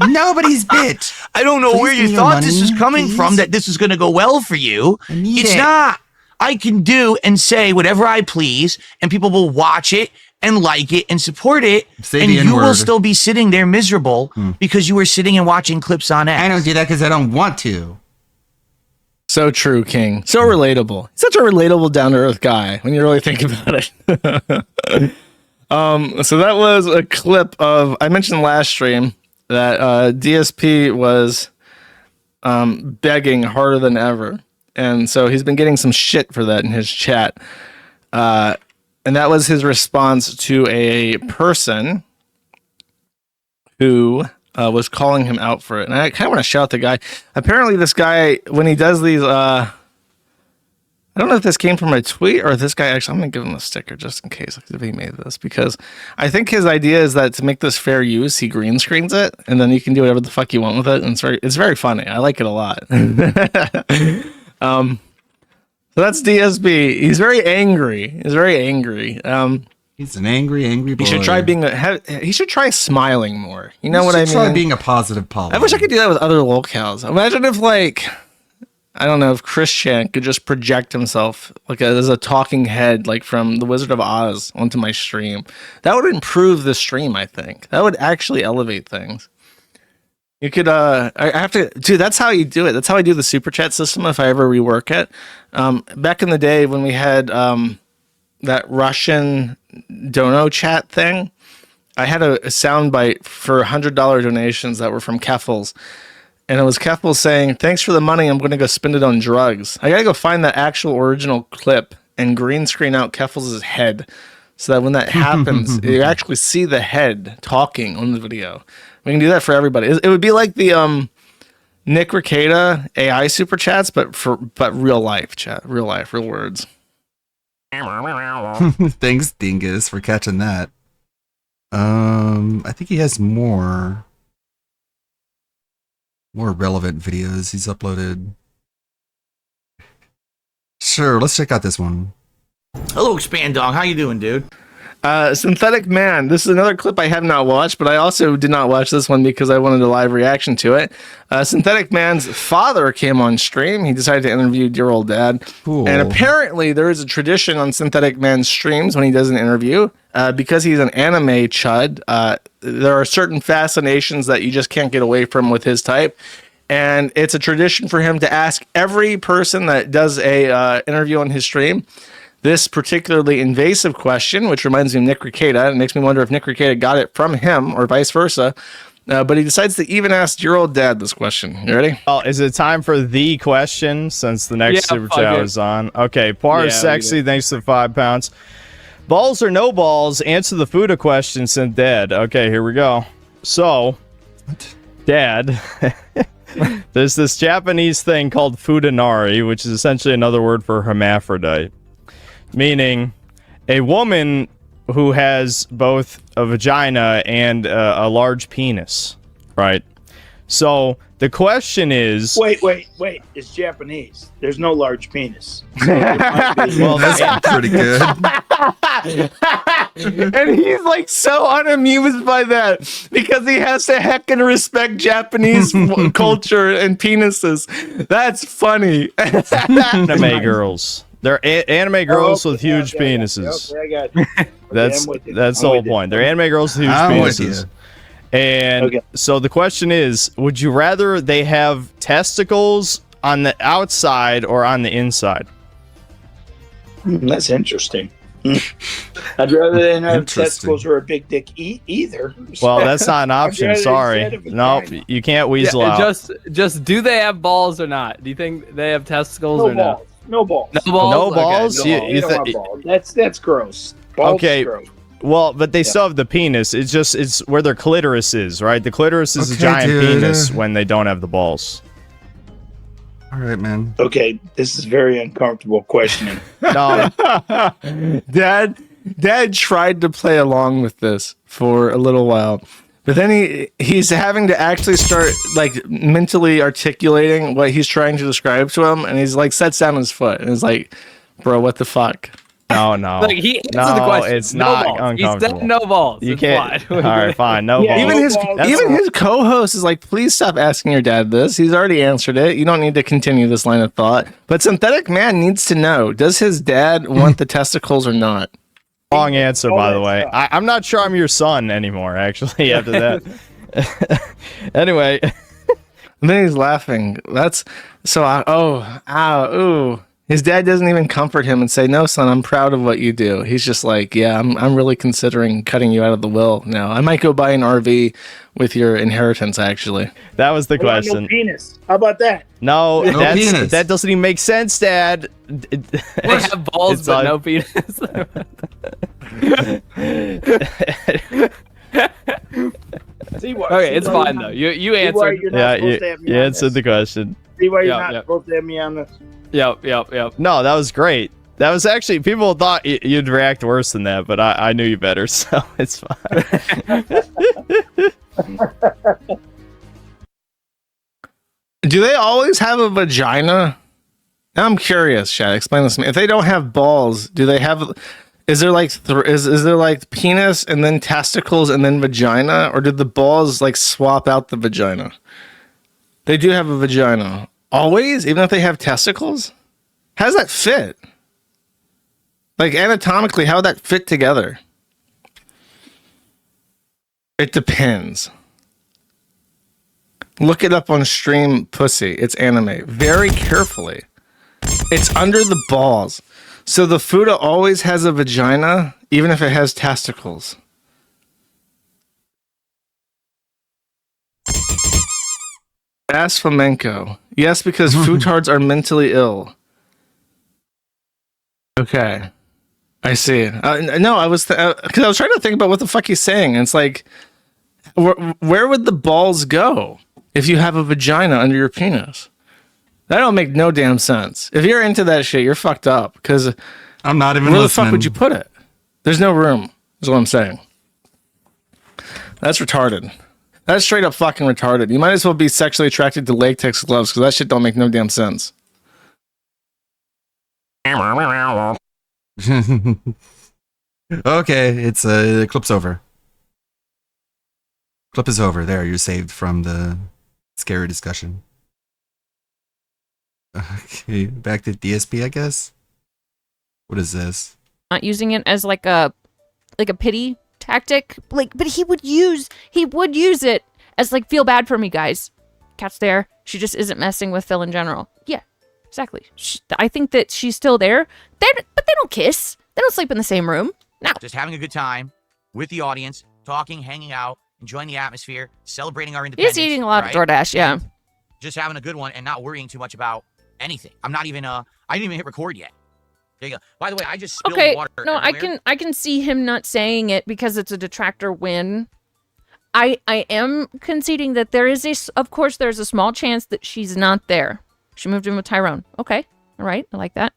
Nobody's bitch. I don't know Please where give you me thought your this was money, coming please. from, that this was going to go well for you. need It's it. not. I can do and say whatever I please, and people will watch it and like it and support it, Say and the you will N-word. still be sitting there miserable because you were sitting and watching clips on X. I don't do that because I don't want to. So true, King. So relatable. Such a relatable, down to earth guy when you really think about it. So that was a clip of, I mentioned last stream, that DSP was begging harder than ever. And so he's been getting some shit for that in his chat. And that was his response to a person who was calling him out for it. And I kind of want to shout the guy. Apparently this guy, when he does these, I don't know if this came from a tweet or if this guy actually, I'm going to give him a sticker just in case if he made this, because I think his idea is that to make this fair use, he green screens it and then you can do whatever the fuck you want with it. And it's very funny. I like it a lot. So that's DSB. He's very angry. He's an angry boy. He should try he should try smiling more. You know what I mean? Try being a positive poly. I wish I could do that with other locales. Imagine if, like, I don't know, if Chris Chan could just project himself like as a talking head, like from The Wizard of Oz, onto my stream. That would improve the stream, I think. That would actually elevate things. You could, I have to, dude, that's how you do it. That's how I do the super chat system if I ever rework it. Back in the day when we had that Russian dono chat thing, I had a soundbite for $100 donations that were from Keffels. And it was Keffels saying, "Thanks for the money. I'm going to go spend it on drugs." I got to go find that actual original clip and green screen out Keffels' head so that when that happens, you actually see the head talking on the video. We can do that for everybody. It would be like the Nick Rekieta AI super chats, but real life chat, real words. Thanks, Dingus, for catching that. I think he has more relevant videos he's uploaded. Sure, let's check out this one. Hello, Expand Dog. How you doing, dude? Synthetic Man. This is another clip I have not watched, but I also did not watch this one because I wanted a live reaction to it. Synthetic Man's father came on stream. He decided to interview Dear Old Dad. Cool. And apparently there is a tradition on Synthetic Man's streams when he does an interview. Because he's an anime chud, there are certain fascinations that you just can't get away from with his type. And it's a tradition for him to ask every person that does a interview on his stream this particularly invasive question, which reminds me of Nick Rekieta. It makes me wonder if Nick Rekieta got it from him or vice versa. But he decides to even ask Your Old Dad this question. You ready? Well, is it time for the question since the next super chat is on? Okay, Par Sexy, thanks for the 5 pounds. Balls or no balls? Answer the Fuda question, sent Dad. Okay, here we go. So, Dad, there's this Japanese thing called Fudanari, which is essentially another word for hermaphrodite. Meaning a woman who has both a vagina and a large penis, right? So the question is... Wait. It's Japanese. There's no large penis. So well, that's pretty good. And he's like so unamused by that because he has to heckin' respect Japanese culture and penises. That's funny. Anime girls. They're anime girls with huge penises. Okay, I got you. That's the whole point. They're anime girls with huge penises. And so the question is, would you rather they have testicles on the outside or on the inside? That's interesting. I'd rather they not have testicles or a big dick either. Well, that's not an option. Sorry. No, you can't weasel out. Just do they have balls or not? Do you think they have testicles or not? No balls. No balls. No balls. Okay. You don't want balls. That's gross. Balls okay. Is gross. Well, but they still have the penis. It's where their clitoris is, right? The clitoris is a giant penis when they don't have the balls. All right, man. Okay, this is very uncomfortable questioning. No, Dad tried to play along with this for a little while, but then he's having to actually start like mentally articulating what he's trying to describe to him, and he's like sets down his foot and is like, "Bro, what the fuck?" No. Look, he answered the question. It's not uncomfortable. He said no balls. You can't. All right, fine. No balls. Even his co-host is like, please stop asking your dad this. He's already answered it. You don't need to continue this line of thought. But Synthetic Man needs to know: does his dad want the testicles or not? Wrong answer, by the way. I'm not sure I'm your son anymore. Actually, after that. Anyway, and then he's laughing. That's so. Ooh. His dad doesn't even comfort him and say, "No, son, I'm proud of what you do." He's just like, "Yeah, I'm really considering cutting you out of the will now. I might go buy an RV with your inheritance." Actually, that was the question. No penis. How about that? No, that doesn't even make sense, Dad. They have balls but no penis. Okay, it's fine though. You answered. You answered the question. See why you're not supposed to have me on this. Yep. No, that was great. That was actually, people thought you'd react worse than that, but I knew you better, so it's fine. Do they always have a vagina? Now I'm curious, Chad. Explain this to me. If they don't have balls, do they have? Is there like is there like penis and then testicles and then vagina, or did the balls like swap out the vagina? They do have a vagina. Always? Even if they have testicles? How does that fit? Like anatomically, how would that fit together? It depends. Look it up on Stream Pussy. It's anime. Very carefully. It's under the balls. So the Fuda always has a vagina, even if it has testicles. Ask Flamenco. Yes, because futards are mentally ill. Okay. I see. No, I was because I was trying to think about what the fuck he's saying. And it's like, where would the balls go if you have a vagina under your penis? That don't make no damn sense. If you're into that shit, you're fucked up. Because I'm not even where listening. the fuck would you put it? There's no room. Is what I'm saying. That's retarded. That's straight up fucking retarded. You might as well be sexually attracted to latex gloves because that shit don't make no damn sense. Okay, it's clip's over. Clip is over. There, you're saved from the scary discussion. Okay, back to DSP, I guess. What is this? Not using it as like a pity tactic, like, but he would use it as like, feel bad for me, guys. Cat's there. She just isn't messing with Phil in general. Yeah, exactly. I think that she's still there. But they don't kiss. They don't sleep in the same room. No. Just having a good time with the audience, talking, hanging out, enjoying the atmosphere, celebrating our independence. He's eating a lot of DoorDash, yeah. And just having a good one and not worrying too much about anything. I didn't even hit record yet. There you go. By the way, I just spilled water. No, everywhere. I can see him not saying it because it's a detractor win. I am conceding that of course there's a small chance that she's not there. She moved in with Tyrone. Okay. All right. I like that.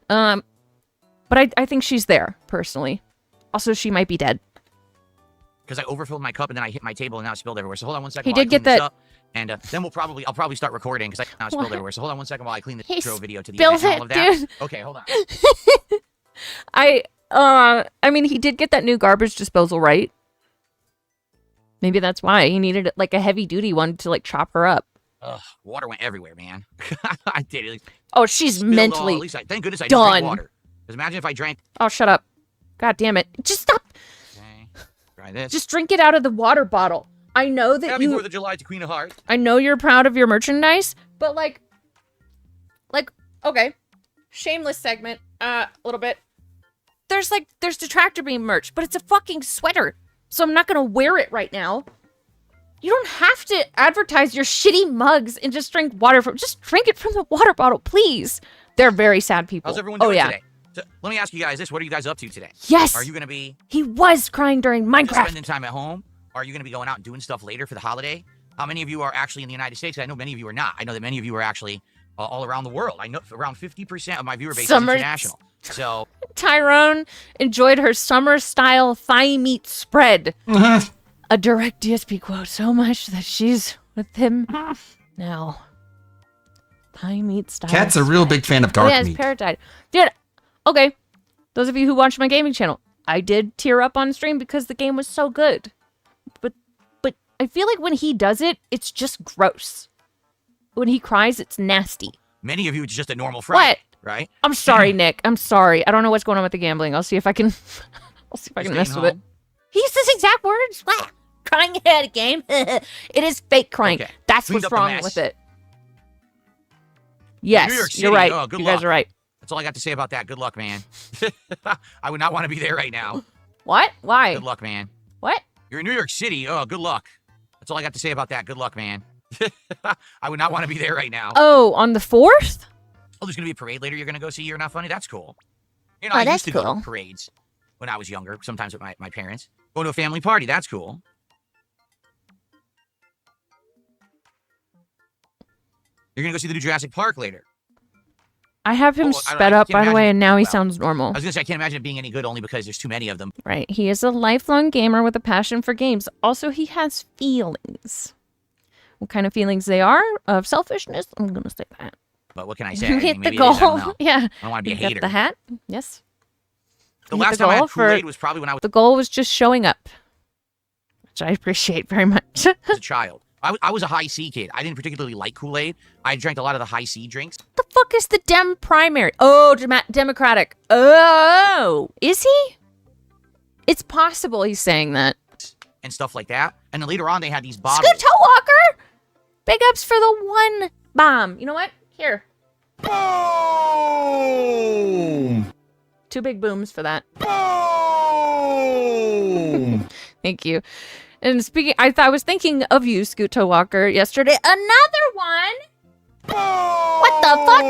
But I think she's there personally. Also, she might be dead. Because I overfilled my cup and then I hit my table and now it spilled everywhere. So hold on one second. He did get that. And then I'll probably start recording because now it's spilled everywhere. So hold on one second while I clean the intro video to the spilled event and all of that. Dude. Okay, hold on. I mean, he did get that new garbage disposal, right? Maybe that's why he needed like a heavy duty one to like chop her up. Ugh, water went everywhere, man. I did it. Oh, she's mentally at least thank goodness I didn't drink water. Because imagine if I drank. Oh, shut up. God damn it. Just stop. Okay. Try this. Just drink it out of the water bottle. I know that Happy 4th of July to Queen of Hearts. I know you're proud of your merchandise, but like, okay. Shameless segment, a little bit. There's Detractor Beam merch, but it's a fucking sweater. So I'm not gonna wear it right now. You don't have to advertise your shitty mugs and just drink water just drink it from the water bottle, please. They're very sad people. How's everyone doing today? So, let me ask you guys this. What are you guys up to today? Yes. Are you going to be... He was crying during Minecraft. Spending time at home? Are you going to be going out and doing stuff later for the holiday? How many of you are actually in the United States? I know many of you are not. I know that many of you are actually all around the world. I know around 50% of my viewer base is international. So Tyrone enjoyed her summer-style thigh meat spread. A direct DSP quote so much that she's with him now. Thigh meat style. Cat's a real big fan of dark meat. Yes, Paradise. Dude, okay. Those of you who watch my gaming channel, I did tear up on stream because the game was so good. But I feel like when he does it, it's just gross. When he cries, it's nasty. Many of you, it's just a normal Friday. What? Right? I'm sorry, Nick. I'm sorry. I don't know what's going on with the gambling. I'll see if I can mess with it. He used his exact words. Crying ahead a game. It is fake crying. Okay. That's what's wrong with it. Yes, you're right. You guys are right. That's all I got to say about that. Good luck, man. I would not want to be there right now. What? Why? Good luck, man. What? You're in New York City. Oh, good luck. That's all I got to say about that. Good luck, man. I would not want to be there right now. Oh, on the 4th? Oh, there's going to be a parade later you're going to go see? You're Not Funny? That's cool. You know, Oh, I that's used to go cool. to parades when I was younger, sometimes with my parents. Going to a family party. That's cool. You're going to go see the new Jurassic Park later. I have him sped up, by the way, and now he sounds normal. I was going to say, I can't imagine it being any good only because there's too many of them. Right. He is a lifelong gamer with a passion for games. Also, he has feelings. What kind of feelings they are? Of selfishness? I'm going to say that. But what can I say? You I hit mean, the maybe it is, I don't goal. know. Yeah. I don't want to be a You got hater. the hat? Yes. The You hit last the time I goal had Kool-Aid was probably when I was The goal was just showing up, which I appreciate very much. a child. I was a high C kid. I didn't particularly like Kool-Aid. I drank a lot of the high C drinks. The fuck is the Dem primary? Oh, Democratic. Oh, is he? It's possible he's saying that. And stuff like that. And then later on, they had these bottles. Scoot Walker! Big ups for the one bomb. You know what? Here. Boom! 2 big booms for that. Boom! Thank you. And speaking, I was thinking of you, Scoot Walker, yesterday. Another one. What the fuck?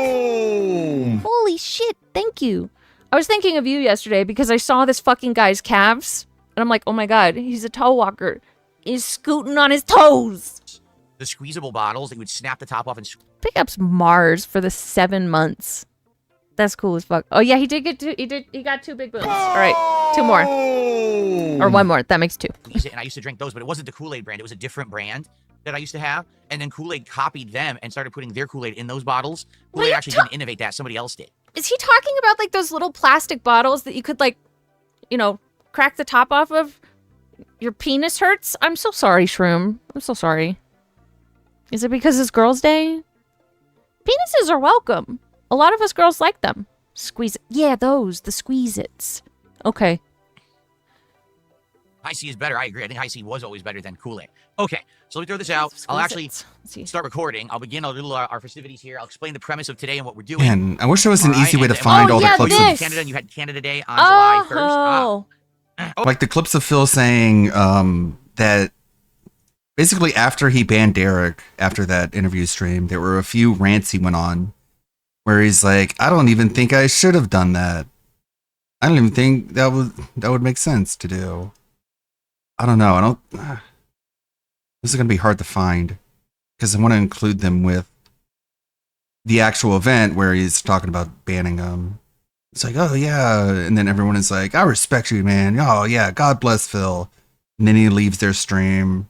Holy shit! Thank you. I was thinking of you yesterday because I saw this fucking guy's calves, and I'm like, oh my god, he's a toe walker. He's scooting on his toes. The squeezable bottles that you would snap the top off and. Pick up Mars for the 7 months. That's cool as fuck. Oh yeah, he did get he got 2 big booms. All right, 2 more. Or 1 more. That makes 2. And I used to drink those, but it wasn't the Kool-Aid brand. It was a different brand that I used to have. And then Kool-Aid copied them and started putting their Kool-Aid in those bottles. Kool-Aid actually didn't innovate that. Somebody else did. Is he talking about like those little plastic bottles that you could like, you know, crack the top off of? Your penis hurts? I'm so sorry, Shroom. I'm so sorry. Is it because it's Girls' Day? Penises are welcome. A lot of us girls like them. Squeeze it. Yeah, those. The squeeze-its. Okay. High C is better. I agree. I think High C was always better than Kool-Aid. Okay, so let me throw this out. I'll actually start recording. I'll begin our festivities here. I'll explain the premise of today and what we're doing. Man, I wish there was an easy way to find all the clips of Canada, and you had Canada Day on July 1st. like the clips of Phil saying that basically after he banned Derek after that interview stream, there were a few rants he went on where he's like, I don't even think I should have done that. I don't even think that would make sense to do. I don't know. This is going to be hard to find because I want to include them with the actual event where he's talking about banning them. It's like, oh yeah. And then everyone is like, I respect you, man. Oh yeah. God bless Phil. And then he leaves their stream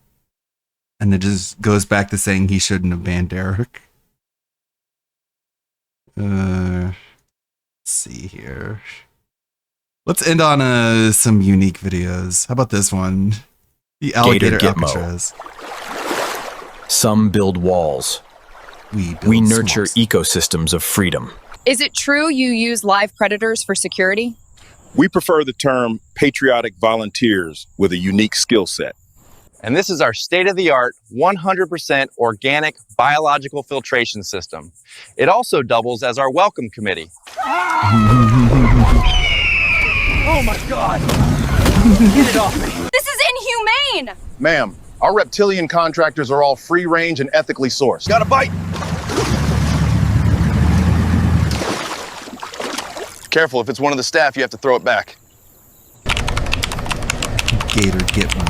and it just goes back to saying he shouldn't have banned Derek. Let's see here. Let's end on some unique videos. How about this one? The alligator Alcatraz. Some build walls. We nurture ecosystems of freedom. Is it true you use live predators for security? We prefer the term patriotic volunteers with a unique skill set. And this is our state-of-the-art, 100% organic biological filtration system. It also doubles as our welcome committee. Oh my God! Get it off me! This is inhumane! Ma'am, our reptilian contractors are all free range and ethically sourced. Got a bite? Careful, if it's one of the staff, you have to throw it back. Gator Gitmo.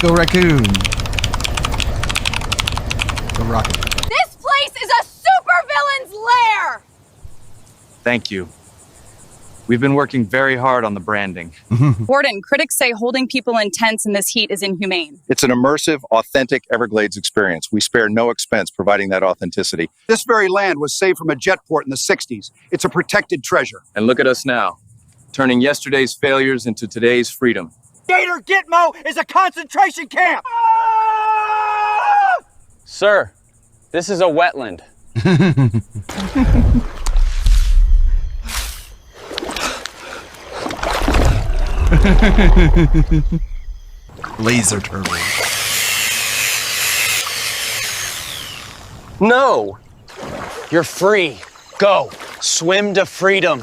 Go Raccoon. Go Rocket. This place is a supervillain's lair! Thank you. We've been working very hard on the branding. Warden, critics say holding people in tents in this heat is inhumane. It's an immersive, authentic Everglades experience. We spare no expense providing that authenticity. This very land was saved from a jet port in the 60s. It's a protected treasure. And look at us now, turning yesterday's failures into today's freedom. Gator Gitmo is a concentration camp! Sir, this is a wetland. Laser turtle. No! You're free. Go. Swim to freedom.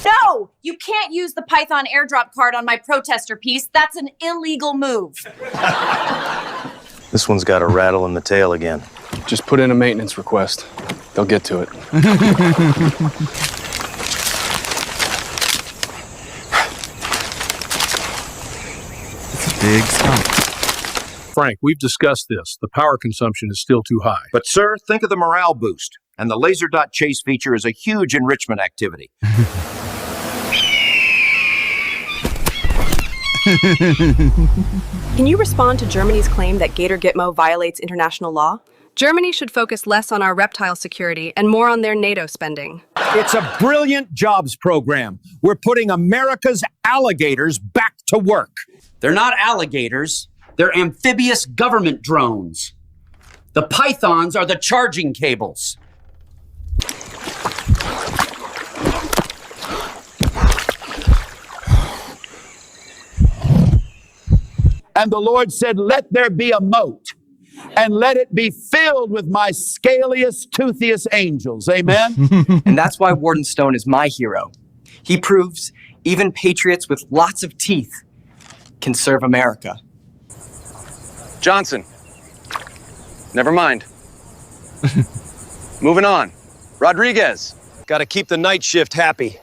No! You can't use the Python airdrop card on my protester piece. That's an illegal move. This one's got a rattle in the tail again. Just put in a maintenance request. They'll get to it. Big skunk. Frank, we've discussed this. The power consumption is still too high. But, sir, think of the morale boost. And the laser dot chase feature is a huge enrichment activity. Can you respond to Germany's claim that Gator Gitmo violates international law? Germany should focus less on our reptile security and more on their NATO spending. It's a brilliant jobs program. We're putting America's alligators back to work. They're not alligators. They're amphibious government drones. The pythons are the charging cables. And the Lord said, let there be a moat, and let it be filled with my scaliest, toothiest angels. Amen? And that's why Warden Stone is my hero. He proves even patriots with lots of teeth can serve America. Johnson. Never mind. Moving on. Rodriguez. Got to keep the night shift happy.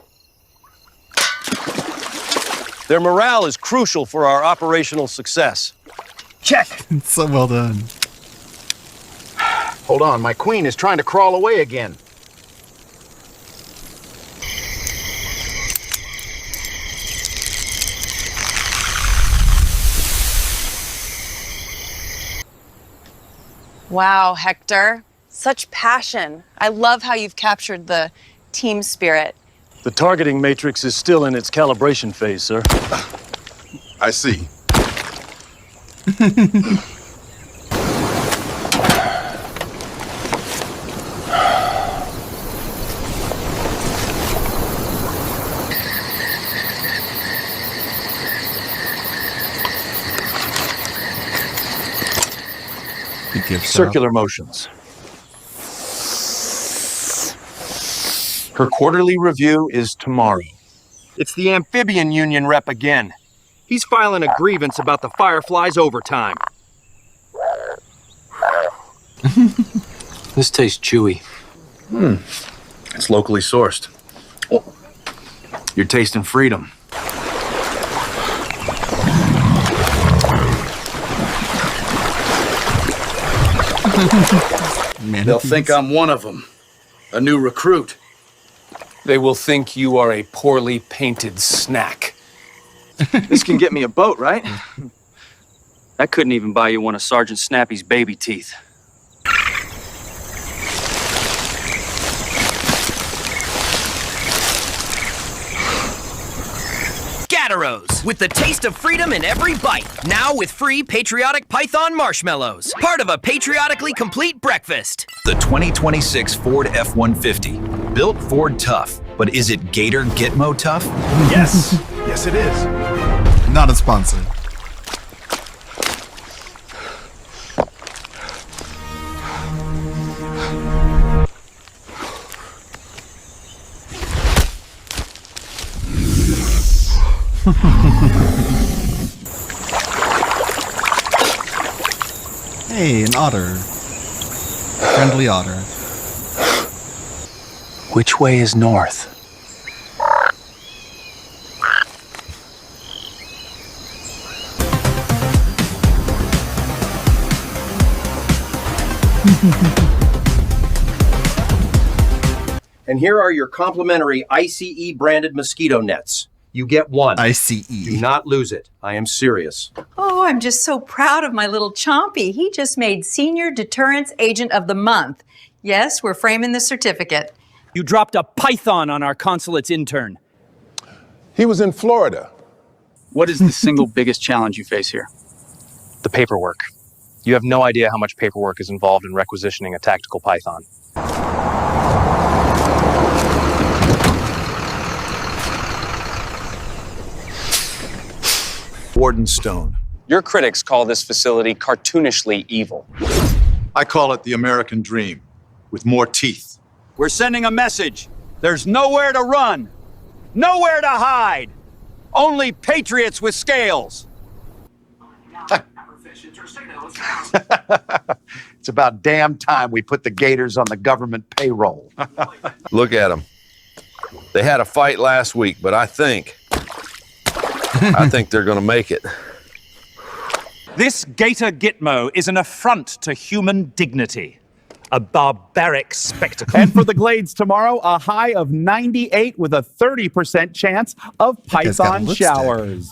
Their morale is crucial for our operational success. Check. It's so well done. Hold on, my queen is trying to crawl away again. Wow, Hector. Such passion. I love how you've captured the team spirit. The targeting matrix is still in its calibration phase, sir. I see. Circular motions. Her quarterly review is tomorrow. It's the Amphibian Union rep again. He's filing a grievance about the Fireflies' overtime. This tastes chewy. It's locally sourced. Oh. You're tasting freedom. They'll think I'm one of them. A new recruit. They will think you are a poorly painted snack. This can get me a boat, right? That couldn't even buy you one of Sergeant Snappy's baby teeth. Scatteros, with the taste of freedom in every bite. Now with free Patriotic Python marshmallows. Part of a patriotically complete breakfast. The 2026 Ford F-150. Built Ford tough, but is it Gator Gitmo tough? Yes. Yes, it is. Not a sponsor. Hey, an otter. Friendly otter. Which way is north? And here are your complimentary ICE branded mosquito nets. You get one. ICE. Do not lose it. I am serious. Oh, I'm just so proud of my little Chompy. He just made Senior Deterrence Agent of the Month. Yes, we're framing the certificate. You dropped a python on our consulate's intern. He was in Florida. What is the single biggest challenge you face here? The paperwork. You have no idea how much paperwork is involved in requisitioning a tactical python. Wardenstone. Your critics call this facility cartoonishly evil. I call it the American dream, with more teeth. We're sending a message. There's nowhere to run, nowhere to hide. Only patriots with scales. It's about damn time we put the Gators on the government payroll. Look at them. They had a fight last week, but I think they're going to make it. This Gator Gitmo is an affront to human dignity. A barbaric spectacle. And for the Glades tomorrow, a high of 98 with a 30% chance of python showers.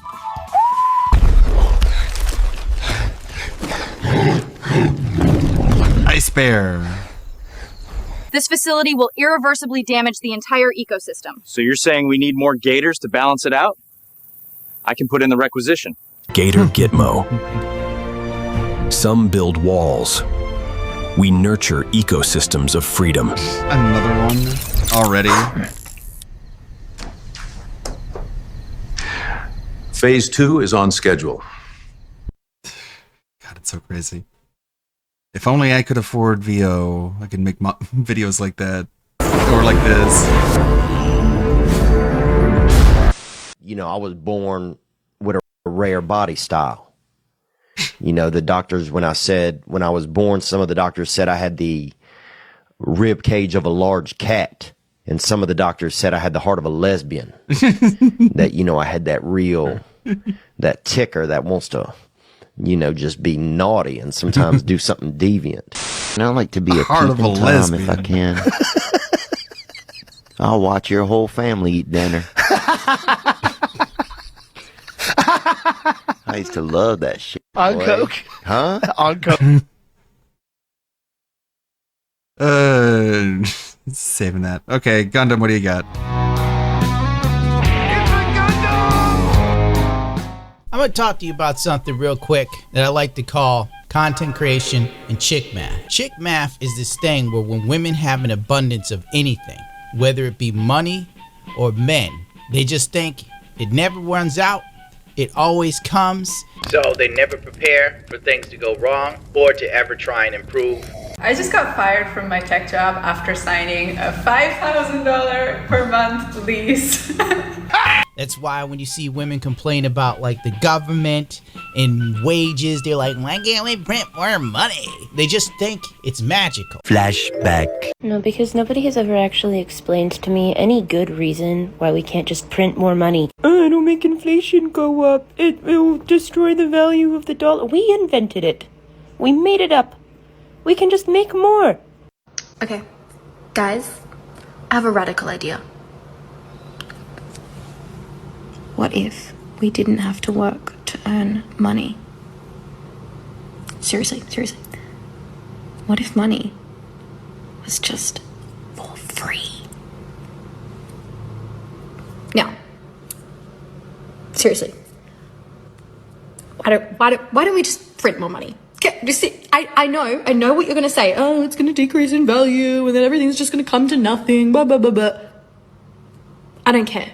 Ice Bear. This facility will irreversibly damage the entire ecosystem. So you're saying we need more gators to balance it out? I can put in the requisition. Gator Gitmo. Some build walls. We nurture ecosystems of freedom. Another one already. Phase 2 is on schedule. God, it's so crazy. If only I could afford VO, I could make videos like that. Or like this. You know, I was born with a rare body style. You know, the doctors, when I was born, some of the doctors said I had the rib cage of a large cat. And some of the doctors said I had the heart of a lesbian. That, you know, I had that real, that ticker that wants to, you know, just be naughty and sometimes do something deviant. And I like to be a heart of a lesbian if I can. I'll watch your whole family eat dinner. I used to love that shit. On boy. coke? Huh? On coke. Saving that. Okay, Gundam, what do you got? I'm going to talk to you about something real quick that I like to call content creation and chick math. Chick math is this thing where when women have an abundance of anything, whether it be money or men, they just think it never runs out, it always comes. So they never prepare for things to go wrong or to ever try and improve. I just got fired from my tech job after signing a $5,000 per month lease. That's why when you see women complain about like the government and wages, they're like, why can't we print more money? They just think it's magical. Flashback. No, because nobody has ever actually explained to me any good reason why we can't just print more money. It'll make inflation go up. It will destroy the value of the dollar. We invented it. We made it up. We can just make more. Okay, guys, I have a radical idea. What if we didn't have to work to earn money? Seriously. What if money was just for free? Now, seriously, why don't we just print more money? I know what you're going to say. Oh, it's going to decrease in value and then everything's just going to come to nothing, blah, blah, blah, blah. I don't care.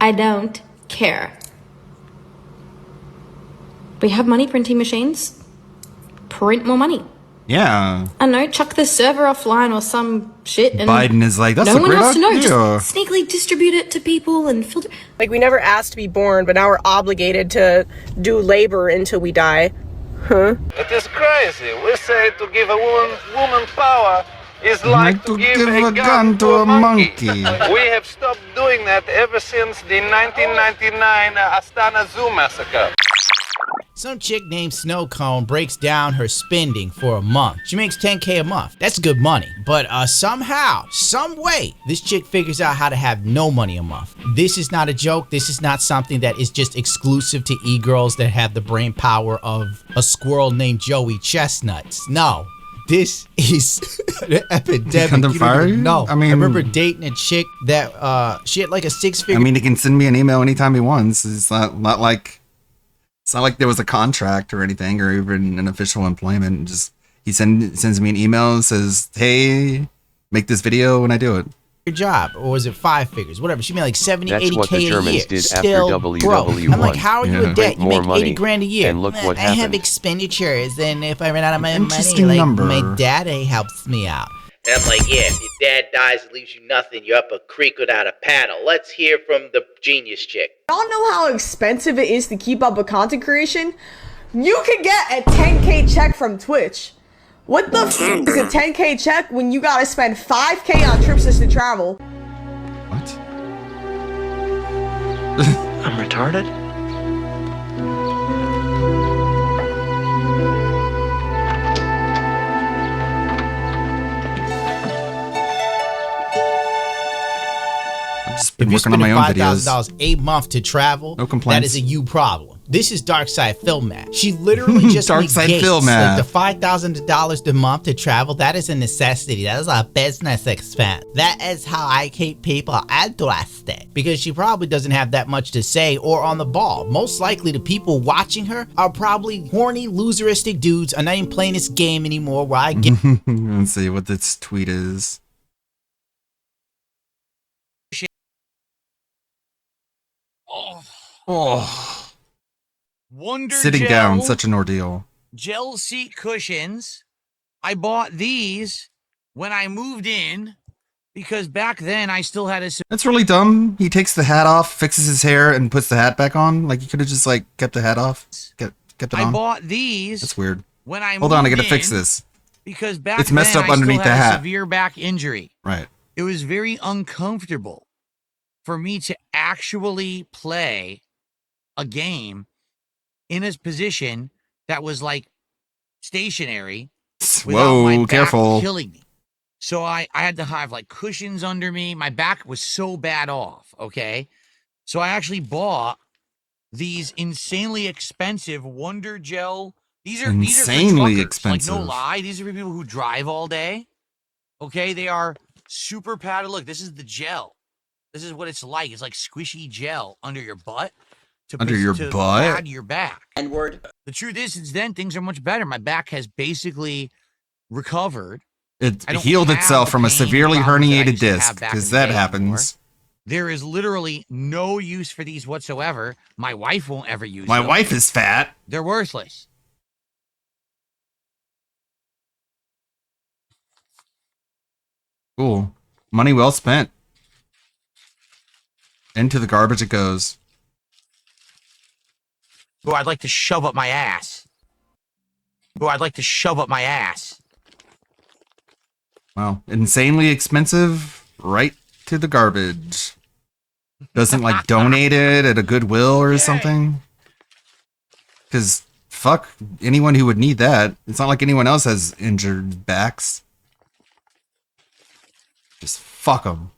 I don't care. We have money printing machines. Print more money. Yeah. I don't know, chuck the server offline or some shit. And Biden is like, that's no a one great has to know. idea. Just sneakily distribute it to people and filter. Like, we never asked to be born, but now we're obligated to do labor until we die. Huh? It is crazy. We say to give a woman power is like to give a gun to a monkey. We have stopped doing that ever since the 1999 Astana Zoo massacre. Some chick named Snowcone breaks down her spending for a month. She makes $10K a month. That's good money. But somehow, some way, this chick figures out how to have no money a month. This is not a joke. This is not something that is just exclusive to e-girls that have the brain power of a squirrel named Joey Chestnuts. No. This is an epidemic. No, I remember dating a chick that she had like a six-figure. I mean, he can send me an email anytime he wants. It's not like there was a contract or anything, or even an official employment. Just he sends me an email and says, "Hey, make this video," and I do it. job, or was it 5 figures? Whatever. She made like 70, That's 80K what the a Germans year. did Still after WW1. broke. I'm like, how are you in debt? You More make money, 80 grand a year. and look what I have happened. expenditures, and if I run out of my money, Interesting like number. my daddy helps me out. And I'm like, yeah, if your dad dies and leaves you nothing, you're up a creek without a paddle. Let's hear from the genius chick. Y'all know how expensive it is to keep up with content creation? You could get a 10K check from Twitch. What the f is a 10K check when you gotta spend 5K on trips just to travel? What? I'm retarded? Just been If you're working on my spending own videos. $5,000 a month to travel, No complaints. that is a you problem. This is Darkside Film Math. She literally just Darkside negates Film Math. like the $5,000 a month to travel. That is a necessity. That is a business expense. That is how I keep people interested. Because she probably doesn't have that much to say or on the ball. Most likely the people watching her are probably horny, loseristic dudes. I'm not even playing this game anymore where I get Let's see what this tweet is. Oh. Wonder Sitting Gel down, such an ordeal. gel seat cushions. I bought these when I moved in because back then I still had a. That's really dumb. He takes the hat off, fixes his hair, and puts the hat back on. Like, he could have just, like, kept the hat off. Kept it on. I bought these. That's weird. When I Hold on, I moved gotta fix in this. because back It's messed then up I underneath still the had hat. a severe back injury. Right. It was very uncomfortable for me to actually play a game in a position that was like stationary without my Whoa, back careful. killing me. So I had to have like cushions under me. My back was so bad off, okay? So I actually bought these insanely expensive Wonder Gel. These are Insanely for truckers. expensive. Like, no lie, these are for people who drive all day. Okay, they are super padded. Look, this is the gel. This is what it's like. It's like squishy gel under your butt. Under your butt? Pad your back. The truth is, since then, things are much better. My back has basically recovered. It I don't healed have itself the from a pain severely problems that I herniated used to have disc, back in because the that day happens. There is literally no use for these whatsoever. My wife won't ever use My them. wife is fat. They're worthless. Cool. Money well spent. Into the garbage it goes. Who I'd like to shove up my ass. Who I'd like to shove up my ass. Wow. Insanely expensive, right to the garbage. Doesn't like donate it at a Goodwill or something. Because fuck anyone who would need that. It's not like anyone else has injured backs. Just fuck them.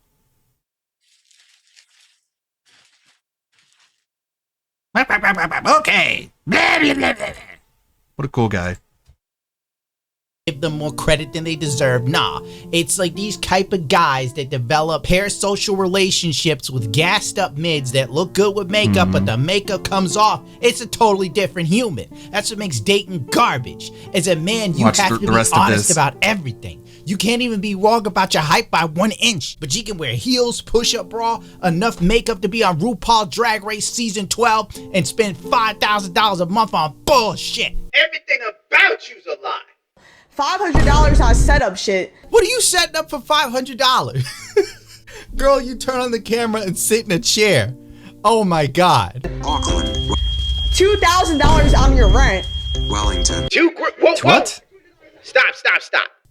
Okay. What a cool guy. give them more credit than they deserve. Nah, it's like these type of guys that develop parasocial relationships with gassed up mids that look good with makeup, but the makeup comes off. It's a totally different human. That's what makes dating garbage. As a man, you Watch have the to be rest of honest this. about everything. You can't even be wrong about your height by 1 inch, but you can wear heels, push-up bra, enough makeup to be on RuPaul Drag Race Season 12, and spend $5,000 a month on bullshit. Everything about you's a lie. $500 on setup shit. What are you setting up for $500? Girl, you turn on the camera and sit in a chair. Oh my God. $2,000 on your rent. Wellington. What? Stop.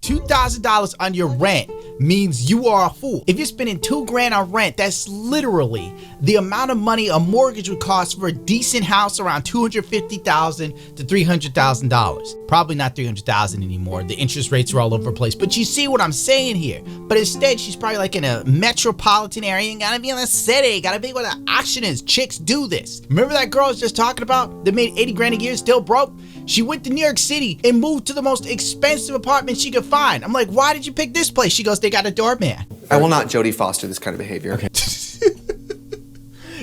$2,000 on your rent means you are a fool. If you're spending $2,000 on rent, that's literally the amount of money a mortgage would cost for a decent house, around $250,000 to $300,000. Probably not $300,000 anymore. The interest rates are all over the place. But you see what I'm saying here. But instead, she's probably like in a metropolitan area and gotta be in the city. Gotta be where the action is. Chicks do this. Remember that girl I was just talking about that made $80,000 a year, still broke? She went to New York City and moved to the most expensive apartment she could find. I'm like, why did you pick this place? She goes, they got a doorman. I will not Jodie Foster this kind of behavior. Okay.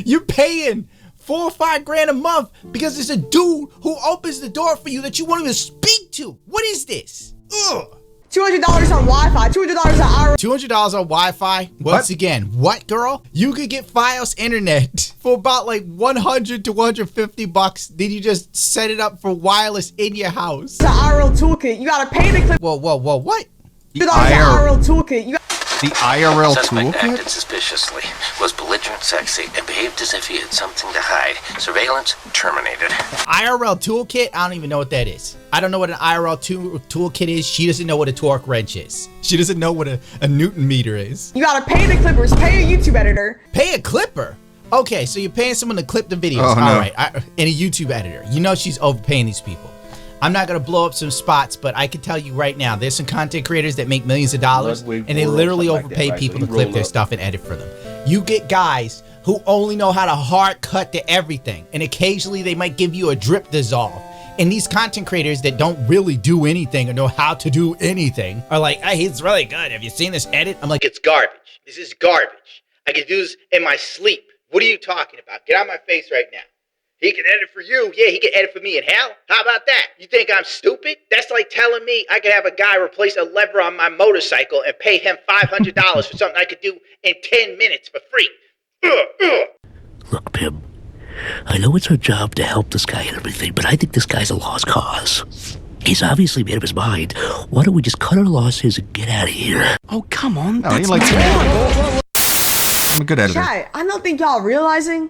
You're paying $4 or $5,000 a month because there's a dude who opens the door for you that you won't even speak to. What is this? Ugh. $200 on Wi-Fi, $200 on our $200 on Wi-Fi. Once again, what, girl? You could get Fios internet for about like 100 to 150 bucks. Then you just set it up for wireless in your house. The IRL toolkit. You gotta pay the clip. Whoa, what? The IRL toolkit. The IRL Suspect toolkit? acted suspiciously, was belligerent sexy, and behaved as if he had something to hide. Surveillance terminated. IRL toolkit? I don't even know what that is. I don't know what an IRL toolkit is. She doesn't know what a torque wrench is. She doesn't know what a Newton meter is. You gotta pay the clippers. Pay a YouTube editor. Pay a clipper? Okay, so you're paying someone to clip the videos. Oh, no. All right, and a YouTube editor. You know she's overpaying these people. I'm not going to blow up some spots, but I can tell you right now, there's some content creators that make millions of dollars, and they literally overpay people to clip their stuff and edit for them. You get guys who only know how to hard cut to everything, and occasionally they might give you a drip dissolve. And these content creators that don't really do anything or know how to do anything are like, hey, it's really good. Have you seen this edit? I'm like, It's garbage. This is garbage. I can do this in my sleep. What are you talking about? Get out of my face right now. He can edit for you. Yeah, he can edit for me in hell. How about that? You think I'm stupid? That's like telling me I could have a guy replace a lever on my motorcycle and pay him $500 for something I could do in 10 minutes for free. Look, Pim, I know it's our job to help this guy and everything, but I think this guy's a lost cause. He's obviously made up his mind. Why don't we just cut our losses and get out of here? Oh, come on. No, he likes me. I'm a good editor. Chat, I don't think y'all realizing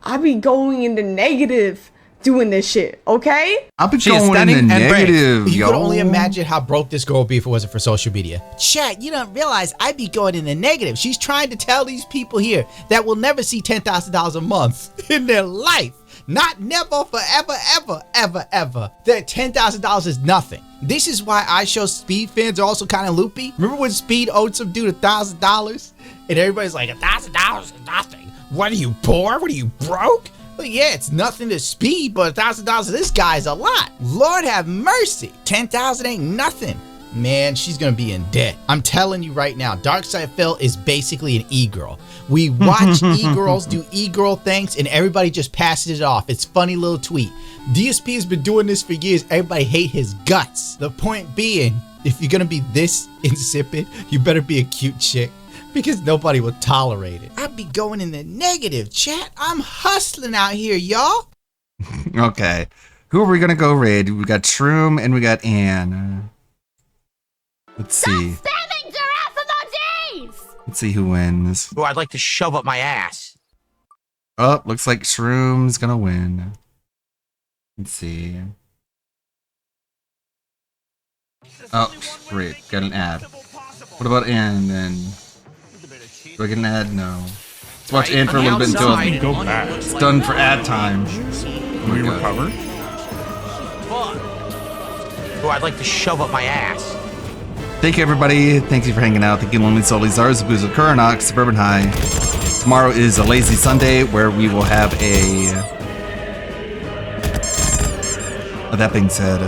I be going in the negative doing this shit, okay? I'll be going in the negative, You yo. could only imagine how broke this girl would be if it wasn't for social media. Chat, you don't realize I'd be going in the negative. She's trying to tell these people here that will never see $10,000 a month in their life. Not never, forever, ever. That $10,000 is nothing. This is why iShow Speed fans are also kind of loopy. Remember when Speed owed some dude $1,000? And everybody's like, $1,000 is nothing. What are you, poor? What are you, broke? Well, yeah, it's nothing to Speed, but $1,000 to this guy is a lot. Lord have mercy. 10,000 ain't nothing. Man, she's gonna be in debt. I'm telling you right now, Darkside Phil is basically an e-girl. We watch e-girls do e-girl things and everybody just passes it off. It's funny little tweet. DSP has been doing this for years. Everybody hate his guts. The point being, if you're gonna be this insipid, you better be a cute chick, because nobody will tolerate it. I'd be going in the negative, chat. I'm hustling out here, y'all. Okay. Who are we gonna go raid? We got Shroom and we got Anne. Let's see. Let's see who wins. Oh, I'd like to shove up my ass. Oh, looks like Shroom's gonna win. Let's see. Oh, great. Got an ad. What about Anne then? Do I get an ad? No. Let's watch Anne for a little bit until it's done for ad time. Can we recover? Oh, I'd like to shove up my ass. Thank you, everybody. Thank you for hanging out. Thank you, Lonely Soul, Zars, Boozer, Kuranox, Suburban High. Tomorrow is a lazy Sunday where we will have a. That being said,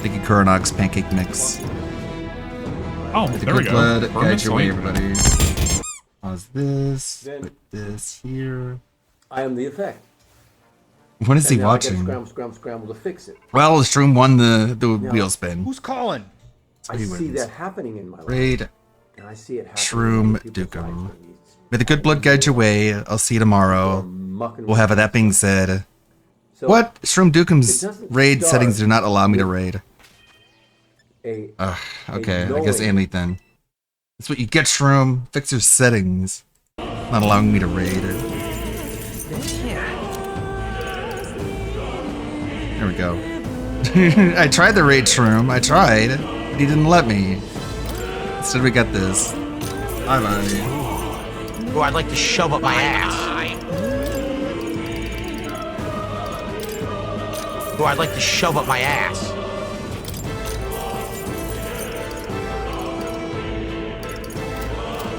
thank you, Kuranox, Pancake Mix. Oh, there we go. Guide your way, everybody. Pause this. Put this here. I am the effect. What is he And now I get watching? scramble to fix it. Well, Shroom won the Now, wheel spin. Who's calling? I he see wins. that happening in my life. Raid And I see it happening in Shroom other people's Dukem. lives. May the good blood guide your way. I'll see you tomorrow. We'll have it. That being said, So, what? Shroom it Dukem's doesn't raid start settings do not allow me to raid. A, Okay, a I guess knowing- Andy then. That's what you get, Shroom. Fix your settings. Not allowing me to raid. There we go. I tried the raid, Shroom. I tried. But he didn't let me. Instead, we got this. Bye bye. Oh, I'd like to shove up my ass. Oh, I'd like to shove up my ass.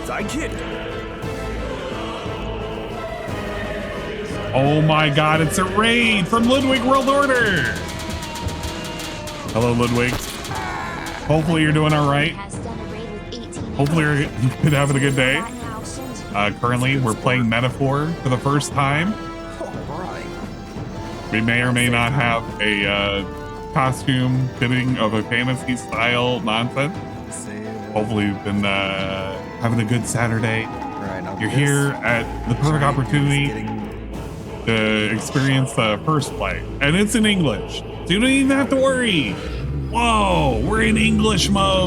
Sidekick. Oh my god, it's a raid from Ludwig World Order. Hello, Ludwig. Hopefully you're doing all right. Hopefully you're having a good day. Currently, we're playing Metaphor for the first time. We may or may not have a costume fitting of a fantasy style nonsense. Hopefully you've been having a good Saturday. You're here at the perfect opportunity to experience the first play. And it's in English. So you don't even have to worry. Whoa, we're in English mode.